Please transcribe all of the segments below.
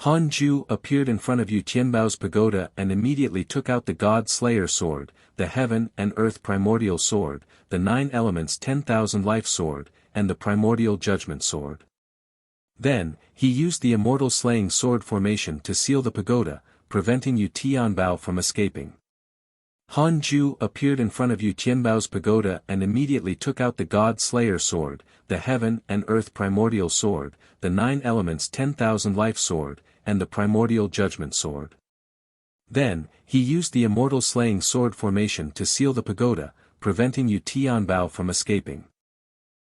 Han Ju appeared in front of Yu Tianbao's pagoda and immediately took out the God Slayer sword, the Heaven and Earth Primordial Sword, the 9 Elements 10,000 Life Sword, and the Primordial Judgment Sword. Then, he used the Immortal Slaying Sword formation to seal the pagoda, preventing Yu Tianbao from escaping. Han Ju appeared in front of Yu Tianbao's pagoda and immediately took out the God Slayer sword, the Heaven and Earth Primordial Sword, the 9 Elements 10,000 Life Sword, and the Primordial Judgment Sword. Then, he used the Immortal Slaying Sword formation to seal the pagoda, preventing Yu Tianbao from escaping.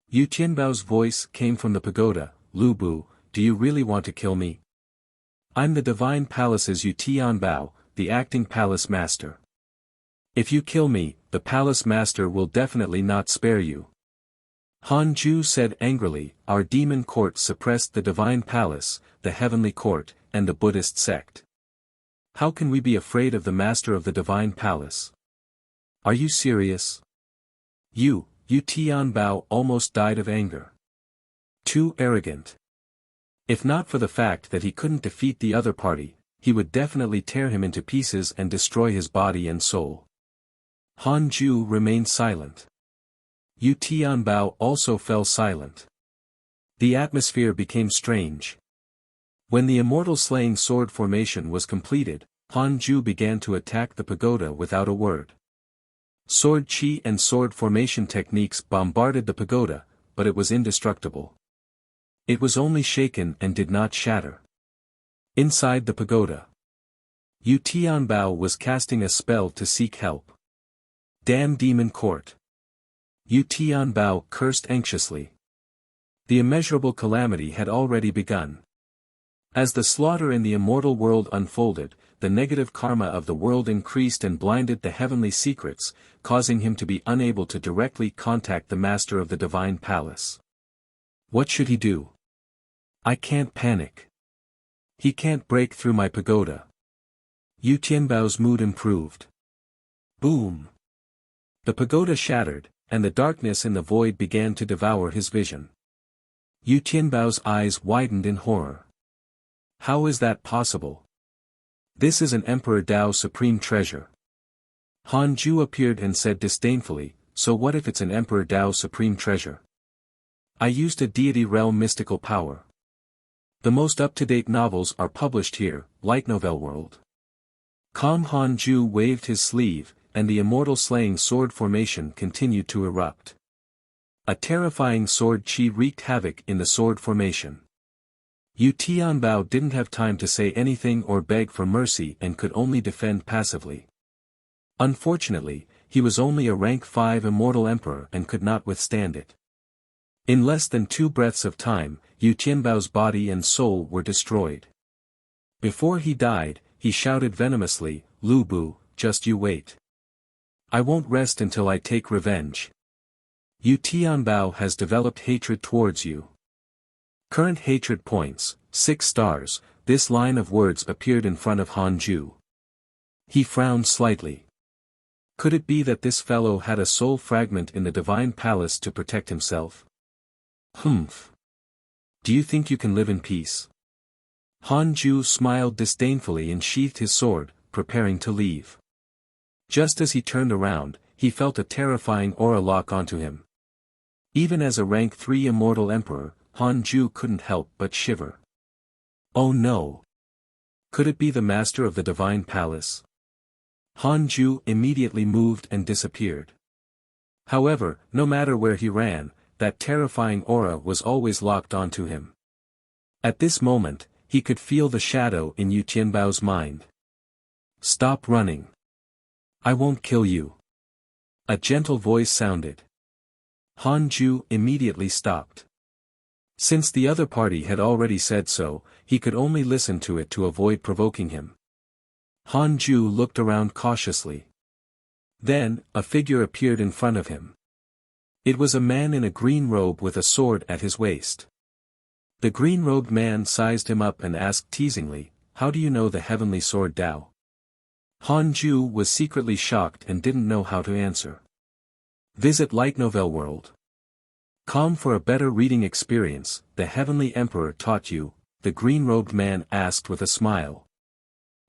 Yu Tianbao's voice came from the pagoda, "Lu Bu, do you really want to kill me? I'm the Divine Palace's Yu Tianbao, the acting palace master. If you kill me, the palace master will definitely not spare you." Han Ju said angrily, "Our demon court suppressed the divine palace, the heavenly court, and the Buddhist sect. How can we be afraid of the master of the divine palace? Are you serious?" Yu Tianbao almost died of anger. Too arrogant. If not for the fact that he couldn't defeat the other party, he would definitely tear him into pieces and destroy his body and soul. Han Ju remained silent. Yu Tianbao also fell silent. The atmosphere became strange. When the Immortal Slaying Sword formation was completed, Han Ju began to attack the pagoda without a word. Sword Chi and sword formation techniques bombarded the pagoda, but it was indestructible. It was only shaken and did not shatter. Inside the pagoda, Yu Tianbao was casting a spell to seek help. Damn demon court! Yu Tianbao cursed anxiously. The immeasurable calamity had already begun. As the slaughter in the immortal world unfolded, the negative karma of the world increased and blinded the heavenly secrets, causing him to be unable to directly contact the master of the divine palace. What should he do? I can't panic. He can't break through my pagoda. Yu Tianbao's mood improved. Boom! The pagoda shattered, and the darkness in the void began to devour his vision. Yu Tianbao's eyes widened in horror. How is that possible? This is an Emperor Dao supreme treasure. Han Ju appeared and said disdainfully, "So what if it's an Emperor Dao supreme treasure? I used a deity realm mystical power. The most up-to-date novels are published here, Light Novel World." Han Ju waved his sleeve, and the Immortal Slaying Sword formation continued to erupt. A terrifying sword chi wreaked havoc in the sword formation. Yu Tianbao didn't have time to say anything or beg for mercy and could only defend passively. Unfortunately, he was only a rank 5 immortal emperor and could not withstand it. In less than 2 breaths of time, Yu Tianbao's body and soul were destroyed. Before he died, he shouted venomously, "Lu Bu, just you wait. I won't rest until I take revenge. Yu Tianbao has developed hatred towards you. Current hatred points, 6 stars." This line of words appeared in front of Han Ju. He frowned slightly. Could it be that this fellow had a soul fragment in the divine palace to protect himself? Humph. Do you think you can live in peace? Han Ju smiled disdainfully and sheathed his sword, preparing to leave. Just as he turned around, he felt a terrifying aura lock onto him. Even as a rank 3 immortal emperor, Han Ju couldn't help but shiver. Oh no! Could it be the master of the divine palace? Han Ju immediately moved and disappeared. However, no matter where he ran, that terrifying aura was always locked onto him. At this moment, he could feel the shadow in Yu Tianbao's mind. "Stop running. I won't kill you." A gentle voice sounded. Han Ju immediately stopped. Since the other party had already said so, he could only listen to it to avoid provoking him. Han Ju looked around cautiously. Then, a figure appeared in front of him. It was a man in a green robe with a sword at his waist. The green-robed man sized him up and asked teasingly, "How do you know the heavenly sword Dao?" Han Ju was secretly shocked and didn't know how to answer. Visit Light Novel World. Com for a better reading experience. The Heavenly Emperor taught you, the green-robed man asked with a smile.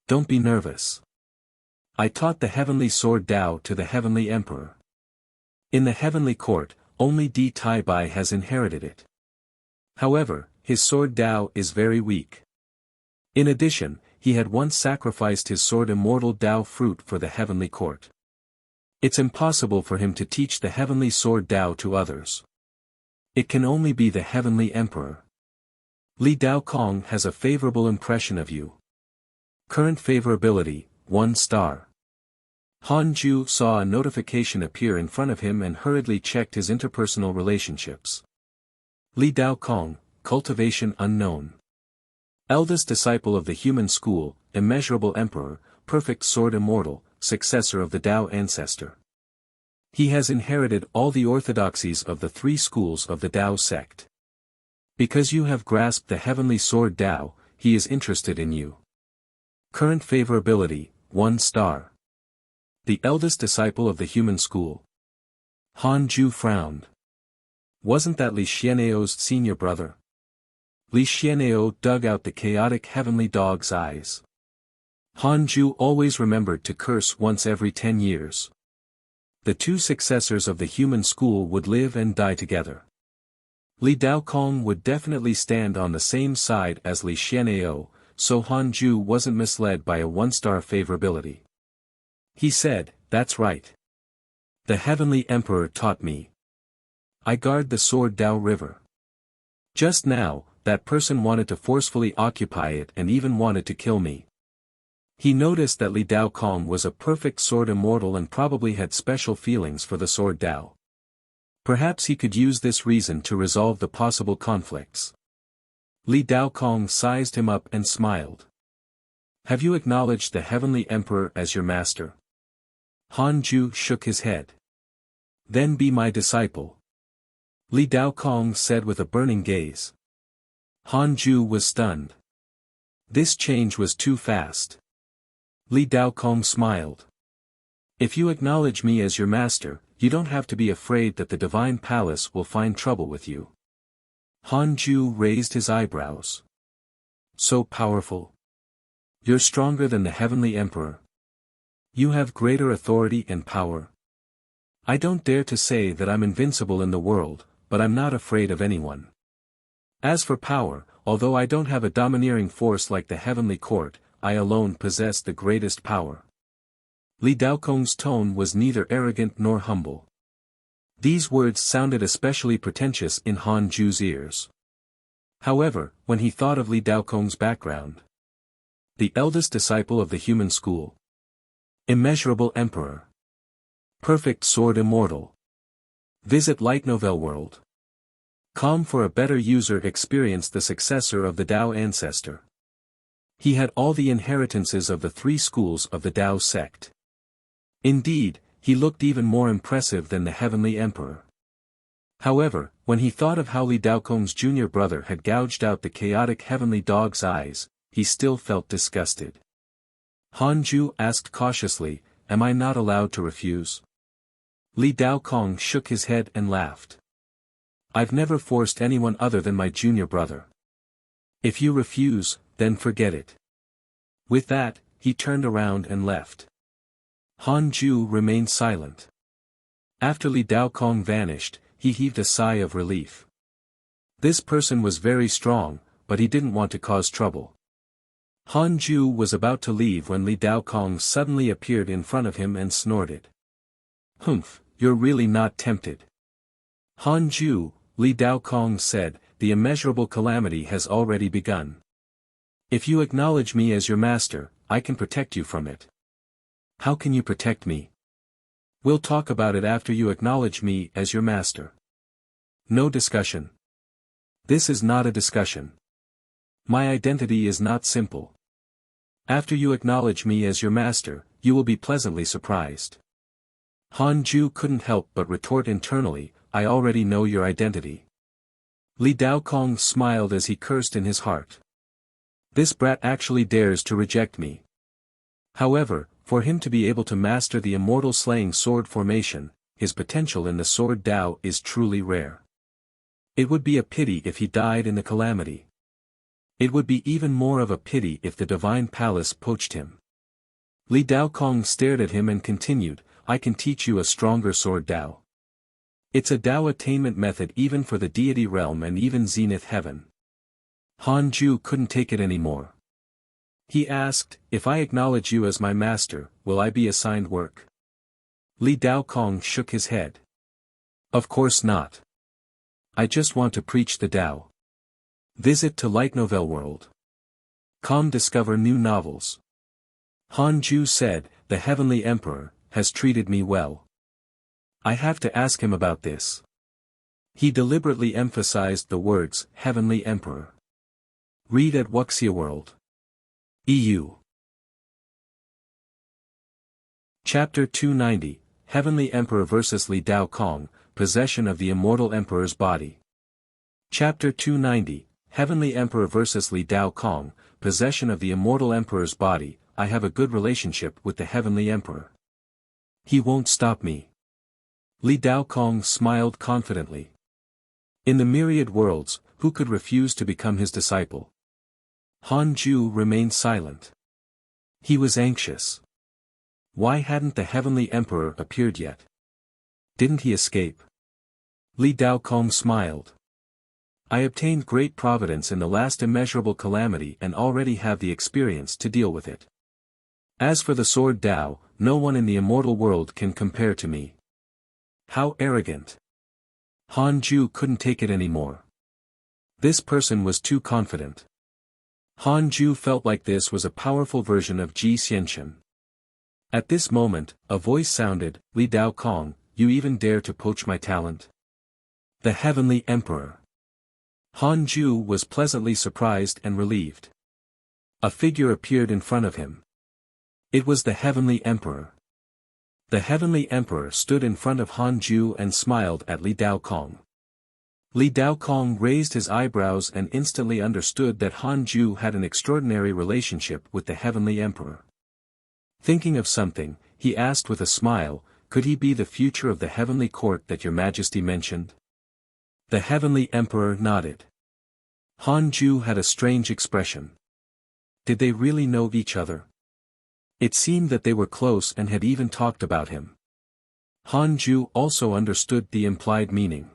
Don't be nervous. I taught the heavenly sword Dao to the heavenly emperor. In the heavenly court, only Di Tai Bai has inherited it. However, his sword Dao is very weak. In addition, he had once sacrificed his sword immortal Dao fruit for the heavenly court. It's impossible for him to teach the heavenly sword Dao to others. It can only be the heavenly emperor. Li Dao Kong has a favorable impression of you. Current favorability, 1 star. Han Ju saw a notification appear in front of him and hurriedly checked his interpersonal relationships. Li Dao Kong, cultivation unknown. Eldest disciple of the human school, immeasurable emperor, perfect sword immortal, successor of the Dao ancestor. He has inherited all the orthodoxies of the 3 schools of the Dao sect. Because you have grasped the heavenly sword Dao, he is interested in you. Current favorability, 1 star. The eldest disciple of the human school. Han Ju frowned. Wasn't that Li Xianeo's senior brother? Li Xianeo dug out the chaotic heavenly dog's eyes. Han Ju always remembered to curse once every 10 years. The 2 successors of the human school would live and die together. Li Dao Kong would definitely stand on the same side as Li Xianeo, so Han Ju wasn't misled by a 1-star favorability. He said, that's right. The heavenly emperor taught me. I guard the sword Dao river. Just now, that person wanted to forcefully occupy it and even wanted to kill me. He noticed that Li Dao Kong was a perfect sword immortal and probably had special feelings for the sword Dao. Perhaps he could use this reason to resolve the possible conflicts. Li Dao Kong sized him up and smiled. Have you acknowledged the heavenly emperor as your master? Han Ju shook his head. Then be my disciple. Li Dao Kong said with a burning gaze. Han Ju was stunned. This change was too fast. Li Dao Kong smiled. If you acknowledge me as your master, you don't have to be afraid that the divine palace will find trouble with you. Han Ju raised his eyebrows. So powerful. You're stronger than the heavenly emperor. You have greater authority and power. I don't dare to say that I'm invincible in the world, but I'm not afraid of anyone. As for power, although I don't have a domineering force like the heavenly court, I alone possess the greatest power. Li Daokong's tone was neither arrogant nor humble. These words sounded especially pretentious in Han Ju's ears. However, when he thought of Li Daokong's background, the eldest disciple of the human school, immeasurable emperor, perfect sword immortal. Visit Light Novel World. Com for a better user experience the successor of the Dao ancestor. He had all the inheritances of the 3 schools of the Dao sect. Indeed, he looked even more impressive than the heavenly emperor. However, when he thought of how Li Daokong's junior brother had gouged out the chaotic heavenly dog's eyes, he still felt disgusted. Han Ju asked cautiously, am I not allowed to refuse? Li Daokong shook his head and laughed. I've never forced anyone other than my junior brother. If you refuse, then forget it. With that, he turned around and left. Han Ju remained silent. After Li Daokong vanished, he heaved a sigh of relief. This person was very strong, but he didn't want to cause trouble. Han Ju was about to leave when Li Daokong suddenly appeared in front of him and snorted. Humph, you're really not tempted. Han Ju, Li Daokong said, the immeasurable calamity has already begun. If you acknowledge me as your master, I can protect you from it. How can you protect me? We'll talk about it after you acknowledge me as your master. No discussion. This is not a discussion. My identity is not simple. After you acknowledge me as your master, you will be pleasantly surprised. Han Ju couldn't help but retort internally, I already know your identity. Li Daokong smiled as he cursed in his heart. This brat actually dares to reject me. However, for him to be able to master the immortal slaying sword formation, his potential in the sword Dao is truly rare. It would be a pity if he died in the calamity. It would be even more of a pity if the divine palace poached him. Li Daokong stared at him and continued, I can teach you a stronger sword Dao. It's a Dao attainment method even for the deity realm and even Zenith heaven. Han Ju couldn't take it anymore. He asked, if I acknowledge you as my master, will I be assigned work? Li Daokong shook his head. Of course not. I just want to preach the Dao. Visit to Light Novel World. Com discover new novels. Han Ju said, the Heavenly Emperor has treated me well. I have to ask him about this. He deliberately emphasized the words, Heavenly Emperor. Read at Wuxia World. EU. Chapter 290, Heavenly Emperor vs. Li Daokong, Possession of the Immortal Emperor's Body. Chapter 290, Heavenly Emperor vs. Li Daokong, Possession of the Immortal Emperor's Body. I have a good relationship with the Heavenly Emperor. He won't stop me. Li Daokong smiled confidently. In the myriad worlds, who could refuse to become his disciple? Han Ju remained silent. He was anxious. Why hadn't the Heavenly Emperor appeared yet? Didn't he escape? Li Daokong smiled. I obtained great providence in the last immeasurable calamity and already have the experience to deal with it. As for the sword Dao, no one in the immortal world can compare to me. How arrogant. Han Ju couldn't take it anymore. This person was too confident. Han Ju felt like this was a powerful version of Ji Xianxian. At this moment, a voice sounded, Li Daokong, you even dare to poach my talent? The Heavenly Emperor. Han Ju was pleasantly surprised and relieved. A figure appeared in front of him. It was the Heavenly Emperor. The Heavenly Emperor stood in front of Han Ju and smiled at Li Daokong. Li Daokong raised his eyebrows and instantly understood that Han Ju had an extraordinary relationship with the Heavenly Emperor. Thinking of something, he asked with a smile, could he be the future of the heavenly court that your majesty mentioned? The Heavenly Emperor nodded. Han Ju had a strange expression. Did they really know each other? It seemed that they were close and had even talked about him. Han Ju also understood the implied meaning.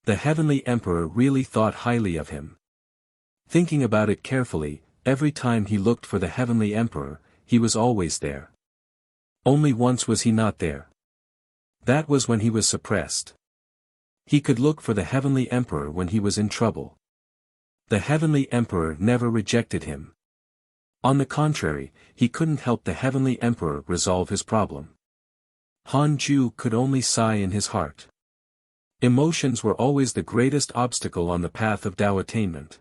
The Heavenly Emperor really thought highly of him. Thinking about it carefully, every time he looked for the Heavenly Emperor, he was always there. Only once was he not there. That was when he was suppressed. He could look for the Heavenly Emperor when he was in trouble. The Heavenly Emperor never rejected him. On the contrary, he couldn't help the Heavenly Emperor resolve his problem. Han Ju could only sigh in his heart. Emotions were always the greatest obstacle on the path of Dao attainment.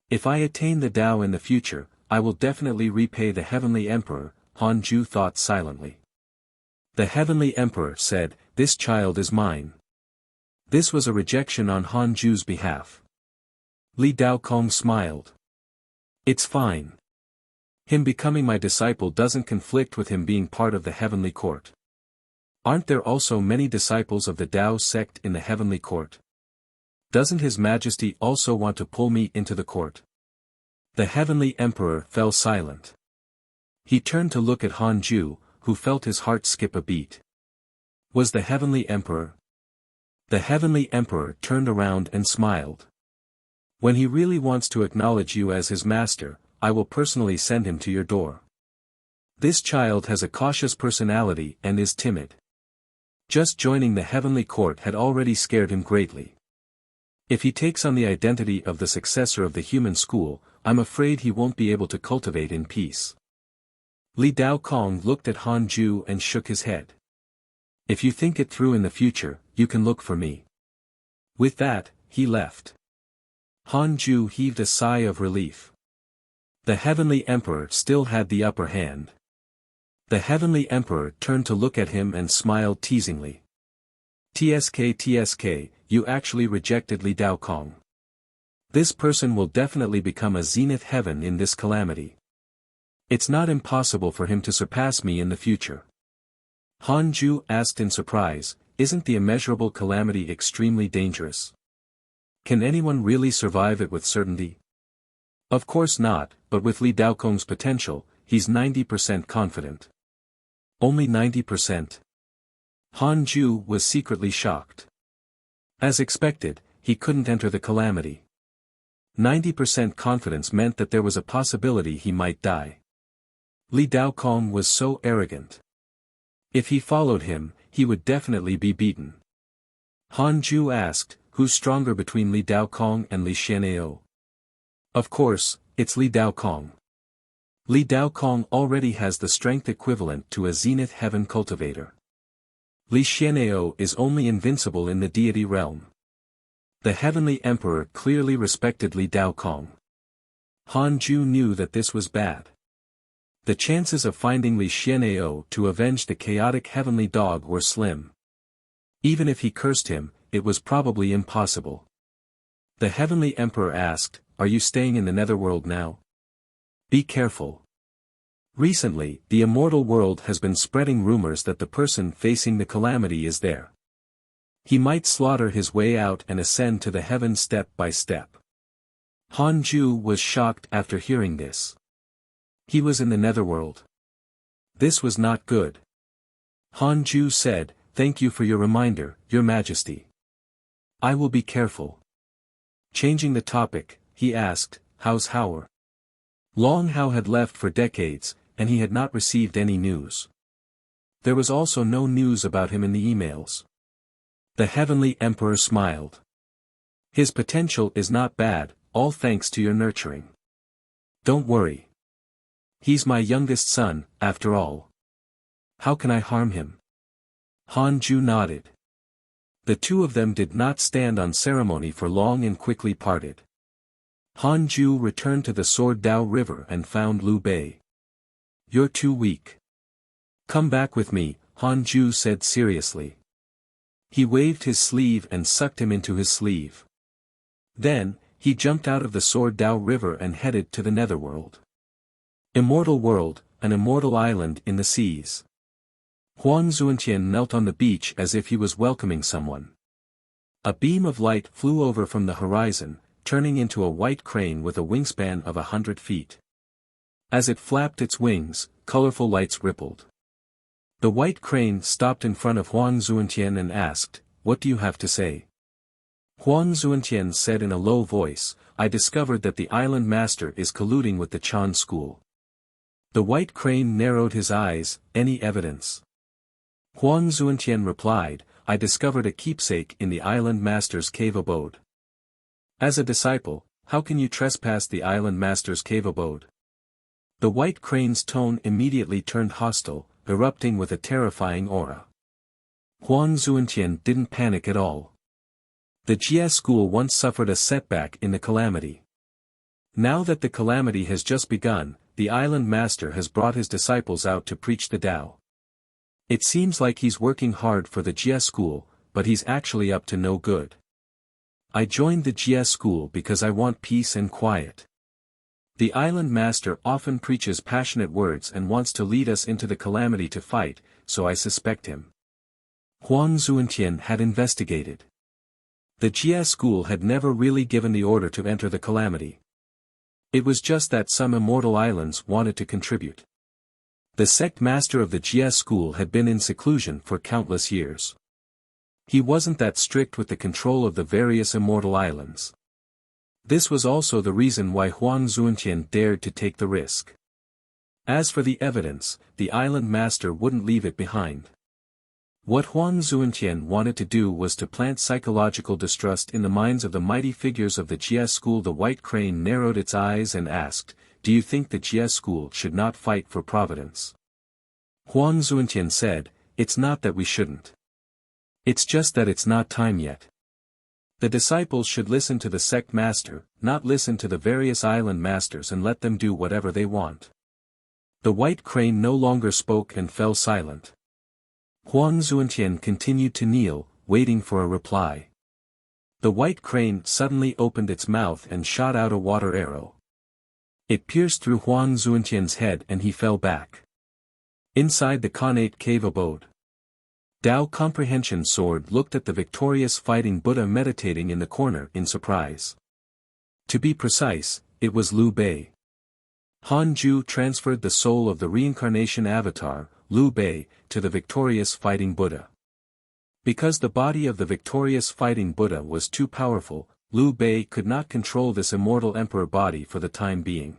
If I attain the Dao in the future, I will definitely repay the Heavenly Emperor, Han Ju thought silently. The Heavenly Emperor said, this child is mine. This was a rejection on Han Ju's behalf. Li Daokong smiled. It's fine. Him becoming my disciple doesn't conflict with him being part of the heavenly court. Aren't there also many disciples of the Dao sect in the heavenly court? Doesn't His Majesty also want to pull me into the court? The Heavenly Emperor fell silent. He turned to look at Han Ju, who felt his heart skip a beat. Was the Heavenly Emperor? The Heavenly Emperor turned around and smiled. When he really wants to acknowledge you as his master, I will personally send him to your door. This child has a cautious personality and is timid. Just joining the heavenly court had already scared him greatly. If he takes on the identity of the successor of the human school, I'm afraid he won't be able to cultivate in peace. Li Daokong looked at Han Ju and shook his head. If you think it through in the future, you can look for me. With that, he left. Han Ju heaved a sigh of relief. The Heavenly Emperor still had the upper hand. The Heavenly Emperor turned to look at him and smiled teasingly. TSK, you actually rejected Li Daokong. This person will definitely become a zenith heaven in this calamity. It's not impossible for him to surpass me in the future. Han Ju asked in surprise, isn't the immeasurable calamity extremely dangerous? Can anyone really survive it with certainty? Of course not, but with Li Daokong's potential, he's 90% confident. Only 90%. Han Ju was secretly shocked. As expected, he couldn't enter the calamity. 90% confidence meant that there was a possibility he might die. Li Daokong was so arrogant. If he followed him, he would definitely be beaten. Han Ju asked, who's stronger between Li Daokong and Li Xian'eo? Of course, it's Li Daokong. Li Daokong already has the strength equivalent to a Zenith Heaven cultivator. Li Xian'eo is only invincible in the deity realm. The Heavenly Emperor clearly respected Li Daokong. Han Ju knew that this was bad. The chances of finding Li Xian'eo to avenge the chaotic heavenly dog were slim. Even if he cursed him, it was probably impossible. The Heavenly Emperor asked, "Are you staying in the Netherworld now? Be careful. Recently, the immortal world has been spreading rumors that the person facing the calamity is there. He might slaughter his way out and ascend to the heavens step by step." Han Ju was shocked after hearing this. He was in the Netherworld. This was not good. Han Ju said, "Thank you for your reminder, Your Majesty. I will be careful." Changing the topic, he asked, "How's Howard?" Long Hao had left for decades, and he had not received any news. There was also no news about him in the emails. The Heavenly Emperor smiled. "His potential is not bad, all thanks to your nurturing. Don't worry. He's my youngest son, after all. How can I harm him?" Han Ju nodded. The two of them did not stand on ceremony for long and quickly parted. Han Ju returned to the Sword Dao River and found Liu Bei. "You're too weak. Come back with me," Han Ju said seriously. He waved his sleeve and sucked him into his sleeve. Then, he jumped out of the Sword Dao River and headed to the Netherworld. Immortal World, an immortal island in the seas. Huang Zuantian knelt on the beach as if he was welcoming someone. A beam of light flew over from the horizon, turning into a white crane with a wingspan of 100 feet. As it flapped its wings, colorful lights rippled. The white crane stopped in front of Huang Zuantian and asked, "What do you have to say?" Huang Zuantian said in a low voice, "I discovered that the island master is colluding with the Chan school." The white crane narrowed his eyes, "Any evidence?" Huang Zuantian replied, "I discovered a keepsake in the island master's cave abode." "As a disciple, how can you trespass the island master's cave abode?" The white crane's tone immediately turned hostile, erupting with a terrifying aura. Huang Zuantian didn't panic at all. The Jia school once suffered a setback in the calamity. Now that the calamity has just begun, the island master has brought his disciples out to preach the Tao. It seems like he's working hard for the Jia school, but he's actually up to no good. I joined the Jia school because I want peace and quiet. The island master often preaches passionate words and wants to lead us into the calamity to fight, so I suspect him. Huang Zuantian had investigated. The Jia school had never really given the order to enter the calamity. It was just that some immortal islands wanted to contribute. The sect master of the Jia school had been in seclusion for countless years. He wasn't that strict with the control of the various immortal islands. This was also the reason why Huang Zuantian dared to take the risk. As for the evidence, the island master wouldn't leave it behind. What Huang Zuantian wanted to do was to plant psychological distrust in the minds of the mighty figures of the Jia school. The white crane narrowed its eyes and asked, "Do you think the Jia school should not fight for providence?" Huang Zuantian said, "It's not that we shouldn't. It's just that it's not time yet. The disciples should listen to the sect master, not listen to the various island masters and let them do whatever they want." The white crane no longer spoke and fell silent. Huang Zuantian continued to kneel, waiting for a reply. The white crane suddenly opened its mouth and shot out a water arrow. It pierced through Huang Zuantian's head and he fell back. Inside the Khanate cave abode, Dao Comprehension Sword looked at the victorious fighting Buddha meditating in the corner in surprise. To be precise, it was Liu Bei. Han Ju transferred the soul of the reincarnation avatar, Liu Bei, to the victorious fighting Buddha. Because the body of the victorious fighting Buddha was too powerful, Liu Bei could not control this immortal emperor body for the time being.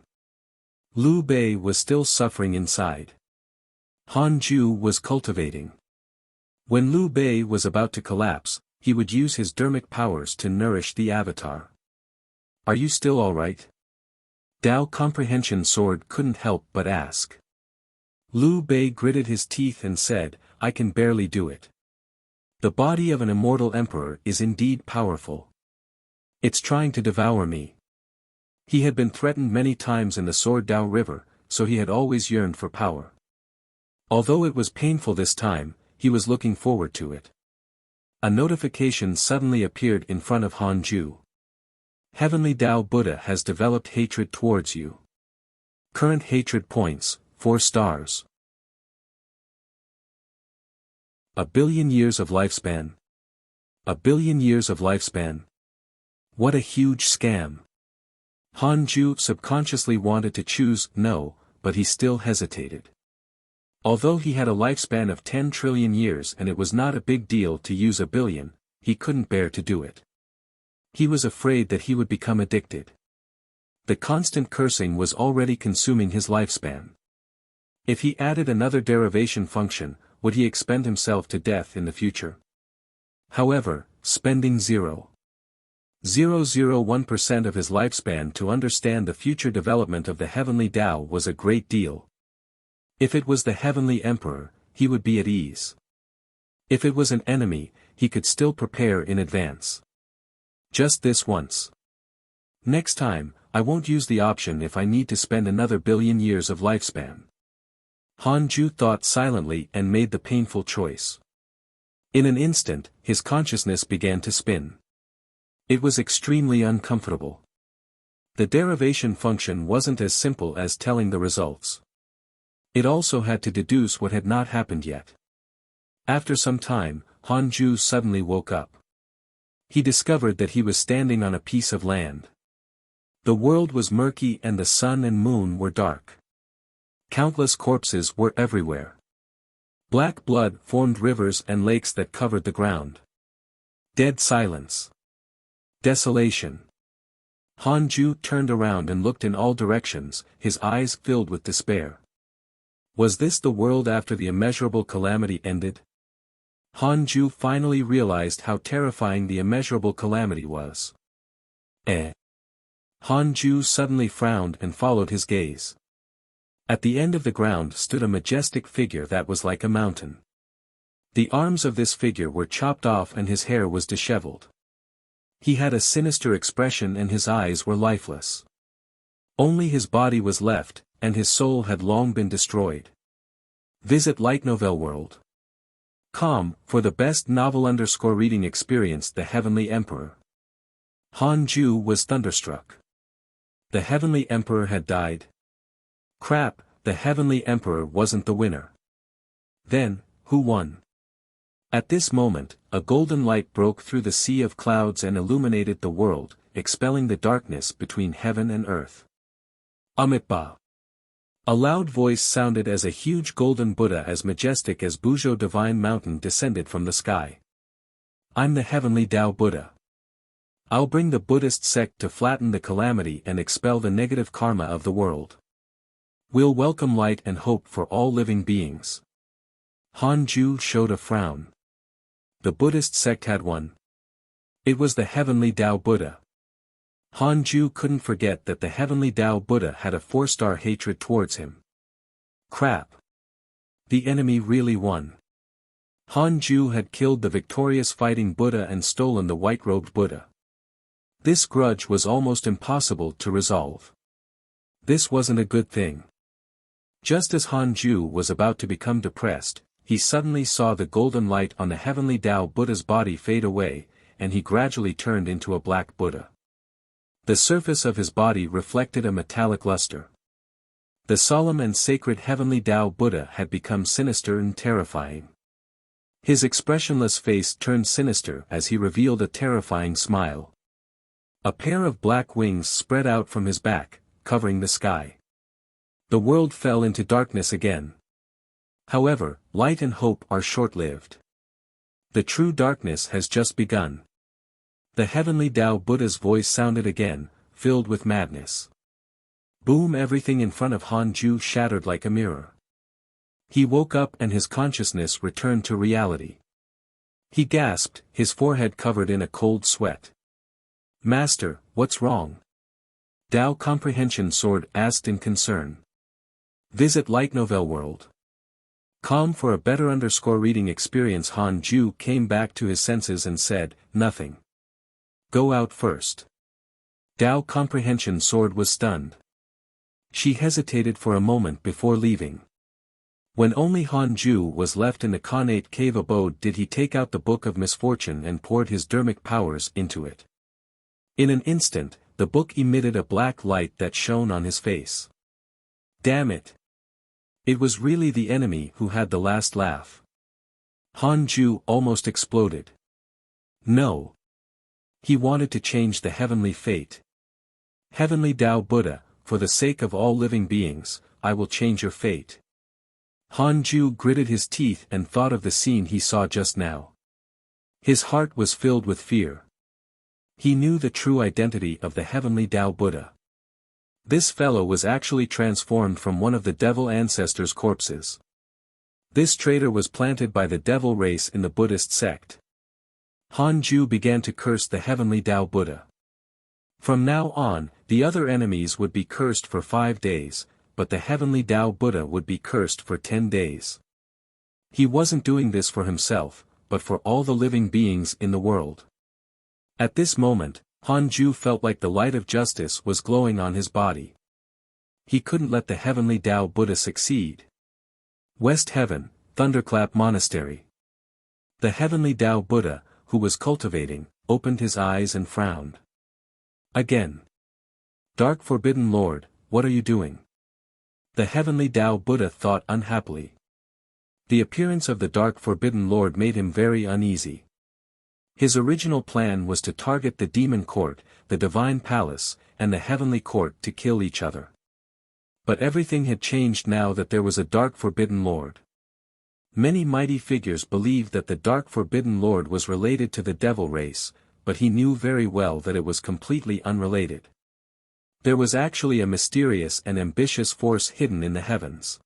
Liu Bei was still suffering inside. Han Ju was cultivating. When Liu Bei was about to collapse, he would use his dermic powers to nourish the avatar. "Are you still alright?" Tao Comprehension Sword couldn't help but ask. Liu Bei gritted his teeth and said, "I can barely do it. The body of an immortal emperor is indeed powerful. It's trying to devour me." He had been threatened many times in the Sword Dao River, so he had always yearned for power. Although it was painful this time, he was looking forward to it. A notification suddenly appeared in front of Han Ju. Heavenly Tao Buddha has developed hatred towards you. Current hatred points, 4 stars. 1,000,000,000 years of lifespan. 1,000,000,000 years of lifespan. What a huge scam. Han Ju subconsciously wanted to choose no, but he still hesitated. Although he had a lifespan of 10 trillion years and it was not a big deal to use 1,000,000,000, he couldn't bear to do it. He was afraid that he would become addicted. The constant cursing was already consuming his lifespan. If he added another derivation function, would he expend himself to death in the future? However, spending 0.001% of his lifespan to understand the future development of the heavenly Tao was a great deal. If it was the heavenly emperor, he would be at ease. If it was an enemy, he could still prepare in advance. Just this once. Next time, I won't use the option if I need to spend another 1,000,000,000 years of lifespan. Han Ju thought silently and made the painful choice. In an instant, his consciousness began to spin. It was extremely uncomfortable. The derivation function wasn't as simple as telling the results. It also had to deduce what had not happened yet. After some time, Han Ju suddenly woke up. He discovered that he was standing on a piece of land. The world was murky and the sun and moon were dark. Countless corpses were everywhere. Black blood formed rivers and lakes that covered the ground. Dead silence. Desolation. Han Ju turned around and looked in all directions, his eyes filled with despair. Was this the world after the immeasurable calamity ended? Han Ju finally realized how terrifying the immeasurable calamity was. Han Ju suddenly frowned and followed his gaze. At the end of the ground stood a majestic figure that was like a mountain. The arms of this figure were chopped off and his hair was disheveled. He had a sinister expression and his eyes were lifeless. Only his body was left, and his soul had long been destroyed. Visit Light Novel World. Com for the best novel _reading experience. The Heavenly Emperor. Han Ju was thunderstruck. The Heavenly Emperor had died. Crap, the Heavenly Emperor wasn't the winner. Then, who won? At this moment, a golden light broke through the sea of clouds and illuminated the world, expelling the darkness between heaven and earth. Amitabha. A loud voice sounded as a huge golden Buddha as majestic as Buzhou Divine Mountain descended from the sky. I'm the Heavenly Tao Buddha. I'll bring the Buddhist sect to flatten the calamity and expel the negative karma of the world. We'll welcome light and hope for all living beings. Han Ju showed a frown. The Buddhist sect had won. It was the Heavenly Tao Buddha. Han Ju couldn't forget that the Heavenly Tao Buddha had a 4-star hatred towards him. Crap. The enemy really won. Han Ju had killed the victorious fighting Buddha and stolen the white-robed Buddha. This grudge was almost impossible to resolve. This wasn't a good thing. Just as Han Ju was about to become depressed, he suddenly saw the golden light on the Heavenly Tao Buddha's body fade away, and he gradually turned into a black Buddha. The surface of his body reflected a metallic luster. The solemn and sacred Heavenly Tao Buddha had become sinister and terrifying. His expressionless face turned sinister as he revealed a terrifying smile. A pair of black wings spread out from his back, covering the sky. The world fell into darkness again. However, light and hope are short-lived. The true darkness has just begun. The heavenly Tao Buddha's voice sounded again, filled with madness. Boom! Everything in front of Han Ju shattered like a mirror. He woke up and his consciousness returned to reality. He gasped, his forehead covered in a cold sweat. "Master, what's wrong?" Tao Comprehension Sword asked in concern. Visit Light Novel World. Calm for a better reading experience. Han Ju came back to his senses and said, "Nothing. Go out first." Tao Comprehension Sword was stunned. She hesitated for a moment before leaving. When only Han Ju was left in the Khanate cave abode did he take out the Book of Misfortune and poured his dharmic powers into it. In an instant, the book emitted a black light that shone on his face. Damn it! It was really the enemy who had the last laugh. Han Ju almost exploded. No. He wanted to change the heavenly fate. Heavenly Tao Buddha, for the sake of all living beings, I will change your fate. Han Ju gritted his teeth and thought of the scene he saw just now. His heart was filled with fear. He knew the true identity of the heavenly Tao Buddha. This fellow was actually transformed from one of the devil ancestors' corpses. This traitor was planted by the devil race in the Buddhist sect. Han Ju began to curse the heavenly Tao Buddha. From now on, the other enemies would be cursed for 5 days, but the heavenly Tao Buddha would be cursed for 10 days. He wasn't doing this for himself, but for all the living beings in the world. At this moment, Han Ju felt like the light of justice was glowing on his body. He couldn't let the heavenly Tao Buddha succeed. West Heaven, Thunderclap Monastery. The heavenly Tao Buddha, who was cultivating, opened his eyes and frowned. Again. Dark Forbidden Lord, what are you doing? The heavenly Tao Buddha thought unhappily. The appearance of the Dark Forbidden Lord made him very uneasy. His original plan was to target the Demon Court, the Divine Palace, and the Heavenly Court to kill each other. But everything had changed now that there was a Dark Forbidden Lord. Many mighty figures believed that the Dark Forbidden Lord was related to the devil race, but he knew very well that it was completely unrelated. There was actually a mysterious and ambitious force hidden in the heavens.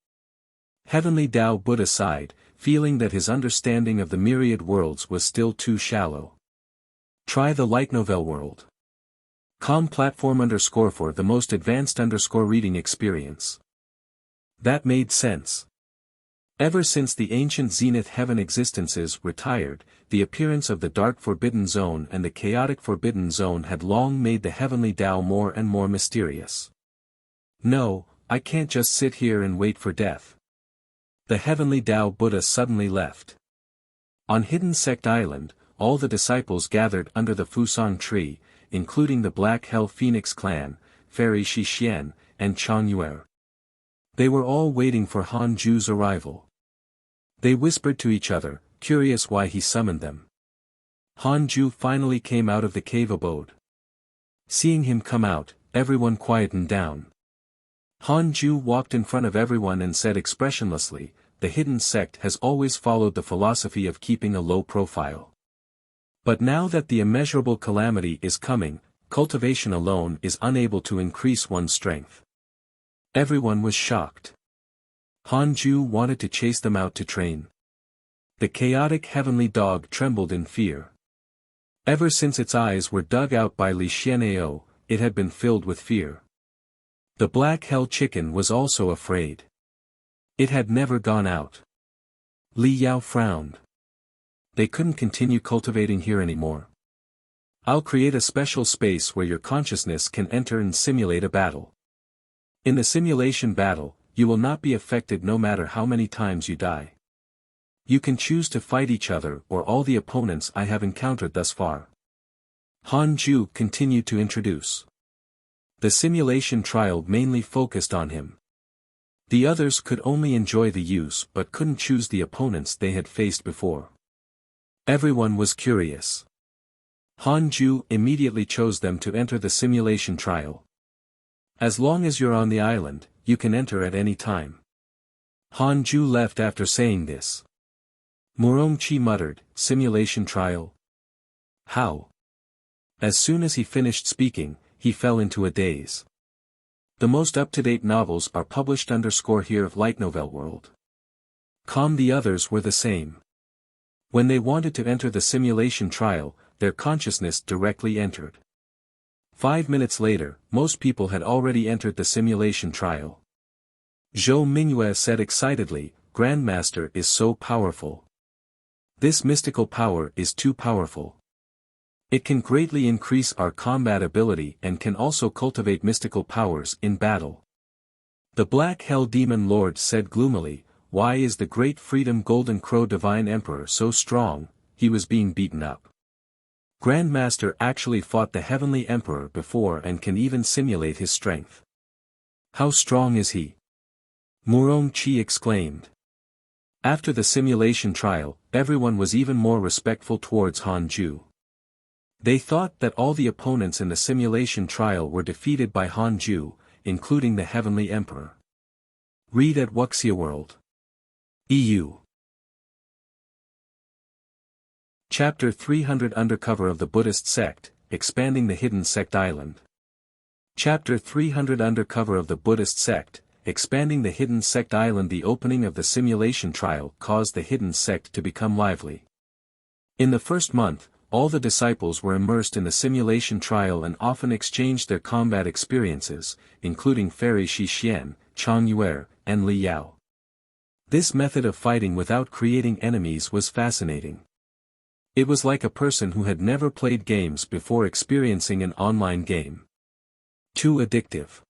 Heavenly Tao Buddha sighed, feeling that his understanding of the myriad worlds was still too shallow. Try the Light Novel World. Com platform _for the most advanced reading experience. That made sense. Ever since the ancient Zenith Heaven existences retired, the appearance of the Dark Forbidden Zone and the Chaotic Forbidden Zone had long made the Heavenly Tao more and more mysterious. No, I can't just sit here and wait for death. The heavenly Tao Buddha suddenly left. On Hidden Sect Island, all the disciples gathered under the Fusang tree, including the Black Hell Phoenix clan, Fairy Shixian, and Chang Yuer. They were all waiting for Han Ju's arrival. They whispered to each other, curious why he summoned them. Han Ju finally came out of the cave abode. Seeing him come out, everyone quietened down. Han Ju walked in front of everyone and said expressionlessly, "The hidden sect has always followed the philosophy of keeping a low profile. But now that the immeasurable calamity is coming, cultivation alone is unable to increase one's strength." Everyone was shocked. Han Ju wanted to chase them out to train. The chaotic heavenly dog trembled in fear. Ever since its eyes were dug out by Li Xian'eo, it had been filled with fear. The Black Hell Chicken was also afraid. It had never gone out. Li Yao frowned. They couldn't continue cultivating here anymore. I'll create a special space where your consciousness can enter and simulate a battle. In the simulation battle, you will not be affected no matter how many times you die. You can choose to fight each other or all the opponents I have encountered thus far. Han Ju continued to introduce. The simulation trial mainly focused on him. The others could only enjoy the use but couldn't choose the opponents they had faced before. Everyone was curious. Han Ju immediately chose them to enter the simulation trial. As long as you're on the island, you can enter at any time. Han Ju left after saying this. Murong Chi muttered, simulation trial? How? As soon as he finished speaking, he fell into a daze. The most up-to-date novels are published _here of Light Novel World. The others were the same. When they wanted to enter the simulation trial, their consciousness directly entered. 5 minutes later, most people had already entered the simulation trial. Zhou Mingyue said excitedly, Grandmaster is so powerful. This mystical power is too powerful. It can greatly increase our combat ability and can also cultivate mystical powers in battle. The Black Hell Demon Lord said gloomily, why is the Great Freedom Golden Crow Divine Emperor so strong? He was being beaten up. Grandmaster actually fought the Heavenly Emperor before and can even simulate his strength. How strong is he? Murong Chi exclaimed. After the simulation trial, everyone was even more respectful towards Han Ju. They thought that all the opponents in the simulation trial were defeated by Han Ju, including the Heavenly Emperor. Read at Wuxia World. EU. Chapter 300 Undercover of the Buddhist Sect, Expanding the Hidden Sect Island. Chapter 300 Undercover of the Buddhist Sect, Expanding the Hidden Sect Island. The opening of the simulation trial caused the hidden sect to become lively. In the first month, all the disciples were immersed in the simulation trial and often exchanged their combat experiences, including Fairy Shi Xian, Chang Yuer, and Li Yao. This method of fighting without creating enemies was fascinating. It was like a person who had never played games before experiencing an online game. Too addictive.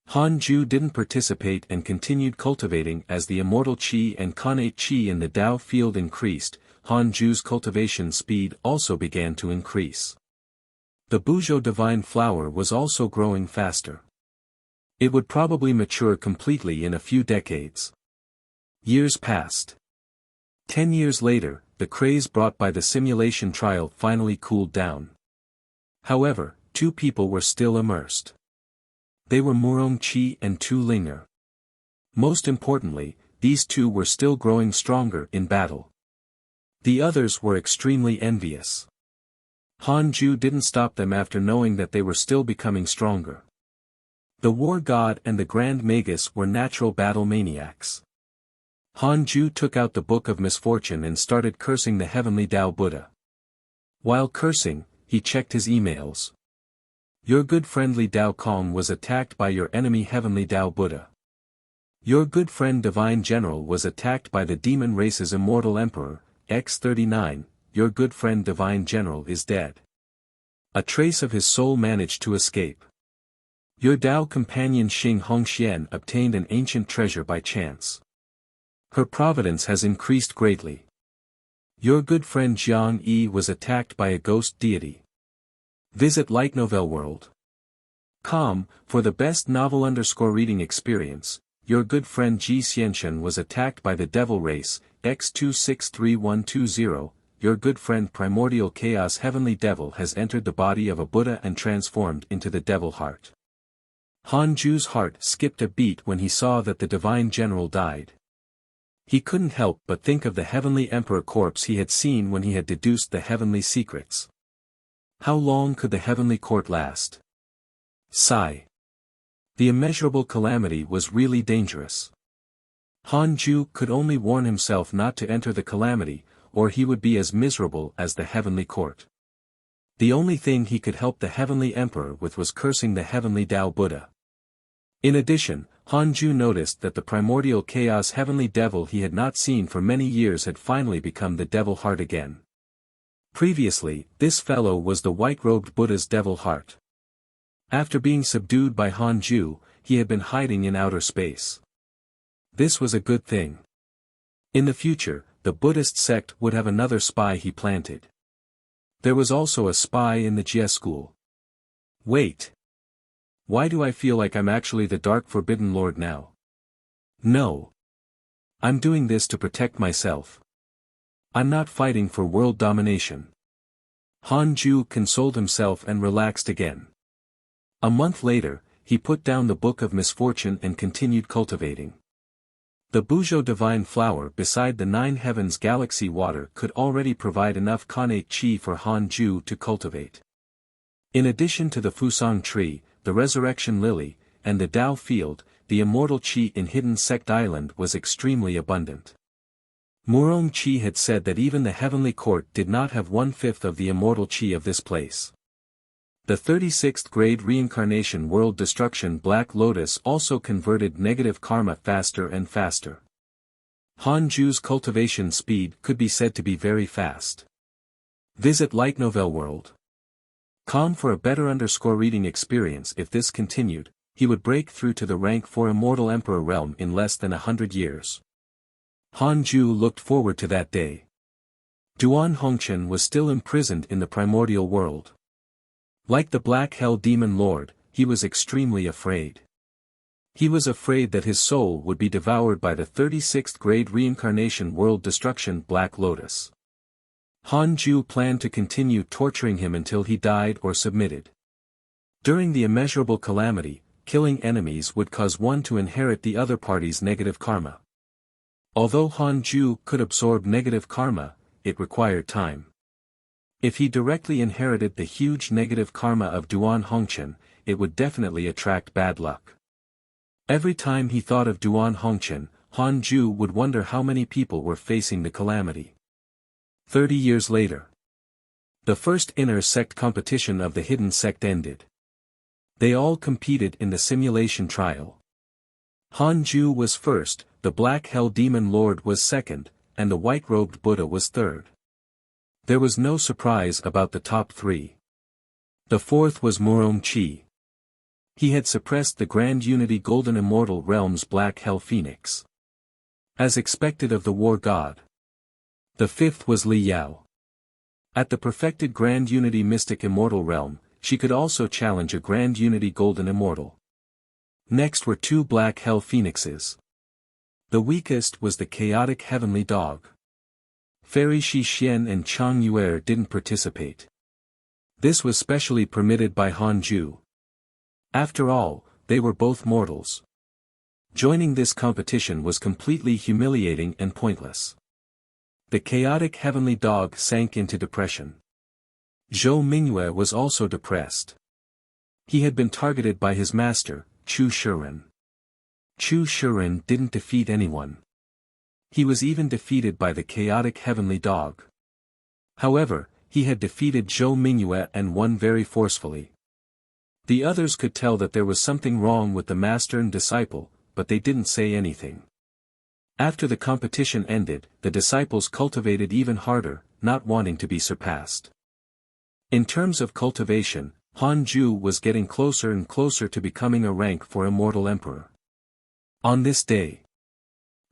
Han Ju didn't participate and continued cultivating as the immortal Qi and connate Qi in the Dao field increased. Han Ju's cultivation speed also began to increase. The Buzhou divine flower was also growing faster. It would probably mature completely in a few decades. Years passed. 10 years later, the craze brought by the simulation trial finally cooled down. However, 2 people were still immersed. They were Murong Chi and Tu Linger. Most importantly, these 2 were still growing stronger in battle. The others were extremely envious. Han Ju didn't stop them after knowing that they were still becoming stronger. The War God and the Grand Magus were natural battle maniacs. Han Ju took out the Book of Misfortune and started cursing the Heavenly Tao Buddha. While cursing, he checked his emails. Your good friendly Tao Kong was attacked by your enemy Heavenly Tao Buddha. Your good friend Divine General was attacked by the demon race's immortal Emperor, X39, your good friend Divine General is dead. A trace of his soul managed to escape. Your Tao companion Xing Hongxian obtained an ancient treasure by chance. Her providence has increased greatly. Your good friend Jiang Yi was attacked by a ghost deity. Visit Light Novel World. For the best novel _reading experience, your good friend Ji Xianshen was attacked by the devil race, X263120, your good friend Primordial Chaos Heavenly Devil has entered the body of a Buddha and transformed into the devil heart. Han Ju's heart skipped a beat when he saw that the Divine General died. He couldn't help but think of the Heavenly Emperor corpse he had seen when he had deduced the heavenly secrets. How long could the heavenly court last? Sigh. The immeasurable calamity was really dangerous. Han Ju could only warn himself not to enter the calamity, or he would be as miserable as the heavenly court. The only thing he could help the Heavenly Emperor with was cursing the Heavenly Tao Buddha. In addition, Han Ju noticed that the primordial chaos Heavenly Devil he had not seen for many years had finally become the devil heart again. Previously, this fellow was the white-robed Buddha's devil heart. After being subdued by Han Ju, he had been hiding in outer space. This was a good thing. In the future, the Buddhist sect would have another spy he planted. There was also a spy in the Jie school. Wait. Why do I feel like I'm actually the Dark Forbidden Lord now? No. I'm doing this to protect myself. I'm not fighting for world domination. Han Ju consoled himself and relaxed again. A month later, he put down the Book of Misfortune and continued cultivating. The Buzhou divine flower beside the 9 heavens galaxy water could already provide enough connate qi for Han Ju to cultivate. In addition to the Fusang tree, the resurrection lily, and the Dao field, the immortal qi in Hidden Sect Island was extremely abundant. Murong Qi had said that even the heavenly court did not have 1/5 of the immortal qi of this place. The 36th grade reincarnation world destruction Black Lotus also converted negative karma faster and faster. Han Ju's cultivation speed could be said to be very fast. Visit Light Novel World. Com for a better reading experience. If this continued, he would break through to the rank 4 Immortal Emperor realm in less than 100 years. Han Ju looked forward to that day. Duan Hongchen was still imprisoned in the primordial world. Like the Black Hell Demon Lord, he was extremely afraid. He was afraid that his soul would be devoured by the 36th grade reincarnation world destruction Black Lotus. Han Ju planned to continue torturing him until he died or submitted. During the immeasurable calamity, killing enemies would cause one to inherit the other party's negative karma. Although Han Ju could absorb negative karma, it required time. If he directly inherited the huge negative karma of Duan Hongchen, it would definitely attract bad luck. Every time he thought of Duan Hongchen, Han Ju would wonder how many people were facing the calamity. 30 years later. The first inner sect competition of the hidden sect ended. They all competed in the simulation trial. Han Ju was first, the Black Hell Demon Lord was second, and the white-robed Buddha was third. There was no surprise about the top 3. The fourth was Murong Qi. He had suppressed the Grand Unity Golden Immortal Realm's Black Hell Phoenix. As expected of the War God. The fifth was Li Yao. At the perfected Grand Unity Mystic Immortal Realm, she could also challenge a Grand Unity Golden Immortal. Next were 2 Black Hell Phoenixes. The weakest was the Chaotic Heavenly Dog. Fairy Shi Xian and Chang Yuer didn't participate. This was specially permitted by Han Ju. After all, they were both mortals. Joining this competition was completely humiliating and pointless. The Chaotic Heavenly Dog sank into depression. Zhou Mingyue was also depressed. He had been targeted by his master, Chu Shiren. Chu Shiren didn't defeat anyone. He was even defeated by the Chaotic Heavenly Dog. However, he had defeated Zhou Mingyue and won very forcefully. The others could tell that there was something wrong with the master and disciple, but they didn't say anything. After the competition ended, the disciples cultivated even harder, not wanting to be surpassed. In terms of cultivation, Han Ju was getting closer and closer to becoming a rank 4 Immortal Emperor. On this day,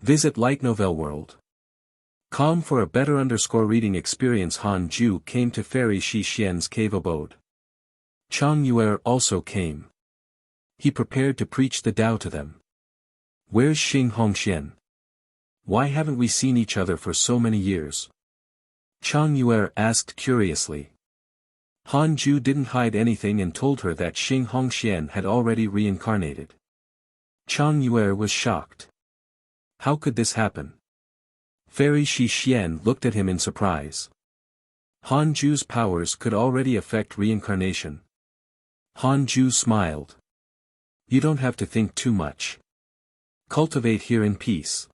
visit Light Novel World. Com for a better reading experience. Han Ju came to Fairy Shi Xian's cave abode. Chang Yuer also came. He prepared to preach the Tao to them. Where's Xing Hongxian? Why haven't we seen each other for so many years? Chang Yuer asked curiously. Han Ju didn't hide anything and told her that Xing Hongxian had already reincarnated. Chang Yuer was shocked. How could this happen? Fairy Shi Xian looked at him in surprise. Han Ju's powers could already affect reincarnation. Han Ju smiled. You don't have to think too much. Cultivate here in peace.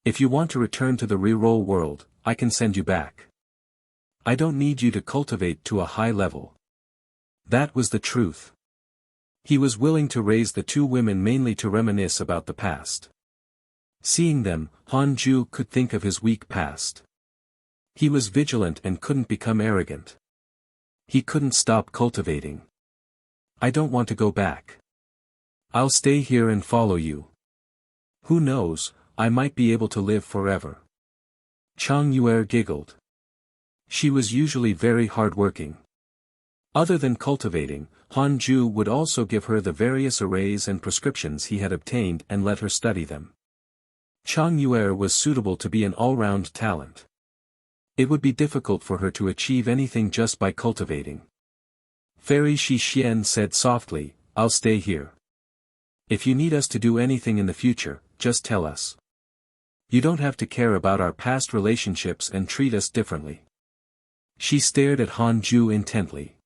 If you want to return to the reroll world, I can send you back. I don't need you to cultivate to a high level. That was the truth. He was willing to raise the 2 women mainly to reminisce about the past. Seeing them, Han Ju could think of his weak past. He was vigilant and couldn't become arrogant. He couldn't stop cultivating. I don't want to go back. I'll stay here and follow you. Who knows, I might be able to live forever. Chang Yuer giggled. She was usually very hardworking. Other than cultivating, Han Ju would also give her the various arrays and prescriptions he had obtained and let her study them. Chang Yuer was suitable to be an all-round talent. It would be difficult for her to achieve anything just by cultivating. Fairy Shi Xian said softly, I'll stay here. If you need us to do anything in the future, just tell us. You don't have to care about our past relationships and treat us differently. She stared at Han Ju intently.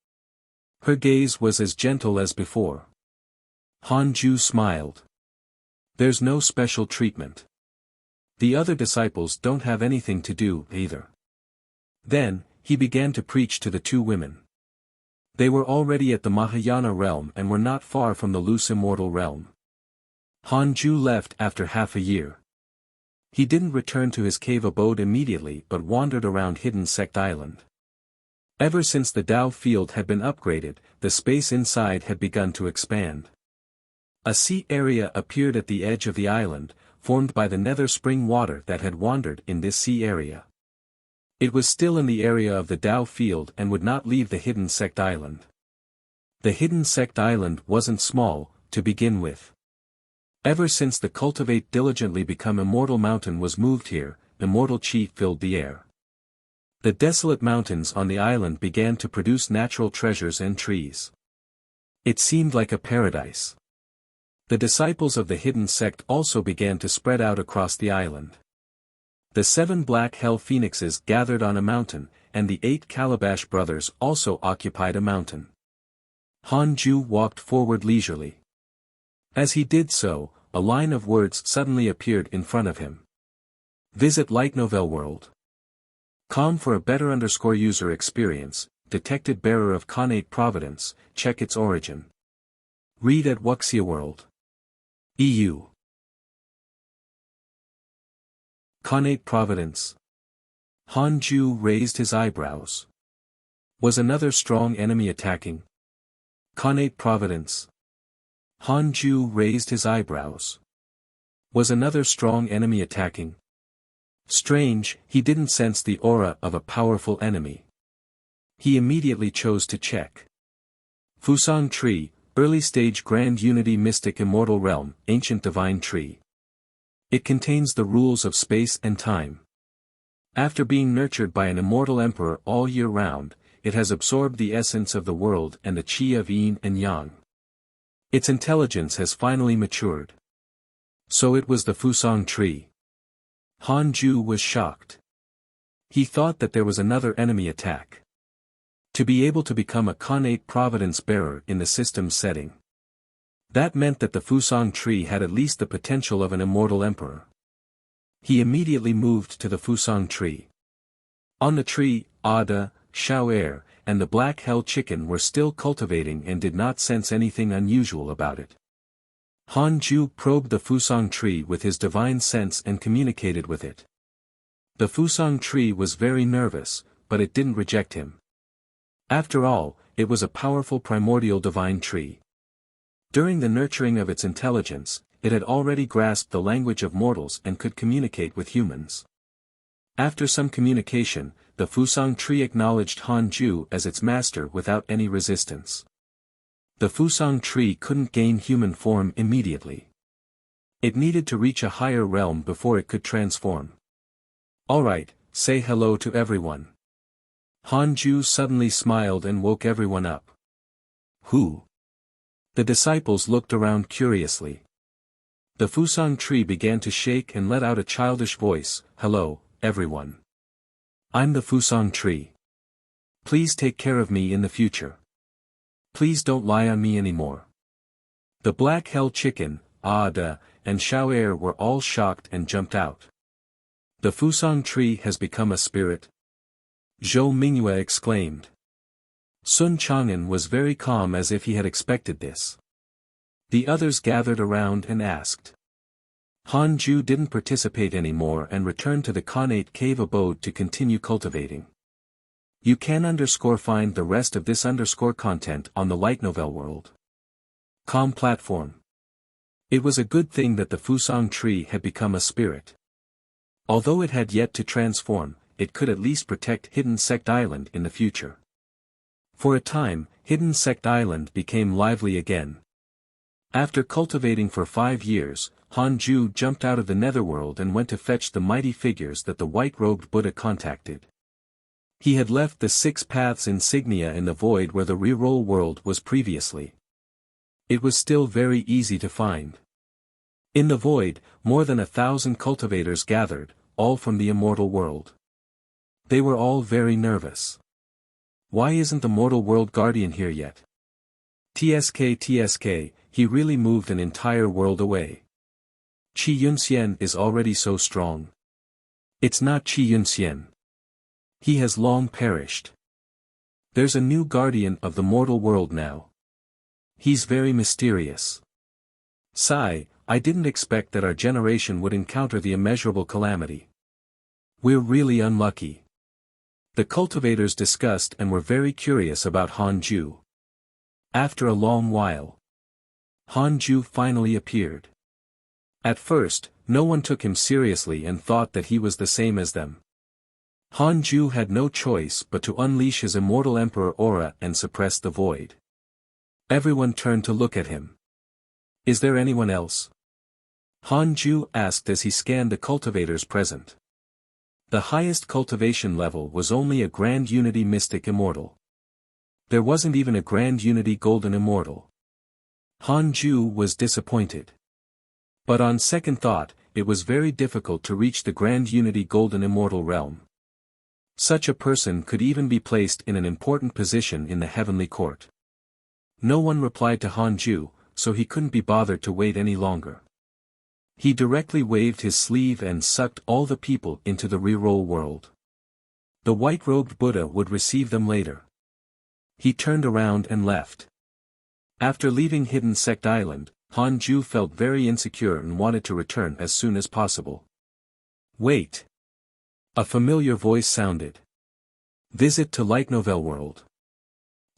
Her gaze was as gentle as before. Han Ju smiled. There's no special treatment. The other disciples don't have anything to do, either. Then, he began to preach to the two women. They were already at the Mahayana realm and were not far from the loose immortal realm. Han Ju left after half a year. He didn't return to his cave abode immediately but wandered around Hidden Sect Island. Ever since the Dao field had been upgraded, the space inside had begun to expand. A sea area appeared at the edge of the island, formed by the nether spring water that had wandered in this sea area. It was still in the area of the Dao field and would not leave the Hidden Sect Island. The Hidden Sect Island wasn't small, to begin with. Ever since the Cultivate diligently become immortal mountain was moved here, immortal chi filled the air. The desolate mountains on the island began to produce natural treasures and trees. It seemed like a paradise. The disciples of the Hidden Sect also began to spread out across the island. The 7 black hell phoenixes gathered on a mountain, and the 8 Calabash brothers also occupied a mountain. Han Ju walked forward leisurely. As he did so, a line of words suddenly appeared in front of him. Visit Light Novel World. Com for a better user experience, detected bearer of Connate Providence, check its origin. Read at Wuxia World. EU. Connate Providence. Han Ju raised his eyebrows. Was another strong enemy attacking? Connate Providence. Han Ju raised his eyebrows. Was another strong enemy attacking? Strange, he didn't sense the aura of a powerful enemy. He immediately chose to check. Fusang Tree, Early Stage Grand Unity Mystic Immortal Realm, Ancient Divine Tree. It contains the rules of space and time. After being nurtured by an immortal emperor all year round, it has absorbed the essence of the world and the chi of yin and yang. Its intelligence has finally matured. So it was the Fusang Tree. Han Ju was shocked. He thought that there was another enemy attack. To be able to become a Connate Providence bearer in the system's setting. That meant that the Fusang Tree had at least the potential of an immortal emperor. He immediately moved to the Fusang Tree. On the tree, Ada, Xiao and the Black Hell Chicken were still cultivating and did not sense anything unusual about it. Han Ju probed the Fusang Tree with his divine sense and communicated with it. The Fusang Tree was very nervous, but it didn't reject him. After all, it was a powerful primordial divine tree. During the nurturing of its intelligence, it had already grasped the language of mortals and could communicate with humans. After some communication, the Fusang Tree acknowledged Han Ju as its master without any resistance. The Fusang Tree couldn't gain human form immediately. It needed to reach a higher realm before it could transform. Alright, say hello to everyone. Han Ju suddenly smiled and woke everyone up. Who? The disciples looked around curiously. The Fusang Tree began to shake and let out a childish voice, hello, everyone. I'm the Fusang Tree. Please take care of me in the future. Please don't lie on me anymore. The Black Hell Chicken, Ada, and Xiao were all shocked and jumped out. The Fusang Tree has become a spirit? Zhou Mingyue exclaimed. Sun Chang'an was very calm as if he had expected this. The others gathered around and asked. Han Ju didn't participate anymore and returned to the Connate cave abode to continue cultivating. You can find the rest of this content on the Light Novel World. Com platform. It was a good thing that the Fusang Tree had become a spirit. Although it had yet to transform, it could at least protect Hidden Sect Island in the future. For a time, Hidden Sect Island became lively again. After cultivating for 5 years, Han Ju jumped out of the netherworld and went to fetch the mighty figures that the white-robed Buddha contacted. He had left the 6 paths insignia in the void where the reroll world was previously. It was still very easy to find. In the void, more than 1,000 cultivators gathered, all from the immortal world. They were all very nervous. Why isn't the mortal world guardian here yet? TSK, he really moved an entire world away. Qi Yunxian is already so strong. It's not Qi Yunxian. He has long perished. There's a new guardian of the mortal world now. He's very mysterious. Sigh, I didn't expect that our generation would encounter the immeasurable calamity. We're really unlucky. The cultivators discussed and were very curious about Hanju. After a long while, Hanju finally appeared. At first, no one took him seriously and thought that he was the same as them. Hanju had no choice but to unleash his immortal emperor aura and suppress the void. Everyone turned to look at him. Is there anyone else? Hanju asked as he scanned the cultivators present. The highest cultivation level was only a Grand Unity Mystic Immortal. There wasn't even a Grand Unity Golden Immortal. Hanju was disappointed. But on second thought, it was very difficult to reach the Grand Unity Golden Immortal realm. Such a person could even be placed in an important position in the heavenly court. No one replied to Hanju, so he couldn't be bothered to wait any longer. He directly waved his sleeve and sucked all the people into the reroll world. The white-robed Buddha would receive them later. He turned around and left. After leaving Hidden Sect Island, Hanju felt very insecure and wanted to return as soon as possible. Wait. A familiar voice sounded. Visit to Light Novel World.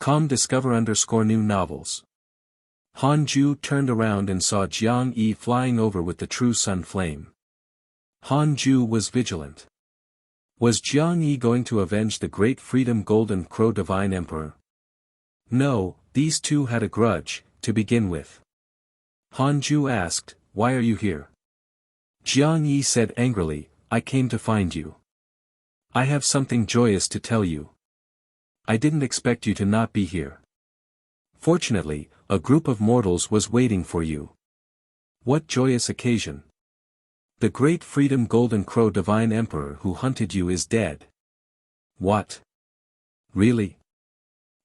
Discover_new novels. Hanju turned around and saw Jiang Yi flying over with the true sun flame. Hanju was vigilant. Was Jiang Yi going to avenge the great Freedom Golden Crow Divine Emperor? No, these two had a grudge, to begin with. Hanju asked, why are you here? Jiang Yi said angrily, I came to find you. I have something joyous to tell you. I didn't expect you to not be here. Fortunately, a group of mortals was waiting for you. What joyous occasion! The great Freedom Golden Crow Divine Emperor who hunted you is dead. What? Really?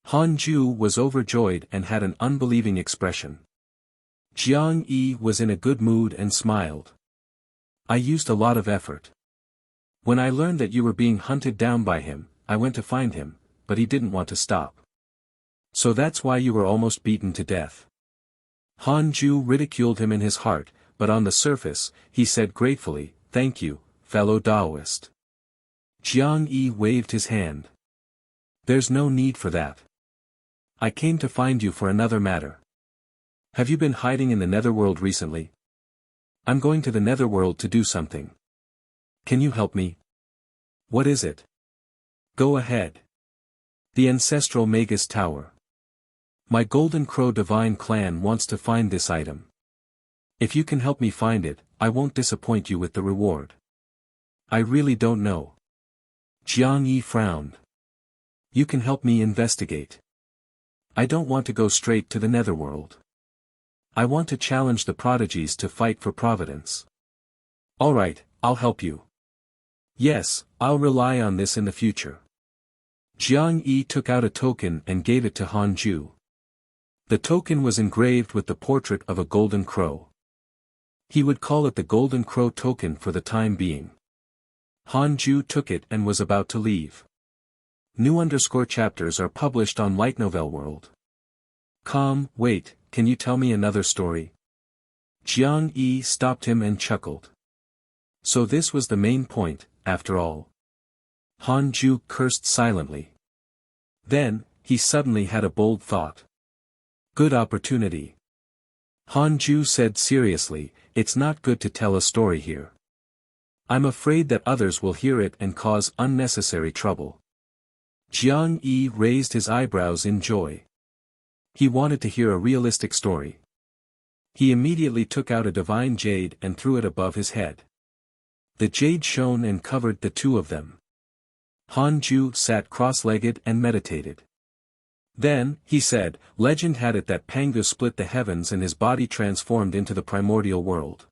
Hanju was overjoyed and had an unbelieving expression. Jiang Yi was in a good mood and smiled. I used a lot of effort. When I learned that you were being hunted down by him, I went to find him, but he didn't want to stop. So that's why you were almost beaten to death. Hanju ridiculed him in his heart, but on the surface, he said gratefully, thank you, fellow Taoist. Jiang Yi waved his hand. There's no need for that. I came to find you for another matter. Have you been hiding in the netherworld recently? I'm going to the netherworld to do something. Can you help me? What is it? Go ahead. The ancestral Magus Tower. My Golden Crow Divine Clan wants to find this item. If you can help me find it, I won't disappoint you with the reward. I really don't know. Jiang Yi frowned. You can help me investigate. I don't want to go straight to the netherworld. I want to challenge the prodigies to fight for providence. Alright, I'll help you. Yes, I'll rely on this in the future. Jiang Yi took out a token and gave it to Hanju. The token was engraved with the portrait of a golden crow. He would call it the Golden Crow token for the time being. Hanju took it and was about to leave. New chapters are published on Light Novel World. Wait, can you tell me another story? Jiang Yi stopped him and chuckled. So this was the main point, after all. Hanju cursed silently. Then, he suddenly had a bold thought. Good opportunity. Hanju said seriously, it's not good to tell a story here. I'm afraid that others will hear it and cause unnecessary trouble. Jiang Yi raised his eyebrows in joy. He wanted to hear a realistic story. He immediately took out a divine jade and threw it above his head. The jade shone and covered the two of them. Han Ju sat cross-legged and meditated. Then, he said, legend had it that Pangu split the heavens and his body transformed into the primordial world.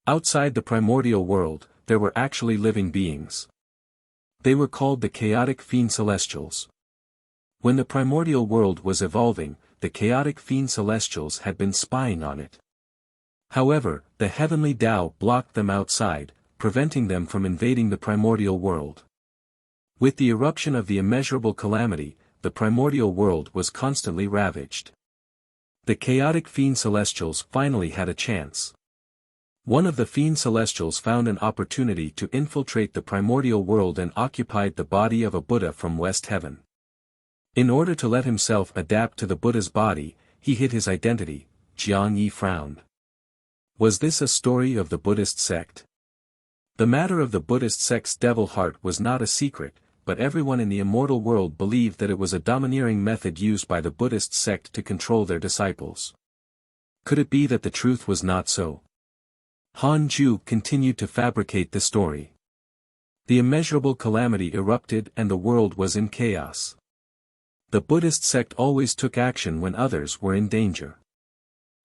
Outside the primordial world, there were actually living beings. They were called the chaotic fiend celestials. When the primordial world was evolving, the chaotic fiend celestials had been spying on it. However, the heavenly Tao blocked them outside, preventing them from invading the primordial world. With the eruption of the immeasurable calamity, the primordial world was constantly ravaged. The chaotic fiend celestials finally had a chance. One of the fiend celestials found an opportunity to infiltrate the primordial world and occupied the body of a Buddha from West Heaven. In order to let himself adapt to the Buddha's body, he hid his identity. Jiang Yi frowned. Was this a story of the Buddhist sect? The matter of the Buddhist sect's devil heart was not a secret, but everyone in the immortal world believed that it was a domineering method used by the Buddhist sect to control their disciples. Could it be that the truth was not so? Han Ju continued to fabricate the story. The immeasurable calamity erupted and the world was in chaos. The Buddhist sect always took action when others were in danger.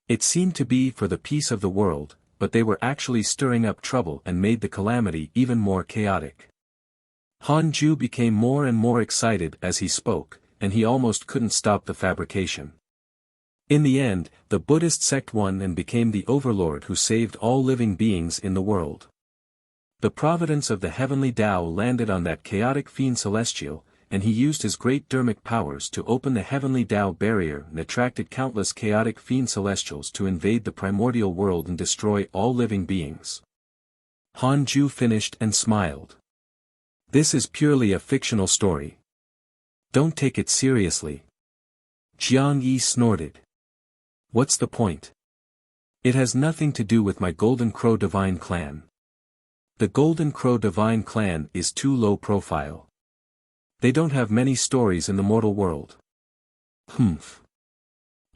It seemed to be for the peace of the world, but they were actually stirring up trouble and made the calamity even more chaotic. Han Ju became more and more excited as he spoke, and he almost couldn't stop the fabrication. In the end, the Buddhist sect won and became the overlord who saved all living beings in the world. The providence of the heavenly Tao landed on that chaotic fiend celestial, and he used his great dermic powers to open the heavenly Tao barrier and attracted countless chaotic fiend celestials to invade the primordial world and destroy all living beings. Han Ju finished and smiled. This is purely a fictional story. Don't take it seriously. Jiang Yi snorted. What's the point? It has nothing to do with my Golden Crow Divine Clan. The Golden Crow Divine Clan is too low profile. They don't have many stories in the mortal world. Humph.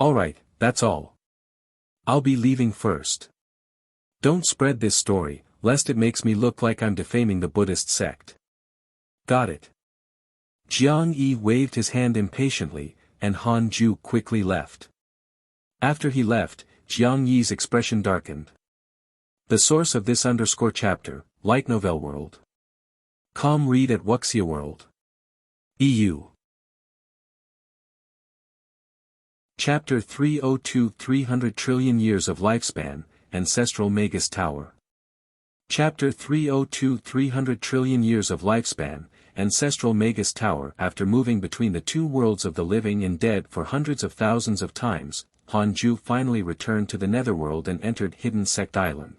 Alright, that's all. I'll be leaving first. Don't spread this story, lest it makes me look like I'm defaming the Buddhist sect. Got it. Jiang Yi waved his hand impatiently, and Han Ju quickly left. After he left, Jiang Yi's expression darkened. The source of this _chapter, Light Novel World. Com read at Wuxia World. EU. Chapter 302 300 Trillion Years of Lifespan, Ancestral Magus Tower. Chapter 302 300 Trillion Years of Lifespan, Ancestral Magus Tower. After moving between the two worlds of the living and dead for hundreds of thousands of times, Han Ju finally returned to the netherworld and entered Hidden Sect Island.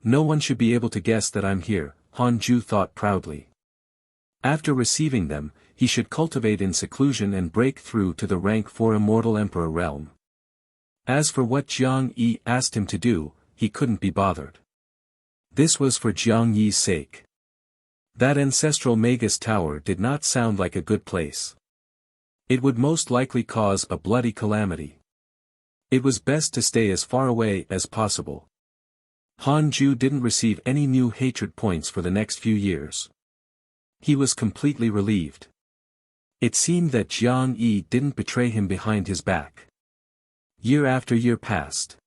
No one should be able to guess that I'm here, Han Ju thought proudly. After receiving them, he should cultivate in seclusion and break through to the rank 4 Immortal Emperor realm. As for what Jiang Yi asked him to do, he couldn't be bothered. This was for Jiang Yi's sake. That ancestral Magus Tower did not sound like a good place. It would most likely cause a bloody calamity. It was best to stay as far away as possible. Han Ju didn't receive any new hatred points for the next few years. He was completely relieved. It seemed that Jiang Yi didn't betray him behind his back. Year after year passed.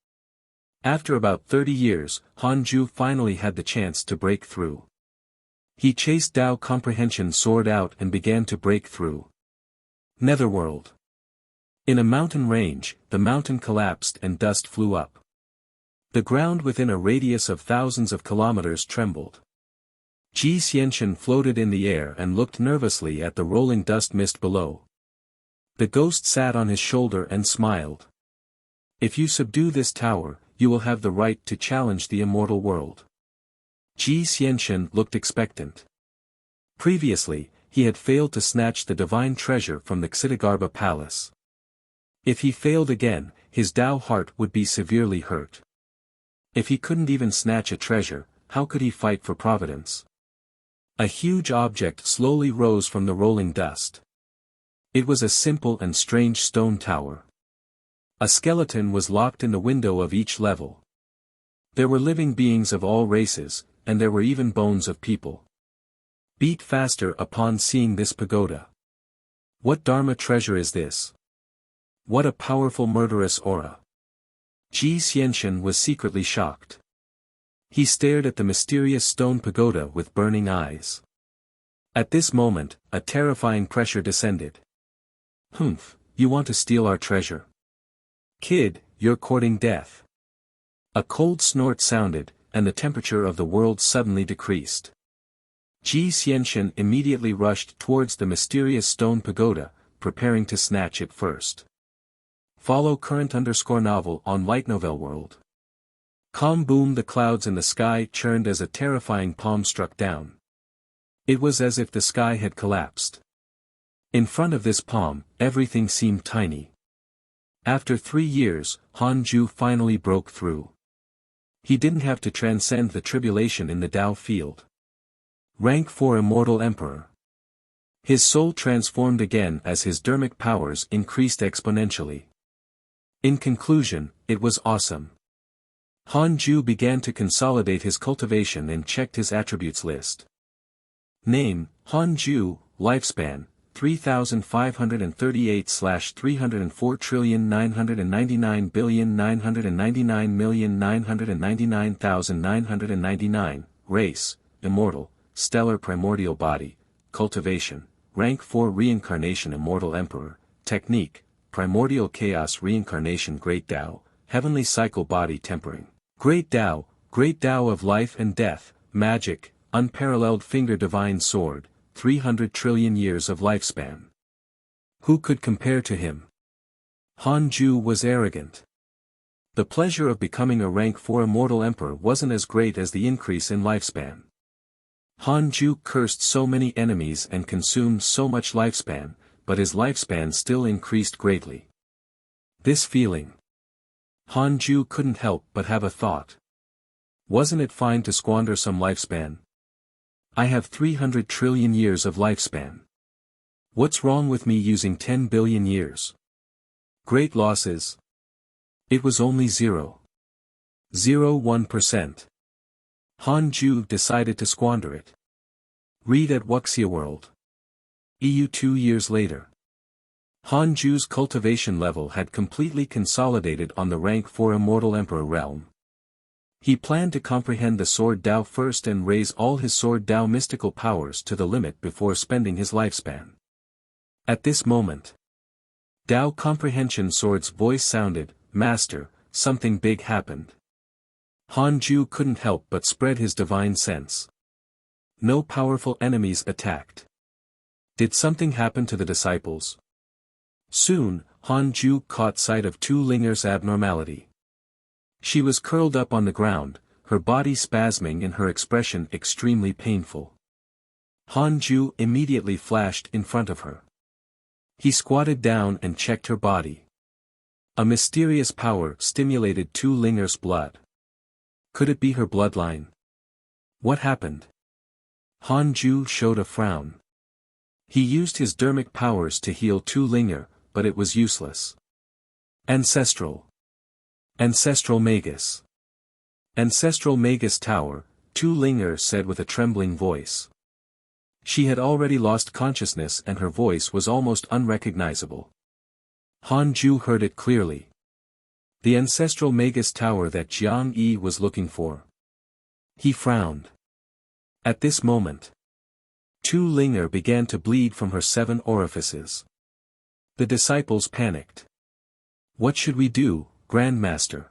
After about 30 years, Han Ju finally had the chance to break through. He chased Tao Comprehension Sword out and began to break through. Netherworld. In a mountain range, the mountain collapsed and dust flew up. The ground within a radius of thousands of kilometers trembled. Ji Xianxian floated in the air and looked nervously at the rolling dust mist below. The ghost sat on his shoulder and smiled. If you subdue this tower, you will have the right to challenge the immortal world. Ji Xianxian looked expectant. Previously, he had failed to snatch the divine treasure from the Xitigarbha palace. If he failed again, his Tao heart would be severely hurt. If he couldn't even snatch a treasure, how could he fight for providence? A huge object slowly rose from the rolling dust. It was a simple and strange stone tower. A skeleton was locked in the window of each level. There were living beings of all races, and there were even bones of people. beat faster upon seeing this pagoda. What Dharma treasure is this? What a powerful murderous aura. Ji Xianxian was secretly shocked. He stared at the mysterious stone pagoda with burning eyes. At this moment, a terrifying pressure descended. Humph, you want to steal our treasure? Kid, you're courting death. A cold snort sounded, and the temperature of the world suddenly decreased. Ji Xianxian immediately rushed towards the mysterious stone pagoda, preparing to snatch it first. Follow current_novel on Light Novel World. Calm boom. The clouds in the sky churned as a terrifying palm struck down. It was as if the sky had collapsed. In front of this palm, everything seemed tiny. After 3 years, Han Ju finally broke through. He didn't have to transcend the tribulation in the Tao field. Rank 4 Immortal Emperor. His soul transformed again as his dermic powers increased exponentially. In conclusion, it was awesome. Han Ju began to consolidate his cultivation and checked his attributes list. Name, Han Ju, lifespan, 3,538/304,999,999,999,999. Race, Immortal, Stellar Primordial Body, Cultivation, Rank 4 Reincarnation Immortal Emperor, Technique, Primordial Chaos Reincarnation Great Tao, Heavenly Cycle Body Tempering. Great Tao of Life and Death, Magic, Unparalleled Finger Divine Sword, 300 trillion years of lifespan. Who could compare to him? Han Ju was arrogant. The pleasure of becoming a rank 4 Immortal Emperor wasn't as great as the increase in lifespan. Han Ju cursed so many enemies and consumed so much lifespan, but his lifespan still increased greatly. This feeling. Han Ju couldn't help but have a thought. Wasn't it fine to squander some lifespan? I have 300 trillion years of lifespan. What's wrong with me using 10 billion years? Great losses? It was only 0.01%. Han Ju decided to squander it. Read at Wuxia World. EU 2 years later. Han Ju's cultivation level had completely consolidated on the rank 4 Immortal Emperor realm. He planned to comprehend the Sword Tao first and raise all his Sword Tao mystical powers to the limit before spending his lifespan. At this moment, Tao Comprehension Sword's voice sounded, "Master, something big happened." Han Ju couldn't help but spread his divine sense. No powerful enemies attacked. Did something happen to the disciples? Soon, Han Ju caught sight of Tu Linger's abnormality. She was curled up on the ground, her body spasming and her expression extremely painful. Han Ju immediately flashed in front of her. He squatted down and checked her body. A mysterious power stimulated Tu Linger's blood. Could it be her bloodline? What happened? Han Ju showed a frown. He used his dermic powers to heal Tu Linger, but it was useless. Ancestral Magus. Ancestral Magus Tower, Tu Linger said with a trembling voice. She had already lost consciousness and her voice was almost unrecognizable. Han Ju heard it clearly. The Ancestral Magus Tower that Jiang Yi was looking for. He frowned. At this moment, Tu Linger began to bleed from her 7 orifices. The disciples panicked. What should we do, Grandmaster?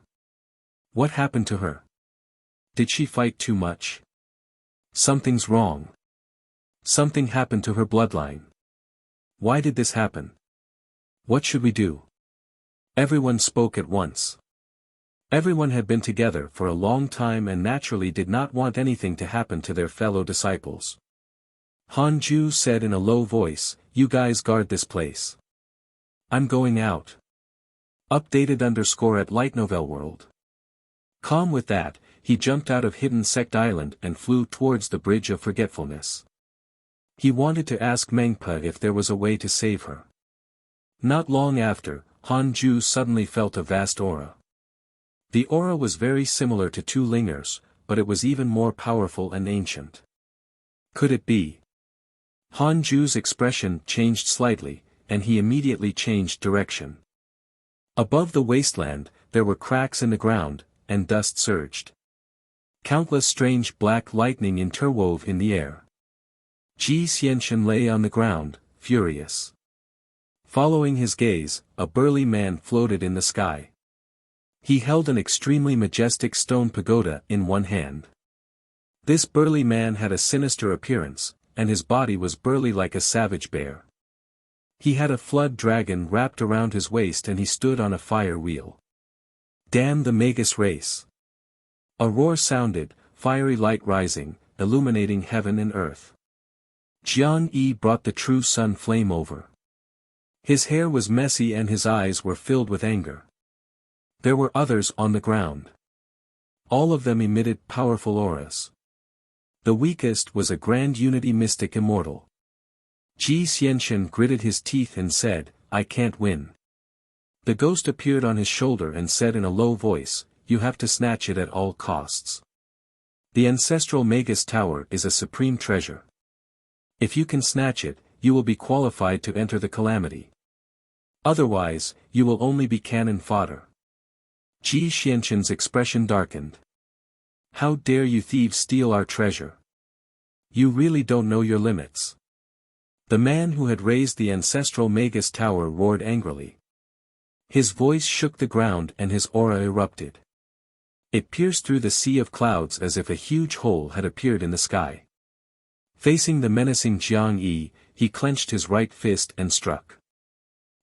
What happened to her? Did she fight too much? Something's wrong. Something happened to her bloodline. Why did this happen? What should we do? Everyone spoke at once. Everyone had been together for a long time and naturally did not want anything to happen to their fellow disciples. Han Ju said in a low voice, "You guys guard this place. I'm going out." Updated_ at Light Novel World. Calm with that, he jumped out of Hidden Sect Island and flew towards the Bridge of Forgetfulness. He wanted to ask Mengpa if there was a way to save her. Not long after, Han Ju suddenly felt a vast aura. The aura was very similar to Tu Linger's, but it was even more powerful and ancient. Could it be? Han Ju's expression changed slightly, and he immediately changed direction. Above the wasteland, there were cracks in the ground, and dust surged. Countless strange black lightning interwove in the air. Ji Xianxian lay on the ground, furious. Following his gaze, a burly man floated in the sky. He held an extremely majestic stone pagoda in one hand. This burly man had a sinister appearance, and his body was burly like a savage bear. He had a flood dragon wrapped around his waist and he stood on a fire wheel. Damn the Magus race! A roar sounded, fiery light rising, illuminating heaven and earth. Jiang Yi brought the true sun flame over. His hair was messy and his eyes were filled with anger. There were others on the ground. All of them emitted powerful auras. The weakest was a grand unity mystic immortal. Ji Xianxian gritted his teeth and said, "I can't win." The ghost appeared on his shoulder and said in a low voice, "You have to snatch it at all costs. The ancestral Magus Tower is a supreme treasure. If you can snatch it, you will be qualified to enter the calamity. Otherwise, you will only be cannon fodder." Ji Xianxian's expression darkened. "How dare you thieves steal our treasure? You really don't know your limits." The man who had raised the ancestral Magus Tower roared angrily. His voice shook the ground and his aura erupted. It pierced through the sea of clouds as if a huge hole had appeared in the sky. Facing the menacing Jiang Yi, he clenched his right fist and struck.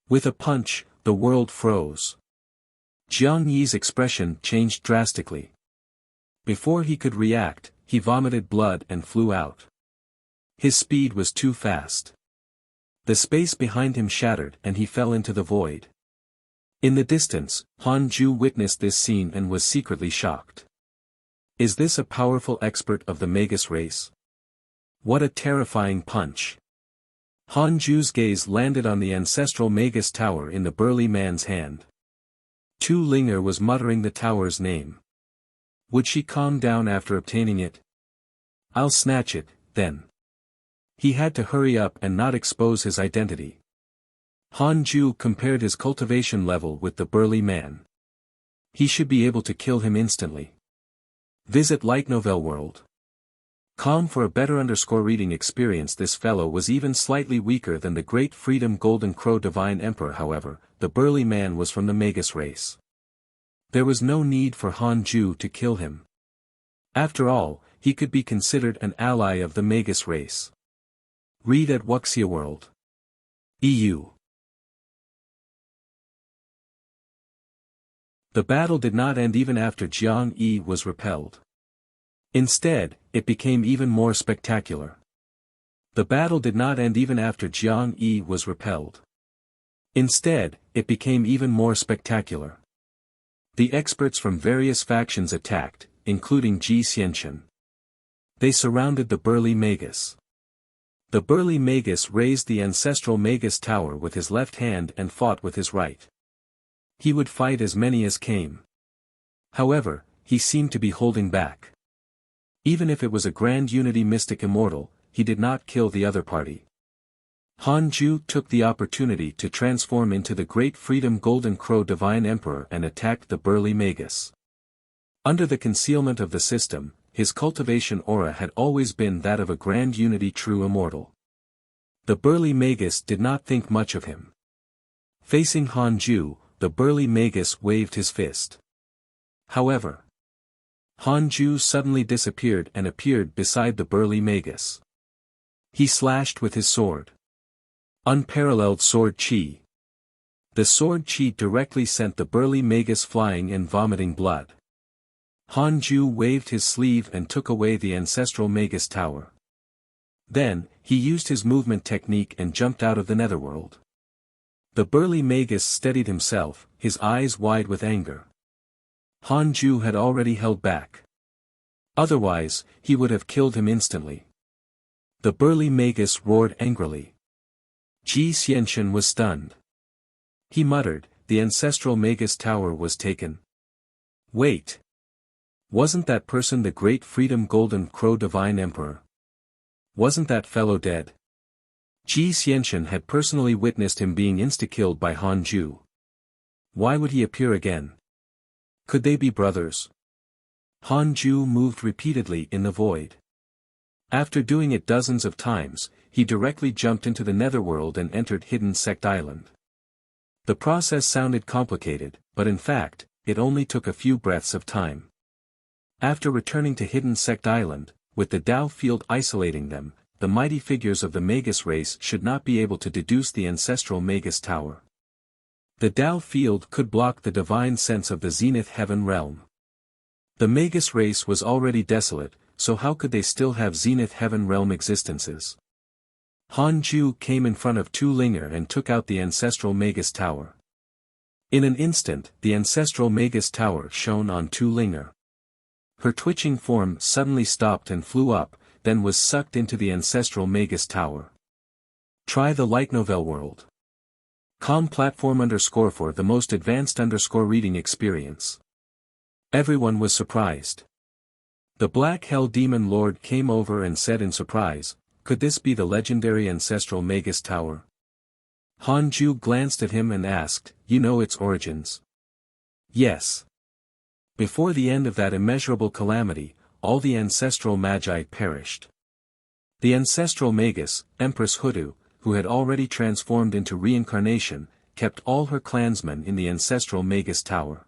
With a punch, the world froze. Jiang Yi's expression changed drastically. Before he could react, he vomited blood and flew out. His speed was too fast. The space behind him shattered and he fell into the void. In the distance, Han Ju witnessed this scene and was secretly shocked. Is this a powerful expert of the Magus race? What a terrifying punch! Han Ju's gaze landed on the ancestral Magus Tower in the burly man's hand. Tu Linger was muttering the tower's name. Would she calm down after obtaining it? I'll snatch it, then. He had to hurry up and not expose his identity. Han Ju compared his cultivation level with the burly man. He should be able to kill him instantly. Visit Light Novel World. Com for a better reading experience. This fellow was even slightly weaker than the Great Freedom Golden Crow Divine Emperor. However, the burly man was from the Magus race. There was no need for Han Ju to kill him. After all, he could be considered an ally of the Magus race. Read at Wuxia World. EU. The battle did not end even after Jiang Yi was repelled. Instead, it became even more spectacular. The battle did not end even after Jiang Yi was repelled. Instead, it became even more spectacular. The experts from various factions attacked, including Ji Xianxian. They surrounded the burly Magus. The burly Magus raised the ancestral Magus Tower with his left hand and fought with his right. He would fight as many as came. However, he seemed to be holding back. Even if it was a grand unity mystic immortal, he did not kill the other party. Han Ju took the opportunity to transform into the Great Freedom Golden Crow Divine Emperor and attacked the burly Magus. Under the concealment of the system, his cultivation aura had always been that of a grand unity true immortal. The burly Magus did not think much of him. Facing Han Ju, the burly Magus waved his fist. However, Han Ju suddenly disappeared and appeared beside the burly Magus. He slashed with his sword. Unparalleled sword chi. The sword chi directly sent the burly Magus flying and vomiting blood. Han Ju waved his sleeve and took away the ancestral Magus Tower. Then, he used his movement technique and jumped out of the netherworld. The burly Magus steadied himself, his eyes wide with anger. Han Ju had already held back. Otherwise, he would have killed him instantly. The burly Magus roared angrily. Ji Xianxian was stunned. He muttered, the ancestral Magus Tower was taken. Wait! Wasn't that person the Great Freedom Golden Crow Divine Emperor? Wasn't that fellow dead? Ji Xianxian had personally witnessed him being insta-killed by Han Ju. Why would he appear again? Could they be brothers? Han Ju moved repeatedly in the void. After doing it dozens of times, he directly jumped into the netherworld and entered Hidden Sect Island. The process sounded complicated, but in fact, it only took a few breaths of time. After returning to Hidden Sect Island, with the Dao field isolating them, the mighty figures of the Magus race should not be able to deduce the ancestral Magus Tower. The Dao field could block the divine sense of the Zenith Heaven realm. The Magus race was already desolate, so how could they still have Zenith Heaven realm existences? Han Ju came in front of Tu Linger and took out the ancestral Magus Tower. In an instant, the ancestral Magus Tower shone on Tu Linger. Her twitching form suddenly stopped and flew up, then was sucked into the ancestral Magus Tower. Try the light novel world. Com platform _ for the most advanced _ reading experience. Everyone was surprised. The Black Hell Demon Lord came over and said in surprise, could this be the legendary ancestral Magus Tower? Han Ju glanced at him and asked, you know its origins? Yes. Before the end of that immeasurable calamity, all the ancestral magi perished. The ancestral Magus, Empress Hudu, who had already transformed into reincarnation, kept all her clansmen in the ancestral Magus Tower.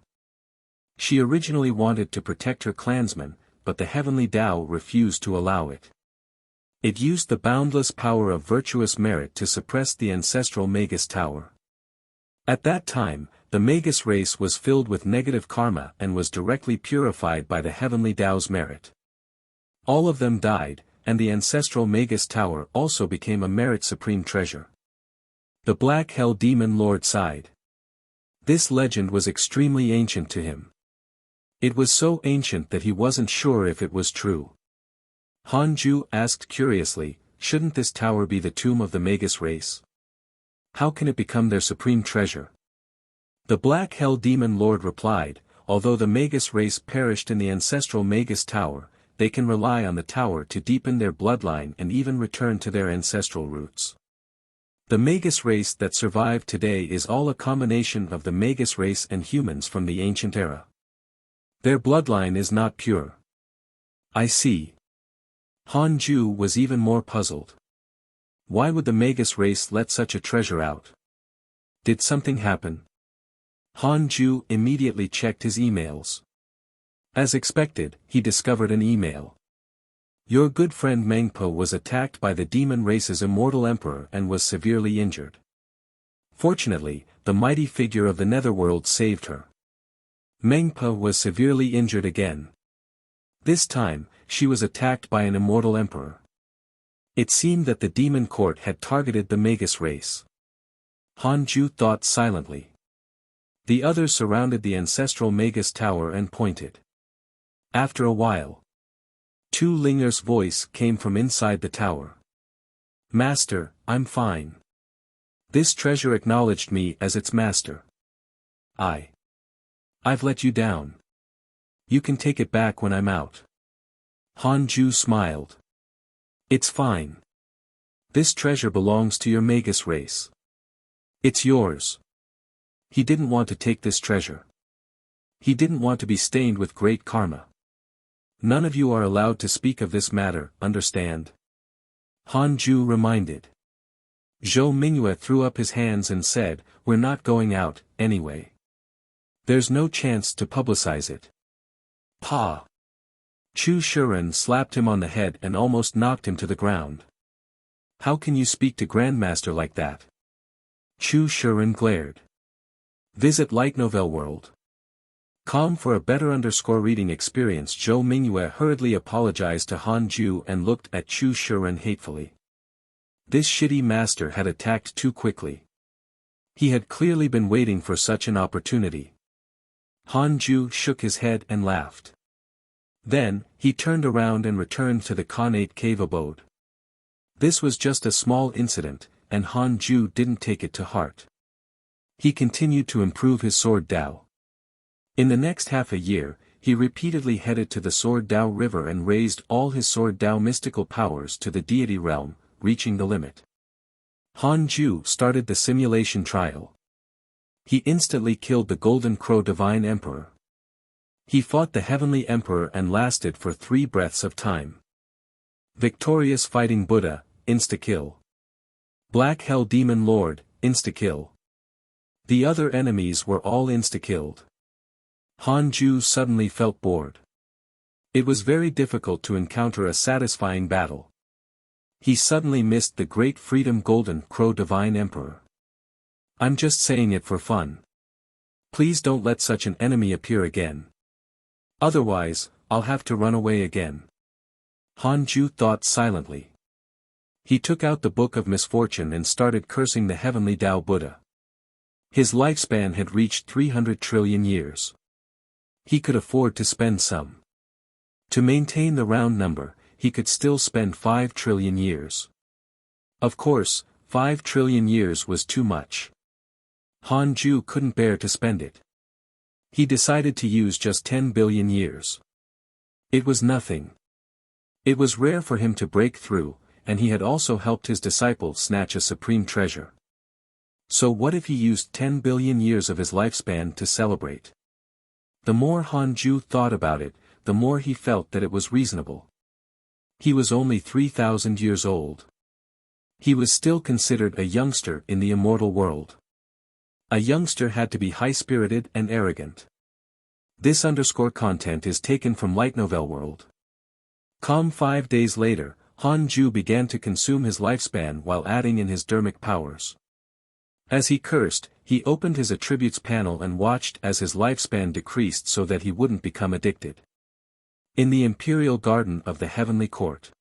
She originally wanted to protect her clansmen, but the heavenly Tao refused to allow it. It used the boundless power of virtuous merit to suppress the ancestral Magus Tower. At that time, the Magus race was filled with negative karma and was directly purified by the heavenly Tao's merit. All of them died, and the ancestral Magus Tower also became a merit supreme treasure. The Black Hell Demon Lord sighed. This legend was extremely ancient to him. It was so ancient that he wasn't sure if it was true. Han Ju asked curiously, shouldn't this tower be the tomb of the Magus race? How can it become their supreme treasure? The Black Hell Demon Lord replied, although the Magus race perished in the ancestral Magus Tower, they can rely on the tower to deepen their bloodline and even return to their ancestral roots. The Magus race that survived today is all a combination of the Magus race and humans from the ancient era. Their bloodline is not pure. I see. Han Ju was even more puzzled. Why would the Magus race let such a treasure out? Did something happen? Han Ju immediately checked his emails. As expected, he discovered an email. Your good friend Mengpo was attacked by the demon race's immortal emperor and was severely injured. Fortunately, the mighty figure of the netherworld saved her. Mengpo was severely injured again. This time, she was attacked by an immortal emperor. It seemed that the demon court had targeted the Magus race. Han Ju thought silently. The others surrounded the ancestral Magus Tower and pointed. After a while, Tu Linger's voice came from inside the tower. Master, I'm fine. This treasure acknowledged me as its master. I've let you down. You can take it back when I'm out. Han Ju smiled. It's fine. This treasure belongs to your Magus race. It's yours. He didn't want to take this treasure. He didn't want to be stained with great karma. None of you are allowed to speak of this matter, understand? Han Ju reminded. Zhou Mingyue threw up his hands and said, we're not going out, anyway. There's no chance to publicize it. Pa! Chu Shiren slapped him on the head and almost knocked him to the ground. How can you speak to Grandmaster like that? Chu Shiren glared. Visit Light Novel World. Com for a better _ reading experience. Zhou Mingyue hurriedly apologized to Han Ju and looked at Chu Shiren hatefully. This shitty master had attacked too quickly. He had clearly been waiting for such an opportunity. Han Ju shook his head and laughed. Then, he turned around and returned to the Khanate cave abode. This was just a small incident, and Han Ju didn't take it to heart. He continued to improve his sword Dao. In the next half a year, he repeatedly headed to the Sword Dao River and raised all his Sword Dao mystical powers to the deity realm, reaching the limit. Han Ju started the simulation trial. He instantly killed the Golden Crow Divine Emperor. He fought the Heavenly Emperor and lasted for 3 breaths of time. Victorious Fighting Buddha, insta-kill. Black Hell Demon Lord, insta-kill. The other enemies were all insta-killed. Han Ju suddenly felt bored. It was very difficult to encounter a satisfying battle. He suddenly missed the Great Freedom Golden Crow Divine Emperor. I'm just saying it for fun. Please don't let such an enemy appear again. Otherwise, I'll have to run away again. Han Ju thought silently. He took out the Book of Misfortune and started cursing the Heavenly Tao Buddha. His lifespan had reached 300 trillion years. He could afford to spend some. To maintain the round number, he could still spend 5 trillion years. Of course, 5 trillion years was too much. Han Ju couldn't bear to spend it. He decided to use just 10 billion years. It was nothing. It was rare for him to break through, and he had also helped his disciple snatch a supreme treasure. So what if he used 10 billion years of his lifespan to celebrate? The more Han Ju thought about it, the more he felt that it was reasonable. He was only 3,000 years old. He was still considered a youngster in the immortal world. A youngster had to be high-spirited and arrogant. This content is taken from Light Novel World. 5 days later, Han Ju began to consume his lifespan while adding in his dermic powers. As he cursed, he opened his attributes panel and watched as his lifespan decreased so that he wouldn't become addicted. In the Imperial Garden of the Heavenly Court,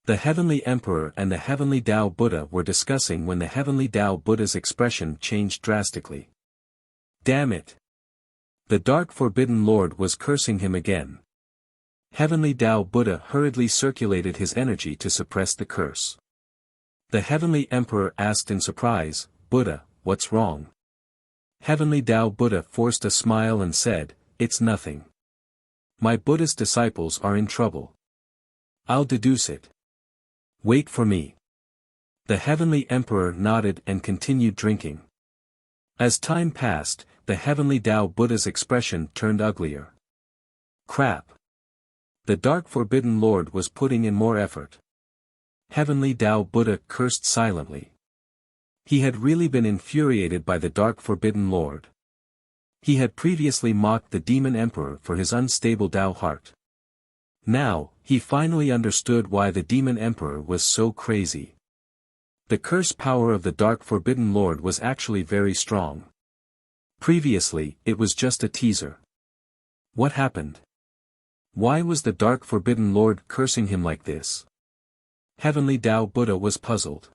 the Heavenly Emperor and the Heavenly Tao Buddha were discussing when the Heavenly Tao Buddha's expression changed drastically. Damn it! The Dark Forbidden Lord was cursing him again. Heavenly Tao Buddha hurriedly circulated his energy to suppress the curse. The Heavenly Emperor asked in surprise, "Buddha, what's wrong?" Heavenly Tao Buddha forced a smile and said, "It's nothing. My Buddhist disciples are in trouble. I'll deduce it. Wait for me." The Heavenly Emperor nodded and continued drinking. As time passed, the Heavenly Tao Buddha's expression turned uglier. Crap. The Dark Forbidden Lord was putting in more effort. Heavenly Tao Buddha cursed silently. He had really been infuriated by the Dark Forbidden Lord. He had previously mocked the Demon Emperor for his unstable Tao heart. Now, he finally understood why the Demon Emperor was so crazy. The curse power of the Dark Forbidden Lord was actually very strong. Previously, it was just a teaser. What happened? Why was the Dark Forbidden Lord cursing him like this? Heavenly Tao Buddha was puzzled.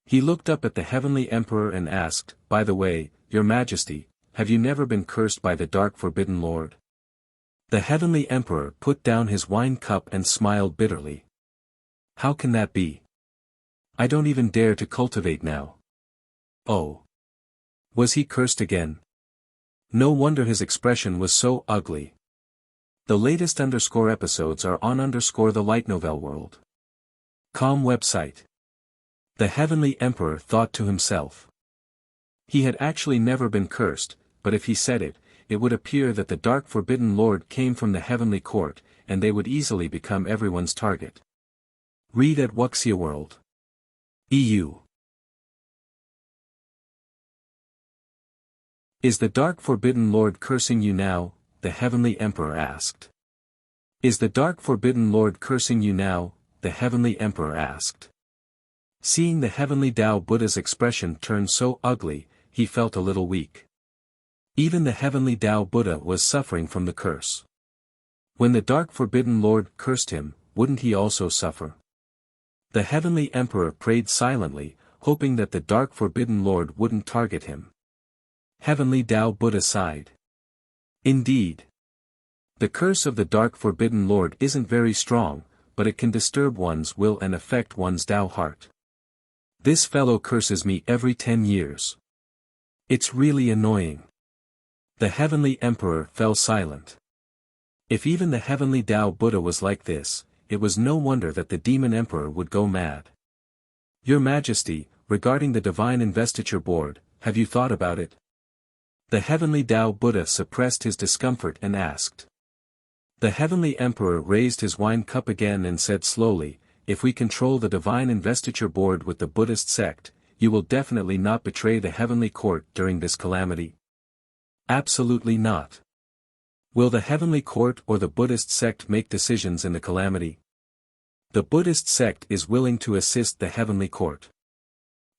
He looked up at the Heavenly Emperor and asked, "By the way, Your Majesty, have you never been cursed by the Dark Forbidden Lord?" The Heavenly Emperor put down his wine cup and smiled bitterly. "How can that be? I don't even dare to cultivate now." Oh. Was he cursed again? No wonder his expression was so ugly. The latest episodes are on the Light Novel World. Website. The Heavenly Emperor thought to himself. He had actually never been cursed, but if he said it, it would appear that the Dark Forbidden Lord came from the Heavenly Court, and they would easily become everyone's target. Read at Wuxia World. EU. Is the Dark Forbidden Lord cursing you now? The Heavenly Emperor asked. Is the Dark Forbidden Lord cursing you now? The Heavenly Emperor asked. Seeing the Heavenly Tao Buddha's expression turn so ugly, he felt a little weak. Even the Heavenly Tao Buddha was suffering from the curse. When the Dark Forbidden Lord cursed him, wouldn't he also suffer? The Heavenly Emperor prayed silently, hoping that the Dark Forbidden Lord wouldn't target him. Heavenly Tao Buddha sighed. Indeed. The curse of the Dark Forbidden Lord isn't very strong, but it can disturb one's will and affect one's Tao heart. This fellow curses me every 10 years. It's really annoying. The Heavenly Emperor fell silent. If even the Heavenly Tao Buddha was like this, it was no wonder that the Demon Emperor would go mad. Your Majesty, regarding the divine investiture board, have you thought about it? The heavenly Tao Buddha suppressed his discomfort and asked. The heavenly emperor raised his wine cup again and said slowly, if we control the divine investiture board with the Buddhist sect, you will definitely not betray the heavenly court during this calamity. Absolutely not. Will the heavenly court or the Buddhist sect make decisions in the calamity? The Buddhist sect is willing to assist the heavenly court.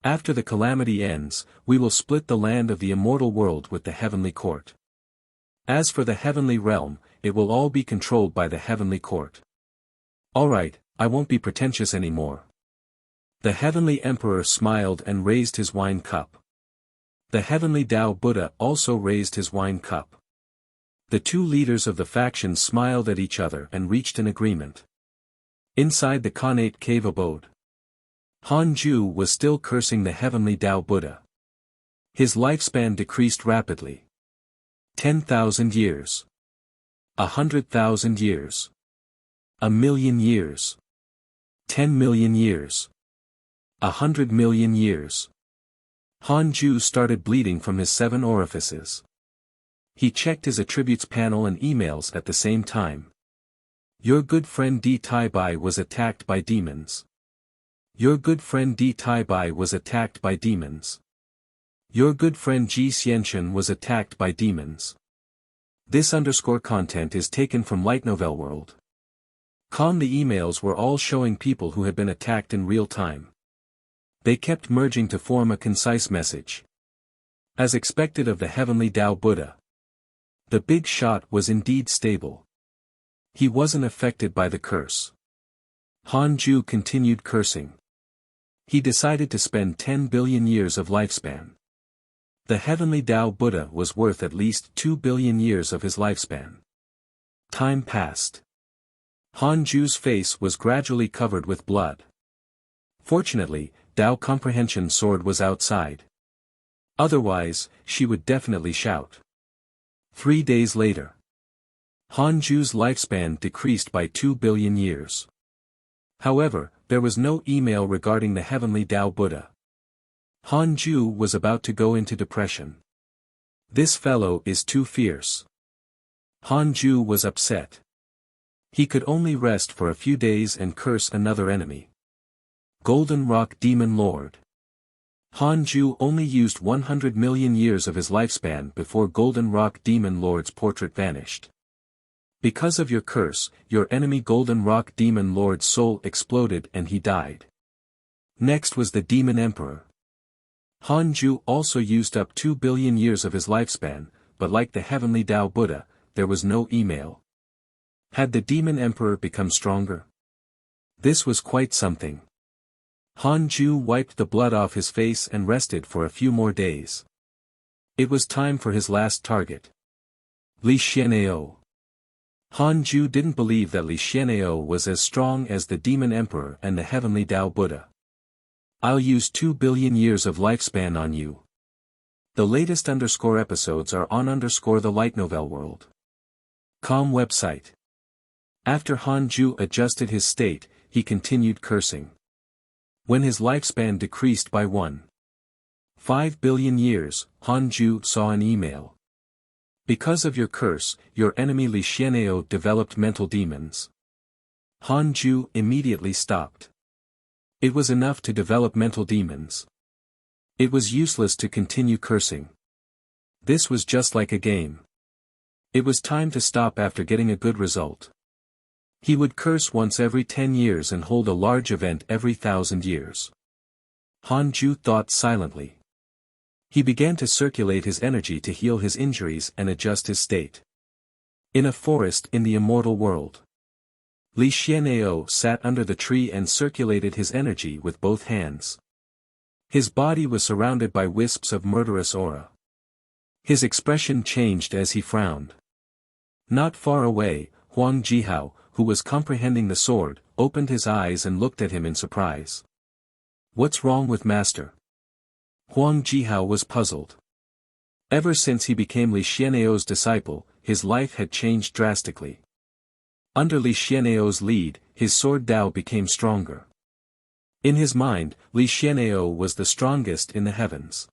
After the calamity ends, we will split the land of the immortal world with the heavenly court. As for the heavenly realm, it will all be controlled by the heavenly court. Alright, I won't be pretentious anymore. The heavenly emperor smiled and raised his wine cup. The heavenly Tao Buddha also raised his wine cup. The two leaders of the factions smiled at each other and reached an agreement. Inside the Khanate cave abode, Han Ju was still cursing the heavenly Tao Buddha. His lifespan decreased rapidly. 10,000 years. 100,000 years. 1,000,000 years. 10 million years. 100 million years. Han Ju started bleeding from his 7 orifices. He checked his attributes panel and emails at the same time. Your good friend Di Tai Bai was attacked by demons. Your good friend Di Tai Bai was attacked by demons. Your good friend Ji Xianchen was attacked by demons. This _ content is taken from Light Novel World. The emails were all showing people who had been attacked in real time. They kept merging to form a concise message. As expected of the heavenly Tao Buddha, the big shot was indeed stable. He wasn't affected by the curse. Han Ju continued cursing. He decided to spend 10 billion years of lifespan. The heavenly Tao Buddha was worth at least 2 billion years of his lifespan. Time passed. Han Ju's face was gradually covered with blood. Fortunately, Tao Comprehension Sword was outside. Otherwise, she would definitely shout. 3 days later, Han Ju's lifespan decreased by 2 billion years. However, there was no email regarding the heavenly Tao Buddha. Han Ju was about to go into depression. This fellow is too fierce. Han Ju was upset. He could only rest for a few days and curse another enemy. Golden Rock Demon Lord. Han Ju only used 100 million years of his lifespan before Golden Rock Demon Lord's portrait vanished. Because of your curse, your enemy Golden Rock Demon Lord's soul exploded and he died. Next was the Demon Emperor. Han Ju also used up 2 billion years of his lifespan, but like the heavenly Tao Buddha, there was no email. Had the Demon Emperor become stronger? This was quite something. Han Ju wiped the blood off his face and rested for a few more days. It was time for his last target. Li Xian'eo. Han Ju didn't believe that Li Xian'eo was as strong as the Demon Emperor and the heavenly Tao Buddha. I'll use 2 billion years of lifespan on you. The latest episodes are on the Light Novel World. Com website. After Han Ju adjusted his state, he continued cursing. When his lifespan decreased by 1.5 billion years, Han Ju saw an email. Because of your curse, your enemy Li Xian'eo developed mental demons. Han Ju immediately stopped. It was enough to develop mental demons. It was useless to continue cursing. This was just like a game. It was time to stop after getting a good result. He would curse once every 10 years and hold a large event every 1,000 years. Han Ju thought silently. He began to circulate his energy to heal his injuries and adjust his state. In a forest in the immortal world, Li Xian'eo sat under the tree and circulated his energy with both hands. His body was surrounded by wisps of murderous aura. His expression changed as he frowned. Not far away, Huang Jihao, who was comprehending the sword, opened his eyes and looked at him in surprise. What's wrong with Master? Huang Jihao was puzzled. Ever since he became Li Xian'eo's disciple, his life had changed drastically. Under Li Xian'eo's lead, his sword Dao became stronger. In his mind, Li Xian'ao was the strongest in the heavens.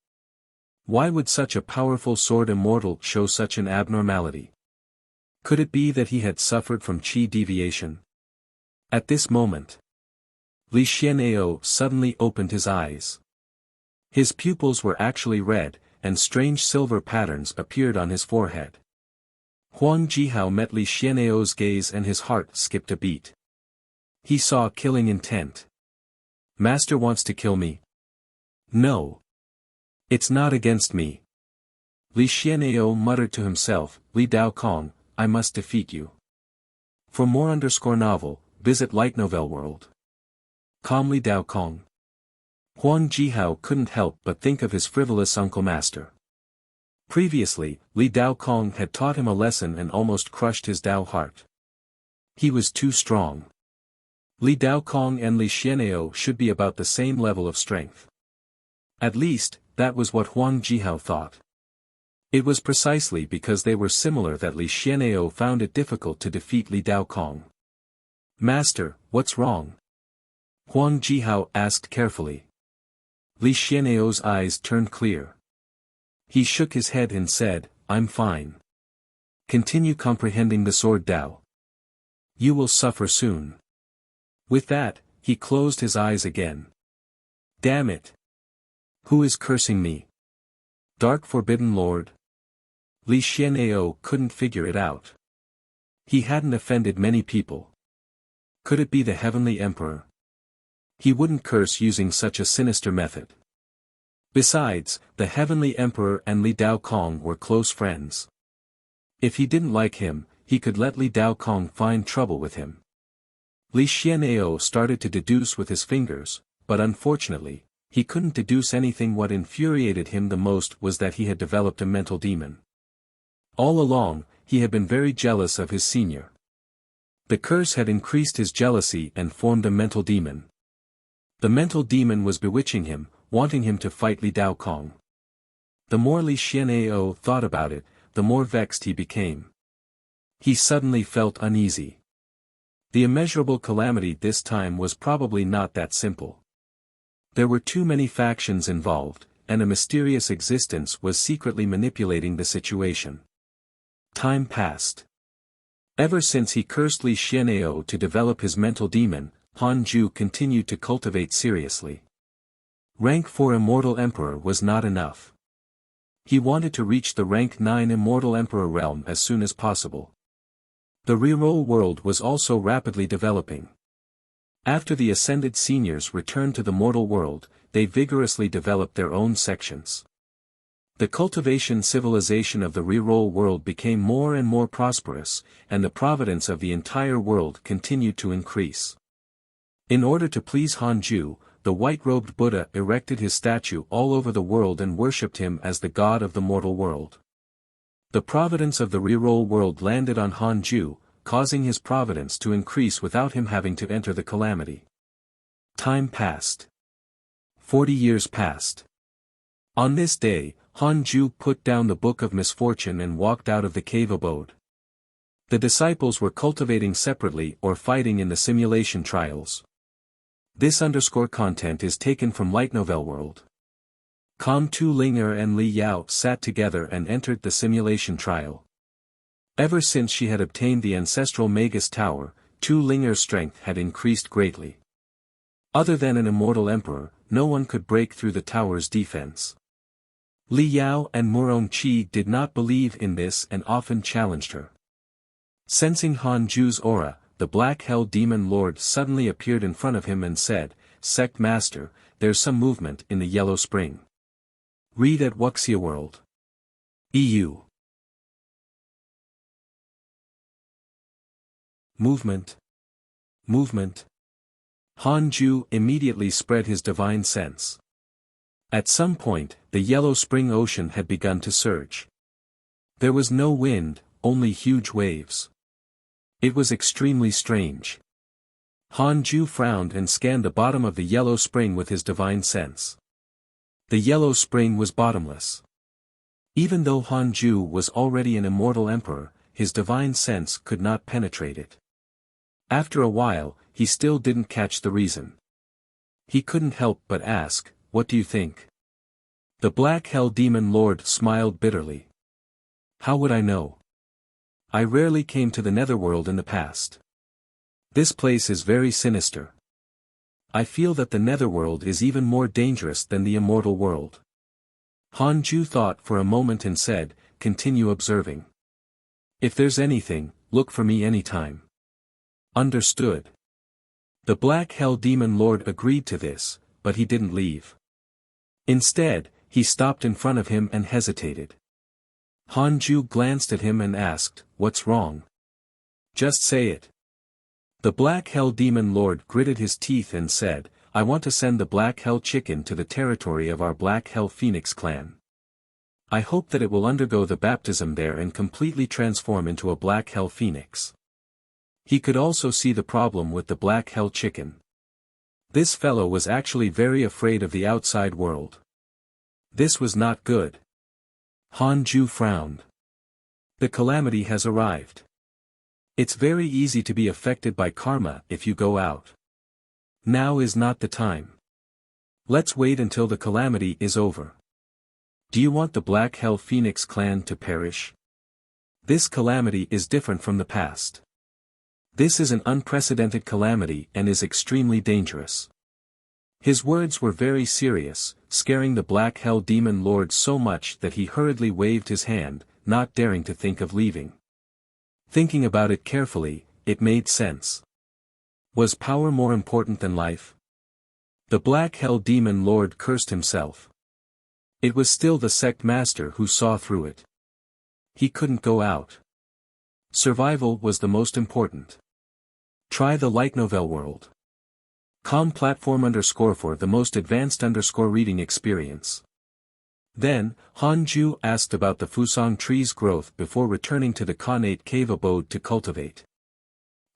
Why would such a powerful sword immortal show such an abnormality? Could it be that he had suffered from qi deviation? At this moment, Li Xian'ao suddenly opened his eyes. His pupils were actually red, and strange silver patterns appeared on his forehead. Huang Jihao met Li Xian'ao's gaze and his heart skipped a beat. He saw killing intent. Master wants to kill me? No. It's not against me. Li Xian'ao muttered to himself, Li Dao Kong, I must defeat you. For more _novel, visit Light Novel World. Calmly Dao Kong. Huang Jihao couldn't help but think of his frivolous uncle master. Previously, Li Dao Kong had taught him a lesson and almost crushed his Dao heart. He was too strong. Li Dao Kong and Li Xian'ao should be about the same level of strength. At least, that was what Huang Jihao thought. It was precisely because they were similar that Li Xian'ao found it difficult to defeat Li Dao Kong. Master, what's wrong? Huang Jihao asked carefully. Li Xian'ao's eyes turned clear. He shook his head and said, I'm fine. Continue comprehending the sword Dao. You will suffer soon. With that, he closed his eyes again. Damn it! Who is cursing me? Dark Forbidden Lord? Li Xian'ao couldn't figure it out. He hadn't offended many people. Could it be the Heavenly Emperor? He wouldn't curse using such a sinister method. Besides, the Heavenly Emperor and Li Dao Kong were close friends. If he didn't like him, he could let Li Dao Kong find trouble with him. Li Xian'ao started to deduce with his fingers, but unfortunately, he couldn't deduce anything. What infuriated him the most was that he had developed a mental demon. All along, he had been very jealous of his senior. The curse had increased his jealousy and formed a mental demon. The mental demon was bewitching him, wanting him to fight Li Dao Kong. The more Li Xian'ao thought about it, the more vexed he became. He suddenly felt uneasy. The immeasurable calamity this time was probably not that simple. There were too many factions involved, and a mysterious existence was secretly manipulating the situation. Time passed. Ever since he cursed Li Xian'ao to develop his mental demon, Han Ju continued to cultivate seriously. Rank 4 Immortal Emperor was not enough. He wanted to reach the rank 9 Immortal Emperor realm as soon as possible. The reroll world was also rapidly developing. After the ascended seniors returned to the mortal world, they vigorously developed their own sections. The cultivation civilization of the reroll world became more and more prosperous, and the providence of the entire world continued to increase. In order to please Han Ju, the white-robed Buddha erected his statue all over the world and worshipped him as the god of the mortal world. The providence of the reroll world landed on Han Ju, causing his providence to increase without him having to enter the calamity. Time passed. 40 years passed. On this day, Han Ju put down the Book of Misfortune and walked out of the cave abode. The disciples were cultivating separately or fighting in the simulation trials. This content is taken from Light Novel World. Tu Linger and Li Yao sat together and entered the simulation trial. Ever since she had obtained the ancestral Magus Tower, Tu Linger's strength had increased greatly. Other than an immortal emperor, no one could break through the tower's defense. Li Yao and Murong Qi did not believe in this and often challenged her. Sensing Han Ju's aura, the Black Hell Demon Lord suddenly appeared in front of him and said, Sect Master, there's some movement in the Yellow Spring. Read at Wuxia World. EU. Movement. Movement. Han Ju immediately spread his divine sense. At some point, the Yellow Spring Ocean had begun to surge. There was no wind, only huge waves. It was extremely strange. Han Ju frowned and scanned the bottom of the Yellow Spring with his divine sense. The Yellow Spring was bottomless. Even though Han Ju was already an immortal emperor, his divine sense could not penetrate it. After a while, he still didn't catch the reason. He couldn't help but ask, "What do you think?" The Black Hell Demon Lord smiled bitterly. "How would I know? I rarely came to the Netherworld in the past. This place is very sinister. I feel that the Netherworld is even more dangerous than the immortal world." Hanju thought for a moment and said, "Continue observing. If there's anything, look for me anytime." "Understood." The Black Hell Demon Lord agreed to this, but he didn't leave. Instead, he stopped in front of him and hesitated. Hanju glanced at him and asked, "What's wrong? Just say it." The Black Hell Demon Lord gritted his teeth and said, "I want to send the Black Hell Chicken to the territory of our Black Hell Phoenix clan. I hope that it will undergo the baptism there and completely transform into a Black Hell Phoenix." He could also see the problem with the Black Hell Chicken. This fellow was actually very afraid of the outside world. This was not good. Hanju frowned. The calamity has arrived. It's very easy to be affected by karma if you go out. Now is not the time. Let's wait until the calamity is over. Do you want the Black Hell Phoenix clan to perish? This calamity is different from the past. This is an unprecedented calamity and is extremely dangerous. His words were very serious, scaring the Black Hell Demon Lord so much that he hurriedly waved his hand, not daring to think of leaving. Thinking about it carefully, it made sense. Was power more important than life? The Black Hell Demon Lord cursed himself. It was still the sect master who saw through it. He couldn't go out. Survival was the most important. Try the light novel world. Com platform _for the most advanced reading experience. Then, Hanju asked about the Fusang tree's growth before returning to the Khanate cave abode to cultivate.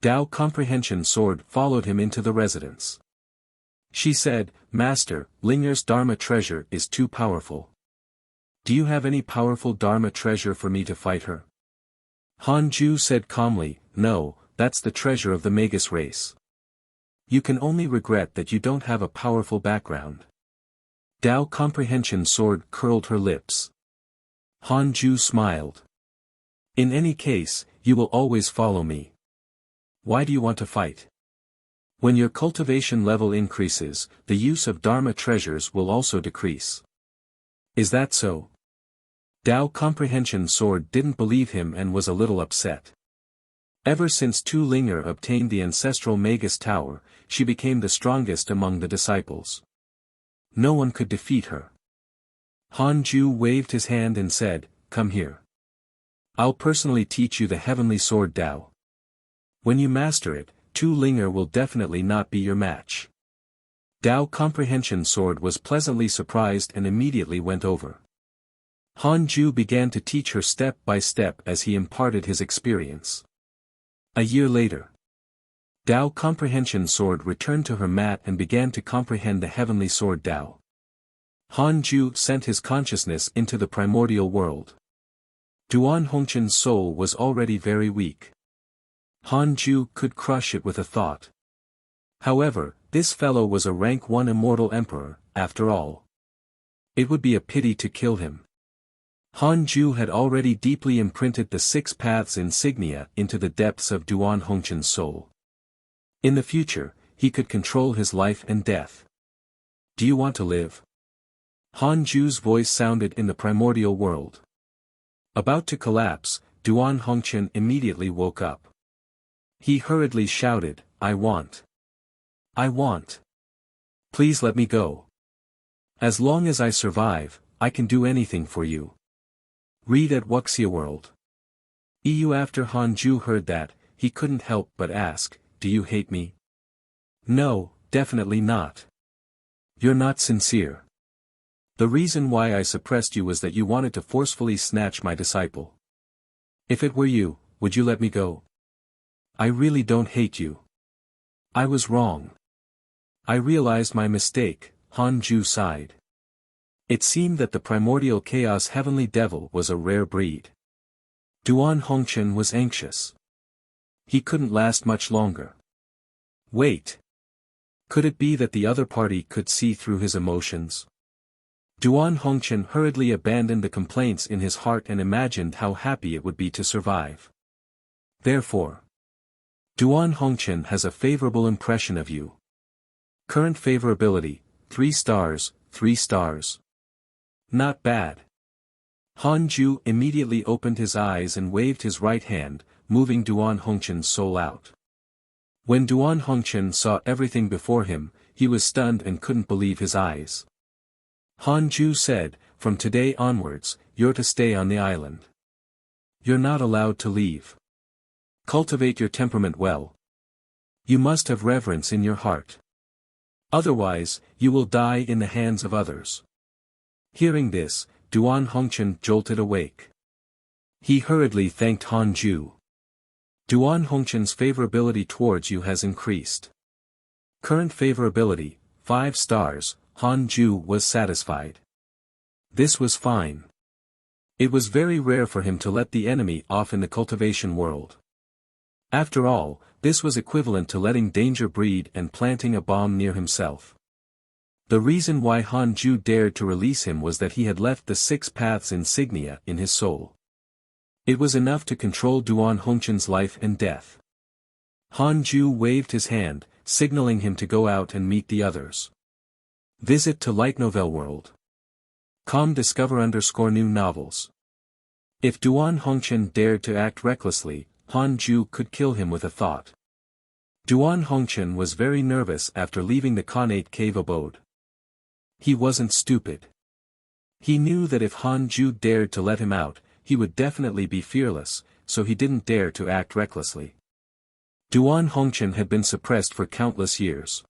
Dao Comprehension Sword followed him into the residence. She said, "Master, Linger's Dharma treasure is too powerful. Do you have any powerful Dharma treasure for me to fight her?" Hanju said calmly, "No, that's the treasure of the Magus race. You can only regret that you don't have a powerful background." Dao Comprehension Sword curled her lips. Hanju smiled. "In any case, you will always follow me. Why do you want to fight? When your cultivation level increases, the use of Dharma treasures will also decrease. Is that so?" Dao Comprehension Sword didn't believe him and was a little upset. Ever since Tu Linger obtained the ancestral Magus Tower, she became the strongest among the disciples. No one could defeat her. Hanju waved his hand and said, "Come here. I'll personally teach you the heavenly sword Dao. When you master it, Tu Linger will definitely not be your match." Dao Comprehension Sword was pleasantly surprised and immediately went over. Hanju began to teach her step by step as he imparted his experience. A year later, Dao Comprehension Sword returned to her mat and began to comprehend the heavenly sword Dao. Hanju sent his consciousness into the primordial world. Duan Hongchen's soul was already very weak. Hanju could crush it with a thought. However, this fellow was a rank 1 immortal emperor, after all. It would be a pity to kill him. Hanju had already deeply imprinted the 6 paths insignia into the depths of Duan Hongchen's soul. In the future, he could control his life and death. "Do you want to live?" Hanju's voice sounded in the primordial world. About to collapse, Duan Hongchen immediately woke up. He hurriedly shouted, I want. I want. Please let me go. As long as I survive, I can do anything for you." Read at Wuxia World. EU. After Hanju heard that, he couldn't help but ask, "Do you hate me?" "No, definitely not. You're not sincere. The reason why I suppressed you was that you wanted to forcefully snatch my disciple. If it were you, would you let me go? I really don't hate you. I was wrong. I realized my mistake," Hanju sighed. It seemed that the primordial chaos heavenly devil was a rare breed. Duan Hongchen was anxious. He couldn't last much longer. "Wait. Could it be that the other party could see through his emotions? Duan Hongqian hurriedly abandoned the complaints in his heart and imagined how happy it would be to survive. Therefore, Duan Hongqian has a favorable impression of you. Current favorability, 3 stars, 3 stars. Not bad. Han Ju immediately opened his eyes and waved his right hand, moving Duan Hongqian's soul out. When Duan Hongqian saw everything before him, he was stunned and couldn't believe his eyes. Han Ju said, "From today onwards, you're to stay on the island. You're not allowed to leave. Cultivate your temperament well. You must have reverence in your heart. Otherwise, you will die in the hands of others." Hearing this, Duan Hongqian jolted awake. He hurriedly thanked Han Ju. Duan Hongqian's favorability towards you has increased. Current favorability, 5 stars, Han Ju was satisfied. This was fine. It was very rare for him to let the enemy off in the cultivation world. After all, this was equivalent to letting danger breed and planting a bomb near himself. The reason why Han Ju dared to release him was that he had left the 6 paths insignia in his soul. It was enough to control Duan Hongqian's life and death. Han Ju waved his hand, signaling him to go out and meet the others. Visit to Light Novel World. discover_new novels. If Duan Hongqian dared to act recklessly, Han Ju could kill him with a thought. Duan Hongqian was very nervous after leaving the Khanate cave abode. He wasn't stupid. He knew that if Han Ju dared to let him out, he would definitely be fearless, so he didn't dare to act recklessly. Duan Hongqian had been suppressed for countless years.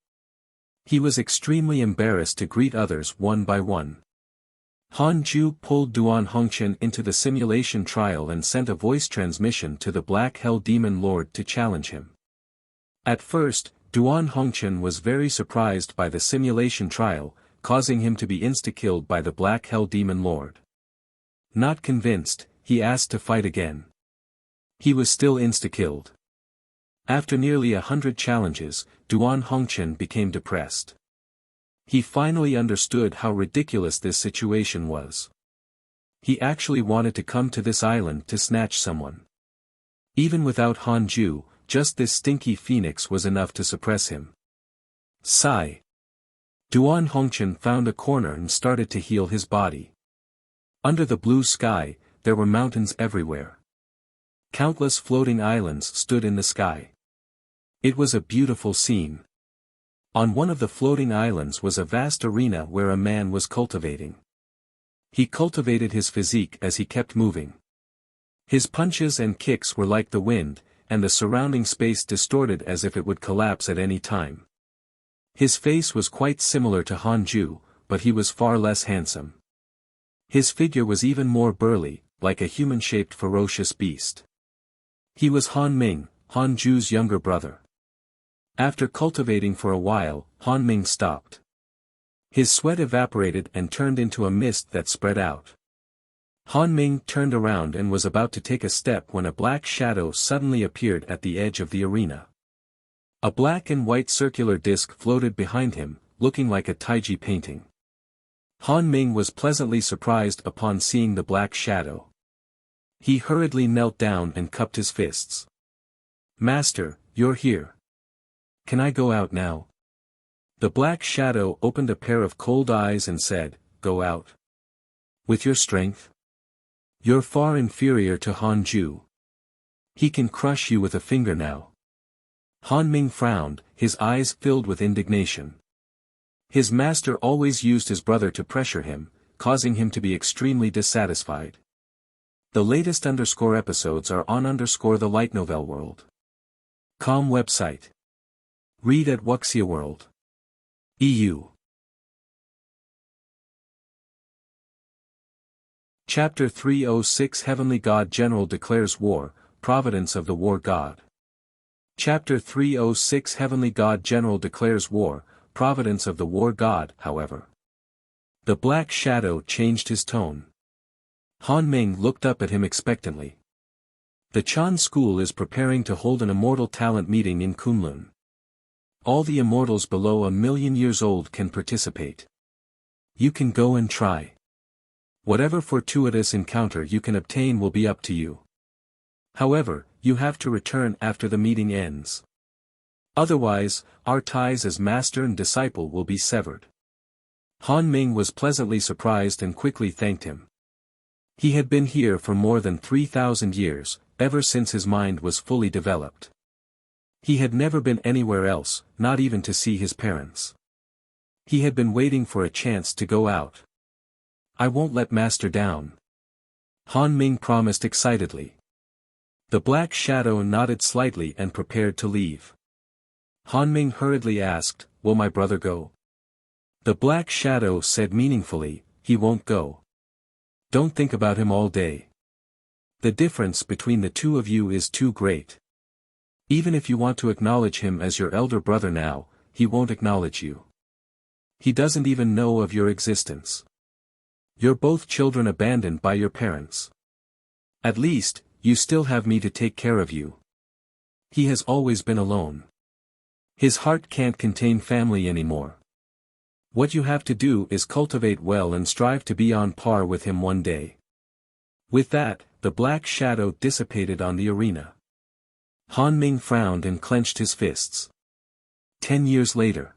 He was extremely embarrassed to greet others one by one. Han Ju pulled Duan Hongqian into the simulation trial and sent a voice transmission to the Black Hell Demon Lord to challenge him. At first, Duan Hongqian was very surprised by the simulation trial, causing him to be insta-killed by the Black Hell Demon Lord. Not convinced, he asked to fight again. He was still insta-killed. After nearly 100 challenges, Duan Hongqian became depressed. He finally understood how ridiculous this situation was. He actually wanted to come to this island to snatch someone. Even without Han Ju, just this stinky phoenix was enough to suppress him. Sigh. Duan Hongqian found a corner and started to heal his body. Under the blue sky, there were mountains everywhere. Countless floating islands stood in the sky. It was a beautiful scene. On one of the floating islands was a vast arena where a man was cultivating. He cultivated his physique as he kept moving. His punches and kicks were like the wind, and the surrounding space distorted as if it would collapse at any time. His face was quite similar to Han Ju, but he was far less handsome. His figure was even more burly, like a human-shaped ferocious beast. He was Han Ming, Han Ju's younger brother. After cultivating for a while, Han Ming stopped. His sweat evaporated and turned into a mist that spread out. Han Ming turned around and was about to take a step when a black shadow suddenly appeared at the edge of the arena. A black and white circular disc floated behind him, looking like a Taiji painting. Han Ming was pleasantly surprised upon seeing the black shadow. He hurriedly knelt down and cupped his fists. "Master, you're here. Can I go out now?" The black shadow opened a pair of cold eyes and said, "Go out? With your strength? You're far inferior to Han Ju. He can crush you with a finger now." Han Ming frowned, his eyes filled with indignation. His master always used his brother to pressure him, causing him to be extremely dissatisfied. The latest episodes are on the Light Novel World. Com website. Read at Wuxia World. EU. Chapter 306 Heavenly God General declares war, Providence of the War God. Chapter 306 Heavenly God General declares war, Providence of the War God. However, the black shadow changed his tone. Han Ming looked up at him expectantly. The Chan School is preparing to hold an Immortal Talent meeting in Kunlun. All the immortals below 1,000,000 years old can participate. You can go and try. Whatever fortuitous encounter you can obtain will be up to you. However, you have to return after the meeting ends. Otherwise, our ties as master and disciple will be severed. Han Ming was pleasantly surprised and quickly thanked him. He had been here for more than 3,000 years, ever since his mind was fully developed. He had never been anywhere else, not even to see his parents. He had been waiting for a chance to go out. I won't let Master down. Han Ming promised excitedly. The Black Shadow nodded slightly and prepared to leave. Han Ming hurriedly asked, "Will my brother go?" The Black Shadow said meaningfully, "He won't go. Don't think about him all day. The difference between the two of you is too great. Even if you want to acknowledge him as your elder brother now, he won't acknowledge you. He doesn't even know of your existence. You're both children abandoned by your parents. At least, you still have me to take care of you. He has always been alone. His heart can't contain family anymore. What you have to do is cultivate well and strive to be on par with him one day." With that, the Black Shadow dissipated on the arena. Han Ming frowned and clenched his fists. 10 years later.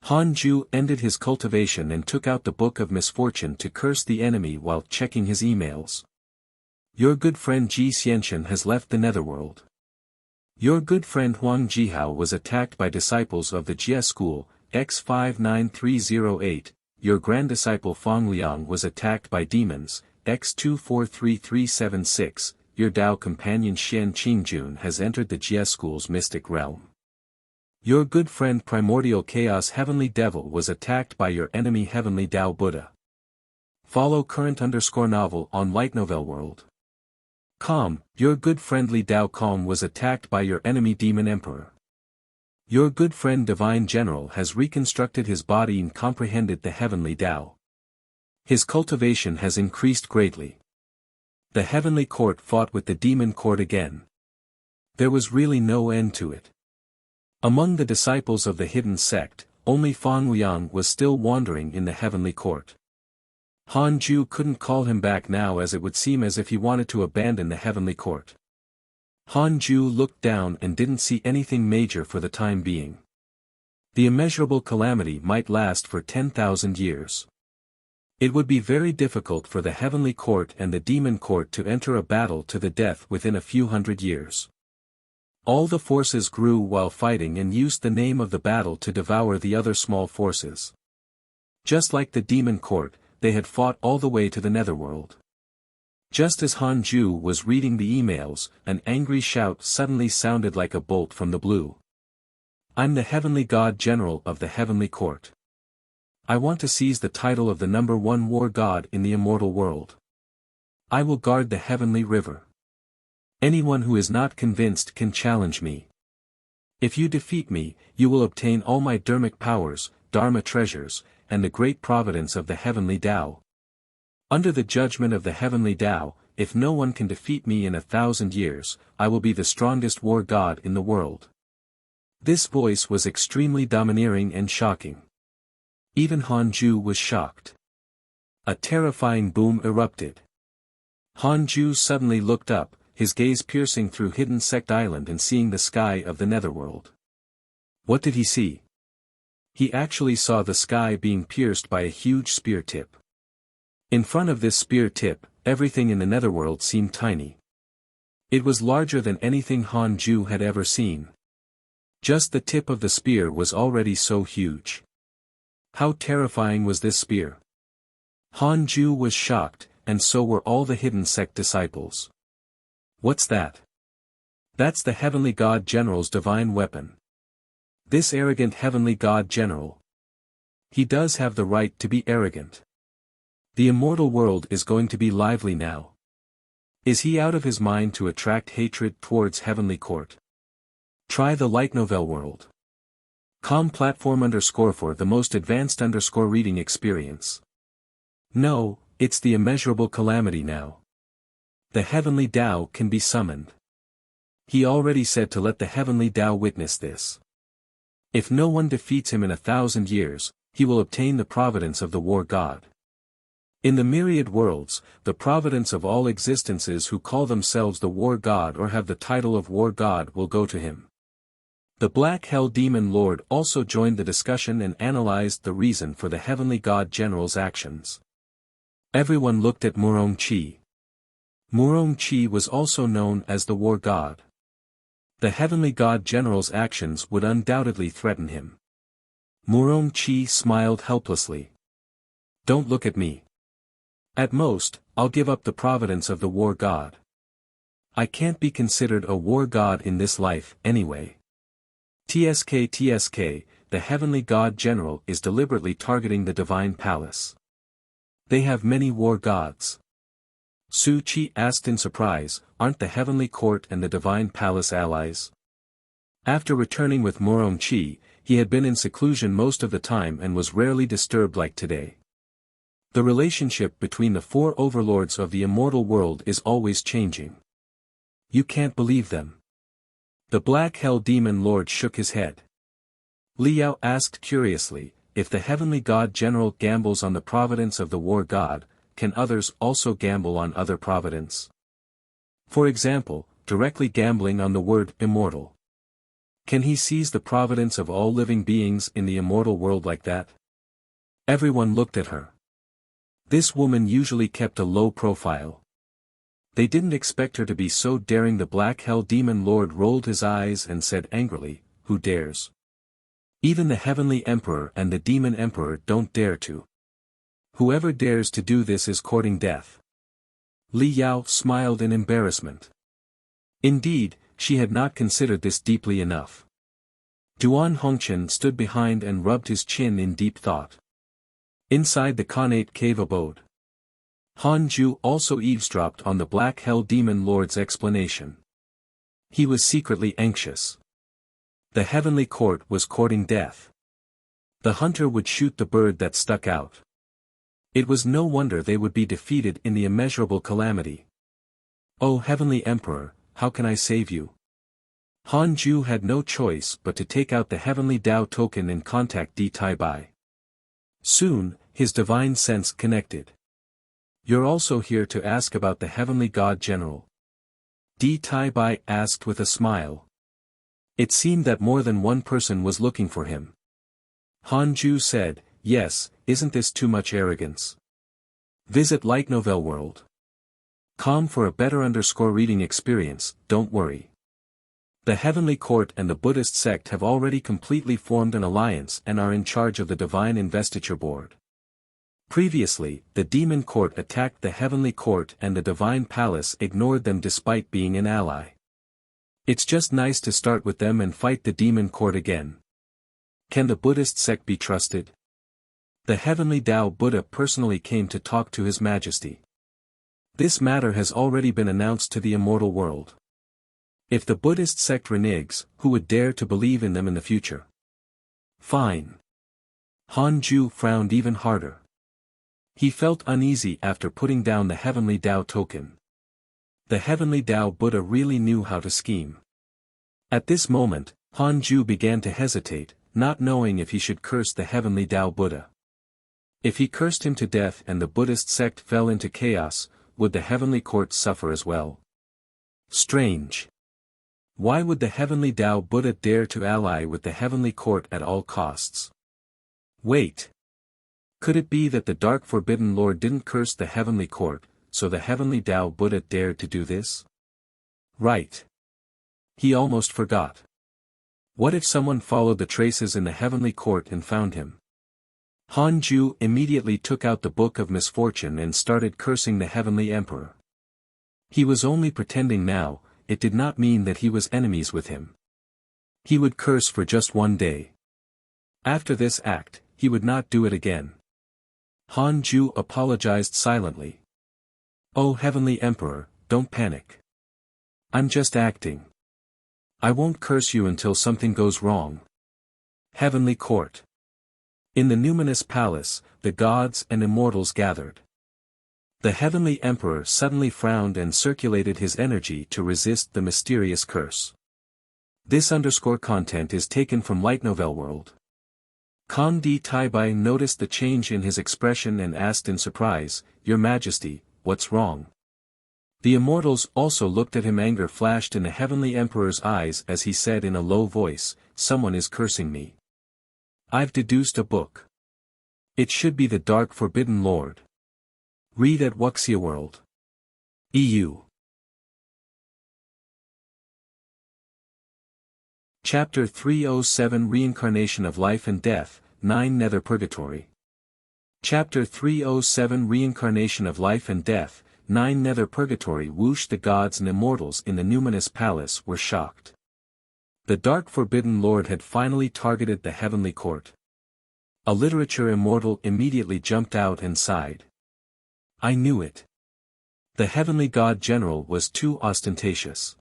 Han Ju ended his cultivation and took out the Book of Misfortune to curse the enemy while checking his emails. Your good friend Ji Xianxian has left the netherworld. Your good friend Huang Jihao was attacked by disciples of the Jie school, X59308, your grand-disciple Fang Liang was attacked by demons, X243376, your Dao companion Xian Qingjun has entered the Jie school's mystic realm. Your good friend Primordial Chaos Heavenly Devil was attacked by your enemy Heavenly Dao Buddha. Follow current_novel on Light Novel World. Your good friendly Dao Calm was attacked by your enemy Demon Emperor. Your good friend Divine General has reconstructed his body and comprehended the Heavenly Dao. His cultivation has increased greatly. The Heavenly Court fought with the Demon Court again. There was really no end to it. Among the disciples of the hidden sect, only Fang Liang was still wandering in the Heavenly Court. Han Ju couldn't call him back now, as it would seem as if he wanted to abandon the Heavenly Court. Han Ju looked down and didn't see anything major for the time being. The immeasurable calamity might last for 10,000 years. It would be very difficult for the Heavenly Court and the Demon Court to enter a battle to the death within a few hundred years. All the forces grew while fighting and used the name of the battle to devour the other small forces. Just like the Demon Court, they had fought all the way to the netherworld. Just as Han Ju was reading the emails, an angry shout suddenly sounded like a bolt from the blue. "I'm the Heavenly God General of the Heavenly Court. I want to seize the title of the #1 war god in the immortal world. I will guard the Heavenly River. Anyone who is not convinced can challenge me. If you defeat me, you will obtain all my dharmic powers, dharma treasures, and the great providence of the Heavenly Tao. Under the judgment of the Heavenly Tao, if no one can defeat me in 1,000 years, I will be the strongest war god in the world." This voice was extremely domineering and shocking. Even Han Ju was shocked. A terrifying boom erupted. Han Ju suddenly looked up, his gaze piercing through Hidden Sect Island and seeing the sky of the netherworld. What did he see? He actually saw the sky being pierced by a huge spear tip. In front of this spear tip, everything in the netherworld seemed tiny. It was larger than anything Han Ju had ever seen. Just the tip of the spear was already so huge. How terrifying was this spear? Han Ju was shocked, and so were all the Hidden Sect disciples. What's that? That's the Heavenly God General's divine weapon. This arrogant Heavenly God General. He does have the right to be arrogant. The immortal world is going to be lively now. Is he out of his mind to attract hatred towards Heavenly Court? Try the Light Novel World. platform_ for the most advanced reading experience. No, it's the immeasurable calamity now. The Heavenly Tao can be summoned. He already said to let the Heavenly Tao witness this. If no one defeats him in 1,000 years, he will obtain the providence of the war god. In the myriad worlds, the providence of all existences who call themselves the war god or have the title of war god will go to him. The Black Hell Demon Lord also joined the discussion and analyzed the reason for the Heavenly God General's actions. Everyone looked at Murong-Chi. Murong-Chi was also known as the war god. The Heavenly God General's actions would undoubtedly threaten him. Murong-Chi smiled helplessly. Don't look at me. At most, I'll give up the providence of the war god. I can't be considered a war god in this life, anyway. TSK, the Heavenly God General is deliberately targeting the Divine Palace. They have many war gods. Su Chi asked in surprise, aren't the Heavenly Court and the Divine Palace allies? After returning with Murong-Chi, he had been in seclusion most of the time and was rarely disturbed like today. The relationship between the four overlords of the immortal world is always changing. You can't believe them. The Black Hell Demon Lord shook his head. Liao asked curiously, if the Heavenly God General gambles on the providence of the war god, can others also gamble on other providence? For example, directly gambling on the word immortal. Can he seize the providence of all living beings in the immortal world like that? Everyone looked at her. This woman usually kept a low profile. They didn't expect her to be so daring. The Black Hell Demon Lord rolled his eyes and said angrily, who dares? Even the Heavenly Emperor and the Demon Emperor don't dare to. Whoever dares to do this is courting death. Li Yao smiled in embarrassment. Indeed, she had not considered this deeply enough. Duan Hongqian stood behind and rubbed his chin in deep thought. Inside the Khanate cave abode, Han Ju also eavesdropped on the Black Hell Demon Lord's explanation. He was secretly anxious. The Heavenly Court was courting death. The hunter would shoot the bird that stuck out. It was no wonder they would be defeated in the immeasurable calamity. O Heavenly Emperor, how can I save you? Han Ju had no choice but to take out the Heavenly Dao token and contact Di Tai Bai. Soon, his divine sense connected. You're also here to ask about the Heavenly God General? Di Tai Bai asked with a smile. It seemed that more than one person was looking for him. Han Ju said, yes, isn't this too much arrogance? Visit Light Novel World. Com for a better reading experience, don't worry. The Heavenly Court and the Buddhist sect have already completely formed an alliance and are in charge of the Divine Investiture Board. Previously, the Demon Court attacked the Heavenly Court and the Divine Palace ignored them despite being an ally. It's just nice to start with them and fight the Demon Court again. Can the Buddhist sect be trusted? The Heavenly Tao Buddha personally came to talk to His Majesty. This matter has already been announced to the immortal world. If the Buddhist sect reneges, who would dare to believe in them in the future? Fine. Han Ju frowned even harder. He felt uneasy after putting down the Heavenly Tao token. The Heavenly Tao Buddha really knew how to scheme. At this moment, Han Ju began to hesitate, not knowing if he should curse the Heavenly Tao Buddha. If he cursed him to death and the Buddhist sect fell into chaos, would the Heavenly Court suffer as well? Strange. Why would the Heavenly Tao Buddha dare to ally with the Heavenly Court at all costs? Wait. Could it be that the Dark Forbidden Lord didn't curse the Heavenly Court, so the Heavenly Tao Buddha dared to do this? Right. He almost forgot. What if someone followed the traces in the Heavenly Court and found him? Han Ju immediately took out the Book of Misfortune and started cursing the Heavenly Emperor. He was only pretending now, it did not mean that he was enemies with him. He would curse for just one day. After this act, he would not do it again. Han Ju apologized silently. Oh Heavenly Emperor, don't panic. I'm just acting. I won't curse you until something goes wrong. Heavenly Court. In the numinous palace, the gods and immortals gathered. The Heavenly Emperor suddenly frowned and circulated his energy to resist the mysterious curse. This underscore content is taken from Light Novel World. Kong Di Taibai noticed the change in his expression and asked in surprise, "Your Majesty, what's wrong?" The immortals also looked at him. Anger flashed in the Heavenly Emperor's eyes as he said in a low voice, "Someone is cursing me. I've deduced a book. It should be the Dark Forbidden Lord. Read at Wuxia World. EU. Chapter 307 Reincarnation of Life and Death, 9 Nether Purgatory. Chapter 307 Reincarnation of Life and Death, 9 Nether Purgatory. Whoosh! The gods and immortals in the numinous palace were shocked. The Dark Forbidden Lord had finally targeted the heavenly court. A literature immortal immediately jumped out and sighed. "I knew it. The heavenly god general was too ostentatious.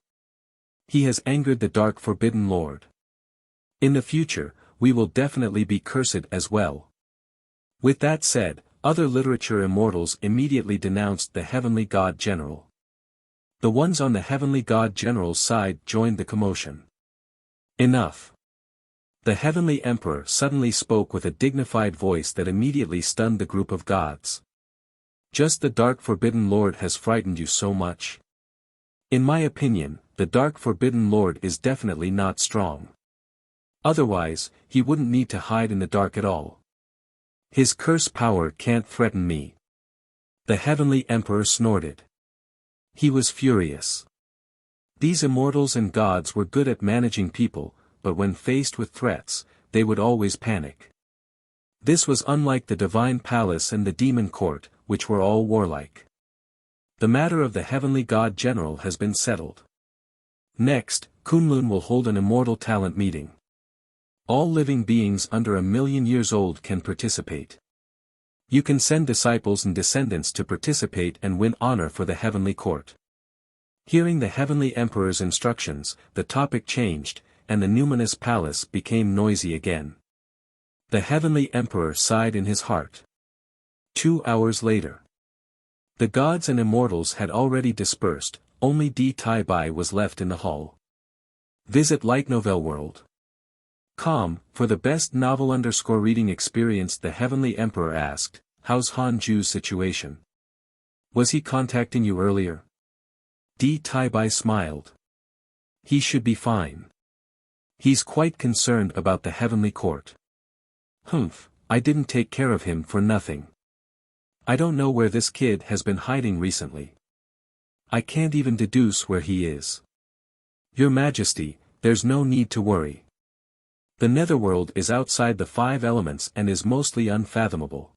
He has angered the Dark Forbidden Lord. In the future, we will definitely be cursed as well." With that said, other literature immortals immediately denounced the heavenly god general. The ones on the heavenly god general's side joined the commotion. "Enough." The heavenly emperor suddenly spoke with a dignified voice that immediately stunned the group of gods. "Just the Dark Forbidden Lord has frightened you so much? In my opinion, the Dark Forbidden Lord is definitely not strong. Otherwise, he wouldn't need to hide in the dark at all. His curse power can't threaten me." The heavenly emperor snorted. He was furious. These immortals and gods were good at managing people, but when faced with threats, they would always panic. This was unlike the divine palace and the demon court, which were all warlike. The matter of the heavenly god general has been settled. Next, Kunlun will hold an immortal talent meeting. All living beings under 1,000,000 years old can participate. You can send disciples and descendants to participate and win honor for the heavenly court. Hearing the heavenly emperor's instructions, the topic changed, and the numinous palace became noisy again. The heavenly emperor sighed in his heart. 2 hours later. The gods and immortals had already dispersed, only Di Taibai was left in the hall. Visit Light Novel World. For the best novel reading experience. The heavenly emperor asked, "How's Han Ju's situation? Was he contacting you earlier?" Di Taibai smiled. "He should be fine. He's quite concerned about the heavenly court." "Humph, I didn't take care of him for nothing. I don't know where this kid has been hiding recently. I can't even deduce where he is." "Your Majesty, there's no need to worry. The netherworld is outside the 5 elements and is mostly unfathomable.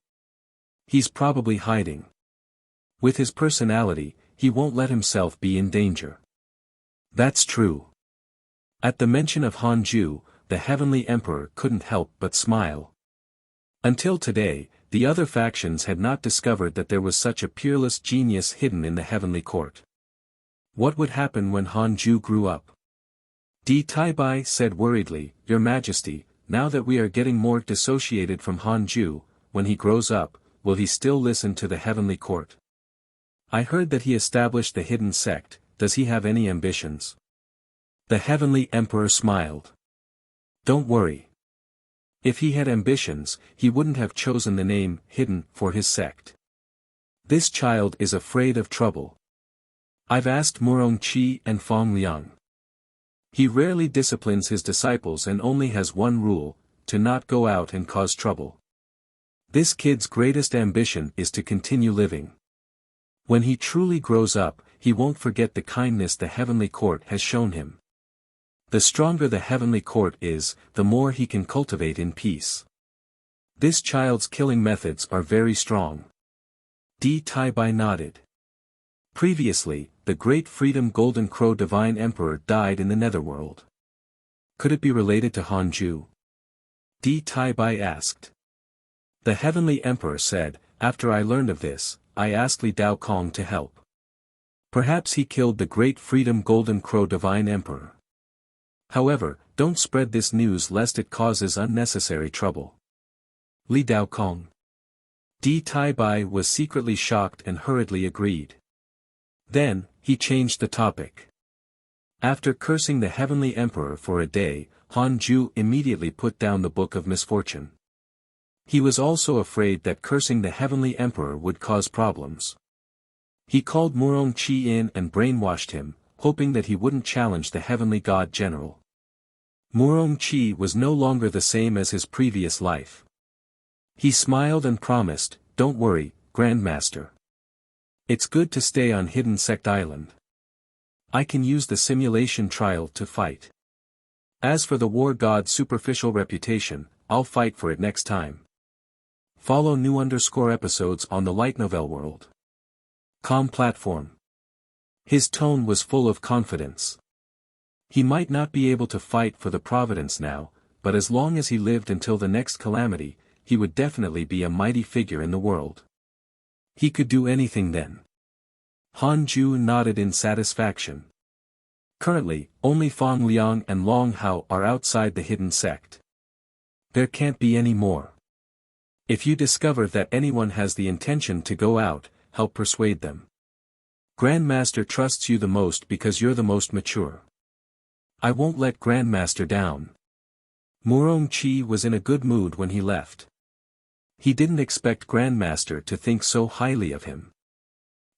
He's probably hiding. With his personality, he won't let himself be in danger." "That's true." At the mention of Han Ju, the heavenly emperor couldn't help but smile. Until today, the other factions had not discovered that there was such a peerless genius hidden in the heavenly court. What would happen when Han Ju grew up? Di Taibai said worriedly, "Your Majesty, now that we are getting more dissociated from Han Ju, when he grows up, will he still listen to the heavenly court? I heard that he established the hidden sect. Does he have any ambitions?" The heavenly emperor smiled. "Don't worry. If he had ambitions, he wouldn't have chosen the name, Hidden, for his sect. This child is afraid of trouble. I've asked Murong Qi and Fong Liang. He rarely disciplines his disciples and only has one rule, to not go out and cause trouble. This kid's greatest ambition is to continue living. When he truly grows up, he won't forget the kindness the heavenly court has shown him. The stronger the heavenly court is, the more he can cultivate in peace. This child's killing methods are very strong." Di Taibai nodded. Previously, the Great Freedom Golden Crow Divine Emperor died in the netherworld. Could it be related to Han Ju? Di Taibai asked. The heavenly emperor said, "After I learned of this, I asked Li Daokong to help. Perhaps he killed the Great Freedom Golden Crow Divine Emperor. However, don't spread this news lest it causes unnecessary trouble." Li Daokong. Di Taibai was secretly shocked and hurriedly agreed. Then, he changed the topic. After cursing the heavenly emperor for a day, Han Ju immediately put down the Book of Misfortune. He was also afraid that cursing the heavenly emperor would cause problems. He called Murong Qi in and brainwashed him, hoping that he wouldn't challenge the heavenly god general. Murong Qi was no longer the same as his previous life. He smiled and promised, "Don't worry, Grandmaster. It's good to stay on Hidden Sect Island. I can use the simulation trial to fight. As for the war god's superficial reputation, I'll fight for it next time." Follow new episodes on the light novel world. Com platform. His tone was full of confidence. He might not be able to fight for the Providence now, but as long as he lived until the next calamity, he would definitely be a mighty figure in the world. He could do anything then. Han Ju nodded in satisfaction. Currently, only Fang Liang and Long Hao are outside the hidden sect. There can't be any more. If you discover that anyone has the intention to go out, help persuade them. Grandmaster trusts you the most because you're the most mature. I won't let Grandmaster down. Murong Qi was in a good mood when he left. He didn't expect Grandmaster to think so highly of him.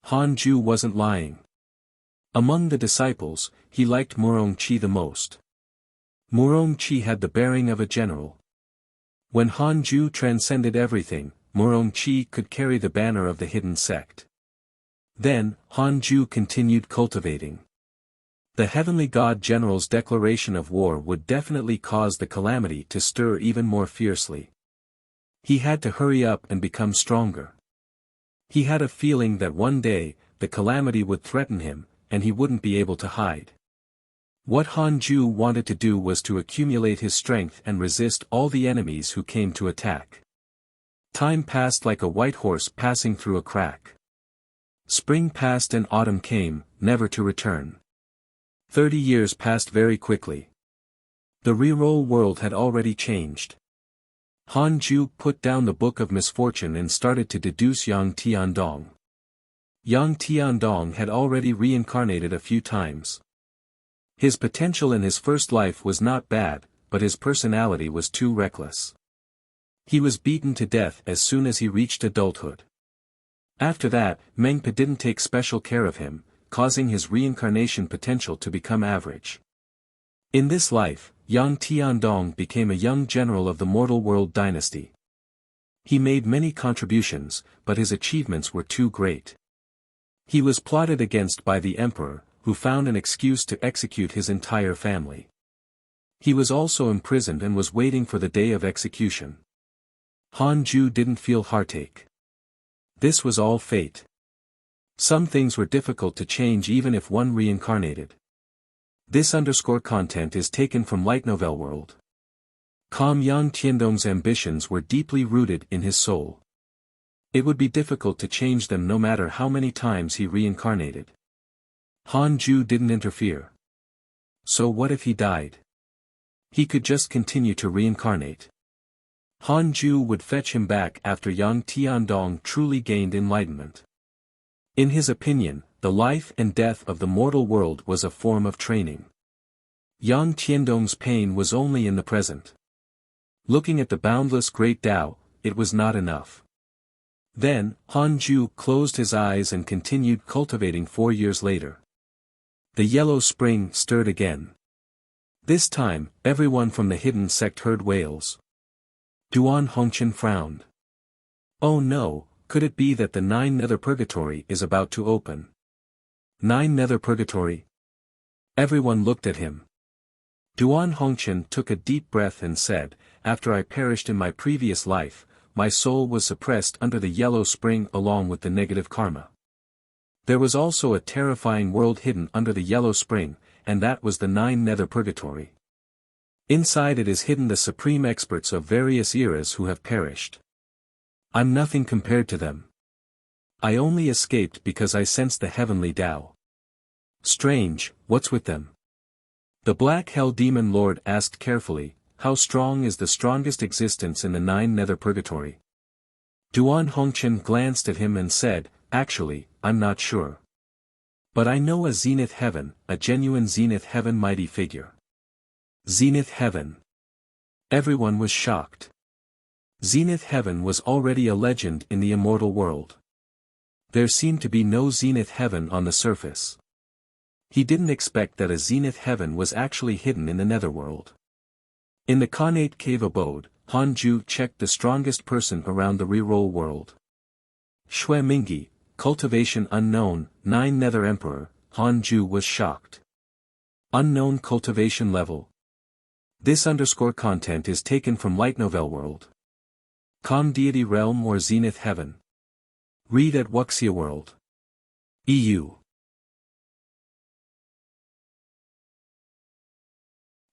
Han Ju wasn't lying. Among the disciples, he liked Murong Qi the most. Murong Qi had the bearing of a general. When Han Ju transcended everything, Murong Qi could carry the banner of the hidden sect. Then, Han Ju continued cultivating. The heavenly god general's declaration of war would definitely cause the calamity to stir even more fiercely. He had to hurry up and become stronger. He had a feeling that one day, the calamity would threaten him, and he wouldn't be able to hide. What Han Ju wanted to do was to accumulate his strength and resist all the enemies who came to attack. Time passed like a white horse passing through a crack. Spring passed and autumn came, never to return. 30 years passed very quickly. The real world had already changed. Han Ju put down the Book of Misfortune and started to deduce Yang Tiandong. Yang Tiandong had already reincarnated a few times. His potential in his first life was not bad, but his personality was too reckless. He was beaten to death as soon as he reached adulthood. After that, Mengpa didn't take special care of him, causing his reincarnation potential to become average. In this life, Yang Tiandong became a young general of the Mortal World dynasty. He made many contributions, but his achievements were too great. He was plotted against by the emperor, who found an excuse to execute his entire family. He was also imprisoned and was waiting for the day of execution. Han Ju didn't feel heartache. This was all fate. Some things were difficult to change even if one reincarnated. This content is taken from Light Novel World. Yang Tiandong's ambitions were deeply rooted in his soul. It would be difficult to change them no matter how many times he reincarnated. Han Ju didn't interfere. So what if he died? He could just continue to reincarnate. Han Ju would fetch him back after Yang Tiandong truly gained enlightenment. In his opinion, the life and death of the mortal world was a form of training. Yang Tiandong's pain was only in the present. Looking at the boundless great Tao, it was not enough. Then, Han Ju closed his eyes and continued cultivating 4 years later. The yellow spring stirred again. This time, everyone from the hidden sect heard wails. Duan Hongqian frowned. Oh no, could it be that the 9 nether purgatory is about to open? 9 nether purgatory? Everyone looked at him. Duan Hongqian took a deep breath and said, after I perished in my previous life, my soul was suppressed under the yellow spring along with the negative karma. There was also a terrifying world hidden under the yellow spring, and that was the 9 nether purgatory. Inside it is hidden the supreme experts of various eras who have perished. I'm nothing compared to them. I only escaped because I sensed the heavenly Tao. Strange, what's with them? The Black Hell Demon Lord asked carefully, how strong is the strongest existence in the 9 nether purgatory? Duan Hongqian glanced at him and said, actually, I'm not sure. But I know a Zenith Heaven, a genuine Zenith Heaven mighty figure. Zenith Heaven. Everyone was shocked. Zenith Heaven was already a legend in the immortal world. There seemed to be no Zenith Heaven on the surface. He didn't expect that a Zenith Heaven was actually hidden in the netherworld. In the Khanate cave abode, Hanju checked the strongest person around the reroll world. Shui Mingi, cultivation unknown, 9 Nether Emperor, Hanju was shocked. Unknown cultivation level. This _ content is taken from Light Novel World. Com Deity Realm or Zenith Heaven. Read at Wuxia World. EU.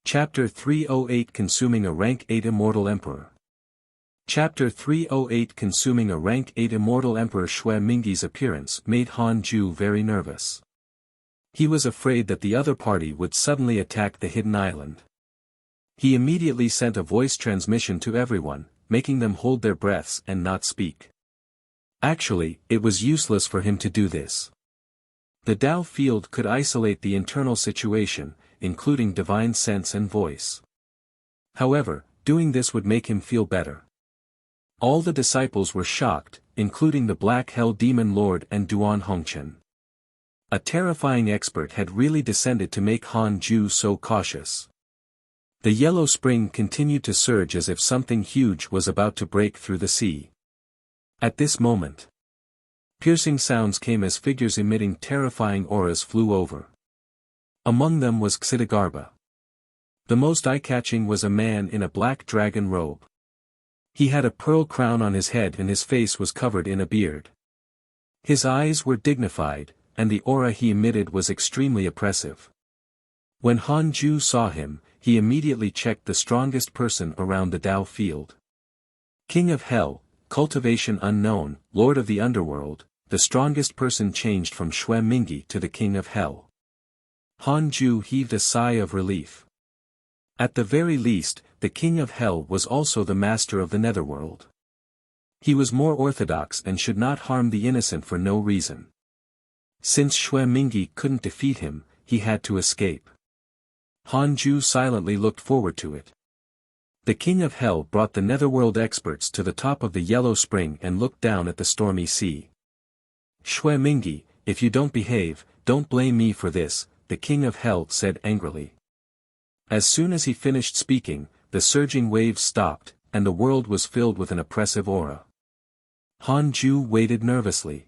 Chapter 308 Consuming a Rank 8 Immortal Emperor. Chapter 308 Consuming a Rank 8 Immortal Emperor. Shui Mingi's appearance made Hanju very nervous. He was afraid that the other party would suddenly attack the hidden island. He immediately sent a voice transmission to everyone, making them hold their breaths and not speak. Actually, it was useless for him to do this. The Tao field could isolate the internal situation, including divine sense and voice. However, doing this would make him feel better. All the disciples were shocked, including the Black Hell Demon Lord and Duan Hongchen. A terrifying expert had really descended to make Hanju so cautious. The yellow spring continued to surge as if something huge was about to break through the sea. At this moment, piercing sounds came as figures emitting terrifying auras flew over. Among them was Xidagarba. The most eye-catching was a man in a black dragon robe. He had a pearl crown on his head and his face was covered in a beard. His eyes were dignified, and the aura he emitted was extremely oppressive. When Hanju saw him, he immediately checked the strongest person around the Tao field. King of Hell, cultivation unknown, Lord of the Underworld, the strongest person changed from Shui Mingi to the King of Hell. Hanju heaved a sigh of relief. At the very least, the King of Hell was also the master of the netherworld. He was more orthodox and should not harm the innocent for no reason. Since Shui Mingi couldn't defeat him, he had to escape. Hanju silently looked forward to it. The King of Hell brought the netherworld experts to the top of the yellow spring and looked down at the stormy sea. Shui Mingi, if you don't behave, don't blame me for this, the King of Hell said angrily. As soon as he finished speaking, the surging waves stopped, and the world was filled with an oppressive aura. Hanju waited nervously.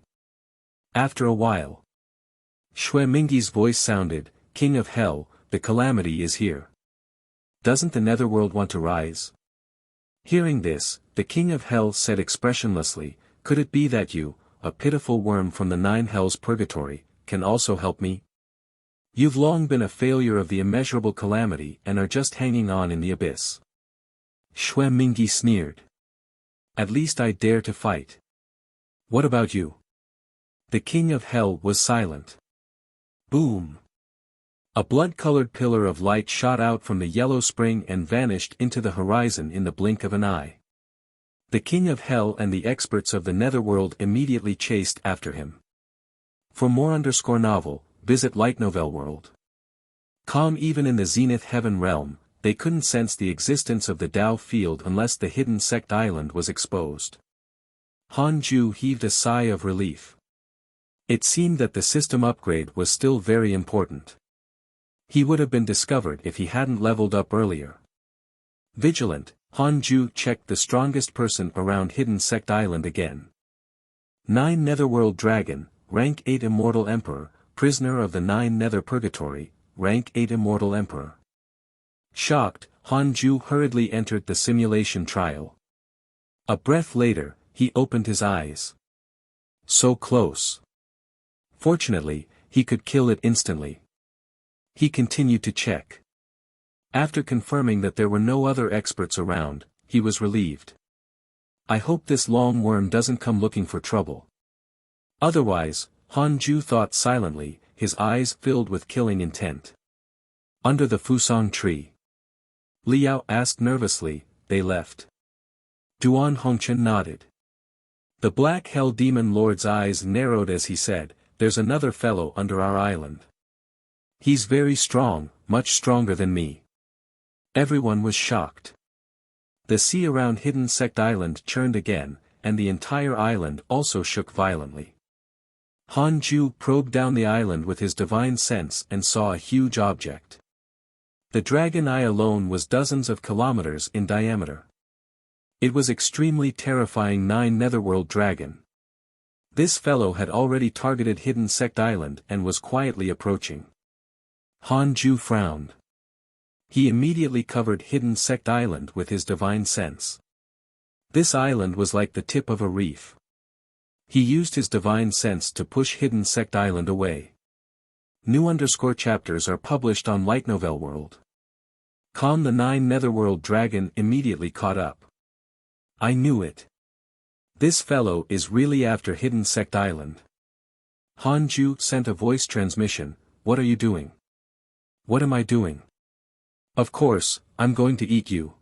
After a while, Shui Mingi's voice sounded, King of Hell, the calamity is here. Doesn't the netherworld want to rise? Hearing this, the King of Hell said expressionlessly, could it be that you, a pitiful worm from the 9 hells purgatory, can also help me? You've long been a failure of the immeasurable calamity and are just hanging on in the abyss. Shui Mingi sneered. At least I dare to fight. What about you? The King of Hell was silent. Boom! A blood-colored pillar of light shot out from the yellow spring and vanished into the horizon in the blink of an eye. The King of Hell and the experts of the netherworld immediately chased after him. For more novel, visit Light Novel World. Even in the Zenith Heaven realm, they couldn't sense the existence of the Tao field unless the hidden sect island was exposed. Hanju heaved a sigh of relief. It seemed that the system upgrade was still very important. He would have been discovered if he hadn't leveled up earlier. Vigilant, Hanju checked the strongest person around Hidden Sect Island again. 9 Netherworld Dragon, Rank 8 Immortal Emperor, Prisoner of the 9 Nether Purgatory, Rank 8 Immortal Emperor. Shocked, Hanju hurriedly entered the simulation trial. A breath later, he opened his eyes. So close. Fortunately, he could kill it instantly. He continued to check. After confirming that there were no other experts around, he was relieved. I hope this long worm doesn't come looking for trouble. Otherwise, Hanju thought silently, his eyes filled with killing intent. Under the Fusang tree. Liao asked nervously, they left. Duan Hongchen nodded. The Black Hell Demon Lord's eyes narrowed as he said, there's another fellow under our island. He's very strong, much stronger than me. Everyone was shocked. The sea around Hidden Sect Island churned again, and the entire island also shook violently. Han Ju probed down the island with his divine sense and saw a huge object. The dragon eye alone was dozens of kilometers in diameter. It was extremely terrifying 9 Netherworld dragon. This fellow had already targeted Hidden Sect Island and was quietly approaching. Han Ju frowned. He immediately covered Hidden Sect Island with his divine sense. This island was like the tip of a reef. He used his divine sense to push Hidden Sect Island away. New_chapters are published on Light Novel World. Khan the 9 Netherworld dragon immediately caught up. I knew it. This fellow is really after Hidden Sect Island. Han Ju sent a voice transmission, what are you doing? What am I doing? Of course, I'm going to eat you.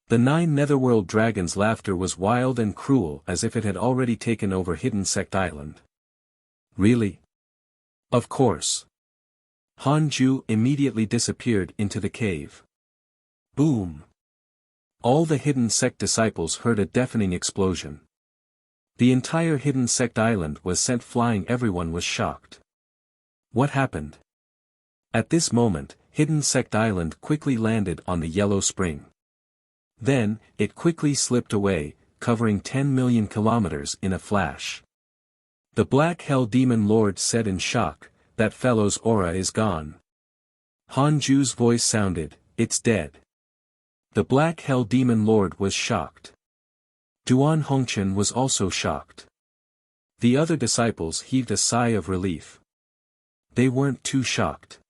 The 9 Netherworld dragon's laughter was wild and cruel as if it had already taken over Hidden Sect Island. Really? Of course. Han Ju immediately disappeared into the cave. Boom! All the Hidden Sect disciples heard a deafening explosion. The entire Hidden Sect Island was sent flying. Everyone was shocked. What happened? At this moment, Hidden Sect Island quickly landed on the Yellow Spring. Then, it quickly slipped away, covering 10 million kilometers in a flash. The Black Hell Demon Lord said in shock, that fellow's aura is gone. Han Ju's voice sounded, it's dead. The Black Hell Demon Lord was shocked. Duan Hongchen was also shocked. The other disciples heaved a sigh of relief. They weren't too shocked.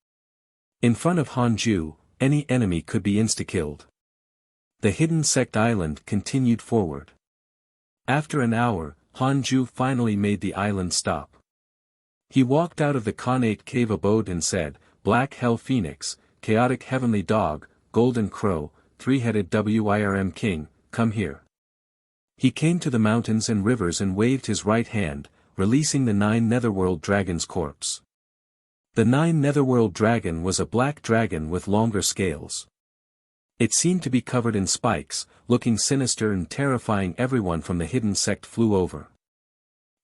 In front of Han Ju, any enemy could be insta-killed. The Hidden Sect Island continued forward. After an hour, Han Ju finally made the island stop. He walked out of the Khanate cave abode and said, Black Hell Phoenix, Chaotic Heavenly Dog, Golden Crow, Three-Headed Wirm King, come here. He came to the mountains and rivers and waved his right hand, releasing the 9 Netherworld dragon's corpse. The 9 Netherworld dragon was a black dragon with longer scales. It seemed to be covered in spikes, looking sinister and terrifying. Everyone from the Hidden Sect flew over.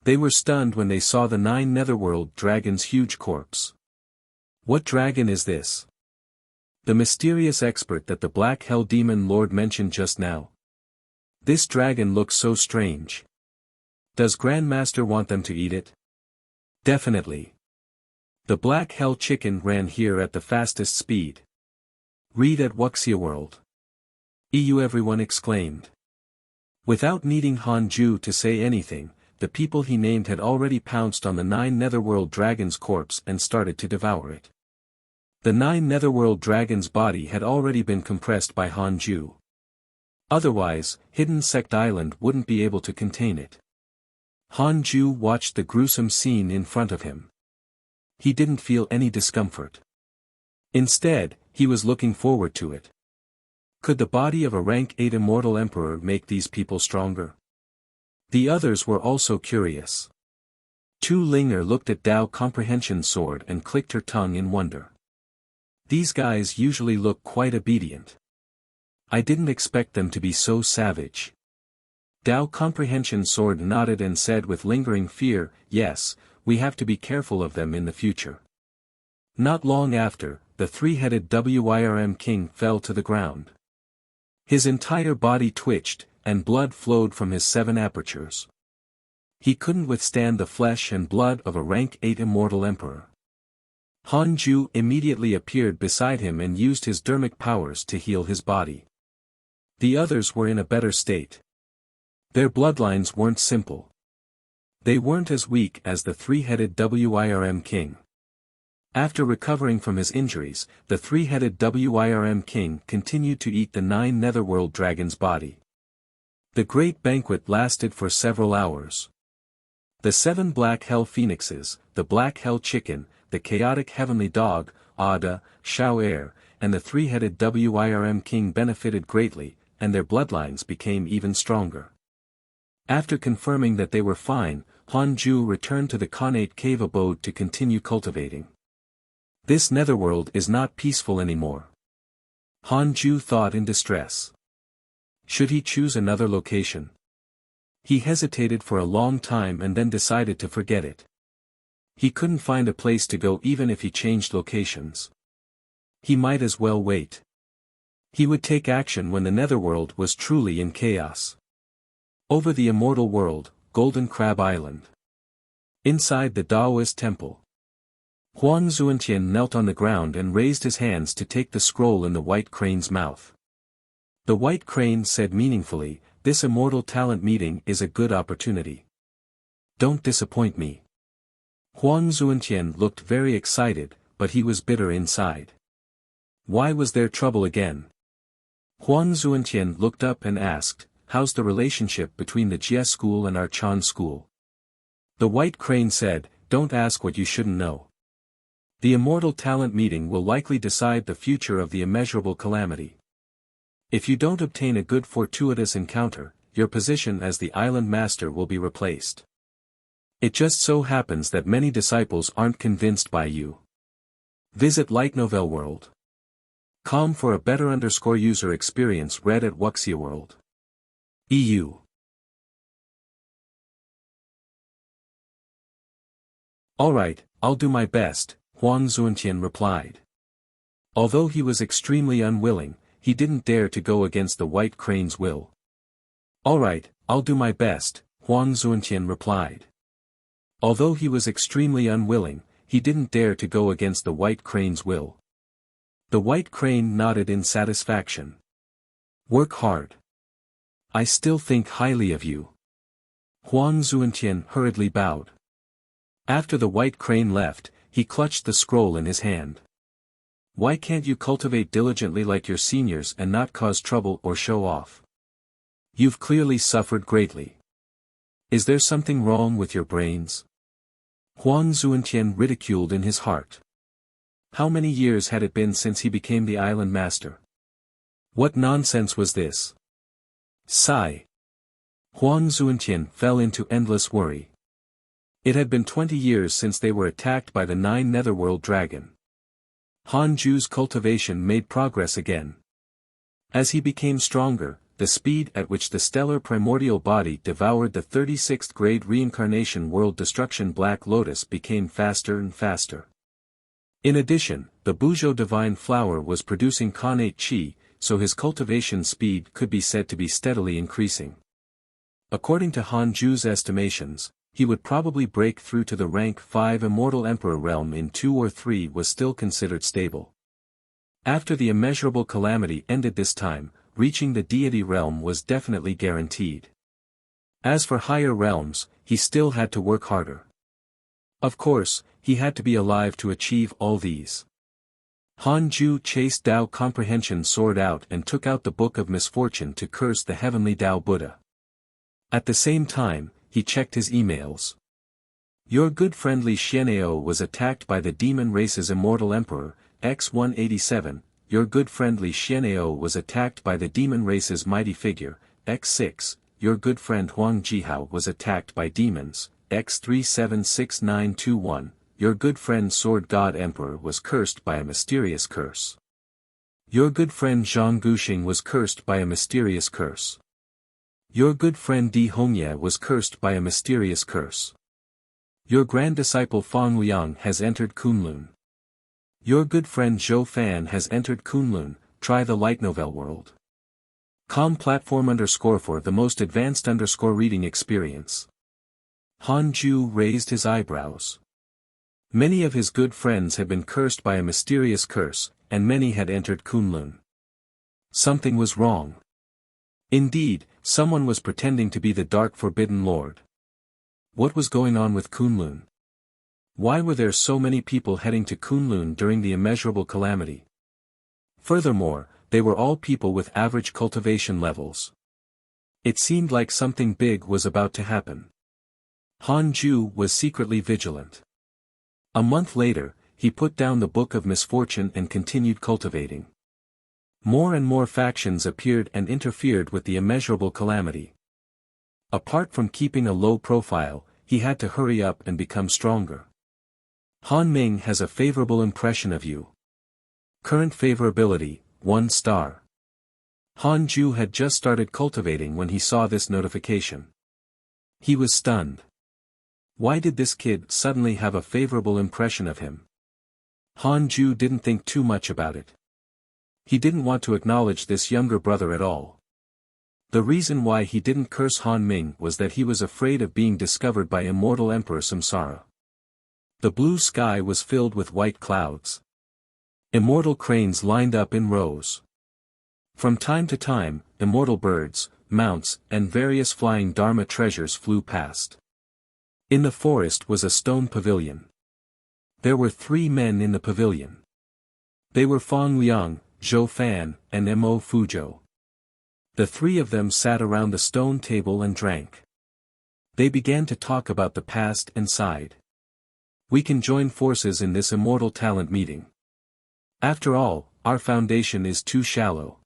They were stunned when they saw the 9 Netherworld dragon's huge corpse. What dragon is this? The mysterious expert that the Black Hell Demon Lord mentioned just now. This dragon looks so strange. Does Grandmaster want them to eat it? Definitely. The Black Hell Chicken ran here at the fastest speed. Read at Wuxia World. EU everyone exclaimed. Without needing Han Ju to say anything, the people he named had already pounced on the 9 Netherworld dragon's corpse and started to devour it. The 9 Netherworld dragon's body had already been compressed by Han Ju. Otherwise, Hidden Sect Island wouldn't be able to contain it. Han Ju watched the gruesome scene in front of him. He didn't feel any discomfort. Instead, he was looking forward to it. Could the body of a rank 8 immortal emperor make these people stronger? The others were also curious. Tu Linger looked at Dao Comprehension's sword and clicked her tongue in wonder. These guys usually look quite obedient. I didn't expect them to be so savage. Dao Comprehension's sword nodded and said with lingering fear, yes, we have to be careful of them in the future. Not long after, the three-headed Wirm King fell to the ground. His entire body twitched, and blood flowed from his 7 apertures. He couldn't withstand the flesh and blood of a rank 8 immortal emperor. Han Ju immediately appeared beside him and used his dermic powers to heal his body. The others were in a better state. Their bloodlines weren't simple. They weren't as weak as the three-headed Wirm King. After recovering from his injuries, the three-headed Wirm King continued to eat the 9 Netherworld dragon's body. The great banquet lasted for several hours. The 7 Black Hell Phoenixes, the Black Hell Chicken, the Chaotic Heavenly Dog, Ada, Shao Air, and the three-headed Wirm King benefited greatly, and their bloodlines became even stronger. After confirming that they were fine, Han Ju returned to the Khanate cave abode to continue cultivating. This netherworld is not peaceful anymore. Han Ju thought in distress. Should he choose another location? He hesitated for a long time and then decided to forget it. He couldn't find a place to go even if he changed locations. He might as well wait. He would take action when the netherworld was truly in chaos. Over the immortal world, Golden Crab Island. Inside the Taoist temple. Huang Zuantian knelt on the ground and raised his hands to take the scroll in the white crane's mouth. The white crane said meaningfully, "This immortal talent meeting is a good opportunity. Don't disappoint me." Huang Zuantian looked very excited, but he was bitter inside. Why was there trouble again? Huang Zuantian looked up and asked, "How's the relationship between the Jie school and our Chan school?" The white crane said, "Don't ask what you shouldn't know. The immortal talent meeting will likely decide the future of the immeasurable calamity. If you don't obtain a good fortuitous encounter, your position as the island master will be replaced. It just so happens that many disciples aren't convinced by you. Visit Light Novel World. Com for a better user experience read at Wuxia World. EU. Alright, I'll do my best, Huang Zuantian replied. Although he was extremely unwilling, he didn't dare to go against the white crane's will. Alright, I'll do my best, Huang Zuantian replied. Although he was extremely unwilling, he didn't dare to go against the white crane's will. The white crane nodded in satisfaction. Work hard. I still think highly of you. Huang Zuantian hurriedly bowed. After the white crane left, he clutched the scroll in his hand. Why can't you cultivate diligently like your seniors and not cause trouble or show off? You've clearly suffered greatly. Is there something wrong with your brains? Huang Zuantian ridiculed in his heart. How many years had it been since he became the island master? What nonsense was this? Sigh. Huang Zuantian fell into endless worry. It had been 20 years since they were attacked by the 9 netherworld dragon. Han Ju's cultivation made progress again. As he became stronger, the speed at which the stellar primordial body devoured the 36th grade reincarnation world destruction Black Lotus became faster and faster. In addition, the Buzhou divine flower was producing Khanate Qi, so his cultivation speed could be said to be steadily increasing. According to Han Ju's estimations, he would probably break through to the rank 5 immortal emperor realm in 2 or 3 was still considered stable. After the immeasurable calamity ended this time, reaching the deity realm was definitely guaranteed. As for higher realms, he still had to work harder. Of course, he had to be alive to achieve all these. Han Ju chased Tao Comprehension sword out and took out the Book of Misfortune to curse the heavenly Tao Buddha. At the same time, he checked his emails. Your good friendly Xian'eo was attacked by the demon race's immortal emperor, X-187, your good friendly Xian'eo was attacked by the demon race's mighty figure, X-6, your good friend Huang Jihao was attacked by demons, X-376921, your good friend Sword God Emperor was cursed by a mysterious curse. Your good friend Zhang Guxing was cursed by a mysterious curse. Your good friend Di Hongye was cursed by a mysterious curse. Your grand disciple Fang Liang has entered Kunlun. Your good friend Zhou Fan has entered Kunlun, try the Light Novel World. Com platform _for the most advanced reading experience. Han Ju raised his eyebrows. Many of his good friends had been cursed by a mysterious curse, and many had entered Kunlun. Something was wrong. Indeed, someone was pretending to be the Dark Forbidden Lord. What was going on with Kunlun? Why were there so many people heading to Kunlun during the immeasurable calamity? Furthermore, they were all people with average cultivation levels. It seemed like something big was about to happen. Han Ju was secretly vigilant. A month later, he put down the Book of Misfortune and continued cultivating. More and more factions appeared and interfered with the immeasurable calamity. Apart from keeping a low profile, he had to hurry up and become stronger. Han Ming has a favorable impression of you. Current favorability, 1 star. Han Ju had just started cultivating when he saw this notification. He was stunned. Why did this kid suddenly have a favorable impression of him? Han Ju didn't think too much about it. He didn't want to acknowledge this younger brother at all. The reason why he didn't curse Han Ming was that he was afraid of being discovered by immortal Emperor Samsara. The blue sky was filled with white clouds. Immortal cranes lined up in rows. From time to time, immortal birds, mounts, and various flying Dharma treasures flew past. In the forest was a stone pavilion. There were 3 men in the pavilion. They were Fong Liang, Zhou Fan, and Mo Fuzhou. The 3 of them sat around the stone table and drank. They began to talk about the past and sighed. We can join forces in this immortal talent meeting. After all, our foundation is too shallow.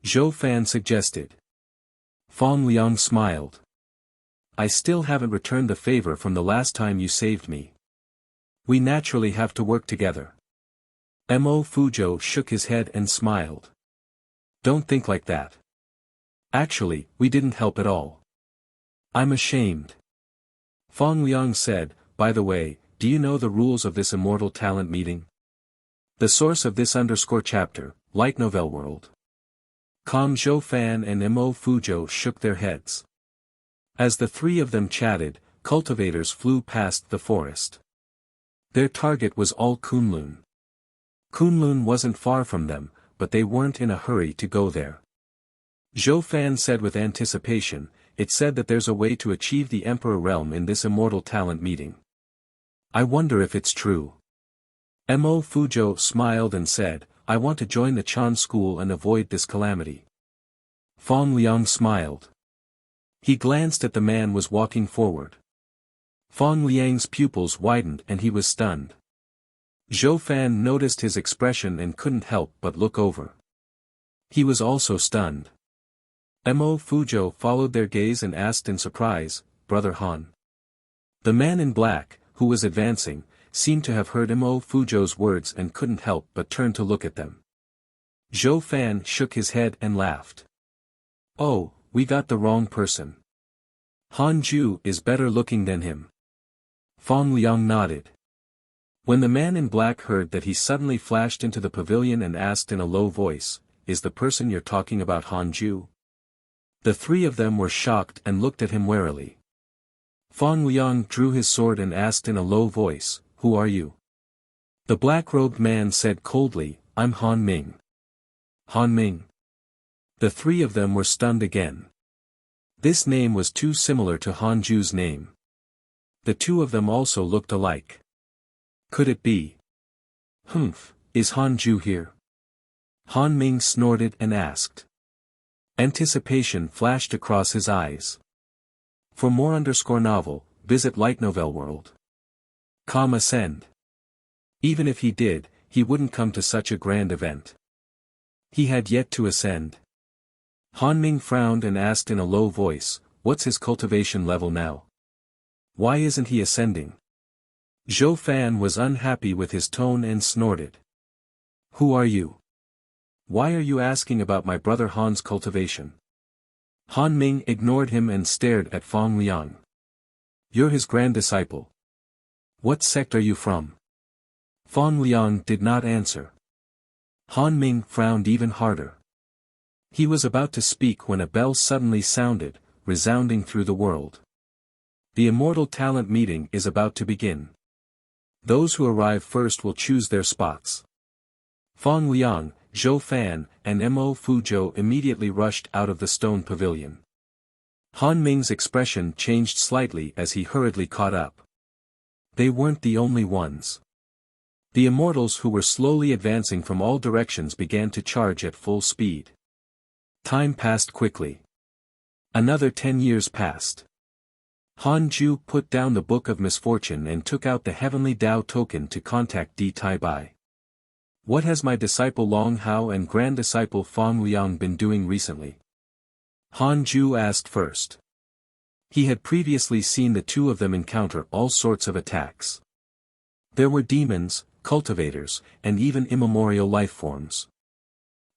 Zhou Fan suggested. Fong Liang smiled. I still haven't returned the favor from the last time you saved me. We naturally have to work together. Mo Fuzhou shook his head and smiled. Don't think like that. Actually, we didn't help at all. I'm ashamed. Fong Liang said, by the way, do you know the rules of this immortal talent meeting? The source of this _chapter, Light Novel World. Zhou Fan and Mo Fuzhou shook their heads. As the 3 of them chatted, cultivators flew past the forest. Their target was all Kunlun. Kunlun wasn't far from them, but they weren't in a hurry to go there. Zhou Fan said with anticipation, it said that there's a way to achieve the Emperor realm in this immortal talent meeting. I wonder if it's true. Mo Fuzhou smiled and said, I want to join the Chan school and avoid this calamity. Fong Liang smiled. He glanced at the man was walking forward. Fong Liang's pupils widened and he was stunned. Zhou Fan noticed his expression and couldn't help but look over. He was also stunned. Mo Fuzhou followed their gaze and asked in surprise, Brother Han. The man in black, who was advancing, seemed to have heard Mo Fuzhou's words and couldn't help but turn to look at them. Zhou Fan shook his head and laughed. Oh, we got the wrong person. Han Ju is better looking than him. Fong Liang nodded. When the man in black heard that, he suddenly flashed into the pavilion and asked in a low voice, Is the person you're talking about Han Ju? The 3 of them were shocked and looked at him warily. Fong Liang drew his sword and asked in a low voice, Who are you? The black-robed man said coldly, I'm Han Ming. Han Ming. The 3 of them were stunned again. This name was too similar to Han Ju's name. The 2 of them also looked alike. Could it be? Humph, is Han Ju here? Han Ming snorted and asked. Anticipation flashed across his eyes. For more _novel, visit Light Novel World. Ascend. Even if he did, he wouldn't come to such a grand event. He had yet to ascend. Han Ming frowned and asked in a low voice, What's his cultivation level now? Why isn't he ascending? Zhou Fan was unhappy with his tone and snorted. Who are you? Why are you asking about my brother Han's cultivation? Han Ming ignored him and stared at Fong Liang. You're his grand disciple. What sect are you from? Fong Liang did not answer. Han Ming frowned even harder. He was about to speak when a bell suddenly sounded, resounding through the world. The immortal talent meeting is about to begin. Those who arrive first will choose their spots. Fong Liang, Zhou Fan, and Mo Fuzhou immediately rushed out of the stone pavilion. Han Ming's expression changed slightly as he hurriedly caught up. They weren't the only ones. The immortals who were slowly advancing from all directions began to charge at full speed. Time passed quickly. Another 10 years passed. Han Ju put down the Book of Misfortune and took out the Heavenly Tao token to contact Di Tai Bai. What has my disciple Long Hao and grand disciple Fong Liang been doing recently? Han Ju asked first. He had previously seen the two of them encounter all sorts of attacks. There were demons, cultivators, and even immemorial life forms.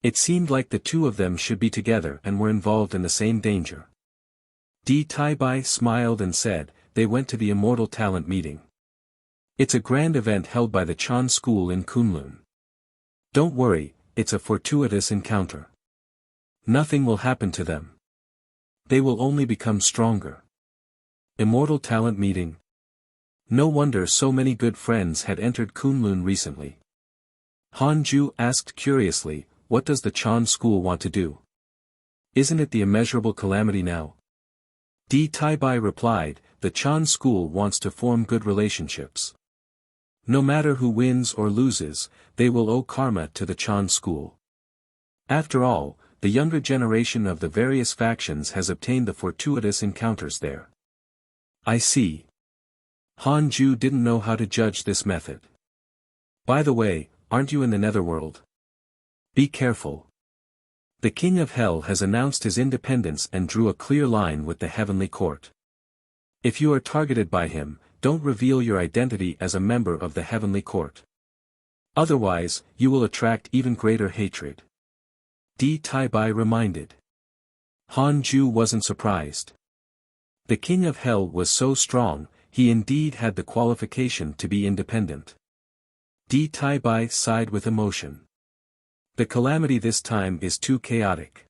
It seemed like the two of them should be together and were involved in the same danger. Tai Bai smiled and said, they went to the Immortal Talent meeting. It's a grand event held by the Chan School in Kunlun. Don't worry, it's a fortuitous encounter. Nothing will happen to them. They will only become stronger. Immortal Talent meeting. No wonder so many good friends had entered Kunlun recently. Han Ju asked curiously, what does the Chan School want to do? Isn't it the immeasurable calamity now? Tai Bai replied, the Chan School wants to form good relationships. No matter who wins or loses, they will owe karma to the Chan School. After all, the younger generation of the various factions has obtained the fortuitous encounters there. I see. Han Ju didn't know how to judge this method. By the way, aren't you in the netherworld? Be careful. The King of Hell has announced his independence and drew a clear line with the heavenly court. If you are targeted by him, don't reveal your identity as a member of the heavenly court. Otherwise, you will attract even greater hatred. Tai Bai reminded. Han Ju wasn't surprised. The King of Hell was so strong, he indeed had the qualification to be independent. Tai Bai sighed with emotion. The calamity this time is too chaotic.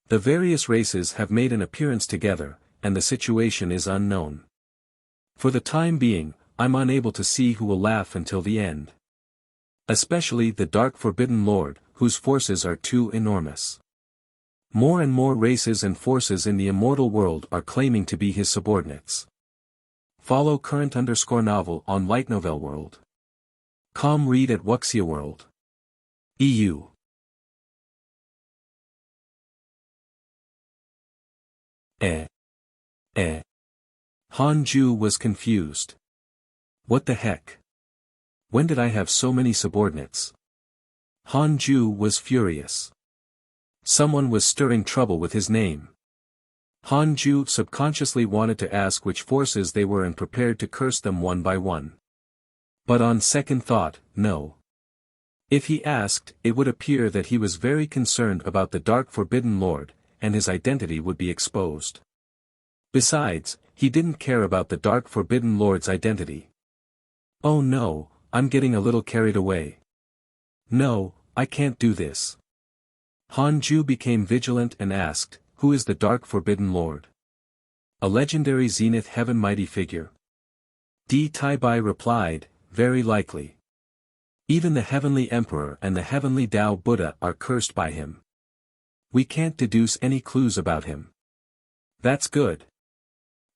The various races have made an appearance together, and the situation is unknown. For the time being, I'm unable to see who will laugh until the end. Especially the Dark Forbidden Lord, whose forces are too enormous. More and more races and forces in the immortal world are claiming to be his subordinates. Follow current_novel on Light Novel World. Read at Wuxia World. EU. Han Ju was confused. What the heck? When did I have so many subordinates? Han Ju was furious. Someone was stirring trouble with his name. Han Ju subconsciously wanted to ask which forces they were and prepared to curse them one by one. But on second thought, no. If he asked, it would appear that he was very concerned about the Dark Forbidden Lord, and his identity would be exposed. Besides, he didn't care about the Dark Forbidden Lord's identity. Oh no, I'm getting a little carried away. No, I can't do this. Han Ju became vigilant and asked, who is the Dark Forbidden Lord? A legendary Zenith Heaven mighty figure? Tai Bai replied, very likely. Even the Heavenly Emperor and the Heavenly Tao Buddha are cursed by him. We can't deduce any clues about him. That's good.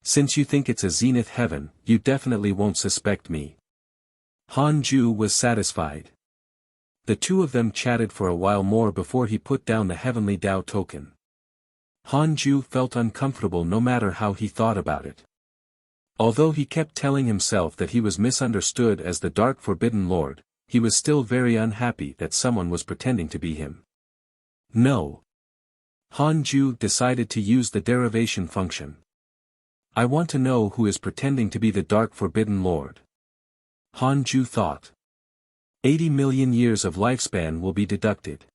Since you think it's a Zenith Heaven, you definitely won't suspect me. Han Ju was satisfied. The two of them chatted for a while more before he put down the Heavenly Tao token. Han Ju felt uncomfortable no matter how he thought about it. Although he kept telling himself that he was misunderstood as the Dark Forbidden Lord, he was still very unhappy that someone was pretending to be him. No. Han Ju decided to use the derivation function. I want to know who is pretending to be the Dark Forbidden Lord. Han Ju thought. 80 million years of lifespan will be deducted.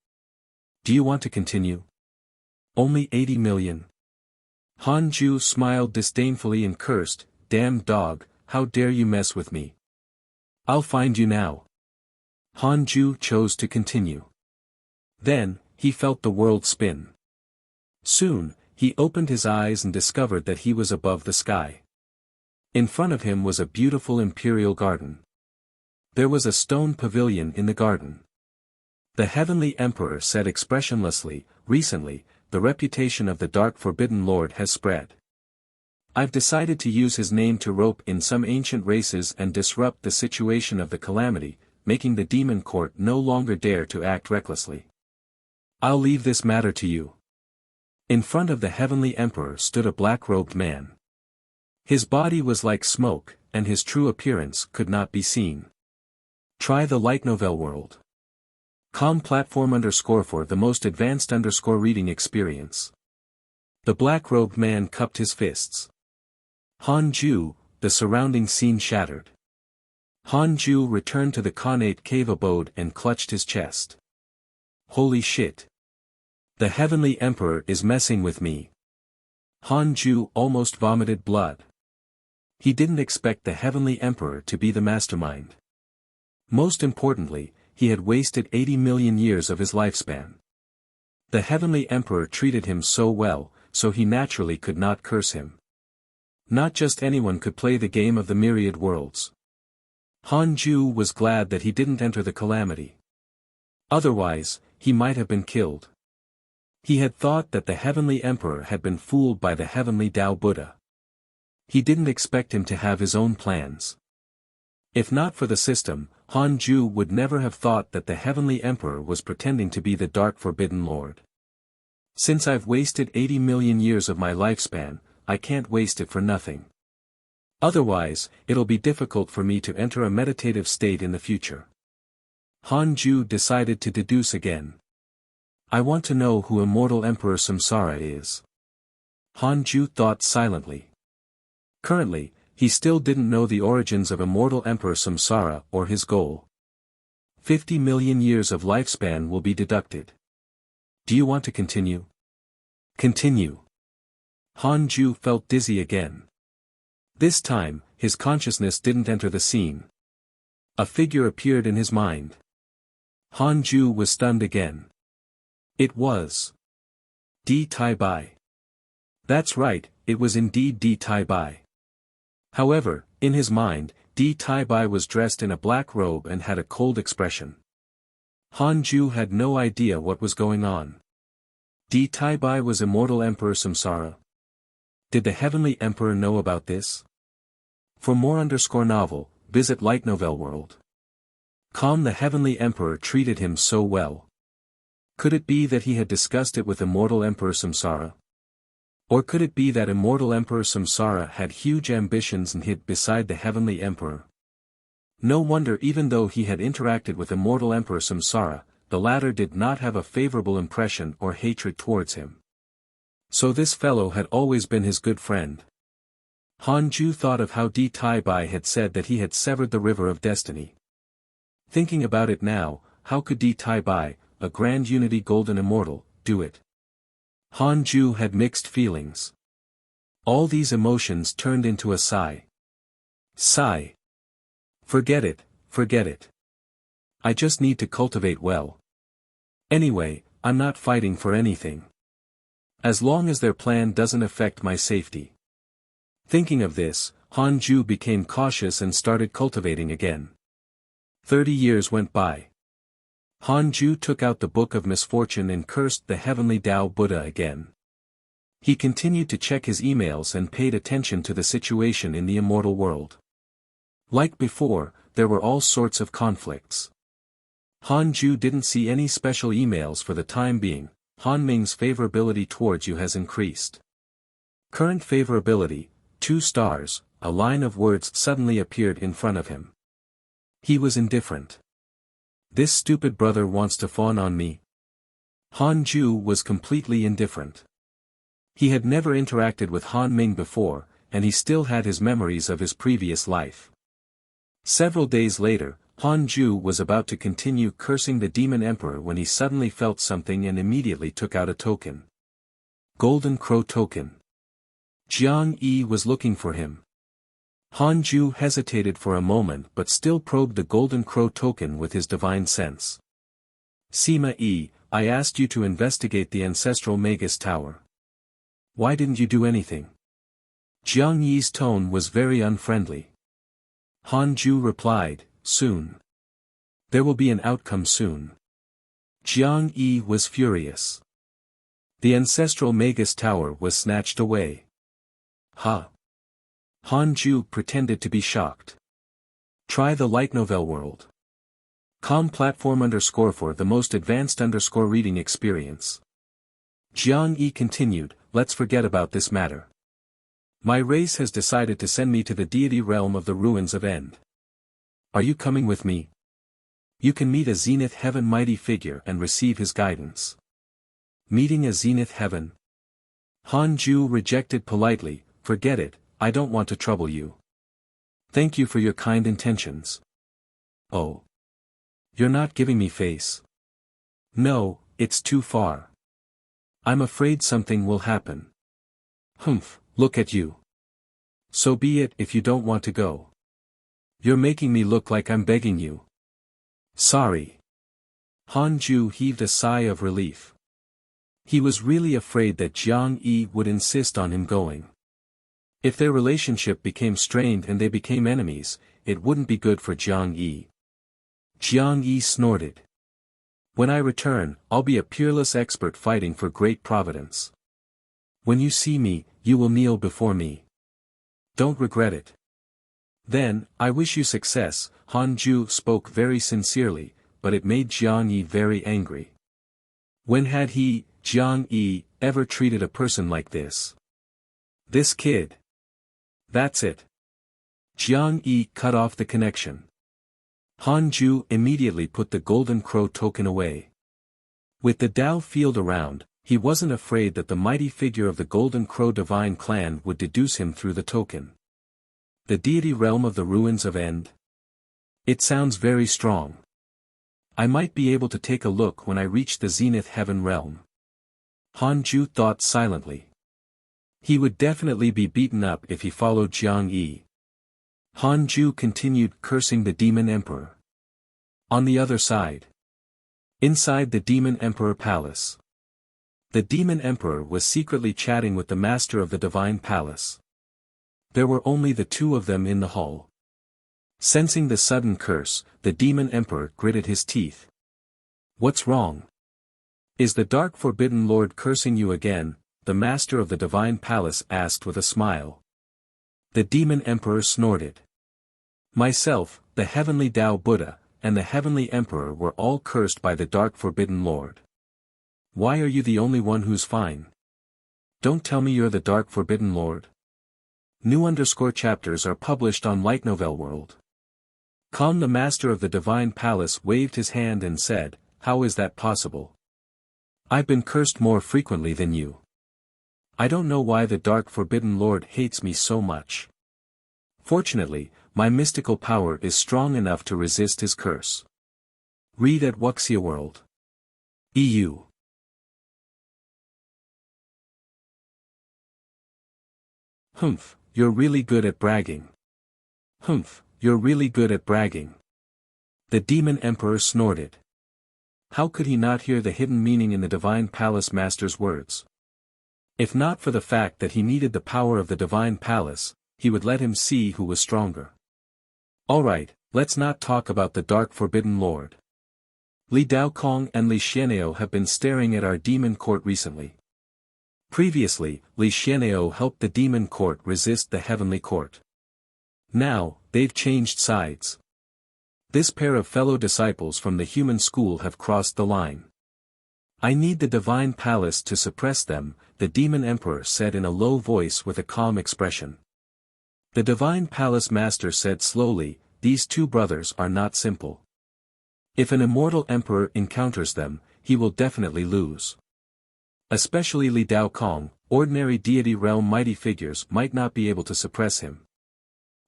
Do you want to continue? Only 80 million. Han Ju smiled disdainfully and cursed, damned dog, how dare you mess with me? I'll find you now. Han Ju chose to continue. Then, he felt the world spin. Soon, he opened his eyes and discovered that he was above the sky. In front of him was a beautiful imperial garden. There was a stone pavilion in the garden. The Heavenly Emperor said expressionlessly, recently, the reputation of the Dark Forbidden Lord has spread. I've decided to use his name to rope in some ancient races and disrupt the situation of the calamity, making the demon court no longer dare to act recklessly. I'll leave this matter to you. In front of the Heavenly Emperor stood a black-robed man. His body was like smoke, and his true appearance could not be seen. Try the Light Novel World. Platform_ for the most advanced _ reading experience. The black-robed man cupped his fists. Hanju, the surrounding scene shattered. Hanju returned to the Khanate cave abode and clutched his chest. Holy shit. The Heavenly Emperor is messing with me. Hanju almost vomited blood. He didn't expect the Heavenly Emperor to be the mastermind. Most importantly, he had wasted 80 million years of his lifespan. The Heavenly Emperor treated him so well, so he naturally could not curse him. Not just anyone could play the game of the myriad worlds. Hanju was glad that he didn't enter the calamity. Otherwise, he might have been killed. He had thought that the Heavenly Emperor had been fooled by the Heavenly Tao Buddha. He didn't expect him to have his own plans. If not for the system, Hanju would never have thought that the Heavenly Emperor was pretending to be the Dark Forbidden Lord. Since I've wasted 80 million years of my lifespan, I can't waste it for nothing. Otherwise, it'll be difficult for me to enter a meditative state in the future. Hanju decided to deduce again. I want to know who Immortal Emperor Samsara is. Hanju thought silently. Currently, he still didn't know the origins of Immortal Emperor Samsara or his goal. 50 million years of lifespan will be deducted. Do you want to continue? Continue. Hanju felt dizzy again. This time, his consciousness didn't enter the scene. A figure appeared in his mind. Hanju was stunned again. It was Di Tai Bai. That's right, it was indeed Di Tai Bai. However, in his mind, Di Tai Bai was dressed in a black robe and had a cold expression. Hanju had no idea what was going on. Di Tai Bai was Immortal Emperor Samsara. Did the Heavenly Emperor know about this? For more novel, visit Light Novel World. The Heavenly Emperor treated him so well. Could it be that he had discussed it with Immortal Emperor Samsara? Or could it be that Immortal Emperor Samsara had huge ambitions and hid beside the Heavenly Emperor? No wonder even though he had interacted with Immortal Emperor Samsara, the latter did not have a favorable impression or hatred towards him. So this fellow had always been his good friend. Hanju thought of how Di Tai Bai had said that he had severed the river of destiny. Thinking about it now, how could Di Tai Bai, a Grand Unity Golden Immortal, do it? Hanju had mixed feelings. All these emotions turned into a sigh. Sigh. Forget it, forget it. I just need to cultivate well. Anyway, I'm not fighting for anything. As long as their plan doesn't affect my safety. Thinking of this, Hanju became cautious and started cultivating again. 30 years went by. Hanju took out the Book of Misfortune and cursed the Heavenly Tao Buddha again. He continued to check his emails and paid attention to the situation in the immortal world. Like before, there were all sorts of conflicts. Hanju didn't see any special emails for the time being. Hanming's favorability towards you has increased. Current favorability, 2 stars, a line of words suddenly appeared in front of him. He was indifferent. This stupid brother wants to fawn on me. Hanju was completely indifferent. He had never interacted with Hanming before, and he still had his memories of his previous life. Several days later, Hanju was about to continue cursing the Demon Emperor when he suddenly felt something and immediately took out a token. Golden Crow Token. Jiang Yi was looking for him. Hanju hesitated for a moment but still probed the Golden Crow token with his divine sense. Sima Yi, I asked you to investigate the ancestral Magus Tower. Why didn't you do anything? Jiang Yi's tone was very unfriendly. Hanju replied, soon. There will be an outcome soon. Jiang Yi was furious. The ancestral Magus Tower was snatched away. Ha! Hanju pretended to be shocked. Try the Light Novel World. Platform _for the most advanced reading experience. Jiang Yi continued, let's forget about this matter. My race has decided to send me to the deity realm of the ruins of End. Are you coming with me? You can meet a Zenith Heaven mighty figure and receive his guidance. Meeting a Zenith Heaven? Hanju rejected politely, forget it, I don't want to trouble you. Thank you for your kind intentions. Oh. You're not giving me face. No, it's too far. I'm afraid something will happen. Humph, look at you. So be it if you don't want to go. You're making me look like I'm begging you. Sorry. Han Ju heaved a sigh of relief. He was really afraid that Jiang Yi would insist on him going. If their relationship became strained and they became enemies, it wouldn't be good for Jiang Yi. Jiang Yi snorted. When I return, I'll be a peerless expert fighting for great providence. When you see me, you will kneel before me. Don't regret it. Then, I wish you success. Han Ju spoke very sincerely, but it made Jiang Yi very angry. When had he, Jiang Yi, ever treated a person like this? This kid. That's it. Jiang Yi cut off the connection. Han Ju immediately put the Golden Crow token away. With the Dao field around, he wasn't afraid that the mighty figure of the Golden Crow divine clan would deduce him through the token. The deity realm of the ruins of End? It sounds very strong. I might be able to take a look when I reach the Zenith Heaven realm. Han Ju thought silently. He would definitely be beaten up if he followed Jiang Yi. Han Ju continued cursing the Demon Emperor. On the other side. Inside the Demon Emperor Palace. The Demon Emperor was secretly chatting with the Master of the Divine Palace. There were only the two of them in the hall. Sensing the sudden curse, the Demon Emperor gritted his teeth. What's wrong? Is the Dark Forbidden Lord cursing you again? The Master of the Divine Palace asked with a smile. The Demon Emperor snorted. Myself, the Heavenly Tao Buddha, and the Heavenly Emperor were all cursed by the Dark Forbidden Lord. Why are you the only one who's fine? Don't tell me you're the Dark Forbidden Lord. New chapters are published on Light Novel World. The Master of the Divine Palace waved his hand and said, how is that possible? I've been cursed more frequently than you. I don't know why the Dark Forbidden Lord hates me so much. Fortunately, my mystical power is strong enough to resist his curse. Read at Wuxia World. EU. Humph, you're really good at bragging. Humph, you're really good at bragging. The Demon Emperor snorted. How could he not hear the hidden meaning in the Divine Palace Master's words? If not for the fact that he needed the power of the Divine Palace, he would let him see who was stronger. Alright, let's not talk about the Dark Forbidden Lord. Li Daokong and Li Xianao have been staring at our demon court recently. Previously, Li Xianao helped the demon court resist the heavenly court. Now, they've changed sides. This pair of fellow disciples from the human school have crossed the line. I need the Divine Palace to suppress them, the Demon Emperor said in a low voice with a calm expression. The Divine Palace Master said slowly, these two brothers are not simple. If an immortal emperor encounters them, he will definitely lose. Especially Li Daokong, ordinary deity realm mighty figures might not be able to suppress him.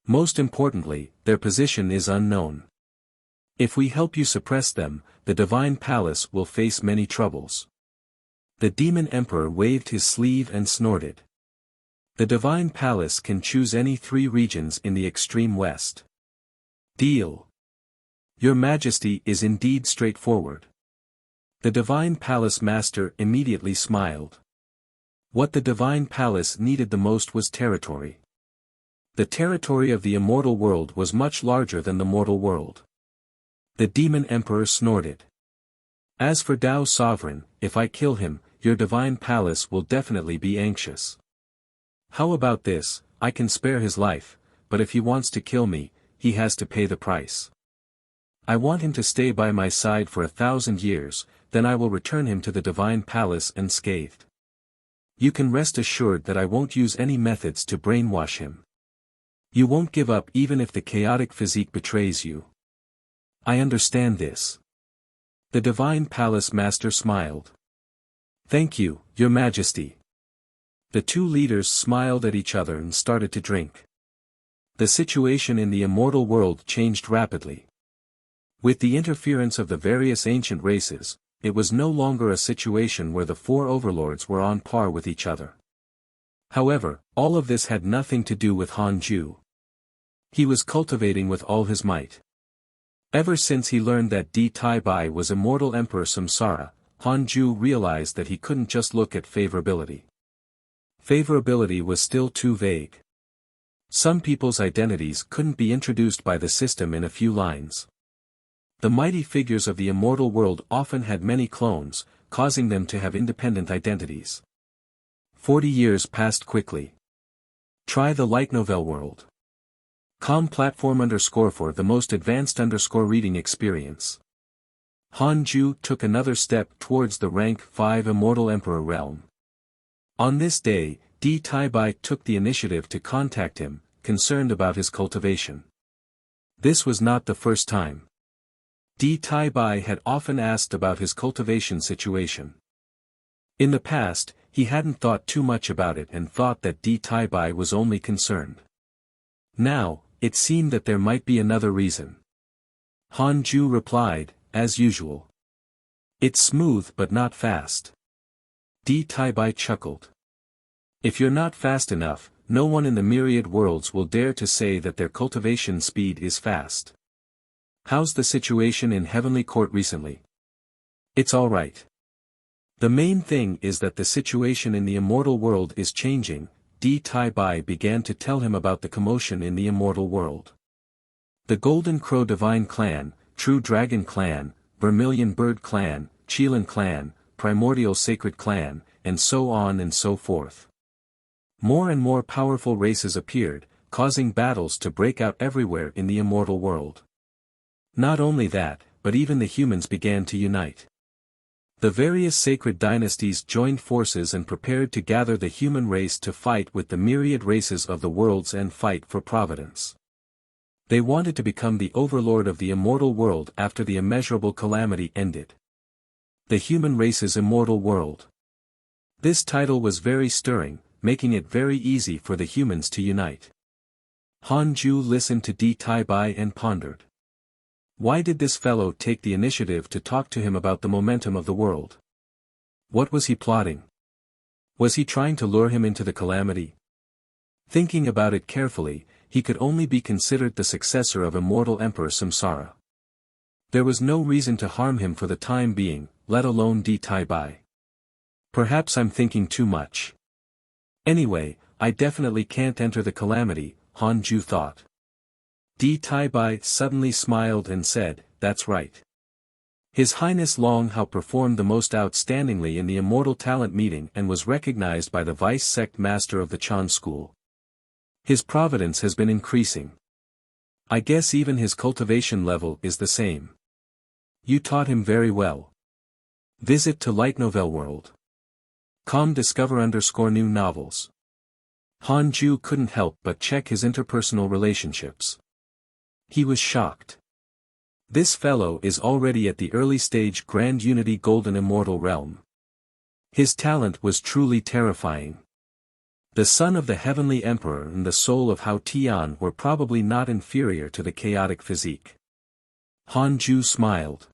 Most importantly, their position is unknown. If we help you suppress them, the Divine Palace will face many troubles. The Demon Emperor waved his sleeve and snorted. The Divine Palace can choose any 3 regions in the extreme west. Deal. Your Majesty is indeed straightforward. The Divine Palace Master immediately smiled. What the Divine Palace needed the most was territory. The territory of the immortal world was much larger than the mortal world. The Demon Emperor snorted. As for Dao's sovereign, if I kill him, your Divine Palace will definitely be anxious. How about this, I can spare his life, but if he wants to kill me, he has to pay the price. I want him to stay by my side for 1,000 years, then I will return him to the Divine Palace unscathed. You can rest assured that I won't use any methods to brainwash him. You won't give up even if the chaotic physique betrays you. I understand this. The Divine Palace Master smiled. Thank you, Your Majesty. The two leaders smiled at each other and started to drink. The situation in the immortal world changed rapidly. With the interference of the various ancient races, it was no longer a situation where the four overlords were on par with each other. However, all of this had nothing to do with Han Ju. He was cultivating with all his might. Ever since he learned that Di Tai Bai was immortal Emperor Samsara, Han Ju realized that he couldn't just look at favorability. Favorability was still too vague. Some people's identities couldn't be introduced by the system in a few lines. The mighty figures of the immortal world often had many clones, causing them to have independent identities. 40 years passed quickly. Try the light novel world. Com platform _for the most advanced reading experience. Han Ju took another step towards the rank 5 immortal emperor realm. On this day, Di Tai Bai took the initiative to contact him, concerned about his cultivation. This was not the first time. Di Tai Bai had often asked about his cultivation situation. In the past, he hadn't thought too much about it and thought that Di Tai Bai was only concerned. Now, it seemed that there might be another reason. Han Ju replied, as usual. It's smooth but not fast. Di Tai Bai chuckled. If you're not fast enough, no one in the myriad worlds will dare to say that their cultivation speed is fast. How's the situation in Heavenly Court recently? It's alright. The main thing is that the situation in the immortal world is changing. Di Tai Bai began to tell him about the commotion in the immortal world. The Golden Crow Divine Clan, True Dragon Clan, Vermilion Bird Clan, Qilin Clan, Primordial Sacred Clan, and so on and so forth. More and more powerful races appeared, causing battles to break out everywhere in the immortal world. Not only that, but even the humans began to unite. The various sacred dynasties joined forces and prepared to gather the human race to fight with the myriad races of the worlds and fight for providence. They wanted to become the overlord of the immortal world after the immeasurable calamity ended. The human race's immortal world. This title was very stirring, making it very easy for the humans to unite. Han Ju listened to Di Tai Bai and pondered. Why did this fellow take the initiative to talk to him about the momentum of the world? What was he plotting? Was he trying to lure him into the calamity? Thinking about it carefully, he could only be considered the successor of immortal Emperor Samsara. There was no reason to harm him for the time being, let alone Di Tai Bai. Perhaps I'm thinking too much. Anyway, I definitely can't enter the calamity, Han Ju thought. Di Tai Bai suddenly smiled and said, that's right. His Highness Long Hao performed the most outstandingly in the Immortal Talent meeting and was recognized by the Vice Sect Master of the Chan School. His providence has been increasing. I guess even his cultivation level is the same. You taught him very well. Visit to Light Novel World. Com discover _new novels. Han Ju couldn't help but check his interpersonal relationships. He was shocked. This fellow is already at the early stage Grand Unity Golden Immortal Realm. His talent was truly terrifying. The son of the Heavenly Emperor and the soul of Hao Tian were probably not inferior to the chaotic physique. Han Ju smiled.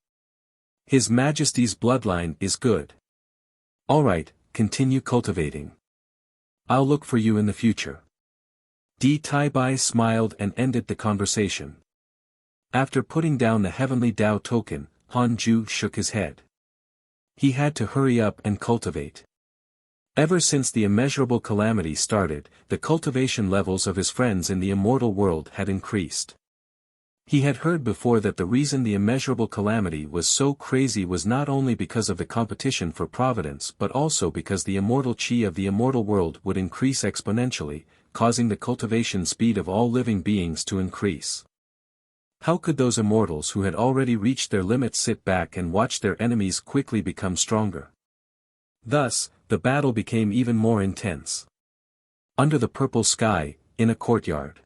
His Majesty's bloodline is good. Alright, continue cultivating. I'll look for you in the future. Di Tai Bai smiled and ended the conversation. After putting down the Heavenly Dao token, Han Ju shook his head. He had to hurry up and cultivate. Ever since the immeasurable calamity started, the cultivation levels of his friends in the immortal world had increased. He had heard before that the reason the immeasurable calamity was so crazy was not only because of the competition for providence but also because the immortal chi of the immortal world would increase exponentially, causing the cultivation speed of all living beings to increase. How could those immortals who had already reached their limits sit back and watch their enemies quickly become stronger? Thus, the battle became even more intense. Under the purple sky, in a courtyard.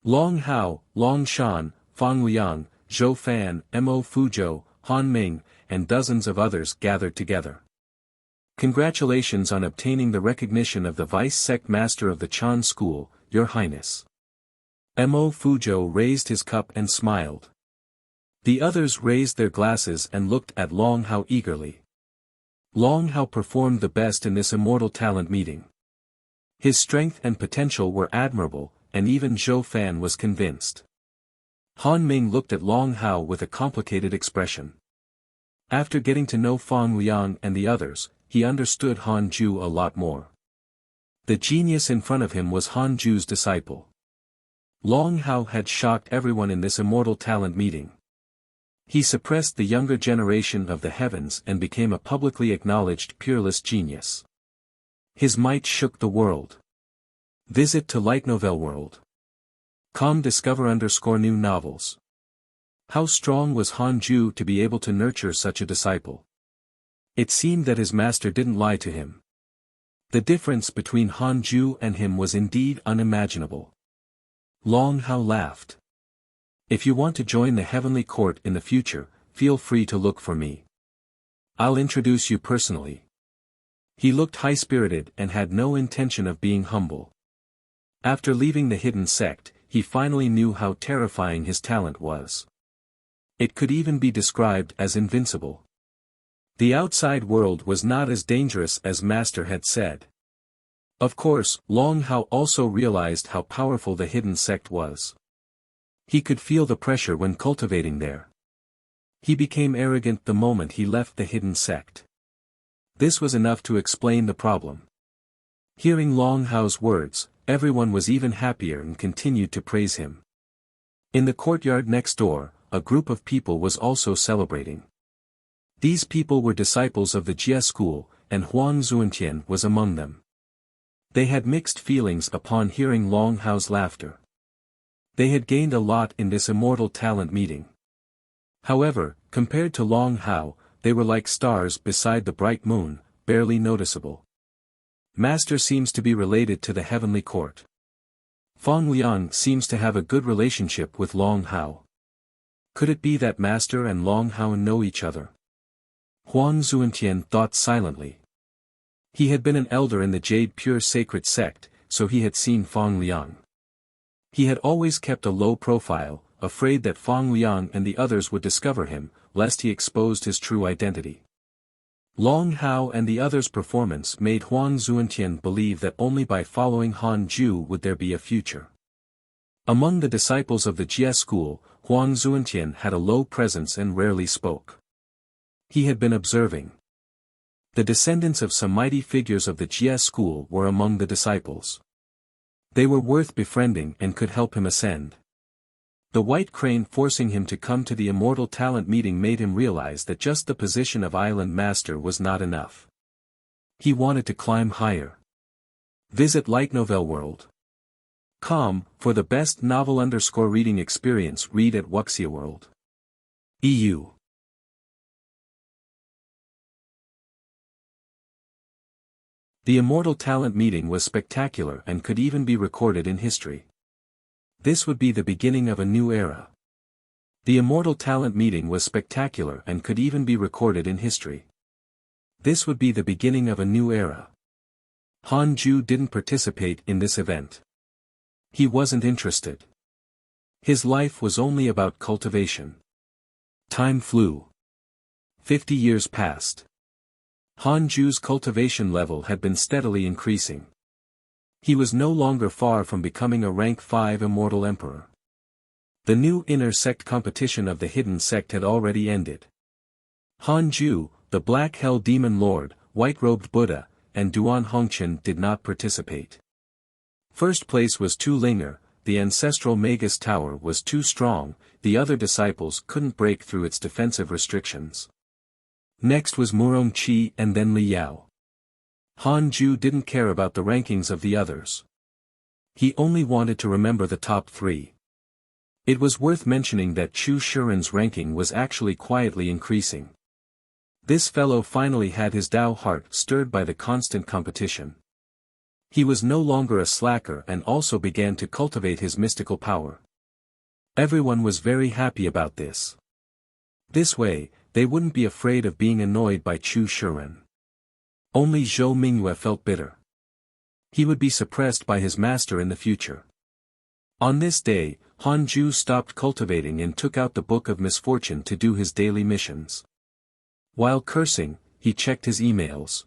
Long Hao, Long Shan, Fang Liang, Zhou Fan, Mo Fuzhou, Han Ming, and dozens of others gathered together. Congratulations on obtaining the recognition of the Vice-Sect Master of the Chan School, Your Highness. Mo Fuzhou raised his cup and smiled. The others raised their glasses and looked at Long Hao eagerly. Long Hao performed the best in this immortal talent meeting. His strength and potential were admirable, and even Zhou Fan was convinced. Han Ming looked at Long Hao with a complicated expression. After getting to know Fang Liang and the others, he understood Han Ju a lot more. The genius in front of him was Han Ju's disciple. Long Hao had shocked everyone in this immortal talent meeting. He suppressed the younger generation of the heavens and became a publicly acknowledged peerless genius. His might shook the world. Visit to Light Novel World. Discover_new novels. How strong was Han Ju to be able to nurture such a disciple? It seemed that his master didn't lie to him. The difference between Han Ju and him was indeed unimaginable. Long Hao laughed. If you want to join the heavenly court in the future, feel free to look for me. I'll introduce you personally. He looked high-spirited and had no intention of being humble. After leaving the hidden sect, he finally knew how terrifying his talent was. It could even be described as invincible. The outside world was not as dangerous as Master had said. Of course, Long Hao also realized how powerful the hidden sect was. He could feel the pressure when cultivating there. He became arrogant the moment he left the hidden sect. This was enough to explain the problem. Hearing Long Hao's words, everyone was even happier and continued to praise him. In the courtyard next door, a group of people was also celebrating. These people were disciples of the Jia school, and Huang Zuantian was among them. They had mixed feelings upon hearing Long Hao's laughter. They had gained a lot in this immortal talent meeting. However, compared to Long Hao, they were like stars beside the bright moon, barely noticeable. Master seems to be related to the heavenly court. Fang Liang seems to have a good relationship with Long Hao. Could it be that Master and Long Hao know each other? Huang Zuantian thought silently. He had been an elder in the Jade Pure Sacred Sect, so he had seen Fang Liang. He had always kept a low profile, afraid that Fang Liang and the others would discover him, lest he exposed his true identity. Long Hao and the others' performance made Huang Zuantian believe that only by following Han Ju would there be a future. Among the disciples of the Jia school, Huang Zuantian had a low presence and rarely spoke. He had been observing. The descendants of some mighty figures of the Jia school were among the disciples. They were worth befriending and could help him ascend. The white crane forcing him to come to the immortal talent meeting made him realize that just the position of island master was not enough. He wanted to climb higher. Visit Light Novel World. For the best novel_reading experience, read at Wuxia World. EU. The immortal talent meeting was spectacular and could even be recorded in history. This would be the beginning of a new era. The immortal talent meeting was spectacular and could even be recorded in history. This would be the beginning of a new era. Han Ju didn't participate in this event. He wasn't interested. His life was only about cultivation. Time flew. 50 years passed. Han Ju's cultivation level had been steadily increasing. He was no longer far from becoming a rank 5 immortal emperor. The new inner sect competition of the hidden sect had already ended. Han Ju, the Black Hell Demon Lord, White-Robed Buddha, and Duan Hongqian did not participate. First place was Tu Linger, the ancestral Magus Tower was too strong, the other disciples couldn't break through its defensive restrictions. Next was Murong Qi and then Li Yao. Han Ju didn't care about the rankings of the others. He only wanted to remember the top 3. It was worth mentioning that Chu Shuren's ranking was actually quietly increasing. This fellow finally had his Dao heart stirred by the constant competition. He was no longer a slacker and also began to cultivate his mystical power. Everyone was very happy about this. This way, they wouldn't be afraid of being annoyed by Chu Shuren. Only Zhou Mingyue felt bitter. He would be suppressed by his master in the future. On this day, Han Ju stopped cultivating and took out the Book of Misfortune to do his daily missions. While cursing, he checked his emails.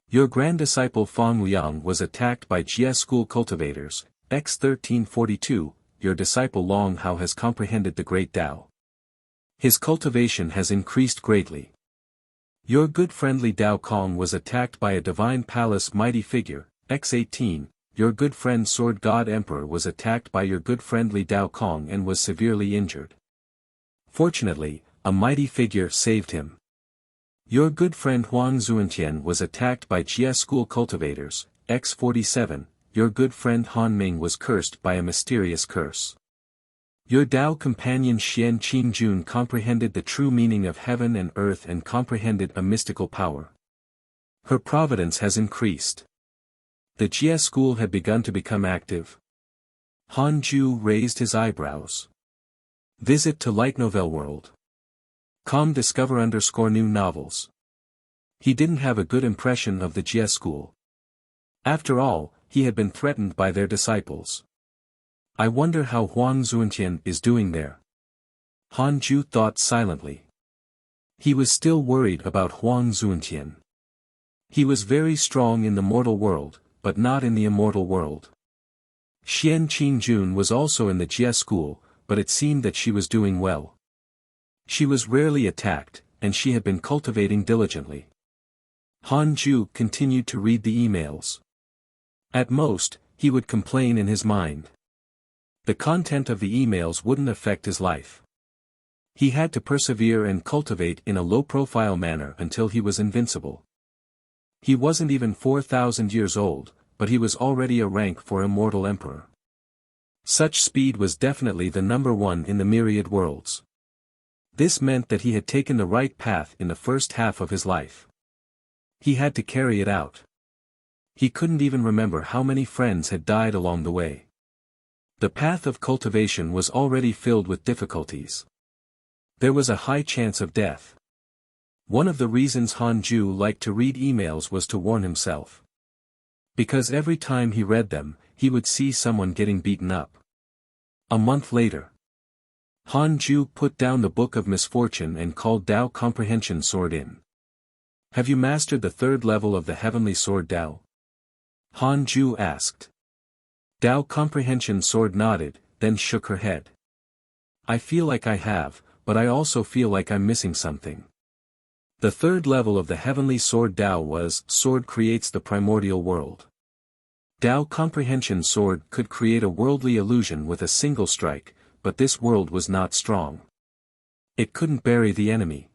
Your grand disciple Fang Liang was attacked by Jie school cultivators, X1342, your disciple Long Hao has comprehended the great Tao. His cultivation has increased greatly. Your good friend Li Dao Kong was attacked by a divine palace mighty figure, X18, your good friend Sword God Emperor was attacked by your good friend Li Dao Kong and was severely injured. Fortunately, a mighty figure saved him. Your good friend Huang Zuantian was attacked by Jie school cultivators, X47, your good friend Han Ming was cursed by a mysterious curse. Your Tao companion Xian Qingjun comprehended the true meaning of heaven and earth and comprehended a mystical power. Her providence has increased. The Jie school had begun to become active. Han Ju raised his eyebrows. Visit to Light Novel World. Com discover _new novels. He didn't have a good impression of the Jie school. After all, he had been threatened by their disciples. I wonder how Huang Zuantian is doing there. Han Ju thought silently. He was still worried about Huang Zuantian. He was very strong in the mortal world, but not in the immortal world. Xian Qingjun was also in the Jie school, but it seemed that she was doing well. She was rarely attacked, and she had been cultivating diligently. Han Ju continued to read the emails. At most, he would complain in his mind. The content of the emails wouldn't affect his life. He had to persevere and cultivate in a low-profile manner until he was invincible. He wasn't even 4,000 years old, but he was already a rank for immortal emperor. Such speed was definitely the number one in the myriad worlds. This meant that he had taken the right path in the first half of his life. He had to carry it out. He couldn't even remember how many friends had died along the way. The path of cultivation was already filled with difficulties. There was a high chance of death. One of the reasons Han Ju liked to read emails was to warn himself. Because every time he read them, he would see someone getting beaten up. A month later, Han Ju put down the Book of Misfortune and called Tao Comprehension Sword in. Have you mastered the third level of the Heavenly Sword Tao? Han Ju asked. Tao Comprehension Sword nodded, then shook her head. I feel like I have, but I also feel like I'm missing something. The third level of the Heavenly Sword Tao was, Sword creates the primordial world. Tao Comprehension Sword could create a worldly illusion with a single strike, but this world was not strong. It couldn't bury the enemy.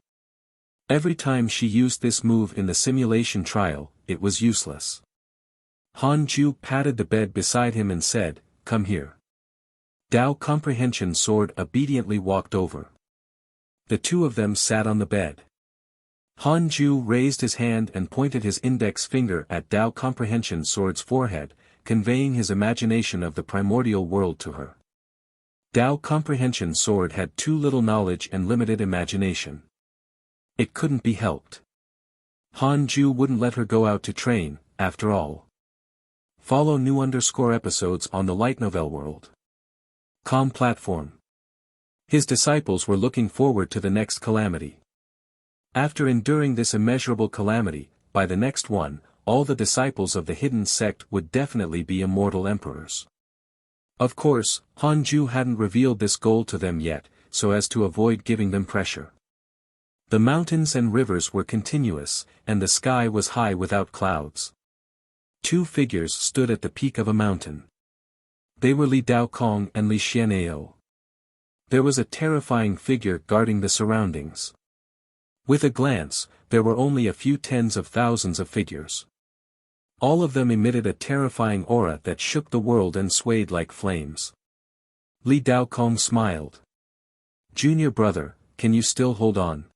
Every time she used this move in the simulation trial, it was useless. Han Ju patted the bed beside him and said, Come here. Tao Comprehension Sword obediently walked over. The two of them sat on the bed. Han Ju raised his hand and pointed his index finger at Tao Comprehension Sword's forehead, conveying his imagination of the primordial world to her. Tao Comprehension Sword had too little knowledge and limited imagination. It couldn't be helped. Han Ju wouldn't let her go out to train, after all. Follow new episodes on the Light Novel World. Com platform. His disciples were looking forward to the next calamity. After enduring this immeasurable calamity, by the next one, all the disciples of the hidden sect would definitely be immortal emperors. Of course, Han Ju hadn't revealed this goal to them yet, so as to avoid giving them pressure. The mountains and rivers were continuous, and the sky was high without clouds. Two figures stood at the peak of a mountain. They were Li Dao Kong and Li Xianao. There was a terrifying figure guarding the surroundings. With a glance, there were only a few tens of thousands of figures. All of them emitted a terrifying aura that shook the world and swayed like flames. Li Dao Kong smiled. Junior brother, can you still hold on?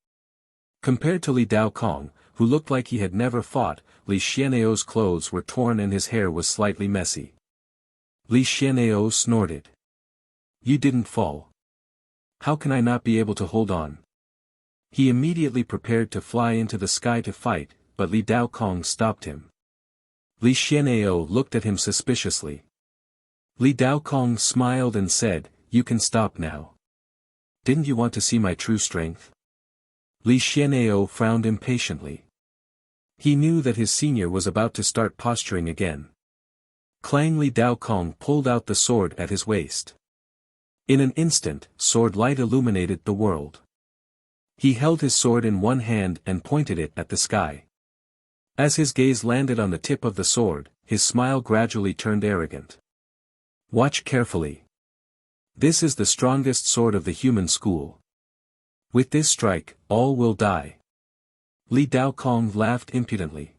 Compared to Li Dao Kong, who looked like he had never fought, Li Xianao's clothes were torn and his hair was slightly messy. Li Xianao snorted. You didn't fall. How can I not be able to hold on? He immediately prepared to fly into the sky to fight, but Li Daokong stopped him. Li Xian'ao looked at him suspiciously. Li Daokong smiled and said, "You can stop now. Didn't you want to see my true strength?" Li Xian'ao frowned impatiently. He knew that his senior was about to start posturing again. Clang! Li Daokong pulled out the sword at his waist. In an instant, sword light illuminated the world. He held his sword in one hand and pointed it at the sky. As his gaze landed on the tip of the sword, his smile gradually turned arrogant. "Watch carefully. This is the strongest sword of the human school. With this strike, all will die." Li Daokong laughed impudently.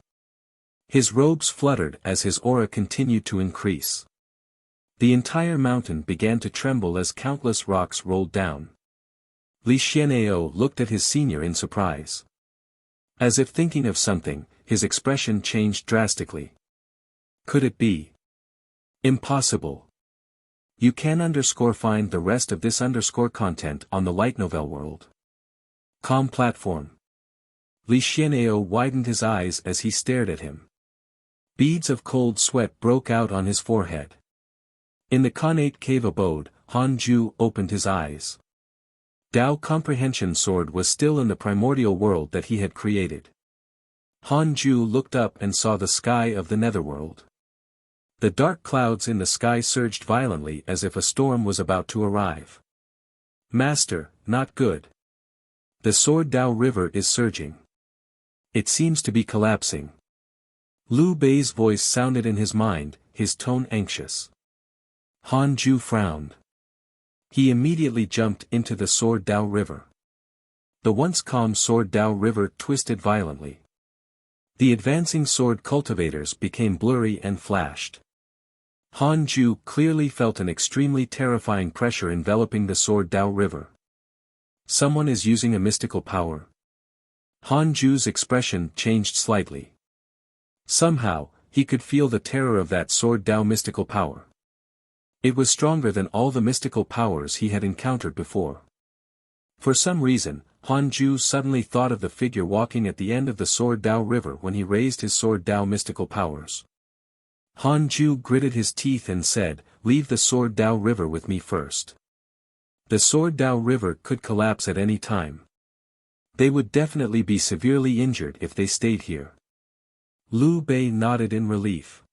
His robes fluttered as his aura continued to increase. The entire mountain began to tremble as countless rocks rolled down. Li Xian'ao looked at his senior in surprise. As if thinking of something, his expression changed drastically. Could it be? Impossible. You can find the rest of this content on the light novel world. Platform. Li Xian'ao widened his eyes as he stared at him. Beads of cold sweat broke out on his forehead. In the Khanate cave abode, Han Ju opened his eyes. Dao Comprehension Sword was still in the primordial world that he had created. Han Ju looked up and saw the sky of the netherworld. The dark clouds in the sky surged violently as if a storm was about to arrive. "Master, not good. The Sword Dao River is surging. It seems to be collapsing." Liu Bei's voice sounded in his mind, his tone anxious. Han Ju frowned. He immediately jumped into the Sword Dao River. The once calm Sword Dao River twisted violently. The advancing sword cultivators became blurry and flashed. Han Ju clearly felt an extremely terrifying pressure enveloping the Sword Dao River. Someone is using a mystical power. Han Ju's expression changed slightly. Somehow, he could feel the terror of that Sword Dao mystical power. It was stronger than all the mystical powers he had encountered before. For some reason, Han Ju suddenly thought of the figure walking at the end of the Sword Dao River when he raised his Sword Dao mystical powers. Han Ju gritted his teeth and said, "Leave the Sword Dao River with me first." The Sword Dao River could collapse at any time. They would definitely be severely injured if they stayed here. Liu Bei nodded in relief.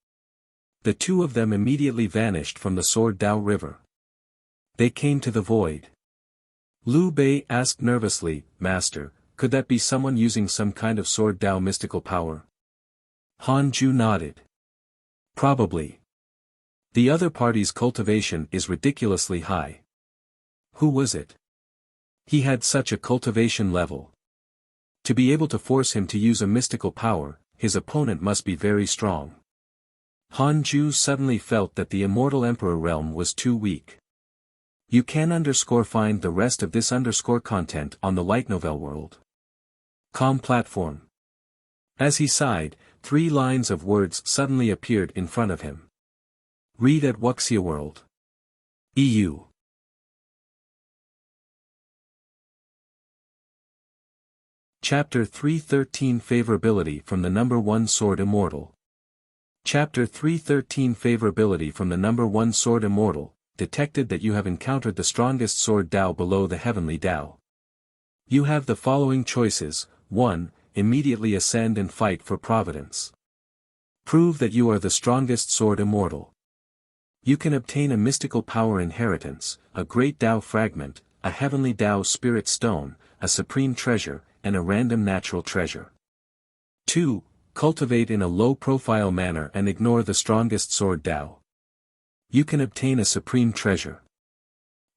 The two of them immediately vanished from the Sword Dao River. They came to the void. Liu Bei asked nervously, "Master, could that be someone using some kind of Sword Dao mystical power?" Han Ju nodded. "Probably. The other party's cultivation is ridiculously high." Who was it? He had such a cultivation level. To be able to force him to use a mystical power, his opponent must be very strong. Han Ju suddenly felt that the immortal emperor realm was too weak. You can find the rest of this content on the light novel world. Platform. As he sighed, 3 lines of words suddenly appeared in front of him. Read at Wuxia World. EU. Chapter 313 Favorability from the number 1 Sword Immortal. Chapter 313 Favorability from the number 1 Sword Immortal, detected that you have encountered the strongest Sword Dao below the Heavenly Dao. You have the following choices: 1. Immediately ascend and fight for Providence. Prove that you are the strongest Sword Immortal. You can obtain a mystical power inheritance, a great Dao fragment, a Heavenly Dao Spirit Stone, a Supreme Treasure, and a random natural treasure. 2. Cultivate in a low-profile manner and ignore the strongest Sword Dao. You can obtain a Supreme Treasure.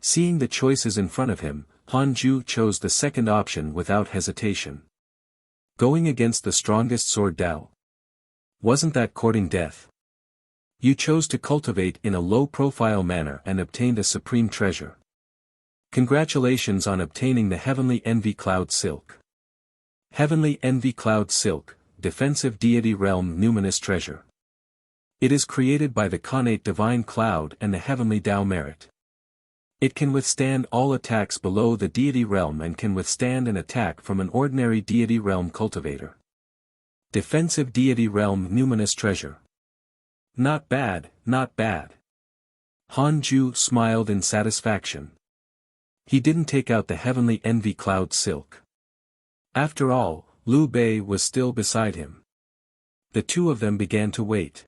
Seeing the choices in front of him, Han Ju chose the second option without hesitation. Going against the strongest Sword Dao. Wasn't that courting death? You chose to cultivate in a low-profile manner and obtained a Supreme Treasure. Congratulations on obtaining the Heavenly Envy Cloud Silk. Heavenly Envy Cloud Silk, Defensive Deity Realm Numinous Treasure. It is created by the Khanate Divine Cloud and the Heavenly Dao Merit. It can withstand all attacks below the Deity Realm and can withstand an attack from an ordinary Deity Realm cultivator. Defensive deity realm numinous treasure. Not bad, not bad. Han Ju smiled in satisfaction. He didn't take out the heavenly envy cloud silk. After all, Liu Bei was still beside him. The two of them began to wait.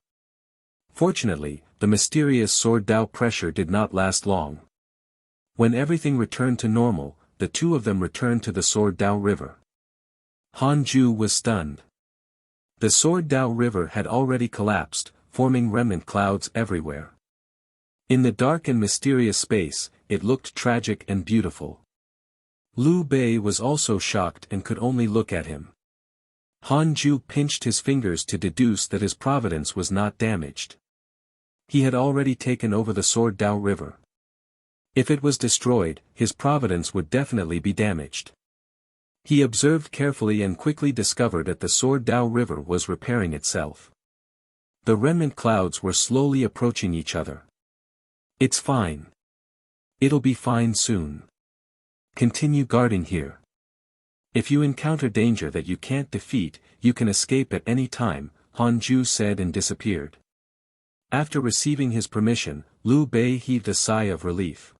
Fortunately, the mysterious sword Dao pressure did not last long. When everything returned to normal, the two of them returned to the sword Dao river. Han Ju was stunned. The sword Dao river had already collapsed, forming remnant clouds everywhere. In the dark and mysterious space, it looked tragic and beautiful. Liu Bei was also shocked and could only look at him. Han Ju pinched his fingers to deduce that his providence was not damaged. He had already taken over the sword Dao river. If it was destroyed, his providence would definitely be damaged. He observed carefully and quickly discovered that the sword Dao river was repairing itself. The remnant clouds were slowly approaching each other. It's fine. It'll be fine soon. Continue guarding here. If you encounter danger that you can't defeat, you can escape at any time, Han Ju said and disappeared. After receiving his permission, Liu Bei heaved a sigh of relief.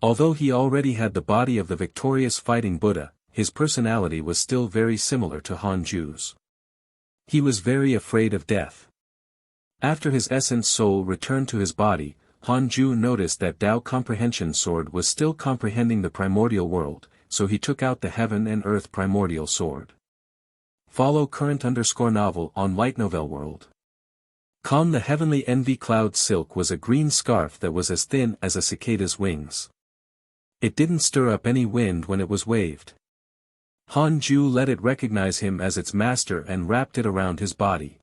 Although he already had the body of the victorious fighting Buddha, his personality was still very similar to Han Ju's. He was very afraid of death. After his essence soul returned to his body, Han Ju noticed that Dao Comprehension Sword was still comprehending the primordial world, so he took out the Heaven and Earth Primordial Sword. Follow current_novel on Light Novel World. The heavenly envy cloud silk was a green scarf that was as thin as a cicada's wings. It didn't stir up any wind when it was waved. Han Ju let it recognize him as its master and wrapped it around his body.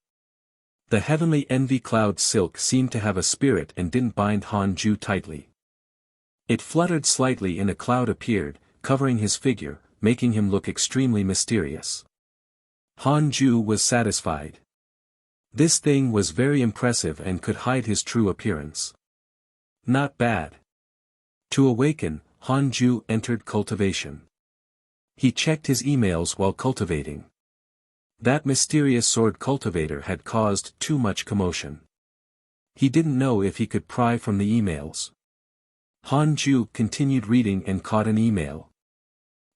The heavenly envy cloud silk seemed to have a spirit and didn't bind Han Ju tightly. It fluttered slightly and a cloud appeared, covering his figure, making him look extremely mysterious. Han Ju was satisfied. This thing was very impressive and could hide his true appearance. Not bad. To awaken, Han Ju entered cultivation. He checked his emails while cultivating. That mysterious sword cultivator had caused too much commotion. He didn't know if he could pry from the emails. Han Ju continued reading and caught an email.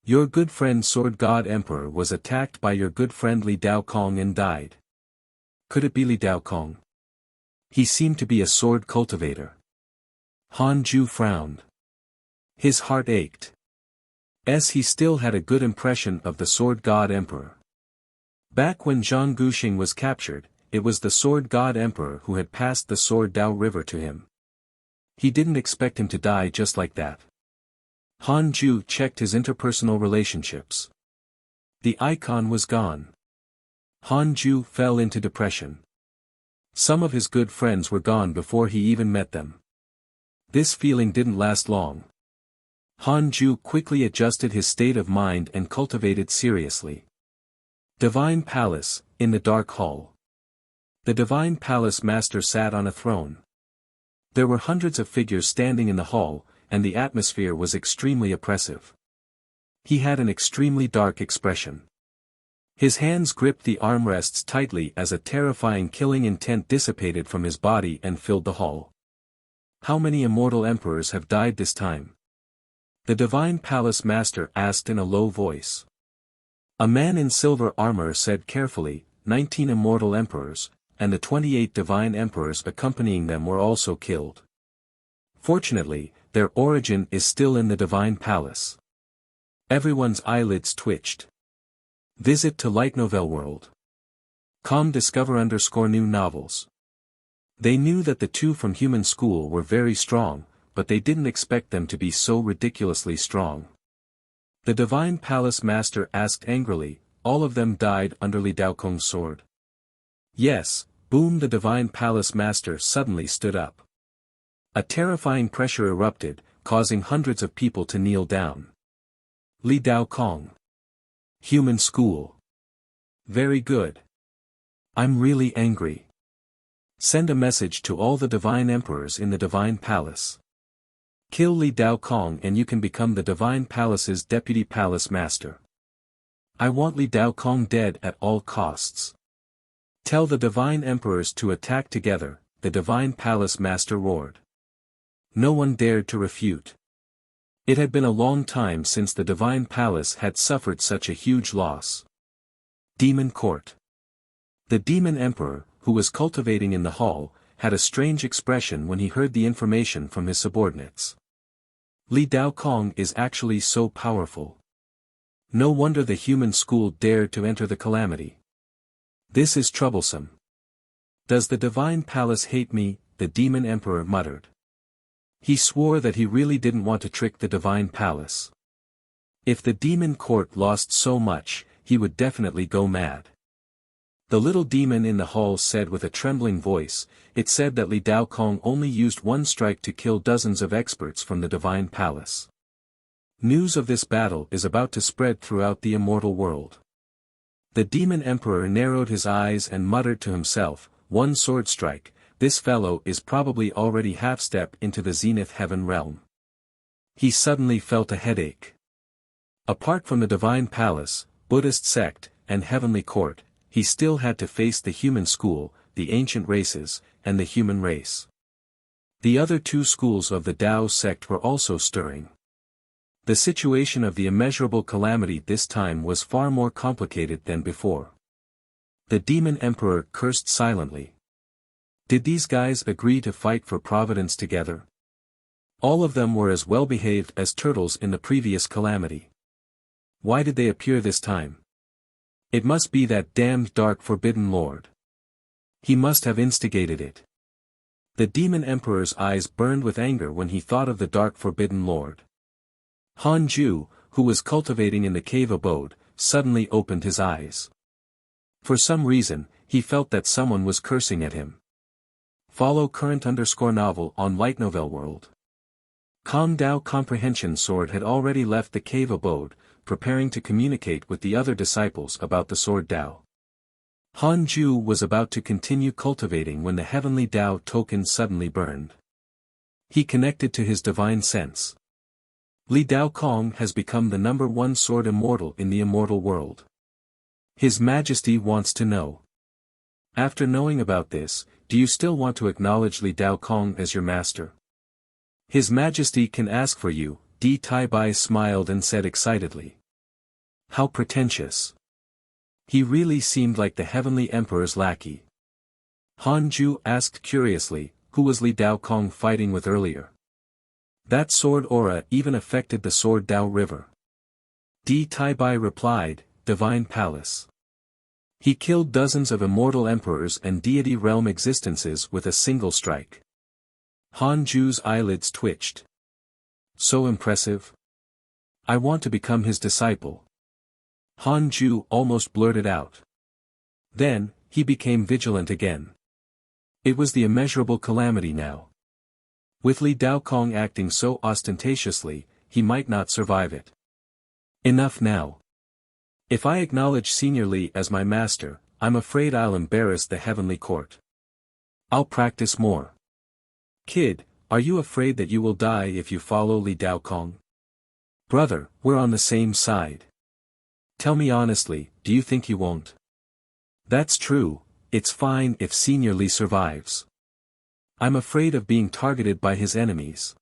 Your good friend Sword God Emperor was attacked by your good friend Li Daokong and died. Could it be Li Daokong? He seemed to be a sword cultivator. Han Ju frowned. His heart ached. He still had a good impression of the Sword God Emperor. Back when Zhang Guxing was captured, it was the Sword God Emperor who had passed the Sword Dao River to him. He didn't expect him to die just like that. Han Ju checked his interpersonal relationships. The icon was gone. Han Ju fell into depression. Some of his good friends were gone before he even met them. This feeling didn't last long. Han Ju quickly adjusted his state of mind and cultivated seriously. Divine Palace, in the Dark Hall. The Divine Palace Master sat on a throne. There were hundreds of figures standing in the hall, and the atmosphere was extremely oppressive. He had an extremely dark expression. His hands gripped the armrests tightly as a terrifying killing intent dissipated from his body and filled the hall. How many immortal emperors have died this time? The Divine Palace Master asked in a low voice. A man in silver armor said carefully, 19 immortal emperors, and the 28 divine emperors accompanying them were also killed. Fortunately, their origin is still in the Divine Palace. Everyone's eyelids twitched. Visit to Light Novel World. Discover_new novels. They knew that the two from Human School were very strong, but they didn't expect them to be so ridiculously strong. The Divine Palace Master asked angrily, all of them died under Li Daokong's sword? Yes, boom. The Divine Palace Master suddenly stood up. A terrifying pressure erupted, causing hundreds of people to kneel down. Li Daokong. Human School. Very good. I'm really angry. Send a message to all the divine emperors in the Divine Palace. Kill Li Daokong and you can become the Divine Palace's Deputy Palace Master. I want Li Daokong dead at all costs. Tell the divine emperors to attack together, the divine palace master roared. No one dared to refute. It had been a long time since the divine palace had suffered such a huge loss. Demon Court. The demon emperor, who was cultivating in the hall, had a strange expression when he heard the information from his subordinates. Li Daokong is actually so powerful. No wonder the human school dared to enter the calamity. This is troublesome. Does the divine palace hate me? The demon emperor muttered. He swore that he really didn't want to trick the divine palace. If the demon court lost so much, he would definitely go mad. The little demon in the hall said with a trembling voice, it said that Li Daokong only used one strike to kill dozens of experts from the divine palace. News of this battle is about to spread throughout the immortal world. The demon emperor narrowed his eyes and muttered to himself, one sword strike, this fellow is probably already half-stepped into the zenith heaven realm. He suddenly felt a headache. Apart from the divine palace, Buddhist sect, and heavenly court, he still had to face the human school, the ancient races, and the human race. The other two schools of the Tao sect were also stirring. The situation of the immeasurable calamity this time was far more complicated than before. The demon emperor cursed silently. Did these guys agree to fight for providence together? All of them were as well behaved as turtles in the previous calamity. Why did they appear this time? It must be that damned dark forbidden lord. He must have instigated it. The demon emperor's eyes burned with anger when he thought of the dark forbidden lord. Han Ju, who was cultivating in the cave abode, suddenly opened his eyes. For some reason, he felt that someone was cursing at him. Follow current_novel on Light Novel World. Kong Dao Comprehension Sword had already left the cave abode, preparing to communicate with the other disciples about the Sword Dao. Han Ju was about to continue cultivating when the heavenly Dao token suddenly burned. He connected to his divine sense. Li Daokong has become the #1 sword immortal in the immortal world. His Majesty wants to know. After knowing about this, do you still want to acknowledge Li Daokong as your master? His Majesty can ask for you, Di Tai Bai smiled and said excitedly. How pretentious. He really seemed like the heavenly emperor's lackey. Han Ju asked curiously, who was Li Daokong fighting with earlier? That sword aura even affected the Sword Dao River. Di Tai Bai replied, Divine Palace. He killed dozens of immortal emperors and deity realm existences with a single strike. Han Ju's eyelids twitched. So impressive. I want to become his disciple. Han Ju almost blurted out. Then, he became vigilant again. It was the immeasurable calamity now. With Li Daokong acting so ostentatiously, he might not survive it. Enough now. If I acknowledge Senior Li as my master, I'm afraid I'll embarrass the heavenly court. I'll practice more. Kid, are you afraid that you will die if you follow Li Daokong? Brother, we're on the same side. Tell me honestly, do you think you won't? That's true, it's fine if Senior Li survives. I'm afraid of being targeted by his enemies.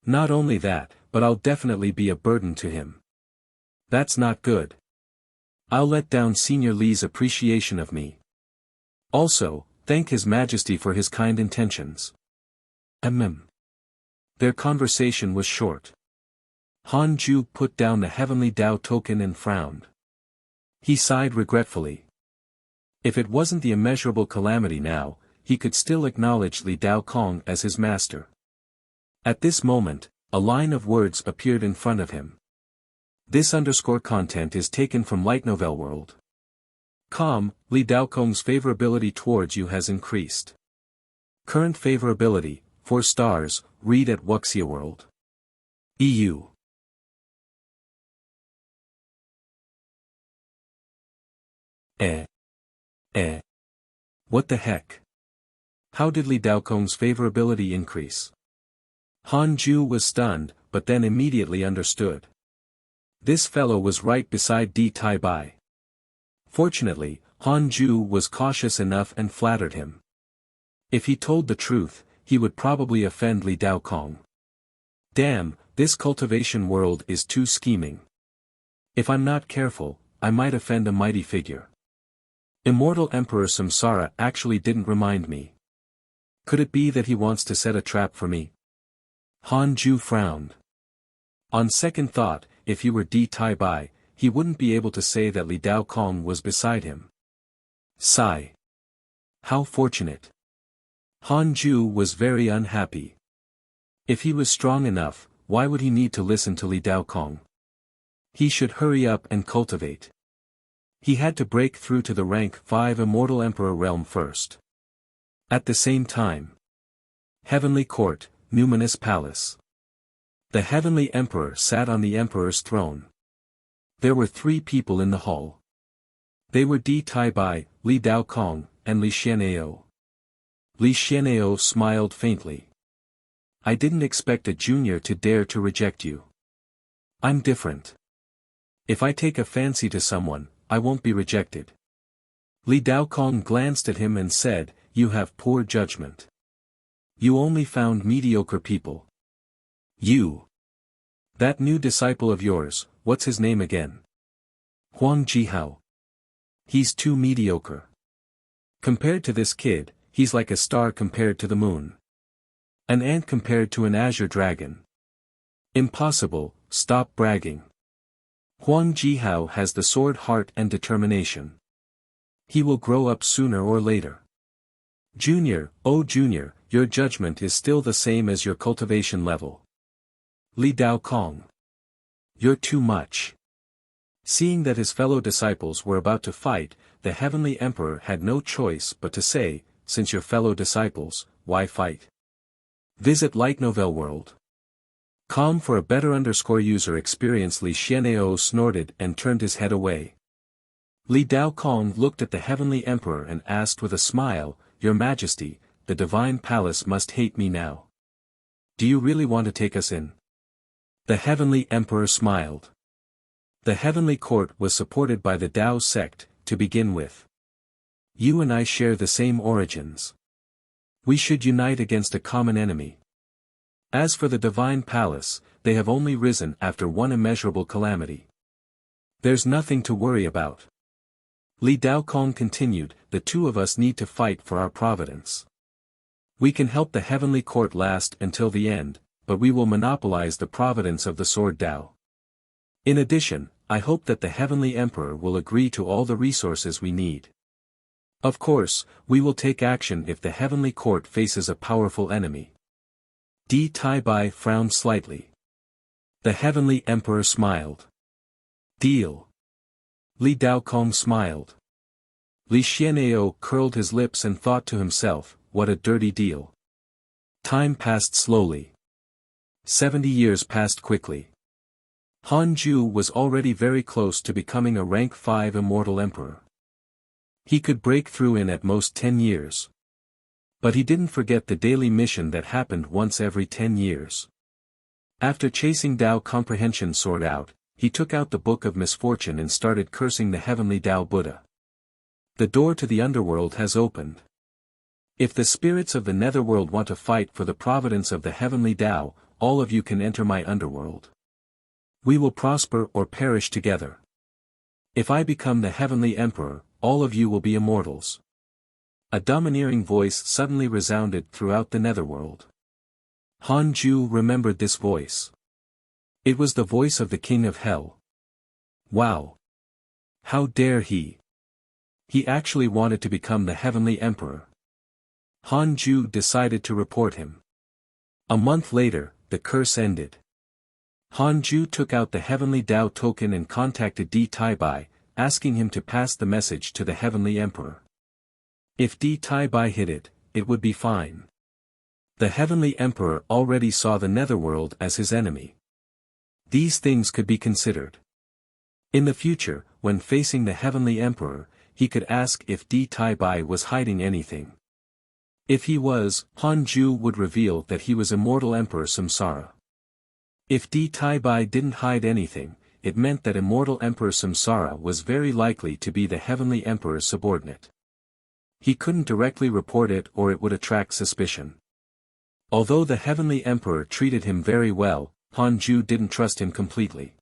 Not only that, but I'll definitely be a burden to him. That's not good. I'll let down Senior Li's appreciation of me. Also, thank His Majesty for his kind intentions. Their conversation was short. Han Ju put down the heavenly Dao token and frowned. He sighed regretfully. If it wasn't the immeasurable calamity now, he could still acknowledge Li Daokong as his master. At this moment, a line of words appeared in front of him. This _content is taken from Light Novel World. Li Daokong's favorability towards you has increased. Current favorability, 4 stars, read at Wuxia World. EU. What the heck? How did Li Daokong's favorability increase? Han Ju was stunned, but then immediately understood. This fellow was right beside Di Tai Bai. Fortunately, Han Ju was cautious enough and flattered him. If he told the truth, he would probably offend Li Daokong. Damn, this cultivation world is too scheming. If I'm not careful, I might offend a mighty figure. Immortal Emperor Samsara actually didn't remind me. Could it be that he wants to set a trap for me? Han Ju frowned. On second thought, if he were Di Tai Bai, he wouldn't be able to say that Li Daokong was beside him. Sigh. How fortunate. Han Ju was very unhappy. If he was strong enough, why would he need to listen to Li Daokong? He should hurry up and cultivate. He had to break through to the rank 5 Immortal Emperor realm first. At the same time. Heavenly Court, Numinous Palace. The Heavenly Emperor sat on the Emperor's throne. There were 3 people in the hall. They were Di Tai Bai, Li Daokong, and Li Xian'eo. Li Xian'eo smiled faintly. I didn't expect a junior to dare to reject you. I'm different. If I take a fancy to someone, I won't be rejected. Li Daokong glanced at him and said, You have poor judgment. You only found mediocre people. You. That new disciple of yours, what's his name again? Huang Jihao. He's too mediocre. Compared to this kid, he's like a star compared to the moon. An ant compared to an azure dragon. Impossible, stop bragging. Huang Jihao has the sword heart and determination. He will grow up sooner or later. Junior, oh Junior, your judgment is still the same as your cultivation level. Li Daokong. You're too much. Seeing that his fellow disciples were about to fight, the Heavenly Emperor had no choice but to say, Since you're fellow disciples, why fight? Visit Light Novel World. Calm for a better user experience. Li Xian'eo snorted and turned his head away. Li Daokong looked at the Heavenly Emperor and asked with a smile, Your Majesty, the Divine Palace must hate me now. Do you really want to take us in? The Heavenly Emperor smiled. The Heavenly Court was supported by the Tao sect, to begin with. You and I share the same origins. We should unite against a common enemy. As for the Divine Palace, they have only risen after one immeasurable calamity. There's nothing to worry about. Li Daokong continued, The 2 of us need to fight for our providence. We can help the Heavenly Court last until the end, but we will monopolize the providence of the Sword Tao. In addition, I hope that the Heavenly Emperor will agree to all the resources we need. Of course, we will take action if the Heavenly Court faces a powerful enemy. Di Tai Bai frowned slightly. The Heavenly Emperor smiled. Deal. Li Daokong smiled. Li Xian'eo curled his lips and thought to himself, What a dirty deal. Time passed slowly. 70 years passed quickly. Han Ju was already very close to becoming a rank 5 Immortal Emperor. He could break through in at most 10 years. But he didn't forget the daily mission that happened once every 10 years. After chasing Tao Comprehension Sword out, he took out the Book of Misfortune and started cursing the Heavenly Tao Buddha. The door to the underworld has opened. If the spirits of the netherworld want to fight for the providence of the Heavenly Tao, all of you can enter my underworld. We will prosper or perish together. If I become the Heavenly Emperor, all of you will be immortals. A domineering voice suddenly resounded throughout the netherworld. Han Ju remembered this voice. It was the voice of the King of Hell. Wow! How dare he! He actually wanted to become the Heavenly Emperor. Han Ju decided to report him. A month later, the curse ended. Han Ju took out the Heavenly Tao token and contacted Di Tai Bai, asking him to pass the message to the Heavenly Emperor. If Di Tai Bai hid it, it would be fine. The Heavenly Emperor already saw the netherworld as his enemy. These things could be considered. In the future, when facing the Heavenly Emperor, he could ask if Di Tai Bai was hiding anything. If he was, Han Ju would reveal that he was Immortal Emperor Samsara. If Di Tai Bai didn't hide anything, it meant that immortal Emperor Samsara was very likely to be the heavenly emperor's subordinate. He couldn't directly report it or it would attract suspicion. Although the heavenly emperor treated him very well, Hanju didn't trust him completely.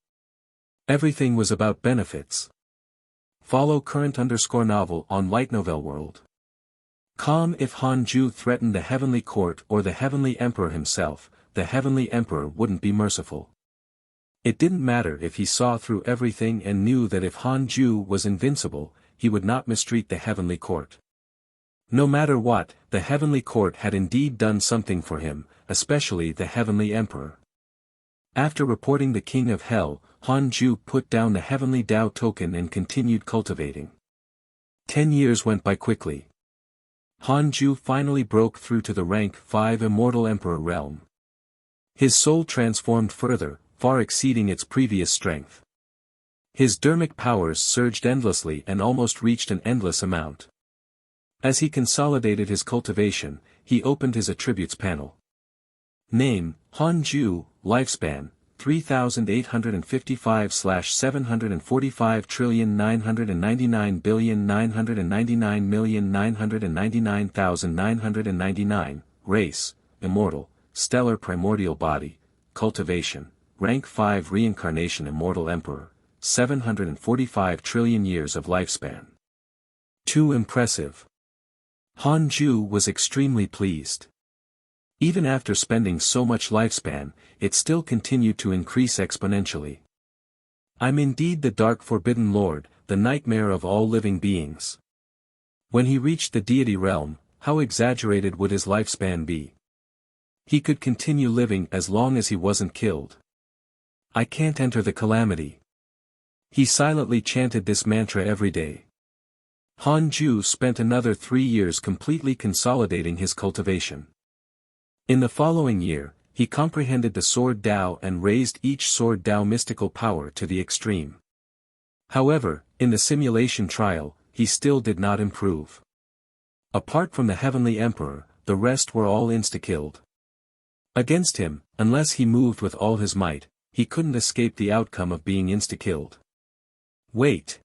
Everything was about benefits. Follow current_novel on Light Novel World. If Hanju threatened the heavenly court or the heavenly emperor himself, the heavenly emperor wouldn't be merciful. It didn't matter if he saw through everything and knew that if Hanju was invincible, he would not mistreat the heavenly court. No matter what, the heavenly court had indeed done something for him, especially the heavenly emperor. After reporting the king of hell, Hanju put down the heavenly Tao token and continued cultivating. 10 years went by quickly. Hanju finally broke through to the rank 5 immortal emperor realm. His soul transformed further, far exceeding its previous strength. His dermic powers surged endlessly and almost reached an endless amount. As he consolidated his cultivation, he opened his attributes panel. Name, Hanju, lifespan, 3855,745,999,999,999,999, race, immortal, stellar primordial body, cultivation, rank 5 reincarnation immortal emperor, 745 trillion years of lifespan. Too impressive. Hanju was extremely pleased. Even after spending so much lifespan, it still continued to increase exponentially. I'm indeed the dark forbidden lord, the nightmare of all living beings. When he reached the deity realm, how exaggerated would his lifespan be? He could continue living as long as he wasn't killed. I can't enter the calamity. He silently chanted this mantra every day. Hanju spent another 3 years completely consolidating his cultivation. In the following year, he comprehended the Sword Tao and raised each Sword Tao mystical power to the extreme. However, in the simulation trial, he still did not improve. Apart from the heavenly emperor, the rest were all insta-killed. Against him, unless he moved with all his might, he couldn't escape the outcome of being insta-killed. Wait.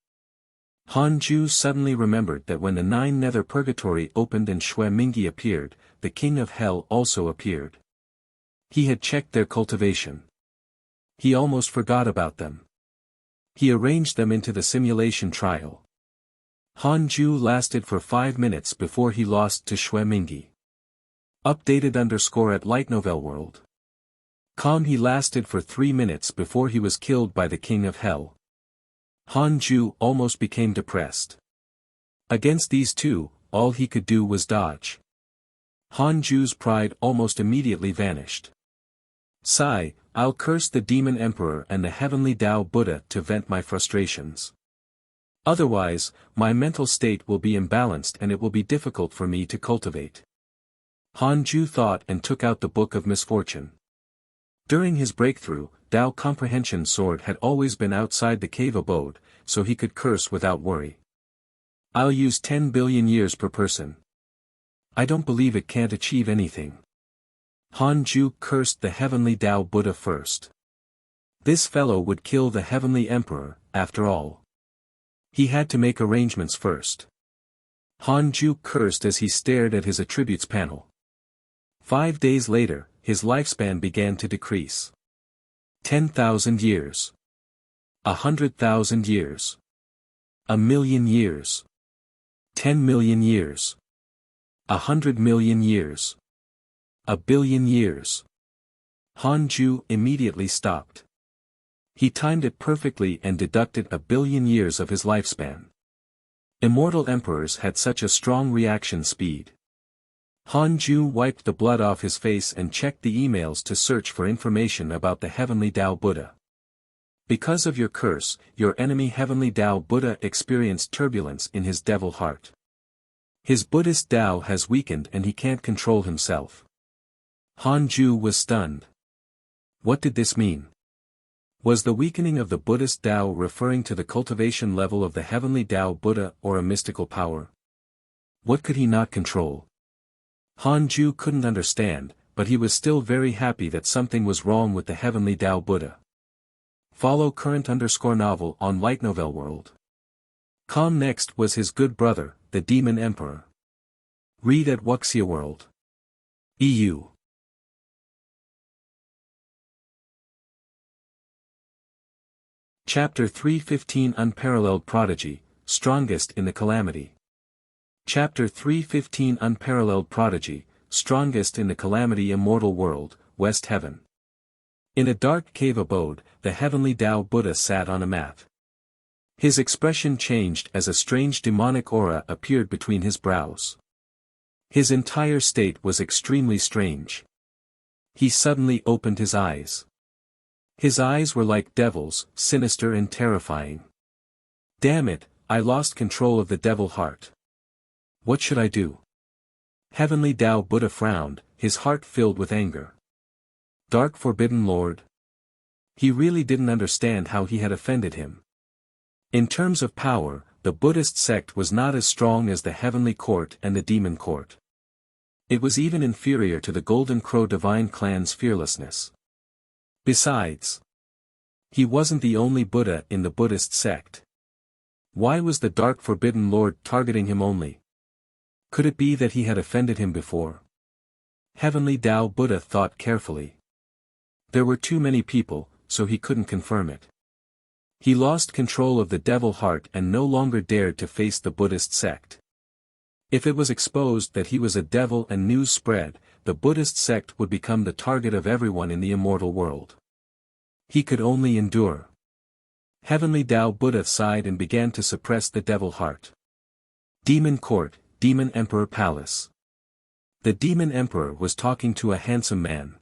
Hanju suddenly remembered that when the 9 nether purgatory opened and Xue Mingyi appeared, the king of hell also appeared. He had checked their cultivation. He almost forgot about them. He arranged them into the simulation trial. Hanju lasted for 5 minutes before he lost to Xue Mingyi. Updated_at Light Novel World. He lasted for 3 minutes before he was killed by the king of hell. Hanju almost became depressed. Against these two, all he could do was dodge. Hanju's pride almost immediately vanished. Sigh, I'll curse the demon emperor and the heavenly Tao Buddha to vent my frustrations. Otherwise, my mental state will be imbalanced and it will be difficult for me to cultivate. Hanju thought and took out the Book of Misfortune. During his breakthrough, Tao Comprehension Sword had always been outside the cave abode, so he could curse without worry. I'll use 10 billion years per person. I don't believe it can't achieve anything. Hanju cursed the heavenly Tao Buddha first. This fellow would kill the heavenly emperor, after all. He had to make arrangements first. Hanju cursed as he stared at his attributes panel. 5 days later, his lifespan began to decrease. 10,000 years. 100,000 years. 1,000,000 years. 10 million years. 100 million years. 1 billion years. Hanju immediately stopped. He timed it perfectly and deducted 1 billion years of his lifespan. Immortal emperors had such a strong reaction speed. Hanju wiped the blood off his face and checked the emails to search for information about the heavenly Tao Buddha. Because of your curse, your enemy heavenly Tao Buddha experienced turbulence in his devil heart. His Buddhist Tao has weakened and he can't control himself. Hanju was stunned. What did this mean? Was the weakening of the Buddhist Tao referring to the cultivation level of the heavenly Tao Buddha or a mystical power? What could he not control? Hanju couldn't understand, but he was still very happy that something was wrong with the heavenly Tao Buddha. Follow current_novel on Light Novel World. Next was his good brother, the Demon Emperor. Read at Wuxia World. EU. Chapter 315 Unparalleled Prodigy, Strongest in the Calamity. Chapter 315 Unparalleled Prodigy, Strongest in the Calamity Immortal World, West Heaven. In a dark cave abode, the heavenly Tao Buddha sat on a mat. His expression changed as a strange demonic aura appeared between his brows. His entire state was extremely strange. He suddenly opened his eyes. His eyes were like devils, sinister and terrifying. Damn it, I lost control of the devil heart. What should I do? Heavenly Tao Buddha frowned, his heart filled with anger. Dark Forbidden Lord. He really didn't understand how he had offended him. In terms of power, the Buddhist sect was not as strong as the Heavenly Court and the Demon Court. It was even inferior to the Golden Crow Divine Clan's fearlessness. Besides, he wasn't the only Buddha in the Buddhist sect. Why was the Dark Forbidden Lord targeting him only? Could it be that he had offended him before? Heavenly Tao Buddha thought carefully. There were too many people, so he couldn't confirm it. He lost control of the devil heart and no longer dared to face the Buddhist sect. If it was exposed that he was a devil and news spread, the Buddhist sect would become the target of everyone in the immortal world. He could only endure. Heavenly Tao Buddha sighed and began to suppress the devil heart. Demon Court, Demon Emperor Palace. The Demon Emperor was talking to a handsome man.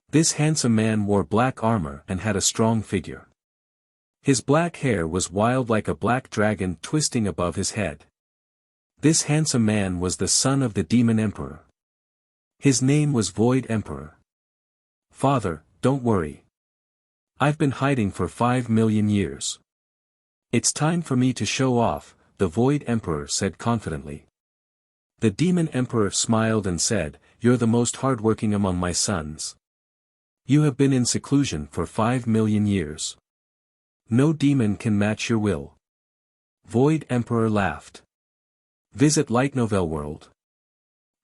This handsome man wore black armor and had a strong figure. His black hair was wild like a black dragon twisting above his head. This handsome man was the son of the Demon Emperor. His name was Void Emperor. Father, don't worry. I've been hiding for 5 million years. It's time for me to show off, the Void Emperor said confidently. The Demon Emperor smiled and said, You're the most hardworking among my sons. You have been in seclusion for 5 million years. No demon can match your will. Void Emperor laughed. Visit Light Novel World.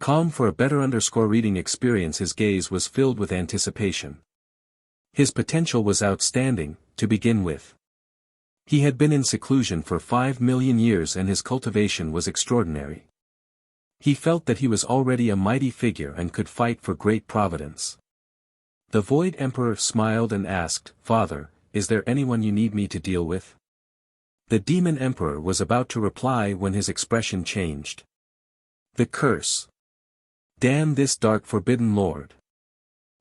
For a better reading experience. His gaze was filled with anticipation. His potential was outstanding, to begin with. He had been in seclusion for 5 million years and his cultivation was extraordinary. He felt that he was already a mighty figure and could fight for great providence. The Void Emperor smiled and asked, Father, is there anyone you need me to deal with? The Demon Emperor was about to reply when his expression changed. The curse. Damn this Dark Forbidden Lord.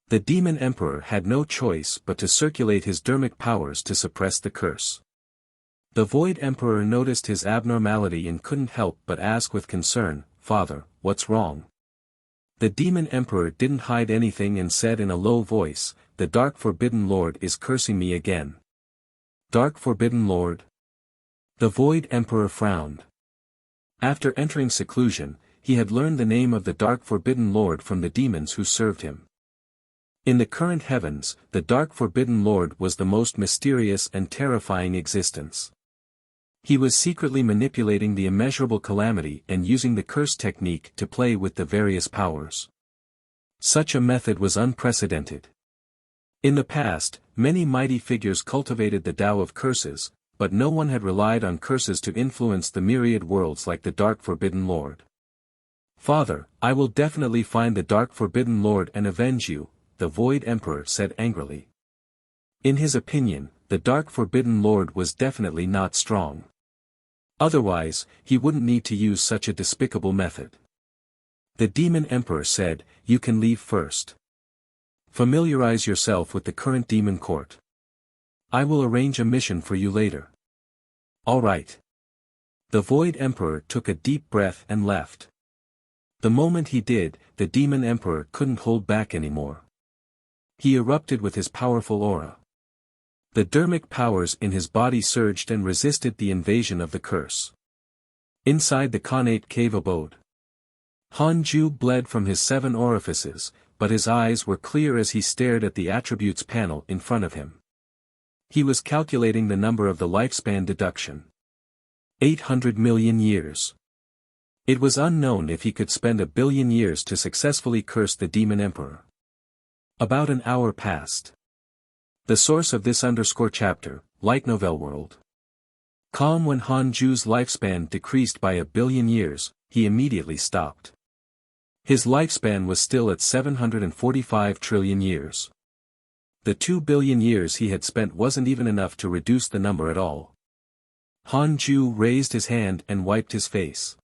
The Demon Emperor had no choice but to circulate his dermic powers to suppress the curse. The Void Emperor noticed his abnormality and couldn't help but ask with concern, Father, what's wrong? The Demon Emperor didn't hide anything and said in a low voice, The Dark Forbidden Lord is cursing me again. Dark Forbidden Lord? The Void Emperor frowned. After entering seclusion, he had learned the name of the Dark Forbidden Lord from the demons who served him. In the current heavens, the Dark Forbidden Lord was the most mysterious and terrifying existence. He was secretly manipulating the immeasurable calamity and using the curse technique to play with the various powers. Such a method was unprecedented. In the past, many mighty figures cultivated the Tao of curses, but no one had relied on curses to influence the myriad worlds like the Dark Forbidden Lord. Father, I will definitely find the Dark Forbidden Lord and avenge you, the Void Emperor said angrily. In his opinion, the Dark Forbidden Lord was definitely not strong. Otherwise, he wouldn't need to use such a despicable method. The Demon Emperor said, You can leave first. Familiarize yourself with the current Demon Court. I will arrange a mission for you later. All right. The Void Emperor took a deep breath and left. The moment he did, the Demon Emperor couldn't hold back anymore. He erupted with his powerful aura. The dermic powers in his body surged and resisted the invasion of the curse. Inside the Khanate cave abode, Hanju bled from his 7 orifices, but his eyes were clear as he stared at the attributes panel in front of him. He was calculating the number of the lifespan deduction. 800 million years. It was unknown if he could spend 1 billion years to successfully curse the demon emperor. About an hour passed. The source of this _chapter, Light Novel World. Calm. When Han Ju's lifespan decreased by 1 billion years, he immediately stopped. His lifespan was still at 745 trillion years. The 2 billion years he had spent wasn't even enough to reduce the number at all. Han Ju raised his hand and wiped his face.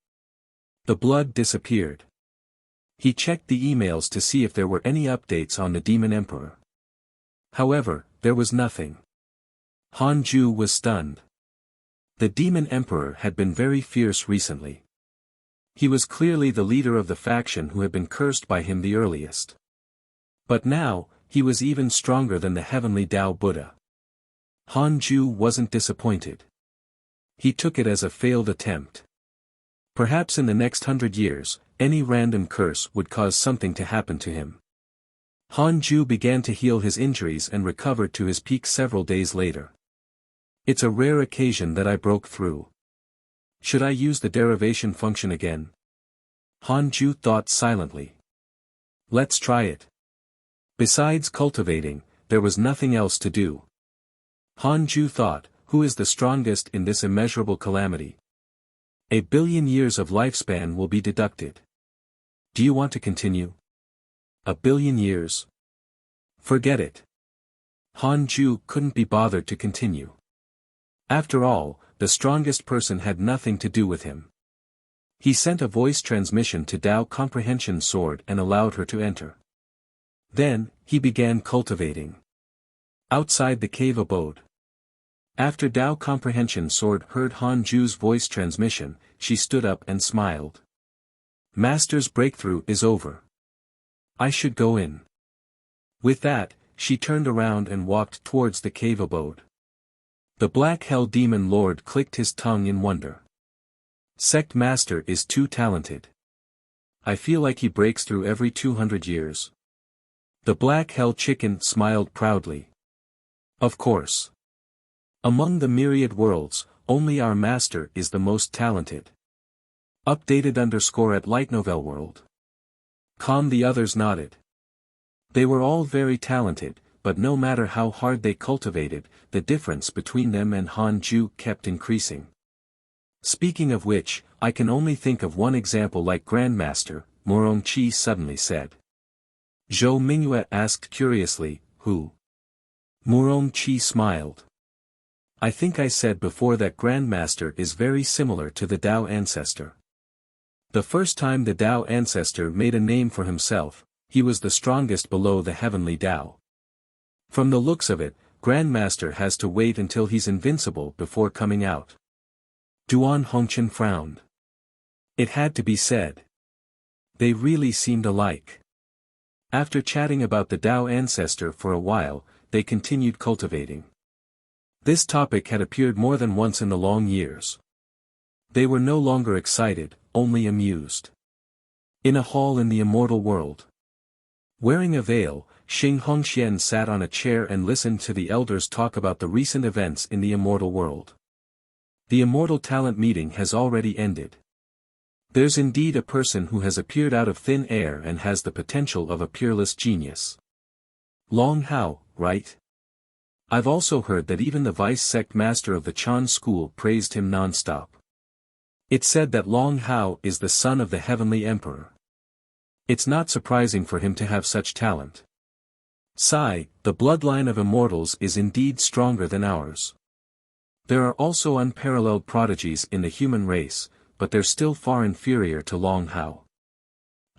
The blood disappeared. He checked the emails to see if there were any updates on the demon emperor. However, there was nothing. Han Ju was stunned. The demon emperor had been very fierce recently. He was clearly the leader of the faction who had been cursed by him the earliest. But now, he was even stronger than the heavenly Tao Buddha. Han Ju wasn't disappointed. He took it as a failed attempt. Perhaps in the next 100 years, any random curse would cause something to happen to him. Han Ju began to heal his injuries and recovered to his peak several days later. It's a rare occasion that I broke through. Should I use the derivation function again? Han Ju thought silently. Let's try it. Besides cultivating, there was nothing else to do. Han Ju thought, who is the strongest in this immeasurable calamity? 1 billion years of lifespan will be deducted. Do you want to continue? 1 billion years? Forget it. Han Ju couldn't be bothered to continue. After all, the strongest person had nothing to do with him. He sent a voice transmission to Tao Comprehension Sword and allowed her to enter. Then, he began cultivating. Outside the cave abode. After Tao Comprehension Sword heard Han Ju's voice transmission, she stood up and smiled. Master's breakthrough is over. I should go in. With that, she turned around and walked towards the cave abode. The Black Hell Demon Lord clicked his tongue in wonder. Sect Master is too talented. I feel like he breaks through every 200 years. The Black Hell Chicken smiled proudly. Of course. Among the myriad worlds, only our master is the most talented. Updated _ at Light Novel World. The others nodded. They were all very talented, but no matter how hard they cultivated, the difference between them and Han Ju kept increasing. Speaking of which, I can only think of one example like Grandmaster, Morong Chi suddenly said. Zhou Mingyue asked curiously, who? Morong Chi smiled. I think I said before that Grandmaster is very similar to the Tao Ancestor. The first time the Tao Ancestor made a name for himself, he was the strongest below the heavenly Tao. From the looks of it, Grandmaster has to wait until he's invincible before coming out. Duan Hongqian frowned. It had to be said. They really seemed alike. After chatting about the Tao Ancestor for a while, they continued cultivating. This topic had appeared more than once in the long years. They were no longer excited, only amused. In a hall in the immortal world. Wearing a veil, Xing Hongxian sat on a chair and listened to the elders talk about the recent events in the immortal world. The immortal talent meeting has already ended. There's indeed a person who has appeared out of thin air and has the potential of a peerless genius. Long Hao, right? I've also heard that even the vice sect master of the Chan school praised him non-stop. It said that Long Hao is the son of the heavenly emperor. It's not surprising for him to have such talent. Sigh, the bloodline of immortals is indeed stronger than ours. There are also unparalleled prodigies in the human race, but they're still far inferior to Long Hao.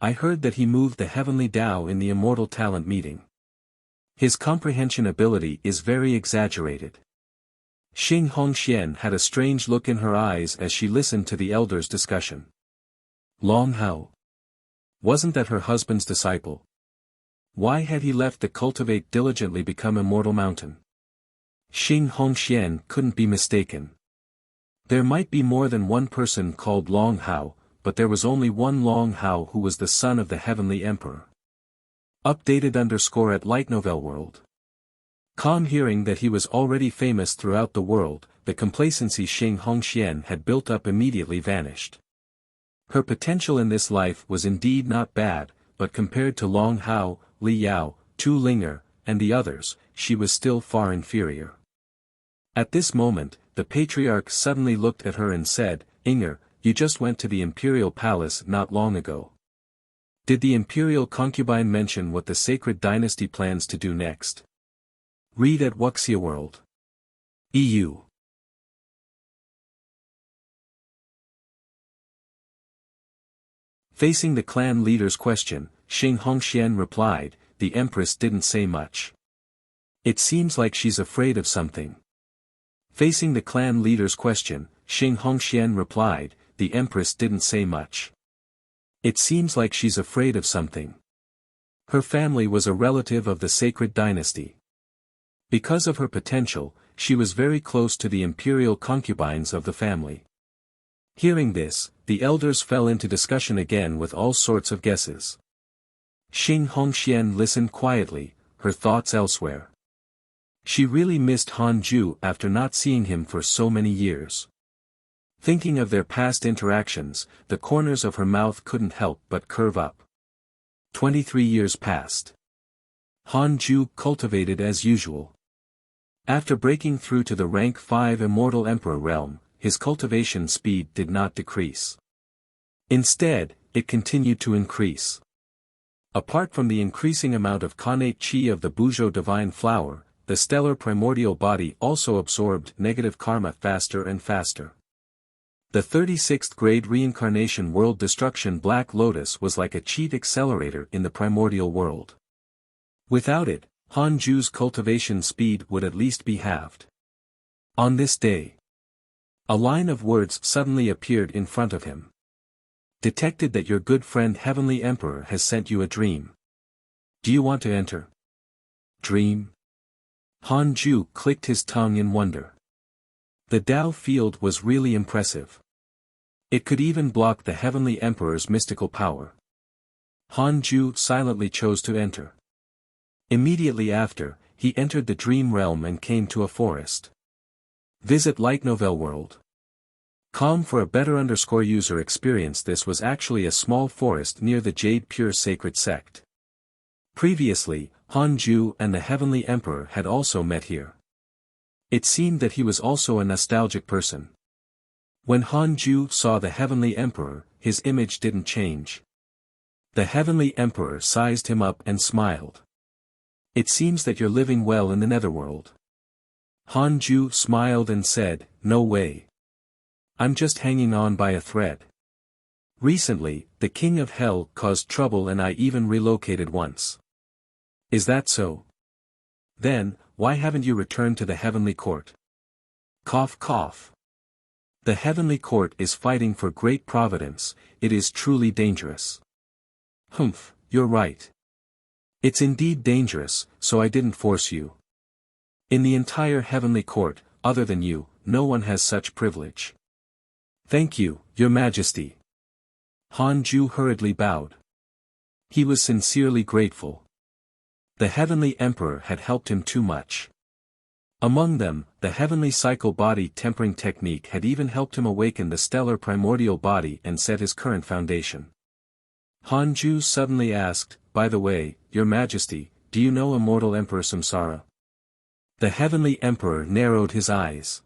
I heard that he moved the heavenly Tao in the immortal talent meeting. His comprehension ability is very exaggerated. Xing Hongxian had a strange look in her eyes as she listened to the elders' discussion. Long Hao. Wasn't that her husband's disciple? Why had he left the cultivate diligently become immortal mountain? Xing Hongxian couldn't be mistaken. There might be more than one person called Long Hao, but there was only one Long Hao who was the son of the heavenly emperor. Updated _ at Light Novel World. Calm hearing that he was already famous throughout the world, the complacency Xing Hongxian had built up immediately vanished. Her potential in this life was indeed not bad, but compared to Long Hao, Li Yao, Tu Linger, and the others, she was still far inferior. At this moment, the patriarch suddenly looked at her and said, "Inger, you just went to the imperial palace not long ago. Did the imperial concubine mention what the sacred dynasty plans to do next?" Read at Wuxia World. EU. Facing the clan leader's question, Xing Hongxian replied, "The empress didn't say much. It seems like she's afraid of something." Facing the clan leader's question, Xing Hongxian replied, "The empress didn't say much. It seems like she's afraid of something. Her family was a relative of the sacred dynasty. Because of her potential, she was very close to the imperial concubines of the family." Hearing this, the elders fell into discussion again with all sorts of guesses. Xing Hongxian listened quietly, her thoughts elsewhere. She really missed Han Ju after not seeing him for so many years. Thinking of their past interactions, the corners of her mouth couldn't help but curve up. 23 years passed. Han Ju cultivated as usual. After breaking through to the rank 5 Immortal Emperor realm, his cultivation speed did not decrease. Instead, it continued to increase. Apart from the increasing amount of connate qi of the Buzhou divine flower, the stellar primordial body also absorbed negative karma faster and faster. The 36th grade reincarnation world destruction Black Lotus was like a cheat accelerator in the primordial world. Without it, Han Ju's cultivation speed would at least be halved. On this day, a line of words suddenly appeared in front of him. "Detected that your good friend Heavenly Emperor has sent you a dream. Do you want to enter?" Dream? Han Ju clicked his tongue in wonder. The Dao field was really impressive. It could even block the Heavenly Emperor's mystical power. Han Ju silently chose to enter. Immediately after, he entered the dream realm and came to a forest. Visit Light Novel World. Com for a better user experience. This was actually a small forest near the Jade Pure Sacred Sect. Previously, Han Ju and the Heavenly Emperor had also met here. It seemed that he was also a nostalgic person. When Han Ju saw the Heavenly Emperor, his image didn't change. The Heavenly Emperor sized him up and smiled. "It seems that you're living well in the netherworld." Han Ju smiled and said, "No way. I'm just hanging on by a thread. Recently, the King of Hell caused trouble and I even relocated once." "Is that so? Then, why haven't you returned to the Heavenly Court?" Cough cough. "The Heavenly Court is fighting for great providence, it is truly dangerous." "Humph, you're right. It's indeed dangerous, so I didn't force you. In the entire Heavenly Court, other than you, no one has such privilege." "Thank you, Your Majesty." Han Ju hurriedly bowed. He was sincerely grateful. The Heavenly Emperor had helped him too much. Among them, the Heavenly Cycle Body Tempering Technique had even helped him awaken the stellar primordial body and set his current foundation. Han Ju suddenly asked, "By the way, Your Majesty, do you know Immortal Emperor Samsara?" The Heavenly Emperor narrowed his eyes.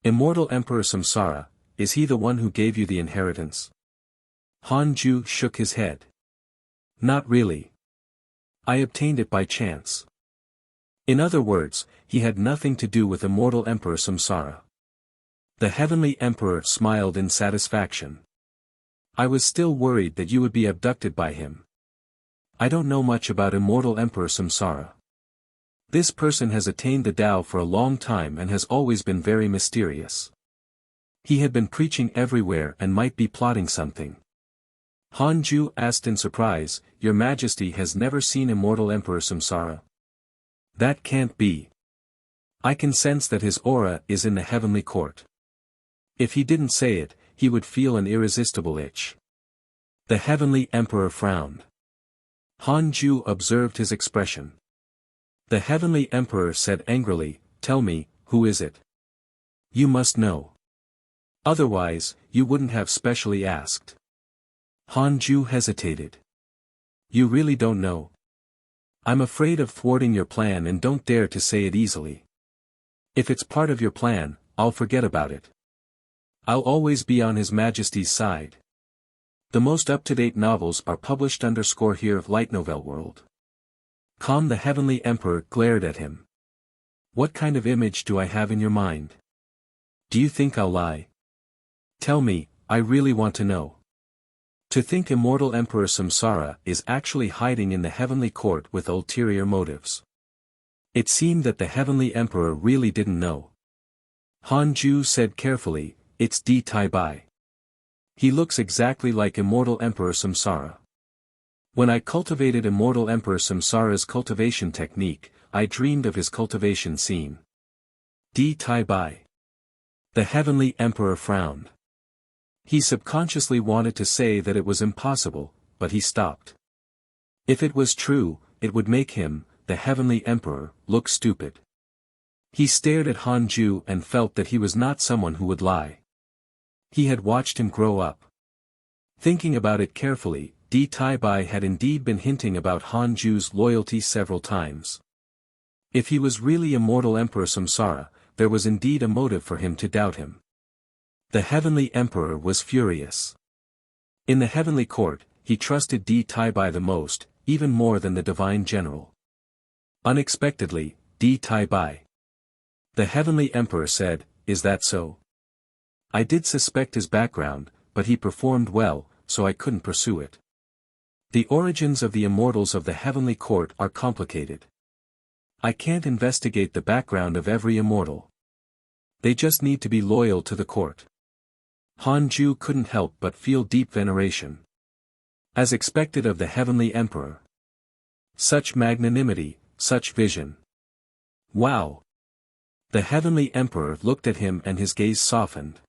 "Immortal Emperor Samsara, is he the one who gave you the inheritance?" Han Ju shook his head. "Not really. I obtained it by chance." In other words, he had nothing to do with Immortal Emperor Samsara. The Heavenly Emperor smiled in satisfaction. "I was still worried that you would be abducted by him. I don't know much about Immortal Emperor Samsara. This person has attained the Tao for a long time and has always been very mysterious. He had been preaching everywhere and might be plotting something." Han Ju asked in surprise, "Your Majesty has never seen Immortal Emperor Samsara?" "That can't be. I can sense that his aura is in the Heavenly Court. If he didn't say it, he would feel an irresistible itch." The Heavenly Emperor frowned. Han Ju observed his expression. The heavenly emperor said angrily, "Tell me, who is it? You must know. Otherwise, you wouldn't have specially asked." Han Ju hesitated. "You really don't know? I'm afraid of thwarting your plan and don't dare to say it easily. If it's part of your plan, I'll forget about it. I'll always be on His Majesty's side. The most up-to-date novels are published _ here of Light Novel World." The heavenly emperor glared at him. "What kind of image do I have in your mind? Do you think I'll lie? Tell me, I really want to know." To think immortal Emperor Samsara is actually hiding in the heavenly court with ulterior motives. It seemed that the heavenly emperor really didn't know. Han Ju said carefully, "It's Di Tai Bai. He looks exactly like immortal Emperor Samsara. When I cultivated immortal Emperor Samsara's cultivation technique, I dreamed of his cultivation scene." Di Tai Bai. The heavenly emperor frowned. He subconsciously wanted to say that it was impossible, but he stopped. If it was true, it would make him, the heavenly emperor, look stupid. He stared at Han Ju and felt that he was not someone who would lie. He had watched him grow up. Thinking about it carefully, Di Tai Bai had indeed been hinting about Han Ju's loyalty several times. If he was really immortal Emperor Samsara, there was indeed a motive for him to doubt him. The heavenly emperor was furious. In the heavenly court, he trusted Di Tai Bai the most, even more than the divine general. Unexpectedly, Di Tai Bai. The heavenly emperor said, "Is that so? I did suspect his background, but he performed well, so I couldn't pursue it. The origins of the immortals of the heavenly court are complicated. I can't investigate the background of every immortal. They just need to be loyal to the court." Han Ju couldn't help but feel deep veneration. As expected of the heavenly emperor. Such magnanimity, such vision. Wow! The heavenly emperor looked at him and his gaze softened.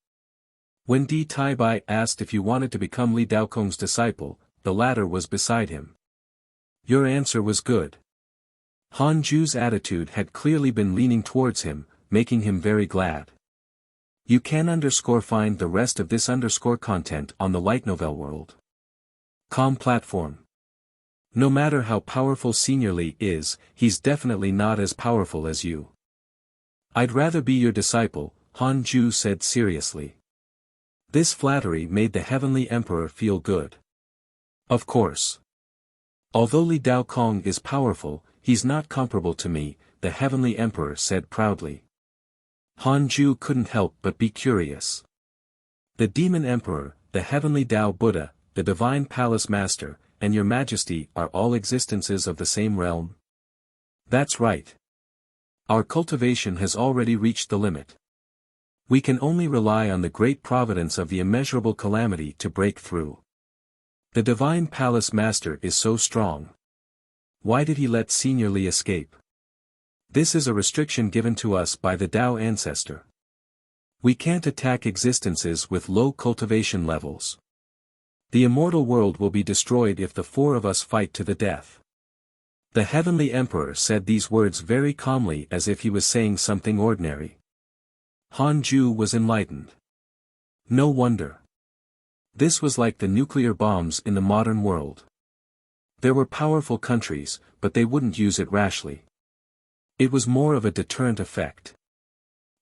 When Di Tai Bai asked if you wanted to become Li Daokong's disciple, the latter was beside him. Your answer was good. Han Ju's attitude had clearly been leaning towards him, making him very glad. You can find the rest of this content on the Light Novel World platform. No matter how powerful Senior Li is, he's definitely not as powerful as you. I'd rather be your disciple, Han Ju said seriously. This flattery made the heavenly emperor feel good. Of course. Although Li Daokong is powerful, he's not comparable to me, the heavenly emperor said proudly. Han Ju couldn't help but be curious. The demon emperor, the heavenly Tao Buddha, the divine palace master, and your majesty are all existences of the same realm? That's right. Our cultivation has already reached the limit. We can only rely on the great providence of the immeasurable calamity to break through. The divine palace master is so strong. Why did he let Senior Li escape? This is a restriction given to us by the Tao ancestor. We can't attack existences with low cultivation levels. The immortal world will be destroyed if the four of us fight to the death. The heavenly emperor said these words very calmly as if he was saying something ordinary. Han Ju was enlightened. No wonder. This was like the nuclear bombs in the modern world. There were powerful countries, but they wouldn't use it rashly. It was more of a deterrent effect.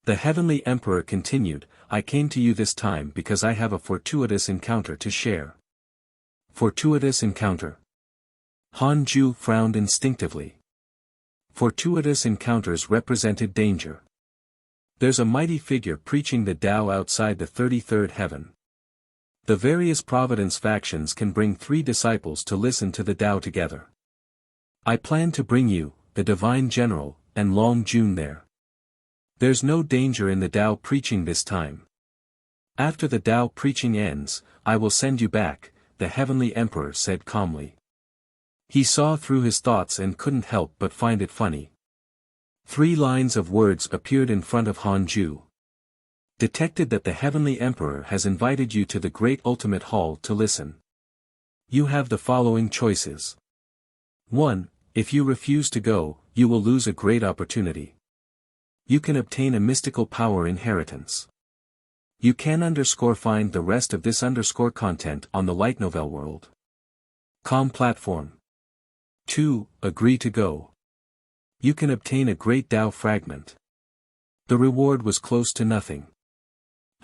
The heavenly emperor continued, I came to you this time because I have a fortuitous encounter to share. Fortuitous encounter. Han Ju frowned instinctively. Fortuitous encounters represented danger. There's a mighty figure preaching the Tao outside the 33rd heaven. The various Providence factions can bring 3 disciples to listen to the Tao together. I plan to bring you, the Divine General, and Long Jun there. There's no danger in the Tao preaching this time. After the Tao preaching ends, I will send you back, the Heavenly Emperor said calmly. He saw through his thoughts and couldn't help but find it funny. 3 lines of words appeared in front of Han Ju. Detected that the Heavenly Emperor has invited you to the Great Ultimate Hall to listen. You have the following choices. 1. If you refuse to go, you will lose a great opportunity. You can obtain a mystical power inheritance. You can find the rest of this content on the Light Novel World. Com platform. 2. Agree to go. You can obtain a great Tao fragment. The reward was close to nothing.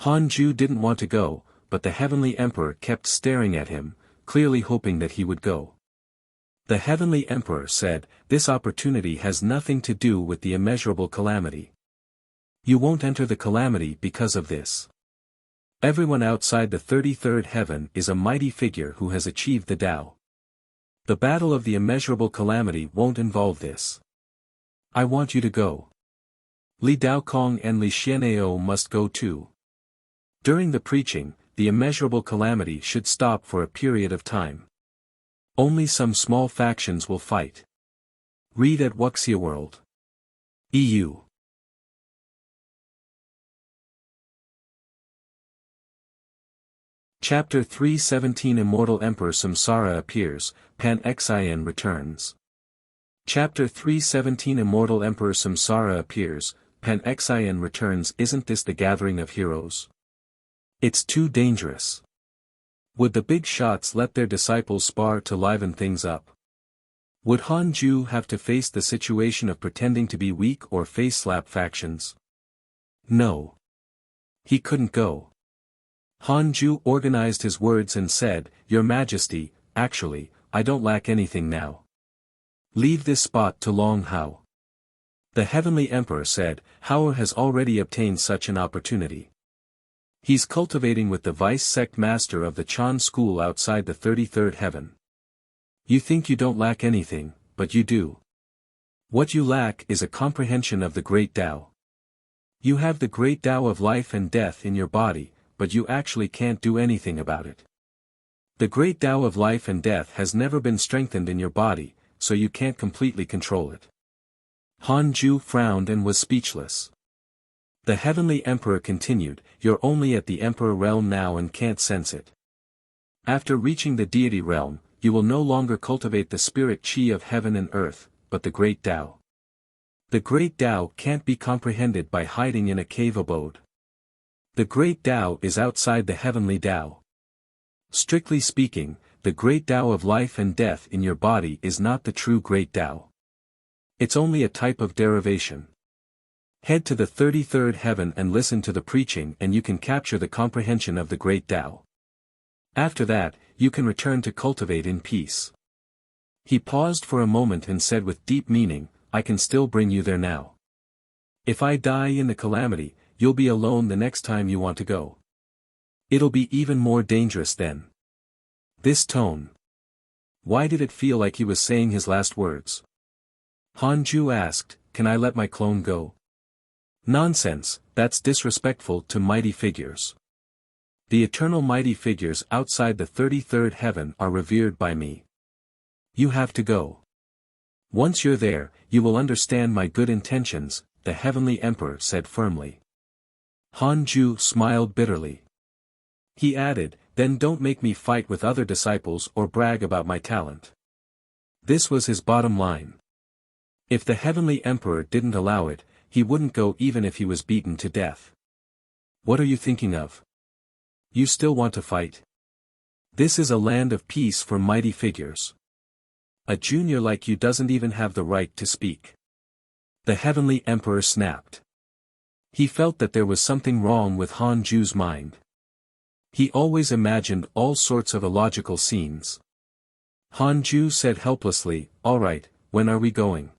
Han Ju didn't want to go, but the Heavenly Emperor kept staring at him, clearly hoping that he would go. The Heavenly Emperor said, "This opportunity has nothing to do with the immeasurable calamity. You won't enter the calamity because of this. Everyone outside the 33rd heaven is a mighty figure who has achieved the Tao. The battle of the immeasurable calamity won't involve this. I want you to go. Li Daokong and Li Xianao must go too. During the preaching, the immeasurable calamity should stop for a period of time. Only some small factions will fight. Read at Wuxia World. EU. Chapter 317 Immortal Emperor Samsara appears, Pan-Xian returns. Chapter 317 Immortal Emperor Samsara appears, Pan-Xian returns. Isn't this the gathering of heroes? It's too dangerous. Would the big shots let their disciples spar to liven things up? Would Han Ju have to face the situation of pretending to be weak or face slap factions? No. He couldn't go. Han Ju organized his words and said, "Your Majesty, actually, I don't lack anything now. Leave this spot to Long Hao." The Heavenly Emperor said, "Hao has already obtained such an opportunity. He's cultivating with the vice sect master of the Chan school outside the 33rd heaven. You think you don't lack anything, but you do. What you lack is a comprehension of the great Tao. You have the great Tao of life and death in your body, but you actually can't do anything about it. The great Tao of life and death has never been strengthened in your body, so you can't completely control it." Han Ju frowned and was speechless. The Heavenly Emperor continued, "You're only at the Emperor realm now and can't sense it. After reaching the deity realm, you will no longer cultivate the spirit qi of heaven and earth, but the great Tao. The great Tao can't be comprehended by hiding in a cave abode. The great Tao is outside the heavenly Tao. Strictly speaking, the great Tao of life and death in your body is not the true great Tao. It's only a type of derivation. Head to the 33rd heaven and listen to the preaching and you can capture the comprehension of the great Tao. After that, you can return to cultivate in peace." He paused for a moment and said with deep meaning, "I can still bring you there now. If I die in the calamity, you'll be alone the next time you want to go. It'll be even more dangerous then." This tone. Why did it feel like he was saying his last words? Han Ju asked, "Can I let my clone go?" "Nonsense, that's disrespectful to mighty figures. The eternal mighty figures outside the 33rd heaven are revered by me. You have to go. Once you're there, you will understand my good intentions," the Heavenly Emperor said firmly. Han Ju smiled bitterly. He added, "Then don't make me fight with other disciples or brag about my talent." This was his bottom line. If the Heavenly Emperor didn't allow it, he wouldn't go even if he was beaten to death. What are you thinking of? You still want to fight? This is a land of peace for mighty figures. A junior like you doesn't even have the right to speak. The Heavenly Emperor snapped. He felt that there was something wrong with Han Ju's mind. He always imagined all sorts of illogical scenes. Han Ju said helplessly, "All right, when are we going?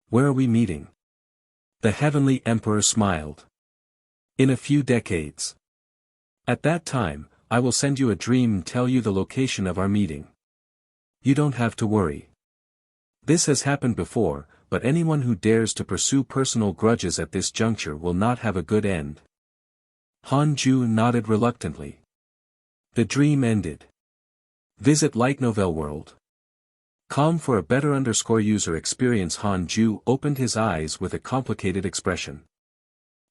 Where are we meeting?" The Heavenly Emperor smiled. "In a few decades. At that time, I will send you a dream and tell you the location of our meeting. You don't have to worry. This has happened before, but anyone who dares to pursue personal grudges at this juncture will not have a good end." Han Ju nodded reluctantly. The dream ended. Visit Light Novel World. Com for a better user experience. Han Ju opened his eyes with a complicated expression.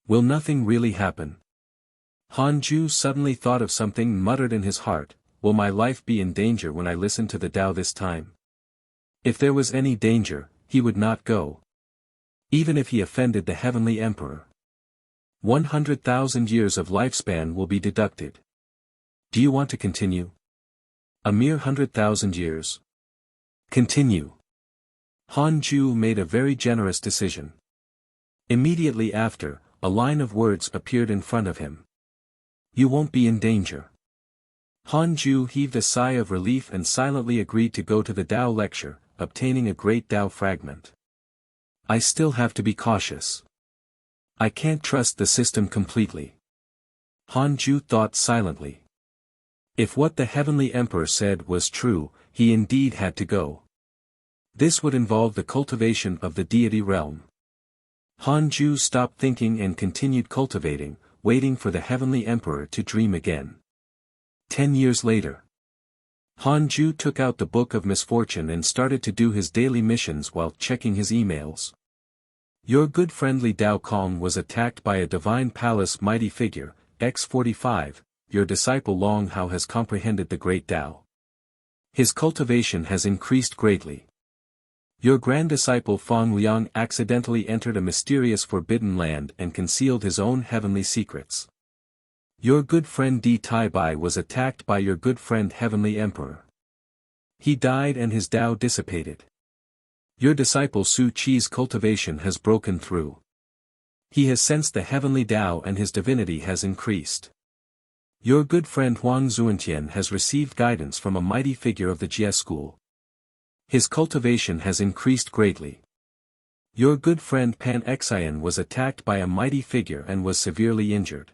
Will nothing really happen? Han Ju suddenly thought of something and muttered in his heart, will my life be in danger when I listen to the Tao this time? If there was any danger, he would not go. Even if he offended the heavenly emperor. 100,000 years of lifespan will be deducted. Do you want to continue? A mere 100,000 years. Continue. Han Ju made a very generous decision. Immediately after, a line of words appeared in front of him. You won't be in danger. Han Ju heaved a sigh of relief and silently agreed to go to the Tao lecture, obtaining a great Tao fragment. I still have to be cautious. I can't trust the system completely. Han Ju thought silently. If what the heavenly emperor said was true, he indeed had to go. This would involve the cultivation of the deity realm. Han Ju stopped thinking and continued cultivating, waiting for the heavenly emperor to dream again. 10 years later. Han Ju took out the Book of Misfortune and started to do his daily missions while checking his emails. Your good friendly Dao Kong was attacked by a divine palace mighty figure, X45, your disciple Long Hao has comprehended the great Dao. His cultivation has increased greatly. Your grand disciple Fang Liang accidentally entered a mysterious forbidden land and concealed his own heavenly secrets. Your good friend Di Tai Bai was attacked by your good friend Heavenly Emperor. He died and his Tao dissipated. Your disciple Su Chi's cultivation has broken through. He has sensed the heavenly Tao and his divinity has increased. Your good friend Huang Zuantian has received guidance from a mighty figure of the Jie school. His cultivation has increased greatly. Your good friend Pan Xian was attacked by a mighty figure and was severely injured.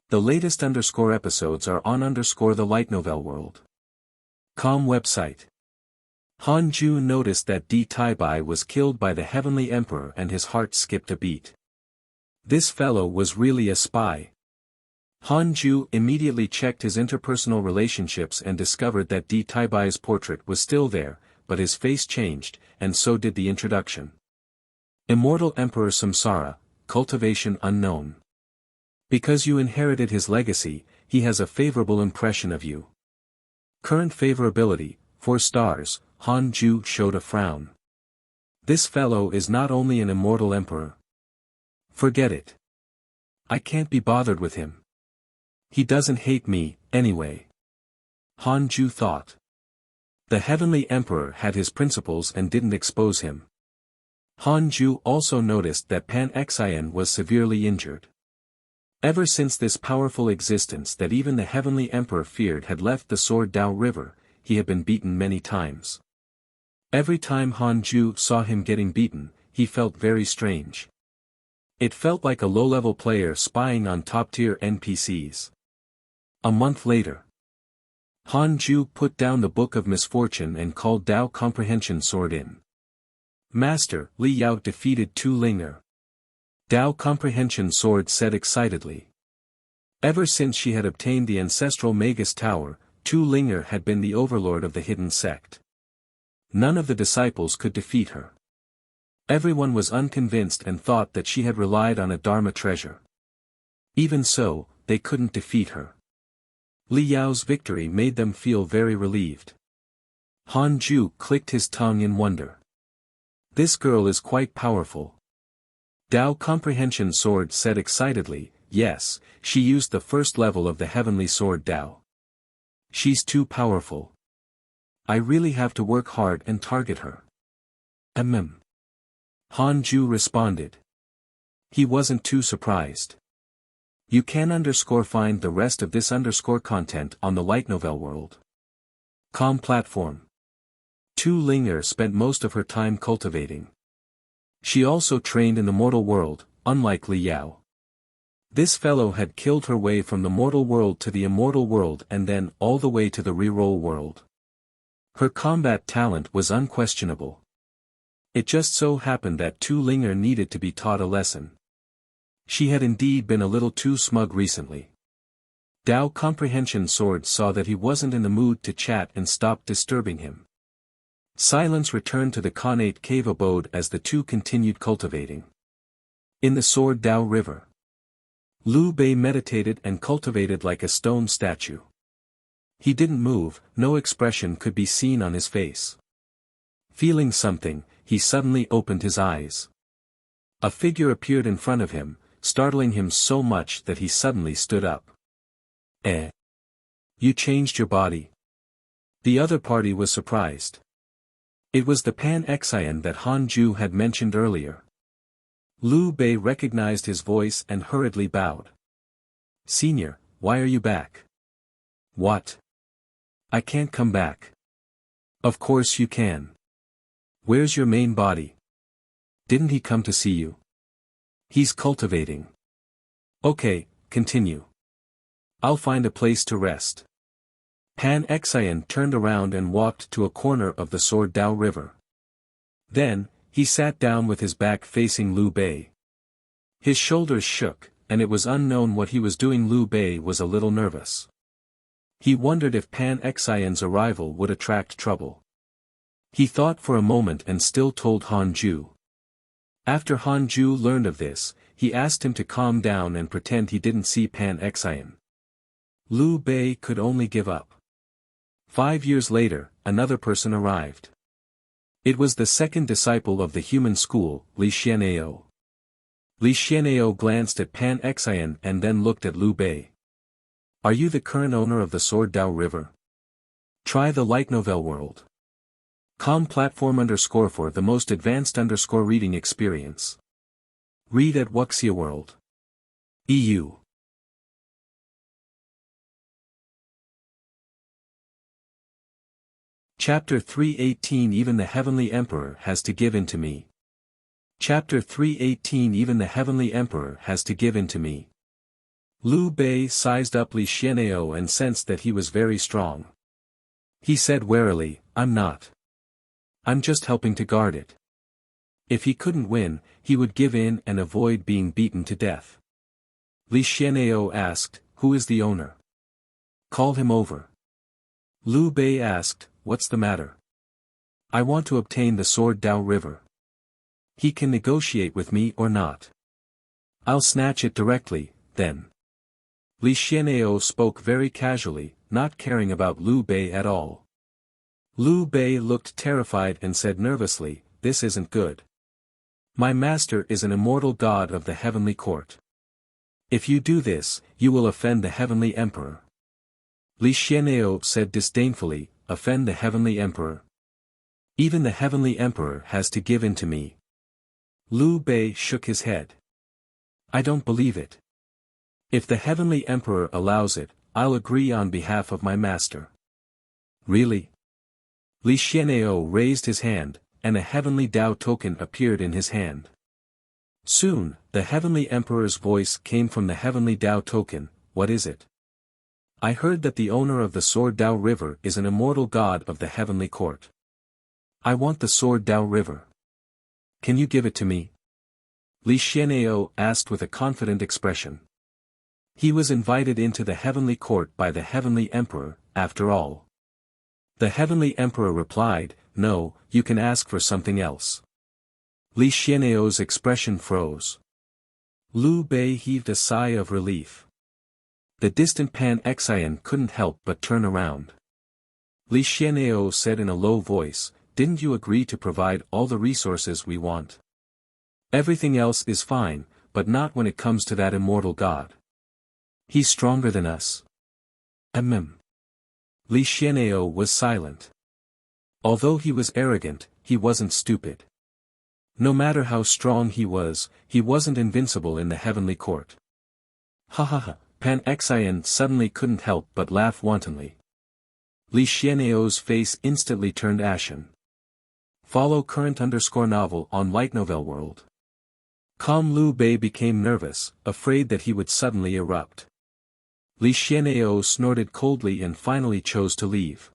The latest episodes are on the light novel world. Com website. Han Ju noticed that Di Tai Bai was killed by the heavenly emperor and his heart skipped a beat. This fellow was really a spy. Han Ju immediately checked his interpersonal relationships and discovered that Di Tai Bai's portrait was still there, but his face changed, and so did the introduction. Immortal Emperor Samsara, cultivation unknown. Because you inherited his legacy, he has a favorable impression of you. Current favorability, 4 stars, Han Ju showed a frown. This fellow is not only an immortal emperor. Forget it. I can't be bothered with him. He doesn't hate me, anyway. Han Ju thought. The heavenly emperor had his principles and didn't expose him. Han Ju also noticed that Pan Xian was severely injured. Ever since this powerful existence that even the heavenly emperor feared had left the Sword Dao River, he had been beaten many times. Every time Han Ju saw him getting beaten, he felt very strange. It felt like a low-level player spying on top-tier NPCs. A month later. Han Ju put down the Book of Misfortune and called Dao Comprehension Sword in. Master, Li Yao defeated Tu Ling'er. Dao Comprehension Sword said excitedly. Ever since she had obtained the ancestral Magus Tower, Tu Ling'er had been the overlord of the hidden sect. None of the disciples could defeat her. Everyone was unconvinced and thought that she had relied on a Dharma treasure. Even so, they couldn't defeat her. Li Yao's victory made them feel very relieved. Han Ju clicked his tongue in wonder. This girl is quite powerful. Dao Comprehension Sword said excitedly, yes, she used the first level of the heavenly sword Dao. She's too powerful. I really have to work hard and target her. Han Ju responded. He wasn't too surprised. You can find the rest of this content on the light novel world. Com platform. Tu Ling'er spent most of her time cultivating. She also trained in the mortal world, unlike Li Yao. This fellow had killed her way from the mortal world to the immortal world and then all the way to the reroll world. Her combat talent was unquestionable. It just so happened that Tu Ling'er needed to be taught a lesson. She had indeed been a little too smug recently. Dao Comprehension Sword saw that he wasn't in the mood to chat and stopped disturbing him. Silence returned to the Khanate cave abode as the two continued cultivating. In the Sword Dao River. Liu Bei meditated and cultivated like a stone statue. He didn't move, no expression could be seen on his face. Feeling something, he suddenly opened his eyes. A figure appeared in front of him, startling him so much that he suddenly stood up. Eh? You changed your body? The other party was surprised. It was the Pan-Xian that Han Ju had mentioned earlier. Liu Bei recognized his voice and hurriedly bowed. Senior, why are you back? What? I can't come back. Of course you can. Where's your main body? Didn't he come to see you? He's cultivating. Okay, continue. I'll find a place to rest. Pan-Xian turned around and walked to a corner of the Sword Dao River. Then, he sat down with his back facing Liu Bei. His shoulders shook, and it was unknown what he was doing. Liu Bei was a little nervous. He wondered if Pan-Xian's arrival would attract trouble. He thought for a moment and still told Han Ju. After Han Ju learned of this, he asked him to calm down and pretend he didn't see Pan-Xian. Liu Bei could only give up. 5 years later, another person arrived. It was the second disciple of the human school, Li Xian'eo. Li Xian'eo glanced at Pan-Xian and then looked at Liu Bei. Are you the current owner of the Sword Dao River? Try the light novel world. Com platform _ for the most advanced _ reading experience. Read at Wuxia World. EU. Chapter 318 Even the Heavenly Emperor has to give in to me. Chapter 318 Even the Heavenly Emperor has to give in to me. Liu Bei sized up Li Xian'eo and sensed that he was very strong. He said warily, I'm not. I'm just helping to guard it. If he couldn't win, he would give in and avoid being beaten to death. Li Xian'eo asked, who is the owner? Call him over. Liu Bei asked, what's the matter? I want to obtain the Sword Dao River. He can negotiate with me or not. I'll snatch it directly, then. Li Xian'eo spoke very casually, not caring about Liu Bei at all. Liu Bei looked terrified and said nervously, this isn't good. My master is an immortal god of the heavenly court. If you do this, you will offend the heavenly emperor. Li Xian'eo said disdainfully, offend the heavenly emperor? Even the heavenly emperor has to give in to me. Liu Bei shook his head. I don't believe it. If the heavenly emperor allows it, I'll agree on behalf of my master. Really? Li Xian'eo raised his hand, and a heavenly Dao token appeared in his hand. Soon, the heavenly emperor's voice came from the heavenly Dao token, what is it? I heard that the owner of the Sword Dao River is an immortal god of the heavenly court. I want the Sword Dao River. Can you give it to me? Li Xian'eo asked with a confident expression. He was invited into the heavenly court by the heavenly emperor, after all. The heavenly emperor replied, no, you can ask for something else. Li Xian'eo's expression froze. Liu Bei heaved a sigh of relief. The distant Pan-Xian couldn't help but turn around. Li Xian'eo said in a low voice, didn't you agree to provide all the resources we want? Everything else is fine, but not when it comes to that immortal god. He's stronger than us. Li Xian'eo was silent. Although he was arrogant, he wasn't stupid. No matter how strong he wasn't invincible in the heavenly court. Ha ha ha, Pan-Xian suddenly couldn't help but laugh wantonly. Li Xian'eo's face instantly turned ashen. Follow current _ novel on Light Novel World. Liu Bei became nervous, afraid that he would suddenly erupt. Li Xian'eo snorted coldly and finally chose to leave.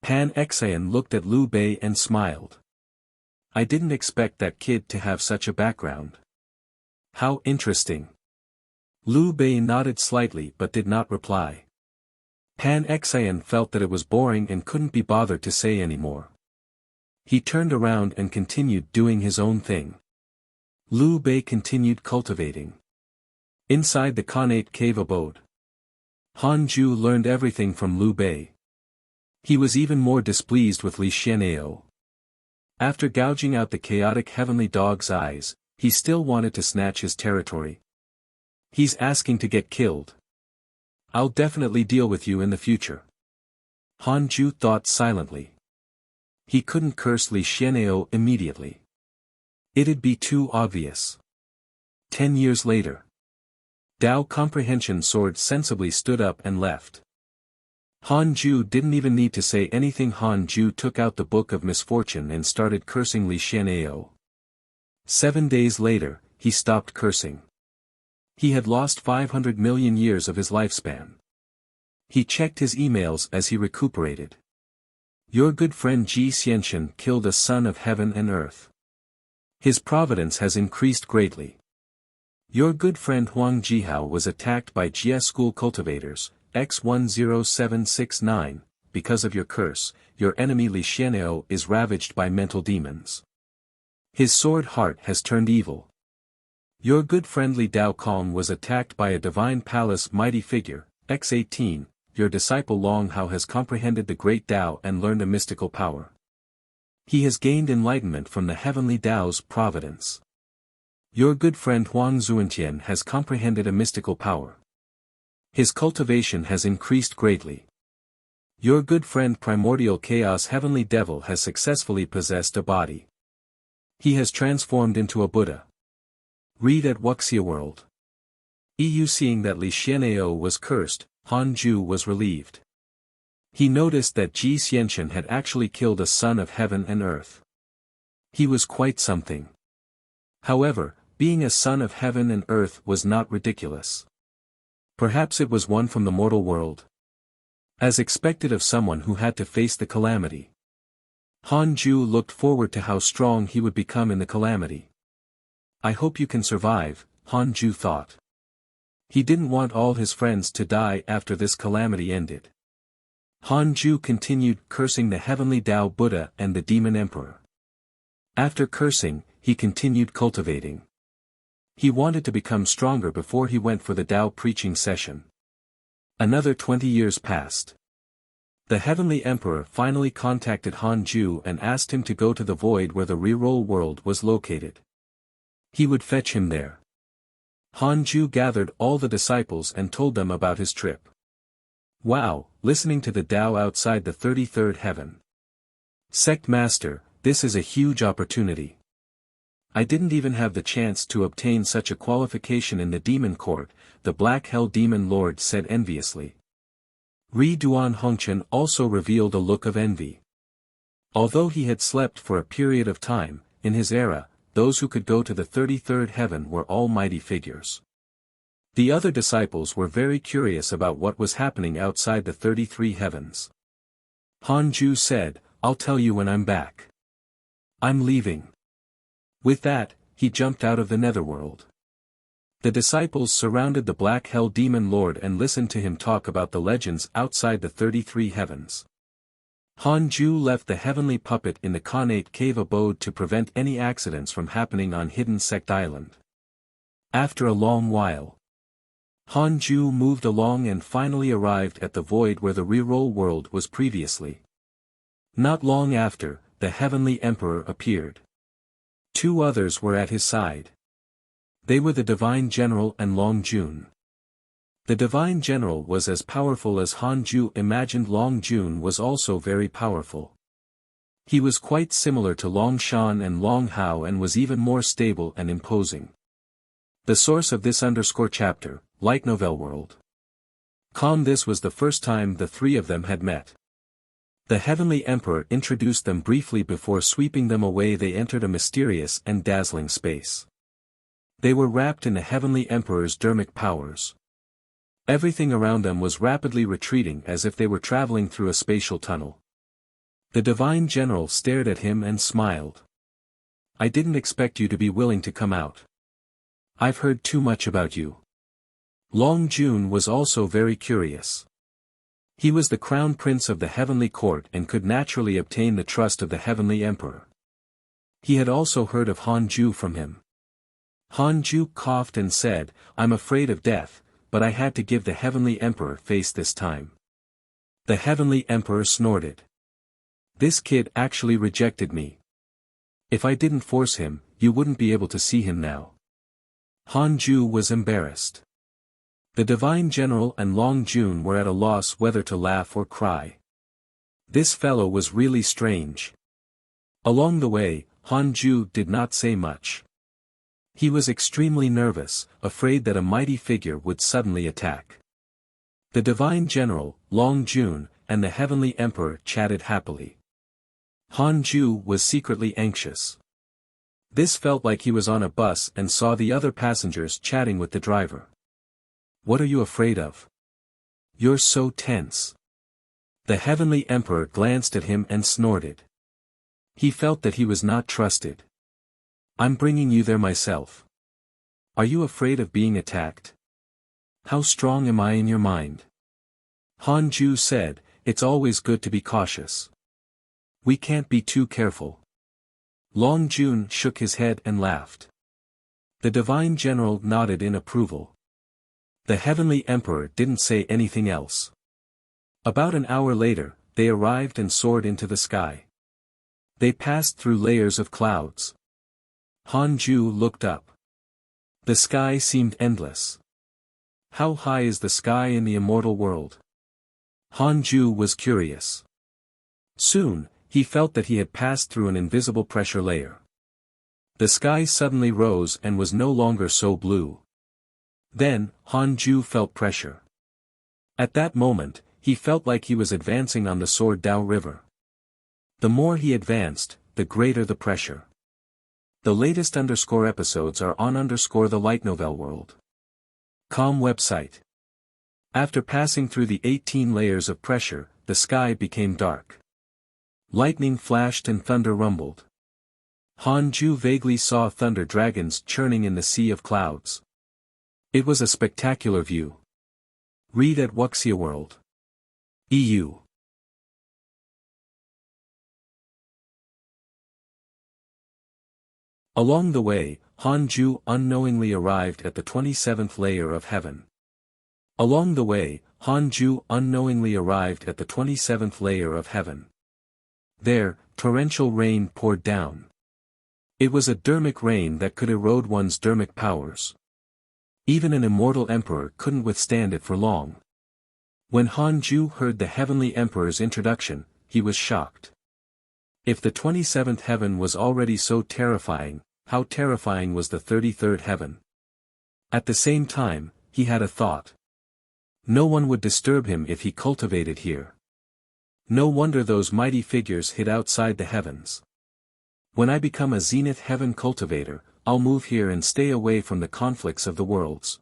Pan-Xian looked at Liu Bei and smiled. I didn't expect that kid to have such a background. How interesting. Liu Bei nodded slightly but did not reply. Pan-Xian felt that it was boring and couldn't be bothered to say any more. He turned around and continued doing his own thing. Liu Bei continued cultivating. Inside the Khanate cave abode. Han Ju learned everything from Liu Bei. He was even more displeased with Li Xian'eo. After gouging out the chaotic heavenly dog's eyes, he still wanted to snatch his territory. He's asking to get killed. I'll definitely deal with you in the future. Han Ju thought silently. He couldn't curse Li Xian'eo immediately. It'd be too obvious. 10 years later. Dao Comprehension Sword sensibly stood up and left. Han Ju didn't even need to say anything. Han Ju took out the Book of Misfortune and started cursing Li Xian'eo. 7 days later, he stopped cursing. He had lost 500 million years of his lifespan. He checked his emails as he recuperated. Your good friend Ji Xianxian killed a son of heaven and earth. His providence has increased greatly. Your good friend Huang Jihao was attacked by Jia school cultivators, X10769, because of your curse. Your enemy Li Xian'eo is ravaged by mental demons. His sword heart has turned evil. Your good friend Li Dao Kong was attacked by a divine palace mighty figure, X18, your disciple Long Hao has comprehended the great Tao and learned a mystical power. He has gained enlightenment from the heavenly Tao's providence. Your good friend Huang Zuantian has comprehended a mystical power. His cultivation has increased greatly. Your good friend Primordial Chaos Heavenly Devil has successfully possessed a body. He has transformed into a Buddha. Read at Wuxia World. EU. Seeing that Li Xian'eo was cursed, Han Ju was relieved. He noticed that Ji Xianxian had actually killed a son of heaven and earth. He was quite something. However, being a son of heaven and earth was not ridiculous. Perhaps it was one from the mortal world. As expected of someone who had to face the calamity. Han Ju looked forward to how strong he would become in the calamity. I hope you can survive, Han Ju thought. He didn't want all his friends to die after this calamity ended. Han Ju continued cursing the heavenly Tao Buddha and the demon emperor. After cursing, he continued cultivating. He wanted to become stronger before he went for the Tao preaching session. Another 20 years passed. The heavenly emperor finally contacted Han Ju and asked him to go to the void where the reroll world was located. He would fetch him there. Han Ju gathered all the disciples and told them about his trip. Wow, listening to the Tao outside the 33rd heaven. Sect Master, this is a huge opportunity. I didn't even have the chance to obtain such a qualification in the demon court, the Black Hell Demon Lord said enviously. Ri Duan Hongchen also revealed a look of envy. Although he had slept for a period of time, in his era, those who could go to the 33rd heaven were almighty figures. The other disciples were very curious about what was happening outside the 33 heavens. Han Ju said, I'll tell you when I'm back. I'm leaving. With that, he jumped out of the netherworld. The disciples surrounded the Black Hell Demon Lord and listened to him talk about the legends outside the 33 heavens. Han Ju left the heavenly puppet in the Khanate cave abode to prevent any accidents from happening on Hidden Sect Island. After a long while, Han Ju moved along and finally arrived at the void where the reroll world was previously. Not long after, the heavenly emperor appeared. 2 others were at his side. They were the Divine General and Long Jun. The Divine General was as powerful as Han Ju imagined. Long Jun was also very powerful. He was quite similar to Long Shan and Long Hao and was even more stable and imposing. The source of this _chapter, Light Novel World. This was the first time the 3 of them had met. The Heavenly Emperor introduced them briefly before sweeping them away. They entered a mysterious and dazzling space. They were wrapped in the Heavenly Emperor's dermic powers. Everything around them was rapidly retreating as if they were traveling through a spatial tunnel. The Divine General stared at him and smiled. I didn't expect you to be willing to come out. I've heard too much about you. Long Jun was also very curious. He was the crown prince of the heavenly court and could naturally obtain the trust of the heavenly emperor. He had also heard of Han Ju from him. Han Ju coughed and said, I'm afraid of death, but I had to give the heavenly emperor face this time. The heavenly emperor snorted. This kid actually rejected me. If I didn't force him, you wouldn't be able to see him now. Han Ju was embarrassed. The Divine General and Long Jun were at a loss whether to laugh or cry. This fellow was really strange. Along the way, Han Ju did not say much. He was extremely nervous, afraid that a mighty figure would suddenly attack. The Divine General, Long Jun, and the Heavenly Emperor chatted happily. Han Ju was secretly anxious. This felt like he was on a bus and saw the other passengers chatting with the driver. What are you afraid of? You're so tense. The Heavenly Emperor glanced at him and snorted. He felt that he was not trusted. I'm bringing you there myself. Are you afraid of being attacked? How strong am I in your mind? Han Ju said, it's always good to be cautious. We can't be too careful. Long Jun shook his head and laughed. The Divine General nodded in approval. The Heavenly Emperor didn't say anything else. About an hour later, they arrived and soared into the sky. They passed through layers of clouds. Han Ju looked up. The sky seemed endless. How high is the sky in the immortal world? Han Ju was curious. Soon, he felt that he had passed through an invisible pressure layer. The sky suddenly rose and was no longer so blue. Then, Han Ju felt pressure. At that moment, he felt like he was advancing on the Sword Dao River. The more he advanced, the greater the pressure. The latest episodes are on the Light Novel World. Com website. After passing through the 18 layers of pressure, the sky became dark. Lightning flashed and thunder rumbled. Han Ju vaguely saw thunder dragons churning in the sea of clouds. It was a spectacular view. Read at Wuxia World. EU. Along the way, Han Ju unknowingly arrived at the 27th layer of heaven. Along the way, Han Ju unknowingly arrived at the 27th layer of heaven. There, torrential rain poured down. It was a dermic rain that could erode one's dermic powers. Even an immortal emperor couldn't withstand it for long. When Han Ju heard the Heavenly Emperor's introduction, he was shocked. If the 27th heaven was already so terrifying, how terrifying was the 33rd heaven? At the same time, he had a thought. No one would disturb him if he cultivated here. No wonder those mighty figures hid outside the heavens. When I become a Zenith Heaven cultivator, I'll move here and stay away from the conflicts of the worlds.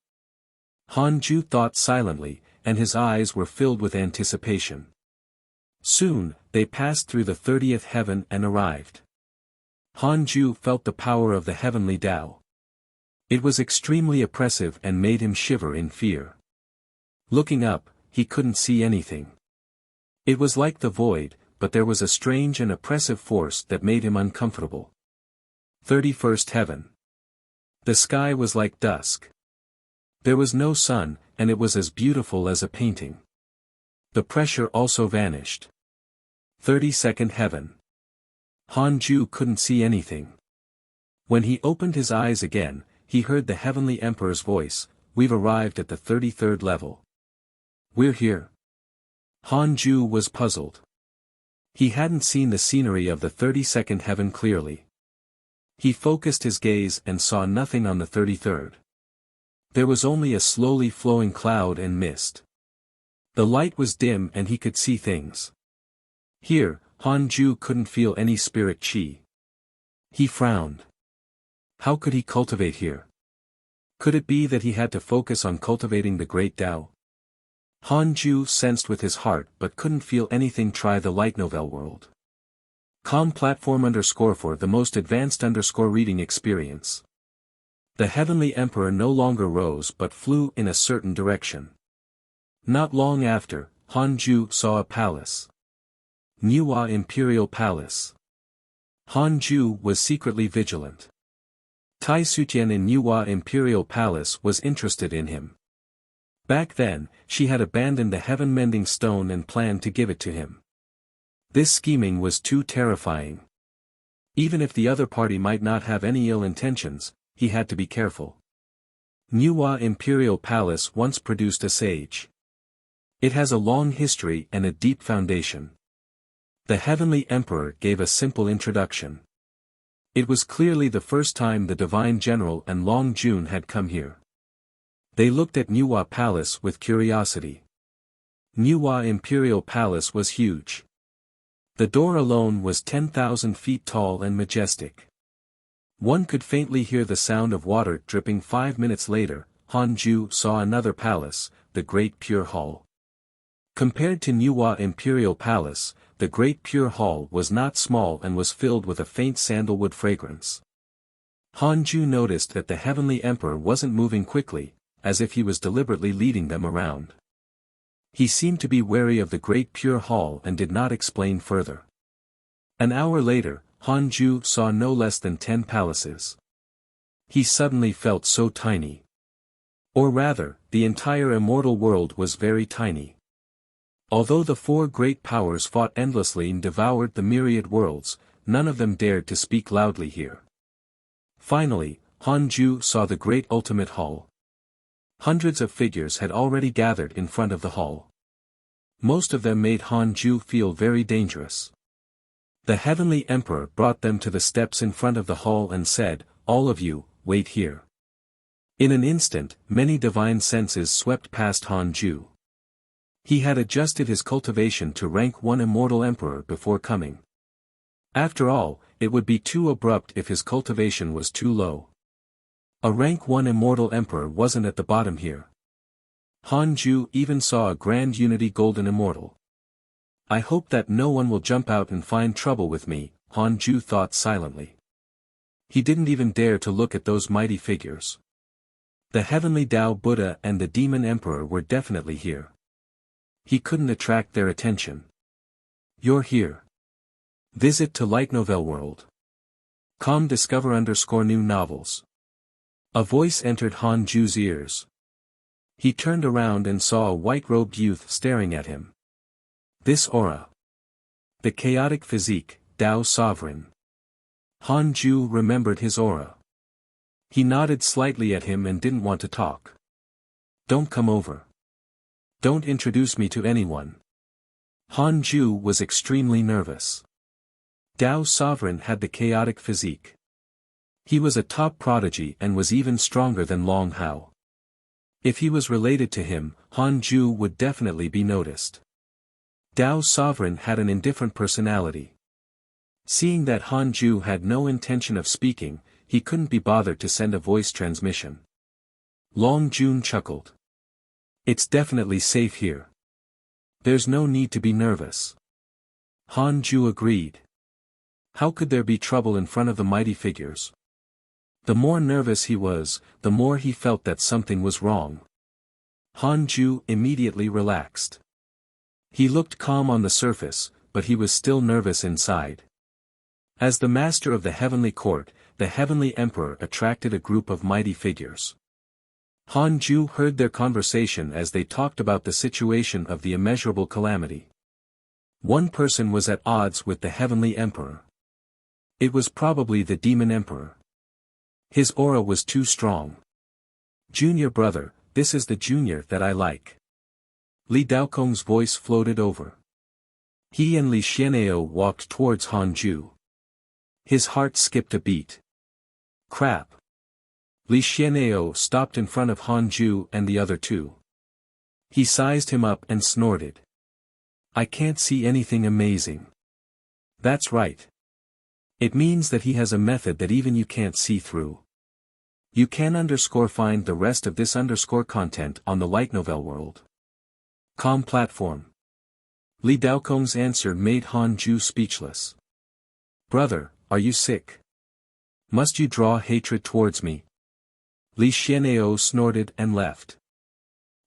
Han Ju thought silently, and his eyes were filled with anticipation. Soon, they passed through the 30th heaven and arrived. Han Ju felt the power of the heavenly Tao. It was extremely oppressive and made him shiver in fear. Looking up, he couldn't see anything. It was like the void, but there was a strange and oppressive force that made him uncomfortable. 31st heaven. The sky was like dusk. There was no sun, and it was as beautiful as a painting. The pressure also vanished. 32nd heaven. Han Ju couldn't see anything. When he opened his eyes again, he heard the Heavenly Emperor's voice, "We've arrived at the 33rd level. We're here." Han Ju was puzzled. He hadn't seen the scenery of the 32nd heaven clearly. He focused his gaze and saw nothing on the 33rd. There was only a slowly flowing cloud and mist. The light was dim and he could see things. Here, Han Ju couldn't feel any spirit chi. He frowned. How could he cultivate here? Could it be that he had to focus on cultivating the great Tao? Han Ju sensed with his heart but couldn't feel anything. Try the Light Novel World. Com platform _for the most advanced reading experience. The Heavenly Emperor no longer rose but flew in a certain direction. Not long after, Han Ju saw a palace. Niwa Imperial Palace. Han Ju was secretly vigilant. Tai Sutian in Niwa Imperial Palace was interested in him. Back then, she had abandoned the heaven-mending stone and planned to give it to him. This scheming was too terrifying. Even if the other party might not have any ill intentions, he had to be careful. Niwa Imperial Palace once produced a sage. It has a long history and a deep foundation. The Heavenly Emperor gave a simple introduction. It was clearly the first time the Divine General and Long Jun had come here. They looked at Niwa Palace with curiosity. Niwa Imperial Palace was huge. The door alone was 10,000 feet tall and majestic. One could faintly hear the sound of water dripping. 5 minutes later, Hanju saw another palace, the Great Pure Hall. Compared to Niwa Imperial Palace, the Great Pure Hall was not small and was filled with a faint sandalwood fragrance. Hanju noticed that the Heavenly Emperor wasn't moving quickly, as if he was deliberately leading them around. He seemed to be wary of the Great Pure Hall and did not explain further. An hour later, Hanju saw no less than 10 palaces. He suddenly felt so tiny. Or rather, the entire immortal world was very tiny. Although the 4 great powers fought endlessly and devoured the myriad worlds, none of them dared to speak loudly here. Finally, Hanju saw the great ultimate hall. Hundreds of figures had already gathered in front of the hall. Most of them made Hanju feel very dangerous. The Heavenly Emperor brought them to the steps in front of the hall and said, "All of you, wait here." In an instant, many divine senses swept past Hanju. He had adjusted his cultivation to rank 1 immortal emperor before coming. After all, it would be too abrupt if his cultivation was too low. A rank 1 immortal emperor wasn't at the bottom here. Hanju even saw a Grand Unity Golden Immortal. I hope that no one will jump out and find trouble with me, Hanju thought silently. He didn't even dare to look at those mighty figures. The Heavenly Tao Buddha and the Demon Emperor were definitely here. He couldn't attract their attention. You're here. Visit to Light Novel World. Com discover _new novels. A voice entered Hanju's ears. He turned around and saw a white-robed youth staring at him. This aura. The chaotic physique, Tao Sovereign. Hanju remembered his aura. He nodded slightly at him and didn't want to talk. Don't come over. Don't introduce me to anyone. Hanju was extremely nervous. Tao Sovereign had the chaotic physique. He was a top prodigy and was even stronger than Long Hao. If he was related to him, Hanju would definitely be noticed. Tao Sovereign had an indifferent personality. Seeing that Hanju had no intention of speaking, he couldn't be bothered to send a voice transmission. Long Jun chuckled. It's definitely safe here. There's no need to be nervous. Hanju agreed. How could there be trouble in front of the mighty figures? The more nervous he was, the more he felt that something was wrong. Hanju immediately relaxed. He looked calm on the surface, but he was still nervous inside. As the master of the heavenly court, the Heavenly Emperor attracted a group of mighty figures. Hanju heard their conversation as they talked about the situation of the immeasurable calamity. One person was at odds with the Heavenly Emperor. It was probably the Demon Emperor. His aura was too strong. Junior brother, this is the junior that I like. Li Daokong's voice floated over. He and Li Xian'eo walked towards Hanju. His heart skipped a beat. Crap. Li Xian'eo stopped in front of Hanju and the other two. He sized him up and snorted. I can't see anything amazing. That's right. It means that he has a method that even you can't see through. You can find the rest of this content on the Light Novel World. Com platform. Li Daokong's answer made Hanju speechless. Brother, are you sick? Must you draw hatred towards me? Li Xian'eo snorted and left.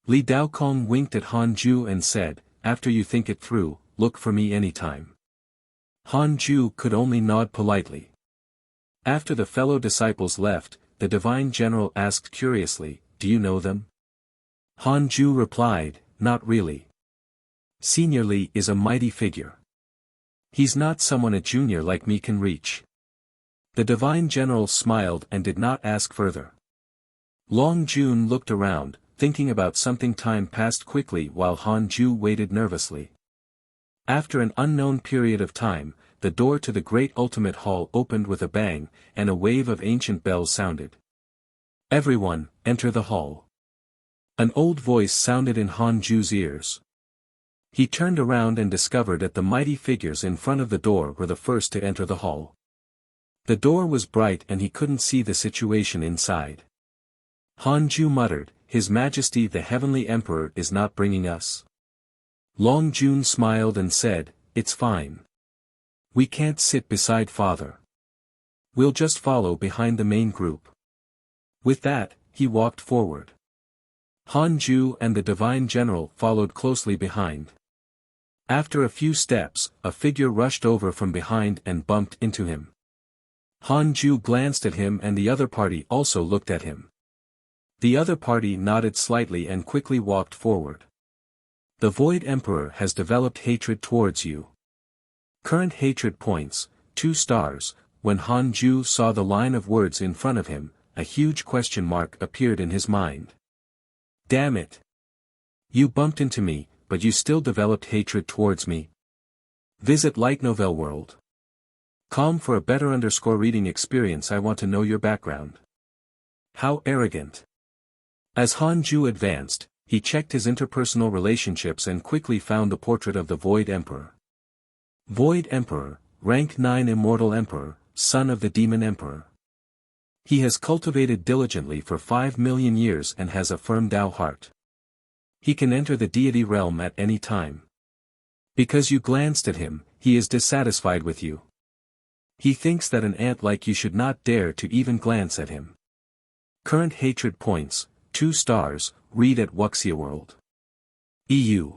Li Daokong winked at Hanju and said, after you think it through, look for me anytime. Hanju could only nod politely. After the fellow disciples left, the Divine General asked curiously, do you know them? Hanju replied, not really. Senior Li is a mighty figure. He's not someone a junior like me can reach. The divine general smiled and did not ask further. Long Jun looked around, thinking about something. Time passed quickly while Han Ju waited nervously. After an unknown period of time, the door to the great ultimate hall opened with a bang, and a wave of ancient bells sounded. "Everyone, enter the hall." An old voice sounded in Han Ju's ears. He turned around and discovered that the mighty figures in front of the door were the first to enter the hall. The door was bright and he couldn't see the situation inside. Han Ju muttered, "His Majesty the Heavenly Emperor is not bringing us." Long Jun smiled and said, "It's fine. We can't sit beside Father. We'll just follow behind the main group." With that, he walked forward. Han Ju and the Divine General followed closely behind. After a few steps, a figure rushed over from behind and bumped into him. Han Ju glanced at him and the other party also looked at him. The other party nodded slightly and quickly walked forward. "The Void Emperor has developed hatred towards you. Current hatred points, 2 stars." When Han Ju saw the line of words in front of him, a huge question mark appeared in his mind. "Damn it! You bumped into me, but you still developed hatred towards me. Visit Light Novel World. Com for a better reading experience. I want to know your background." How arrogant. As Han Ju advanced, he checked his interpersonal relationships and quickly found the portrait of the Void Emperor. Void Emperor, rank 9 Immortal Emperor, son of the Demon Emperor. He has cultivated diligently for 5 million years and has a firm Tao heart. He can enter the deity realm at any time. Because you glanced at him, he is dissatisfied with you. He thinks that an ant like you should not dare to even glance at him. Current hatred points, 2 stars, read at Wuxia World. EU.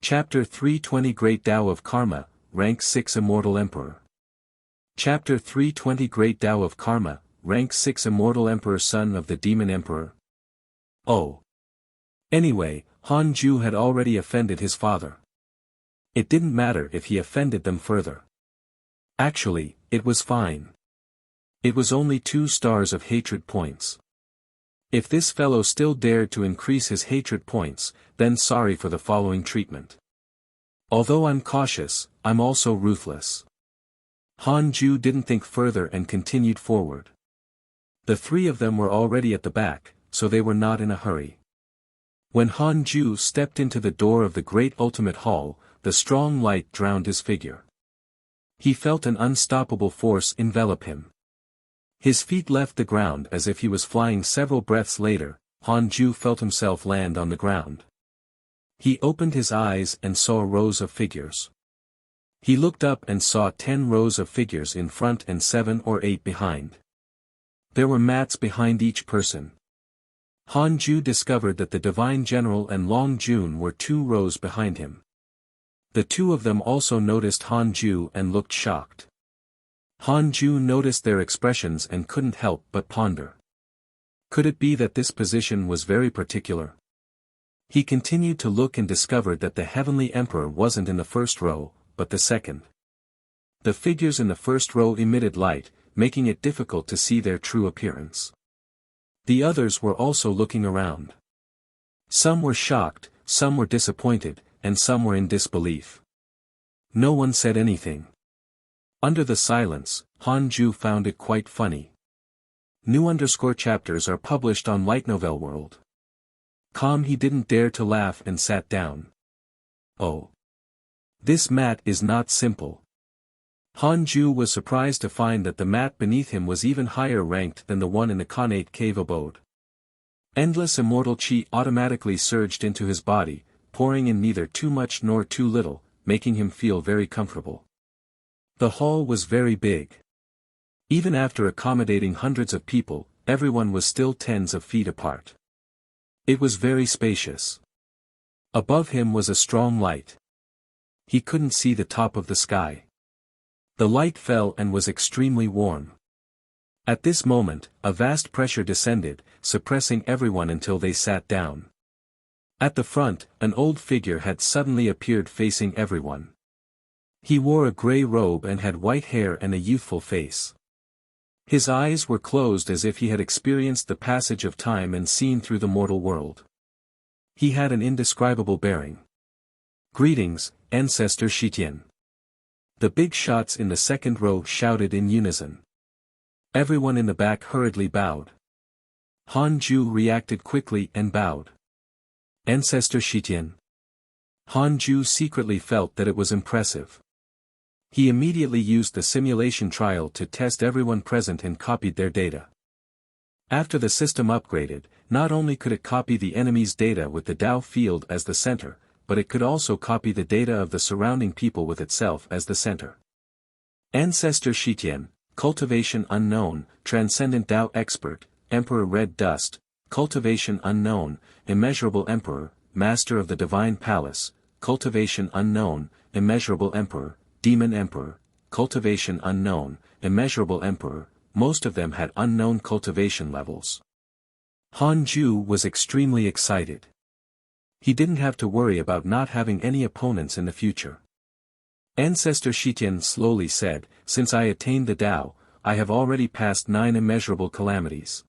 Chapter 320 Great Tao of Karma, rank 6 Immortal Emperor. Chapter 320 Great Tao of Karma, rank 6 Immortal Emperor, son of the Demon Emperor. Oh. Anyway, Han Ju had already offended his father. It didn't matter if he offended them further. Actually, it was fine. It was only 2 stars of hatred points. If this fellow still dared to increase his hatred points, then sorry for the following treatment. Although I'm cautious, I'm also ruthless. Han Ju didn't think further and continued forward. The 3 of them were already at the back, so they were not in a hurry. When Han Ju stepped into the door of the great ultimate hall, the strong light drowned his figure. He felt an unstoppable force envelop him. His feet left the ground as if he was flying. Several breaths later, Han Ju felt himself land on the ground. He opened his eyes and saw rows of figures. He looked up and saw 10 rows of figures in front and 7 or 8 behind. There were mats behind each person. Han Ju discovered that the Divine General and Long Jun were 2 rows behind him. The 2 of them also noticed Han Ju and looked shocked. Han Ju noticed their expressions and couldn't help but ponder. Could it be that this position was very particular? He continued to look and discovered that the Heavenly Emperor wasn't in the first row, but the second. The figures in the first row emitted light, making it difficult to see their true appearance. The others were also looking around. Some were shocked, some were disappointed, and some were in disbelief. No one said anything. Under the silence, Han Ju found it quite funny. New chapters are published on Light Novel World. He didn't dare to laugh and sat down. Oh. This mat is not simple. Han Ju was surprised to find that the mat beneath him was even higher ranked than the one in the Khanate cave abode. Endless immortal chi automatically surged into his body, pouring in neither too much nor too little, making him feel very comfortable. The hall was very big. Even after accommodating hundreds of people, everyone was still tens of feet apart. It was very spacious. Above him was a strong light. He couldn't see the top of the sky. The light fell and was extremely warm. At this moment, a vast pressure descended, suppressing everyone until they sat down. At the front, an old figure had suddenly appeared facing everyone. He wore a grey robe and had white hair and a youthful face. His eyes were closed as if he had experienced the passage of time and seen through the mortal world. He had an indescribable bearing. "Greetings, Ancestor Shitian." The big shots in the second row shouted in unison. Everyone in the back hurriedly bowed. Han Ju reacted quickly and bowed. "Ancestor Shitian." Han Ju secretly felt that it was impressive. He immediately used the simulation trial to test everyone present and copied their data. After the system upgraded, not only could it copy the enemy's data with the Dao field as the center, but it could also copy the data of the surrounding people with itself as the center. Ancestor Shitian, Cultivation Unknown, Transcendent Dao Expert, Emperor Red Dust, Cultivation Unknown, Immeasurable Emperor, Master of the Divine Palace, Cultivation Unknown, Immeasurable Emperor, Demon Emperor, Cultivation Unknown, Immeasurable Emperor. Most of them had unknown cultivation levels. Han Ju was extremely excited. He didn't have to worry about not having any opponents in the future. Ancestor Shitian slowly said, "Since I attained the Tao, I have already passed 9 immeasurable calamities.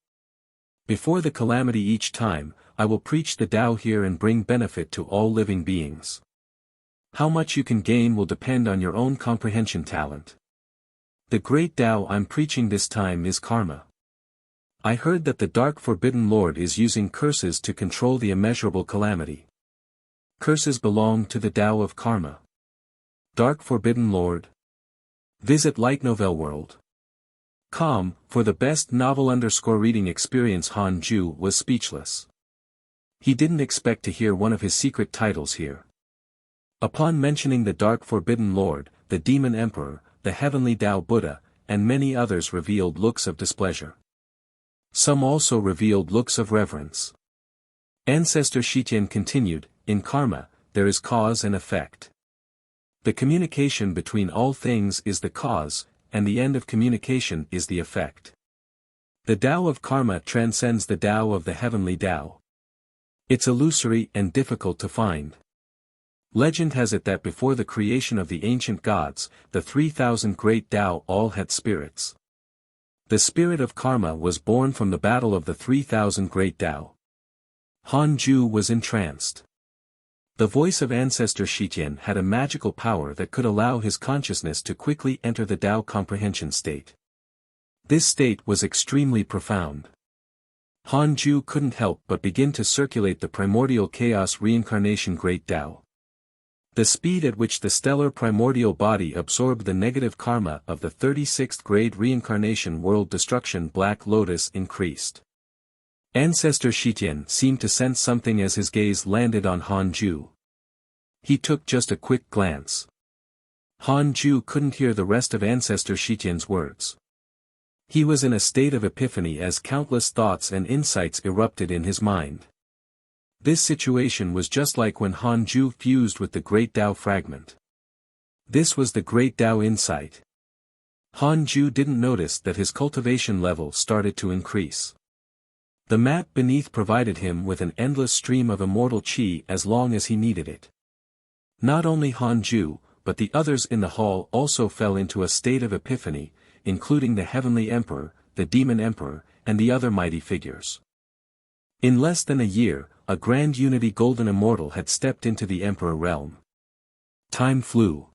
Before the calamity each time, I will preach the Tao here and bring benefit to all living beings. How much you can gain will depend on your own comprehension talent. The great Tao I'm preaching this time is karma. I heard that the Dark Forbidden Lord is using curses to control the immeasurable calamity. Curses belong to the Tao of karma. Dark Forbidden Lord. Visit lightnovelworld.com for the best novel_reading experience. Han Ju was speechless. He didn't expect to hear one of his secret titles here. Upon mentioning the Dark Forbidden Lord, the Demon Emperor, the Heavenly Tao Buddha, and many others revealed looks of displeasure. Some also revealed looks of reverence. Ancestor Shitian continued, "In karma, there is cause and effect. The communication between all things is the cause, and the end of communication is the effect. The Tao of karma transcends the Tao of the Heavenly Tao. It's illusory and difficult to find. Legend has it that before the creation of the ancient gods, the 3,000 great Tao all had spirits. The spirit of karma was born from the battle of the 3,000 great Tao." Han Ju was entranced. The voice of Ancestor Shitian had a magical power that could allow his consciousness to quickly enter the Tao comprehension state. This state was extremely profound. Han Ju couldn't help but begin to circulate the primordial chaos reincarnation great Tao. The speed at which the stellar primordial body absorbed the negative karma of the 36th grade reincarnation world destruction Black Lotus increased. Ancestor Shitian seemed to sense something as his gaze landed on Han Ju. He took just a quick glance. Han Ju couldn't hear the rest of Ancestor Shitian's words. He was in a state of epiphany as countless thoughts and insights erupted in his mind. This situation was just like when Han Ju fused with the Great Tao fragment. This was the Great Tao insight. Han Ju didn't notice that his cultivation level started to increase. The map beneath provided him with an endless stream of immortal chi as long as he needed it. Not only Han Ju, but the others in the hall also fell into a state of epiphany, including the Heavenly Emperor, the Demon Emperor, and the other mighty figures. In less than a year, a grand unity golden immortal had stepped into the Emperor realm. Time flew.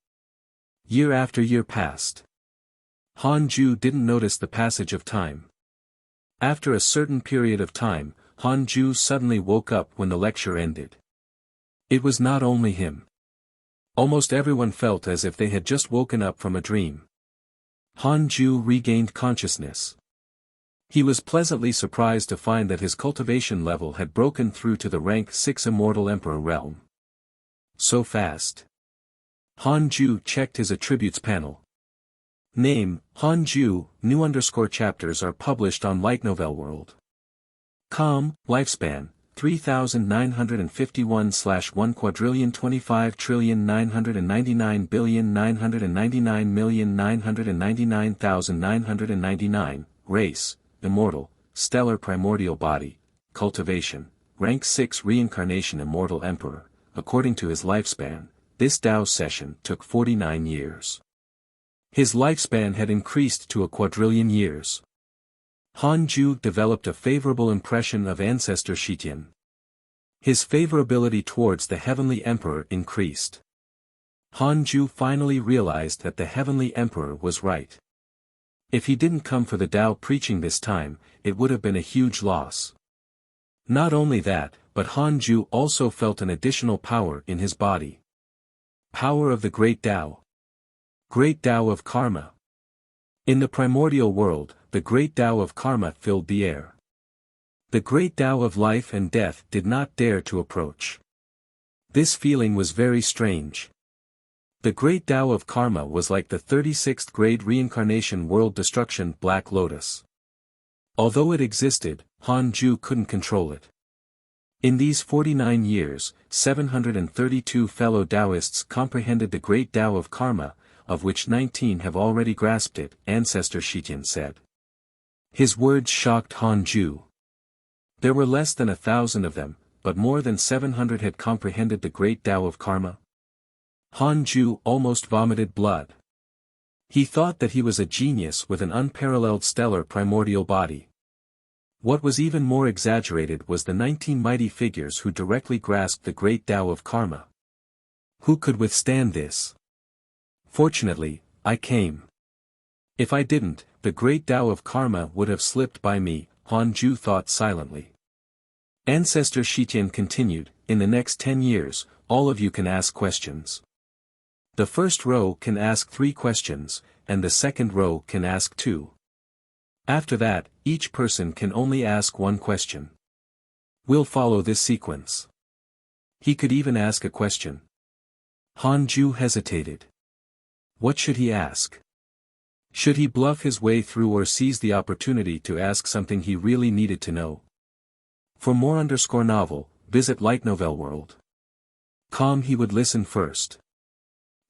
Year after year passed. Han Ju didn't notice the passage of time. After a certain period of time, Han Ju suddenly woke up when the lecture ended. It was not only him. Almost everyone felt as if they had just woken up from a dream. Han Ju regained consciousness. He was pleasantly surprised to find that his cultivation level had broken through to the rank 6 Immortal Emperor realm. So fast. Han Ju checked his attributes panel. Name, Han Ju, new_chapters are published on lightnovelworld.com, lifespan, 3,951/1,999,999,999,999, race, immortal, stellar primordial body, cultivation, rank 6 reincarnation immortal emperor. According to his lifespan, this Tao session took 49 years. His lifespan had increased to a quadrillion years. Han Ju developed a favorable impression of ancestor Shitian. His favorability towards the heavenly emperor increased. Han Ju finally realized that the heavenly emperor was right. If he didn't come for the Tao preaching this time, it would have been a huge loss. Not only that, but Han Ju also felt an additional power in his body. Power of the Great Tao. Great Tao of Karma. In the primordial world, the Great Tao of Karma filled the air. The Great Tao of life and death did not dare to approach. This feeling was very strange. The Great Tao of Karma was like the 36th grade reincarnation world destruction Black Lotus. Although it existed, Han Ju couldn't control it. In these 49 years, 732 fellow Taoists comprehended the Great Tao of Karma, of which 19 have already grasped it, Ancestor Shitian said. His words shocked Han Ju. There were less than 1,000 of them, but more than 700 had comprehended the Great Tao of Karma. Han Ju almost vomited blood. He thought that he was a genius with an unparalleled stellar primordial body. What was even more exaggerated was the 19 mighty figures who directly grasped the Great Tao of Karma. Who could withstand this? Fortunately, I came. If I didn't, the Great Tao of Karma would have slipped by me, Han Ju thought silently. Ancestor Shitian continued, in the next 10 years, all of you can ask questions. The first row can ask 3 questions, and the second row can ask 2. After that, each person can only ask 1 question. We'll follow this sequence. He could even ask a question. Han Ju hesitated. What should he ask? Should he bluff his way through or seize the opportunity to ask something he really needed to know? For more _novel, visit Light Novel World. He would listen first.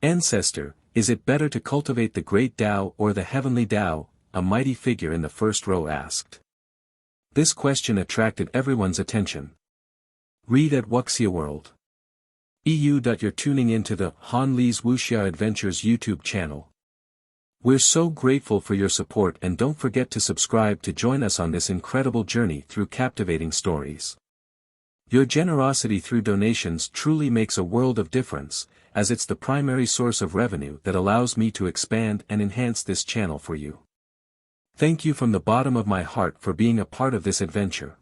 Ancestor, is it better to cultivate the Great Tao or the Heavenly Tao? A mighty figure in the first row asked. This question attracted everyone's attention. Read at Wuxia World. You're tuning into the Han Li's Wuxia Adventures YouTube channel. We're so grateful for your support, and don't forget to subscribe to join us on this incredible journey through captivating stories. Your generosity through donations truly makes a world of difference, as it's the primary source of revenue that allows me to expand and enhance this channel for you. Thank you from the bottom of my heart for being a part of this adventure.